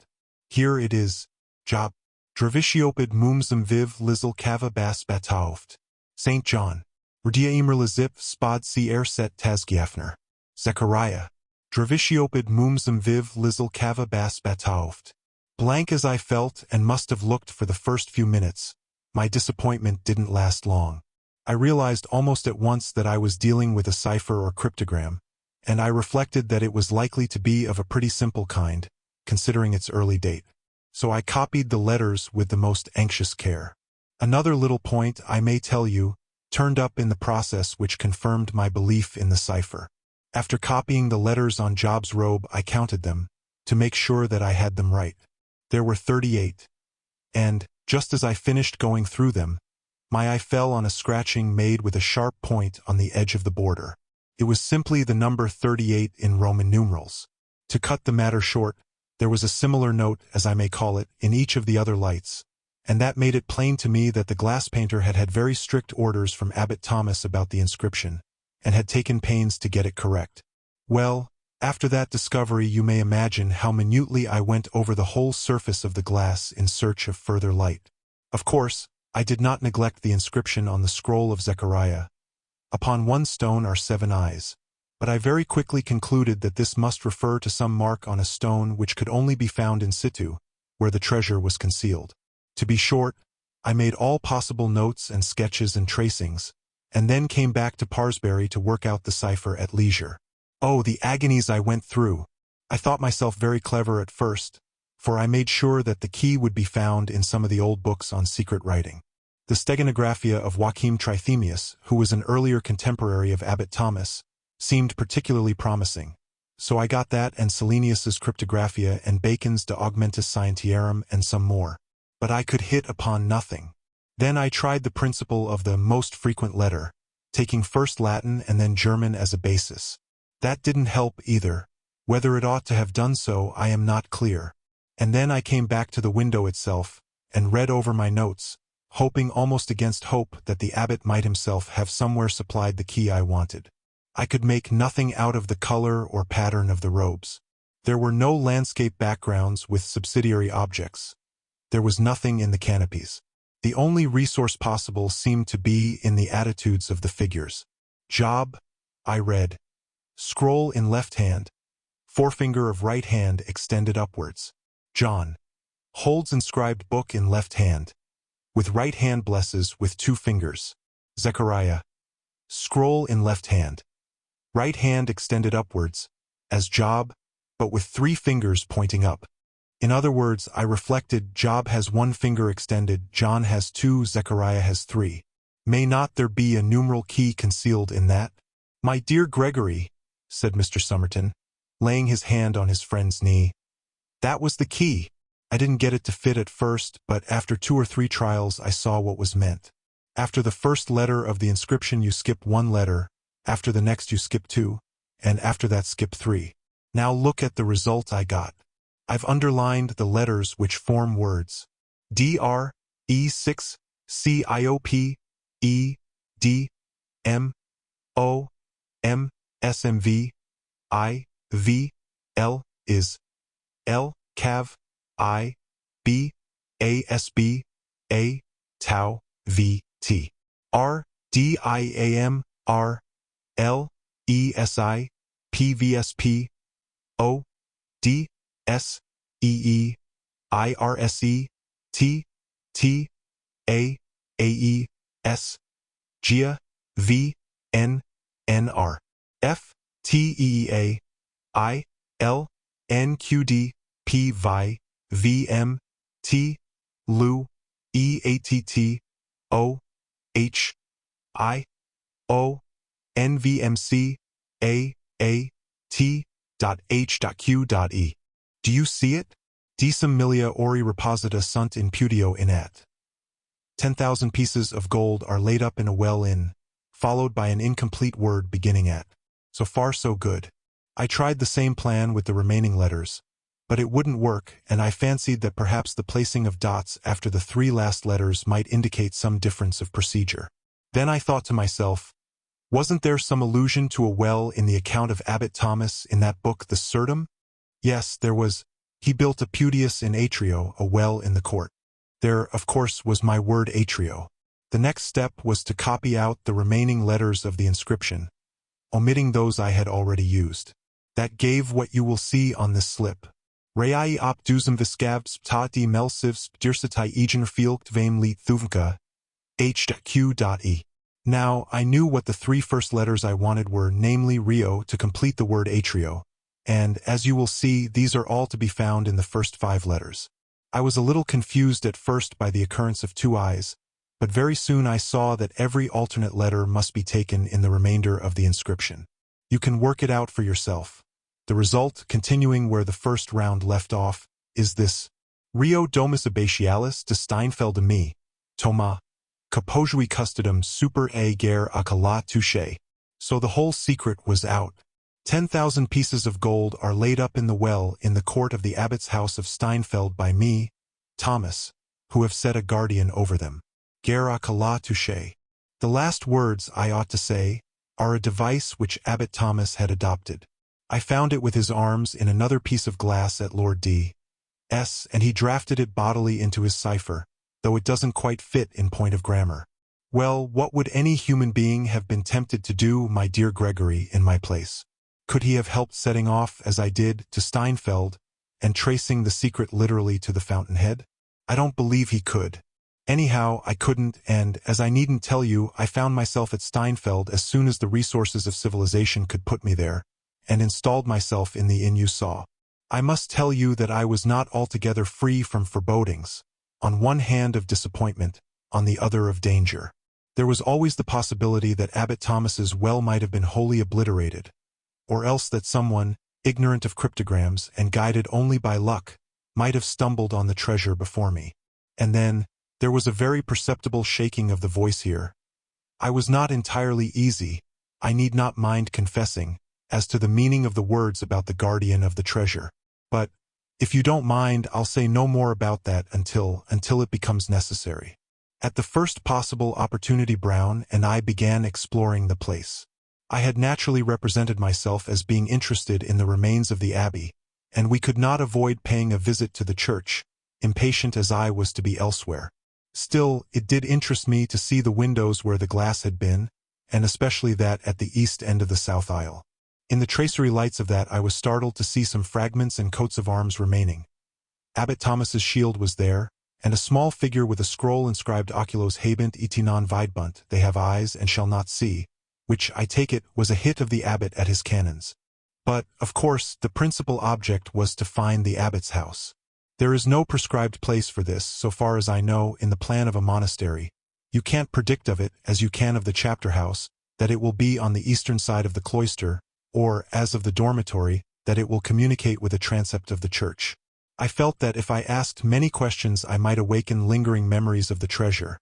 Here it is: Job, Dravishopid mumsum viv lizel kava bas batauft. St. John, Rdia emer lizip spod si set tasgiafner. Zechariah, Dravishopid mumsum viv lizel kava bas batauft. Blank as I felt and must have looked for the first few minutes, my disappointment didn't last long. I realized almost at once that I was dealing with a cipher or cryptogram, and I reflected that it was likely to be of a pretty simple kind, considering its early date. So I copied the letters with the most anxious care. Another little point, I may tell you, turned up in the process which confirmed my belief in the cipher. After copying the letters on Job's robe, I counted them, to make sure that I had them right. There were 38. And, just as I finished going through them, my eye fell on a scratching made with a sharp point on the edge of the border. It was simply the number 38 in Roman numerals. To cut the matter short, there was a similar note, as I may call it, in each of the other lights, and that made it plain to me that the glass painter had had very strict orders from Abbot Thomas about the inscription, and had taken pains to get it correct. Well, after that discovery you may imagine how minutely I went over the whole surface of the glass in search of further light. Of course, I did not neglect the inscription on the scroll of Zechariah. Upon one stone are 7 eyes. But I very quickly concluded that this must refer to some mark on a stone which could only be found in situ, where the treasure was concealed. To be short, I made all possible notes and sketches and tracings, and then came back to Parsbury to work out the cipher at leisure. Oh, the agonies I went through! I thought myself very clever at first, for I made sure that the key would be found in some of the old books on secret writing. The Steganographia of Joachim Trithemius, who was an earlier contemporary of Abbot Thomas, seemed particularly promising, so I got that and Selenius's Cryptographia and Bacon's De Augmentis Scientiarum and some more. But I could hit upon nothing. Then I tried the principle of the most frequent letter, taking first Latin and then German as a basis. That didn't help either. Whether it ought to have done so, I am not clear. And then I came back to the window itself, and read over my notes, hoping almost against hope that the abbot might himself have somewhere supplied the key I wanted. I could make nothing out of the color or pattern of the robes. There were no landscape backgrounds with subsidiary objects. There was nothing in the canopies. The only resource possible seemed to be in the attitudes of the figures. Job, I read. Scroll in left hand. Forefinger of right hand extended upwards. John. Holds inscribed book in left hand. With right hand blesses with 2 fingers. Zechariah. Scroll in left hand. Right hand extended upwards, as Job, but with 3 fingers pointing up. In other words, I reflected, Job has 1 finger extended, John has 2, Zechariah has 3. May not there be a numeral key concealed in that? My dear Gregory, said Mr. Somerton, laying his hand on his friend's knee. That was the key. I didn't get it to fit at first, but after 2 or 3 trials I saw what was meant. After the first letter of the inscription you skip 1 letter, after the next you skip 2, and after that skip 3. Now look at the result I got. I've underlined the letters which form words. DR, E6, CIOP, E, D, M, O, M, SMV, I, V, L, is, L, Cav, I, B, ASB, A, Tau, V, T, R, DIAM, R, L, ESI, PVSP, O, D, S, EE, IRSE, T, T, A, AE, S, GIA, V, N, NR, F, TEA, I, L, NQD, P, Vi, VM, T, LU, EATT, O, H, I, O, NVMC, A, T, H, Q, E. Do you see it? Decim millia ori reposita sunt in putio inat. 10,000 pieces of gold are laid up in a well in, followed by an incomplete word beginning at. So far so good. I tried the same plan with the remaining letters, but it wouldn't work, and I fancied that perhaps the placing of dots after the 3 last letters might indicate some difference of procedure. Then I thought to myself, wasn't there some allusion to a well in the account of Abbot Thomas in that book, the Certum? Yes, there was. He built a putius in atrio, a well in the court. There, of course, was my word atrio. The next step was to copy out the remaining letters of the inscription, omitting those I had already used. That gave what you will see on this slip. Rei op duzum viscavs ptati melsivs pdirsatai egen fielkt vame leet thuvnka, H.Q.E. Now, I knew what the 3 first letters I wanted were, namely Rio, to complete the word atrio, and, as you will see, these are all to be found in the first 5 letters. I was a little confused at first by the occurrence of 2 eyes, but very soon I saw that every alternate letter must be taken in the remainder of the inscription. You can work it out for yourself. The result, continuing where the first round left off, is this. Rio domus abbatialis de Steinfeld me, Thomas, capojui custodum super a guerre a cala touche. So the whole secret was out. 10,000 pieces of gold are laid up in the well in the court of the abbot's house of Steinfeld by me, Thomas, who have set a guardian over them. Gera kala touche. The last words, I ought to say, are a device which Abbot Thomas had adopted. I found it with his arms in another piece of glass at Lord D.'s, and he drafted it bodily into his cipher, though it doesn't quite fit in point of grammar. Well, what would any human being have been tempted to do, my dear Gregory, in my place? Could he have helped setting off, as I did, to Steinfeld, and tracing the secret literally to the fountainhead? I don't believe he could. Anyhow, I couldn't, and, as I needn't tell you, I found myself at Steinfeld as soon as the resources of civilization could put me there, and installed myself in the inn you saw. I must tell you that I was not altogether free from forebodings, on one hand of disappointment, on the other of danger. There was always the possibility that Abbot Thomas's well might have been wholly obliterated, or else that someone, ignorant of cryptograms and guided only by luck, might have stumbled on the treasure before me. And then, there was a very perceptible shaking of the voice here. I was not entirely easy, I need not mind confessing, as to the meaning of the words about the guardian of the treasure. But, if you don't mind, I'll say no more about that until it becomes necessary. At the first possible opportunity, Brown and I began exploring the place. I had naturally represented myself as being interested in the remains of the abbey, and we could not avoid paying a visit to the church, impatient as I was to be elsewhere. Still, it did interest me to see the windows where the glass had been, and especially that at the east end of the south aisle. In the tracery lights of that I was startled to see some fragments and coats of arms remaining. Abbot Thomas's shield was there, and a small figure with a scroll inscribed Oculos habent et non videbunt, they have eyes and shall not see, which, I take it, was a hit of the abbot at his canons. But, of course, the principal object was to find the abbot's house. There is no prescribed place for this, so far as I know, in the plan of a monastery. You can't predict of it, as you can of the chapter house, that it will be on the eastern side of the cloister, or, as of the dormitory, that it will communicate with a transept of the church. I felt that if I asked many questions I might awaken lingering memories of the treasure,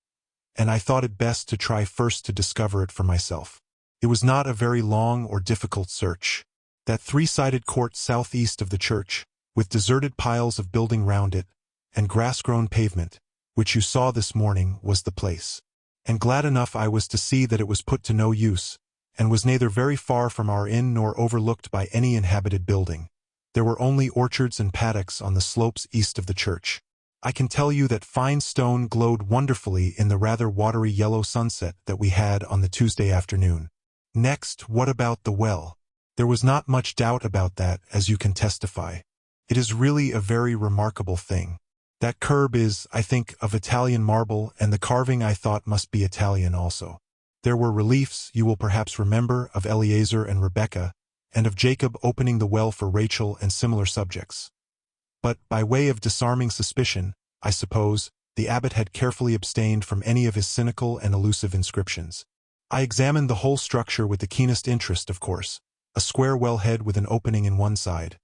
and I thought it best to try first to discover it for myself. It was not a very long or difficult search. That three-sided court southeast of the church, with deserted piles of building round it, and grass-grown pavement, which you saw this morning, was the place. And glad enough I was to see that it was put to no use, and was neither very far from our inn nor overlooked by any inhabited building. There were only orchards and paddocks on the slopes east of the church. I can tell you that fine stone glowed wonderfully in the rather watery yellow sunset that we had on the Tuesday afternoon. Next, what about the well? There was not much doubt about that, as you can testify. It is really a very remarkable thing. That curb is, I think, of Italian marble, and the carving I thought must be Italian also. There were reliefs, you will perhaps remember, of Eleazar and Rebecca, and of Jacob opening the well for Rachel and similar subjects. But, by way of disarming suspicion, I suppose, the abbot had carefully abstained from any of his cynical and elusive inscriptions. I examined the whole structure with the keenest interest, of course. A square wellhead with an opening in one side,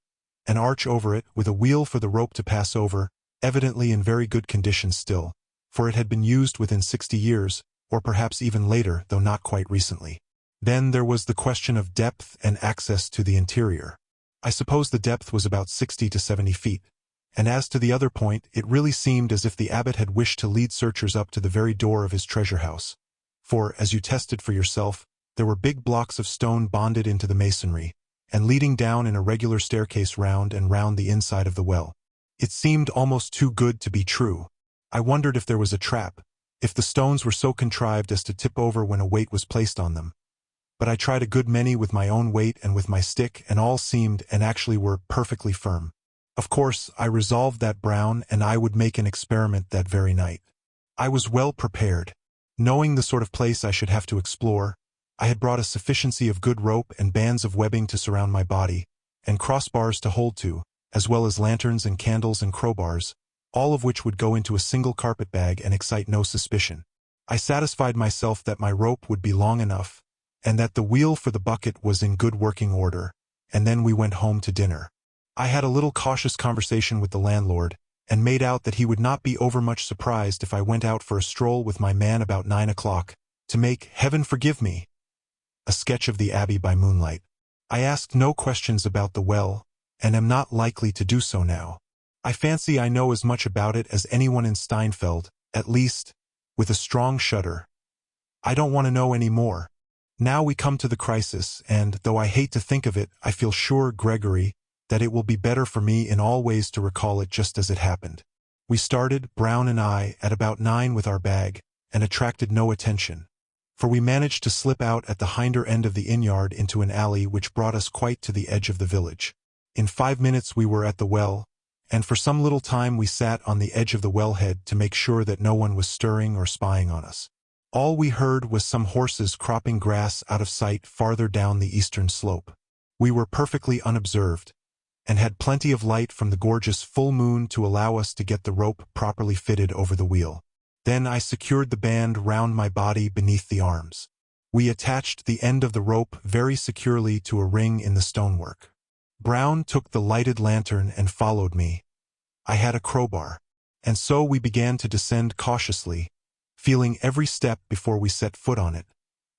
an arch over it with a wheel for the rope to pass over, evidently in very good condition still, for it had been used within 60 years, or perhaps even later, though not quite recently. Then there was the question of depth and access to the interior. I suppose the depth was about 60 to 70 feet, and as to the other point, it really seemed as if the abbot had wished to lead searchers up to the very door of his treasure house. For, as you tested for yourself, there were big blocks of stone bonded into the masonry, and leading down in a regular staircase round and round the inside of the well. It seemed almost too good to be true. I wondered if there was a trap, if the stones were so contrived as to tip over when a weight was placed on them. But I tried a good many with my own weight and with my stick, and all seemed, and actually were, perfectly firm. Of course, I resolved that Brown and I would make an experiment that very night. I was well prepared. Knowing the sort of place I should have to explore, I had brought a sufficiency of good rope and bands of webbing to surround my body, and crossbars to hold to, as well as lanterns and candles and crowbars, all of which would go into a single carpet-bag and excite no suspicion. I satisfied myself that my rope would be long enough, and that the wheel for the bucket was in good working order, and then we went home to dinner. I had a little cautious conversation with the landlord, and made out that he would not be overmuch surprised if I went out for a stroll with my man about 9 o'clock, to make, heaven forgive me, a sketch of the abbey by moonlight. I asked no questions about the well, and am not likely to do so now. I fancy I know as much about it as anyone in Steinfeld, at least, with a strong shudder. I don't want to know any more. Now we come to the crisis, and, though I hate to think of it, I feel sure, Gregory, that it will be better for me in all ways to recall it just as it happened. We started, Brown and I, at about 9 with our bag, and attracted no attention. For we managed to slip out at the hinder end of the inn-yard into an alley which brought us quite to the edge of the village. In 5 minutes we were at the well, and for some little time we sat on the edge of the wellhead to make sure that no one was stirring or spying on us. All we heard was some horses cropping grass out of sight farther down the eastern slope. We were perfectly unobserved, and had plenty of light from the gorgeous full moon to allow us to get the rope properly fitted over the wheel. Then I secured the band round my body beneath the arms. We attached the end of the rope very securely to a ring in the stonework. Brown took the lighted lantern and followed me. I had a crowbar, and so we began to descend cautiously, feeling every step before we set foot on it,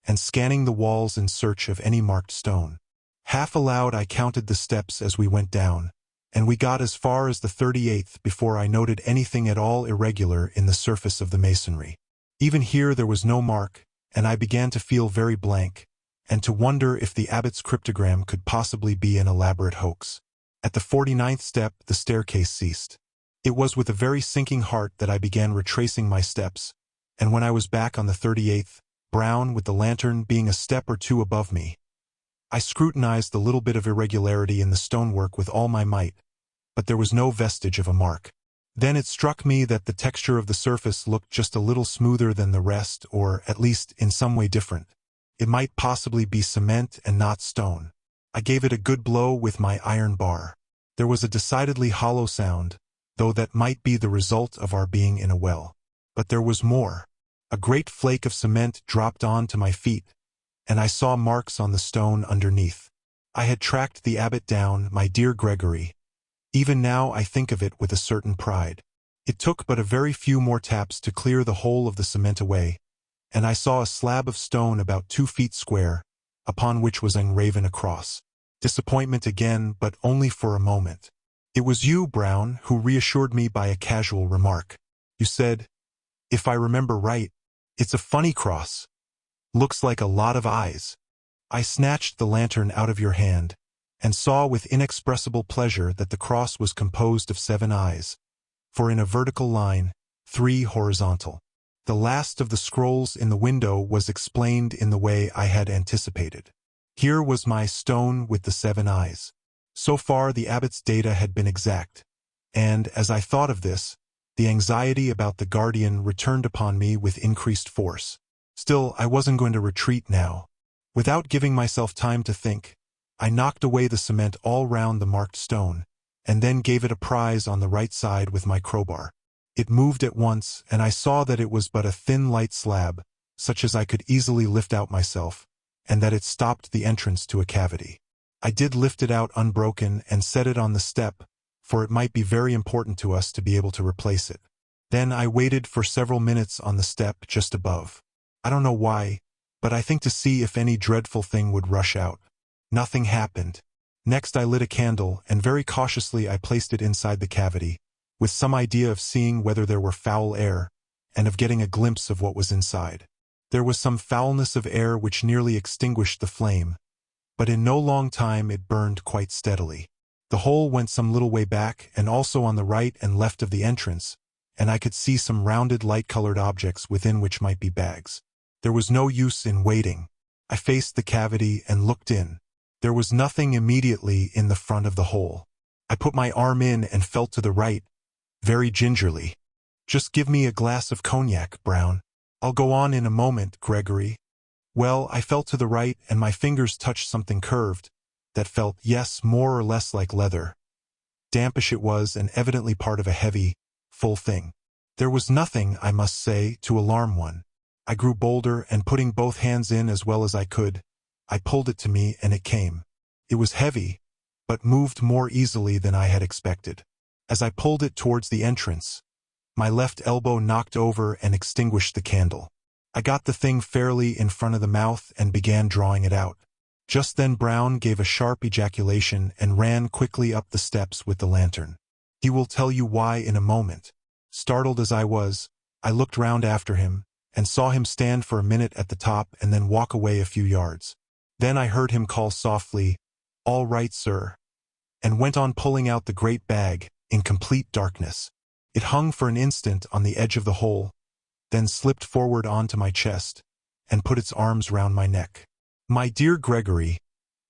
and scanning the walls in search of any marked stone. Half aloud I counted the steps as we went down, and we got as far as the 38th before I noted anything at all irregular in the surface of the masonry. Even here there was no mark, and I began to feel very blank, and to wonder if the abbot's cryptogram could possibly be an elaborate hoax. At the 49th step the staircase ceased. It was with a very sinking heart that I began retracing my steps, and when I was back on the 38th, Brown with the lantern being a step or two above me, I scrutinized the little bit of irregularity in the stonework with all my might, but there was no vestige of a mark. Then it struck me that the texture of the surface looked just a little smoother than the rest, or at least in some way different. It might possibly be cement and not stone. I gave it a good blow with my iron bar. There was a decidedly hollow sound, though that might be the result of our being in a well. But there was more. A great flake of cement dropped on to my feet, and I saw marks on the stone underneath. I had tracked the abbot down, my dear Gregory. Even now I think of it with a certain pride. It took but a very few more taps to clear the whole of the cement away, and I saw a slab of stone about 2 feet square, upon which was engraven a cross. Disappointment again, but only for a moment. It was you, Brown, who reassured me by a casual remark. You said, if I remember right, it's a funny cross. Looks like a lot of eyes. I snatched the lantern out of your hand, and saw with inexpressible pleasure that the cross was composed of 7 eyes, for in a vertical line, 3 horizontal. The last of the scrolls in the window was explained in the way I had anticipated. Here was my stone with the 7 eyes. So far the abbot's data had been exact, and, as I thought of this, the anxiety about the guardian returned upon me with increased force. Still, I wasn't going to retreat now. Without giving myself time to think, I knocked away the cement all round the marked stone, and then gave it a prise on the right side with my crowbar. It moved at once, and I saw that it was but a thin light slab, such as I could easily lift out myself, and that it stopped the entrance to a cavity. I did lift it out unbroken and set it on the step, for it might be very important to us to be able to replace it. Then I waited for several minutes on the step just above. I don't know why, but I think to see if any dreadful thing would rush out. Nothing happened. Next I lit a candle, and very cautiously I placed it inside the cavity, with some idea of seeing whether there were foul air, and of getting a glimpse of what was inside. There was some foulness of air which nearly extinguished the flame, but in no long time it burned quite steadily. The hole went some little way back, and also on the right and left of the entrance, and I could see some rounded light-colored objects within which might be bags. There was no use in waiting. I faced the cavity and looked in. There was nothing immediately in the front of the hole. I put my arm in and felt to the right, very gingerly. Just give me a glass of cognac, Brown. I'll go on in a moment, Gregory. Well, I felt to the right, and my fingers touched something curved, that felt, yes, more or less like leather. Dampish it was, and evidently part of a heavy, full thing. There was nothing, I must say, to alarm one. I grew bolder, and putting both hands in as well as I could, I pulled it to me, and it came. It was heavy, but moved more easily than I had expected. As I pulled it towards the entrance, my left elbow knocked over and extinguished the candle. I got the thing fairly in front of the mouth and began drawing it out. Just then Brown gave a sharp ejaculation and ran quickly up the steps with the lantern. He will tell you why in a moment. Startled as I was, I looked round after him, and saw him stand for a minute at the top and then walk away a few yards. Then I heard him call softly, "All right, sir," and went on pulling out the great bag, in complete darkness. It hung for an instant on the edge of the hole, then slipped forward onto my chest, and put its arms round my neck. "My dear Gregory,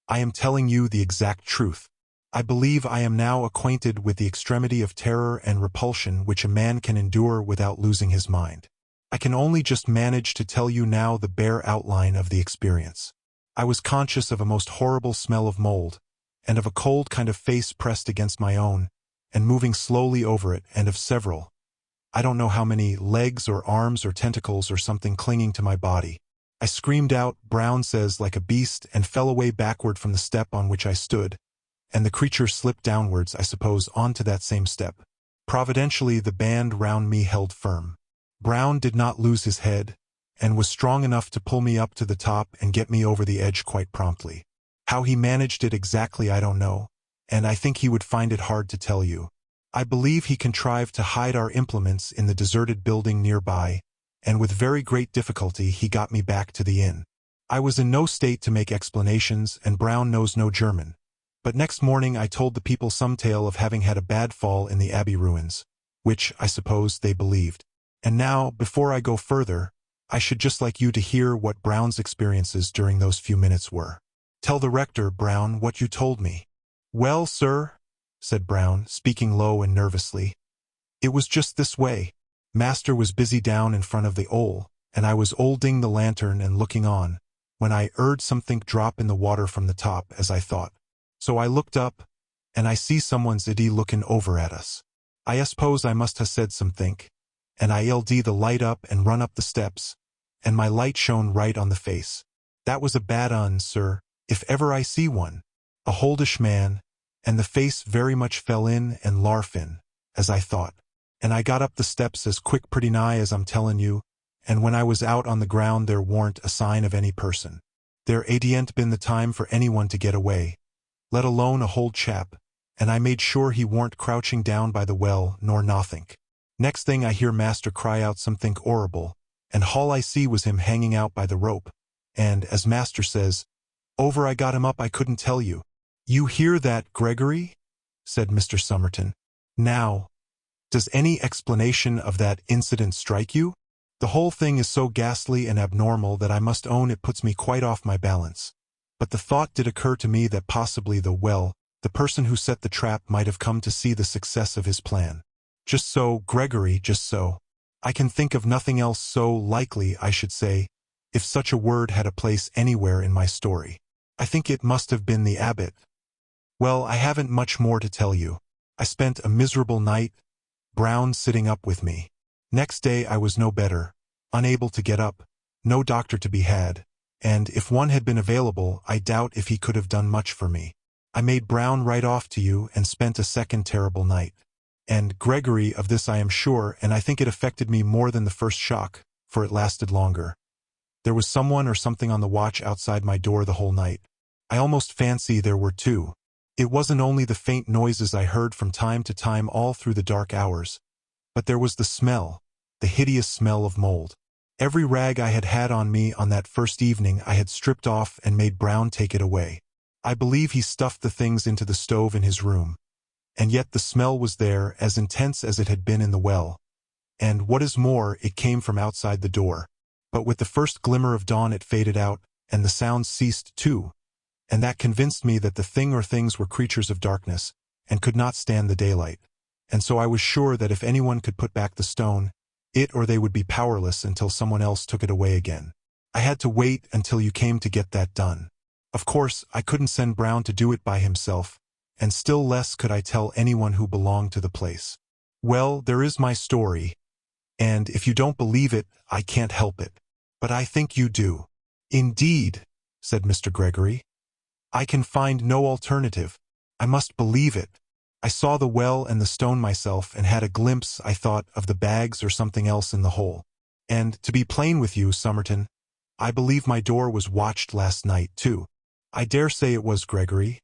I am telling you the exact truth. I believe I am now acquainted with the extremity of terror and repulsion which a man can endure without losing his mind. I can only just manage to tell you now the bare outline of the experience. I was conscious of a most horrible smell of mold, and of a cold kind of face pressed against my own, and moving slowly over it, and of several, I don't know how many, legs or arms or tentacles or something clinging to my body. I screamed out, Brown says, like a beast, and fell away backward from the step on which I stood, and the creature slipped downwards, I suppose, onto that same step. Providentially, the band round me held firm. Brown did not lose his head, and was strong enough to pull me up to the top and get me over the edge quite promptly. How he managed it exactly I don't know, and I think he would find it hard to tell you. I believe he contrived to hide our implements in the deserted building nearby, and with very great difficulty he got me back to the inn. I was in no state to make explanations, and Brown knows no German. But next morning I told the people some tale of having had a bad fall in the abbey ruins, which, I suppose, they believed. And now, before I go further, I should just like you to hear what Brown's experiences during those few minutes were. Tell the rector, Brown, what you told me. Well, sir, said Brown, speaking low and nervously, it was just this way. Master was busy down in front of the ole, and I was holding the lantern and looking on, when I heard something drop in the water from the top, as I thought. So I looked up, and I see someone's iddy looking over at us. I suppose I must ha' said somethink, and I ld the light up and run up the steps, and my light shone right on the face. That was a bad un, sir, if ever I see one. A holdish man, and the face very much fell in and larfin, as I thought. And I got up the steps as quick pretty nigh as I'm tellin' you, and when I was out on the ground there warn't a sign of any person. There adient been the time for anyone to get away, let alone a hold chap, and I made sure he warn't crouching down by the well nor nothink. Next thing I hear master cry out somethink horrible, and all I see was him hanging out by the rope, and, as master says, over I got him up I couldn't tell you. You hear that, Gregory? Said Mr. Somerton. Now, does any explanation of that incident strike you? The whole thing is so ghastly and abnormal that I must own it puts me quite off my balance. But the thought did occur to me that possibly the person who set the trap might have come to see the success of his plan. Just so, Gregory, just so. I can think of nothing else so likely, I should say, if such a word had a place anywhere in my story. I think it must have been the abbot. Well, I haven't much more to tell you. I spent a miserable night, Brown sitting up with me. Next day I was no better, unable to get up, no doctor to be had, and if one had been available, I doubt if he could have done much for me. I made Brown write off to you and spent a second terrible night. And, Gregory, of this I am sure, and I think it affected me more than the first shock, for it lasted longer. There was someone or something on the watch outside my door the whole night. I almost fancy there were two. It wasn't only the faint noises I heard from time to time all through the dark hours, but there was the smell, the hideous smell of mold. Every rag I had had on me on that first evening I had stripped off and made Brown take it away. I believe he stuffed the things into the stove in his room. And yet the smell was there, as intense as it had been in the well. And, what is more, it came from outside the door. But with the first glimmer of dawn it faded out, and the sounds ceased too. And that convinced me that the thing or things were creatures of darkness, and could not stand the daylight. And so I was sure that if anyone could put back the stone, it or they would be powerless until someone else took it away again. I had to wait until you came to get that done. Of course, I couldn't send Brown to do it by himself, and still less could I tell anyone who belonged to the place. Well, there is my story, and if you don't believe it, I can't help it. But I think you do. Indeed, said Mr. Gregory. I can find no alternative. I must believe it. I saw the well and the stone myself and had a glimpse, I thought, of the bags or something else in the hole. And, to be plain with you, Somerton, I believe my door was watched last night, too. I dare say it was, Gregory.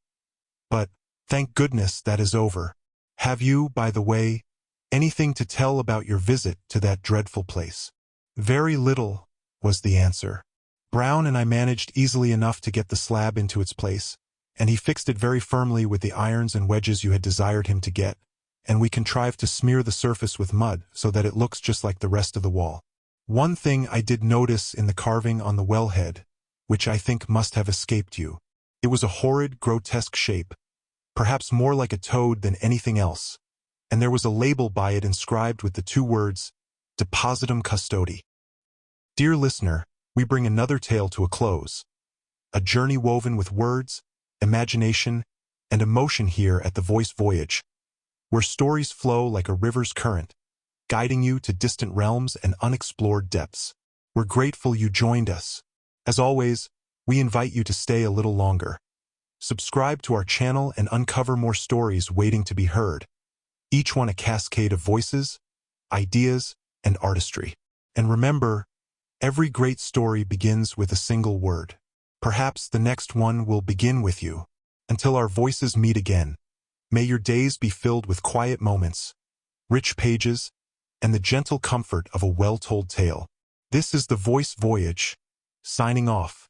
But, thank goodness, that is over. Have you, by the way, anything to tell about your visit to that dreadful place? Very little, was the answer. Brown and I managed easily enough to get the slab into its place, and he fixed it very firmly with the irons and wedges you had desired him to get, and we contrived to smear the surface with mud so that it looks just like the rest of the wall. One thing I did notice in the carving on the wellhead, which I think must have escaped you. It was a horrid, grotesque shape, perhaps more like a toad than anything else, and there was a label by it inscribed with the two words, Depositum Custodi. Dear listener, we bring another tale to a close. A journey woven with words, imagination, and emotion here at the Voice Voyage, where stories flow like a river's current, guiding you to distant realms and unexplored depths. We're grateful you joined us. As always, we invite you to stay a little longer. Subscribe to our channel and uncover more stories waiting to be heard, each one a cascade of voices, ideas, and artistry. And remember, every great story begins with a single word. Perhaps the next one will begin with you. Until our voices meet again, may your days be filled with quiet moments, rich pages, and the gentle comfort of a well-told tale. This is the Voice Voyage, signing off.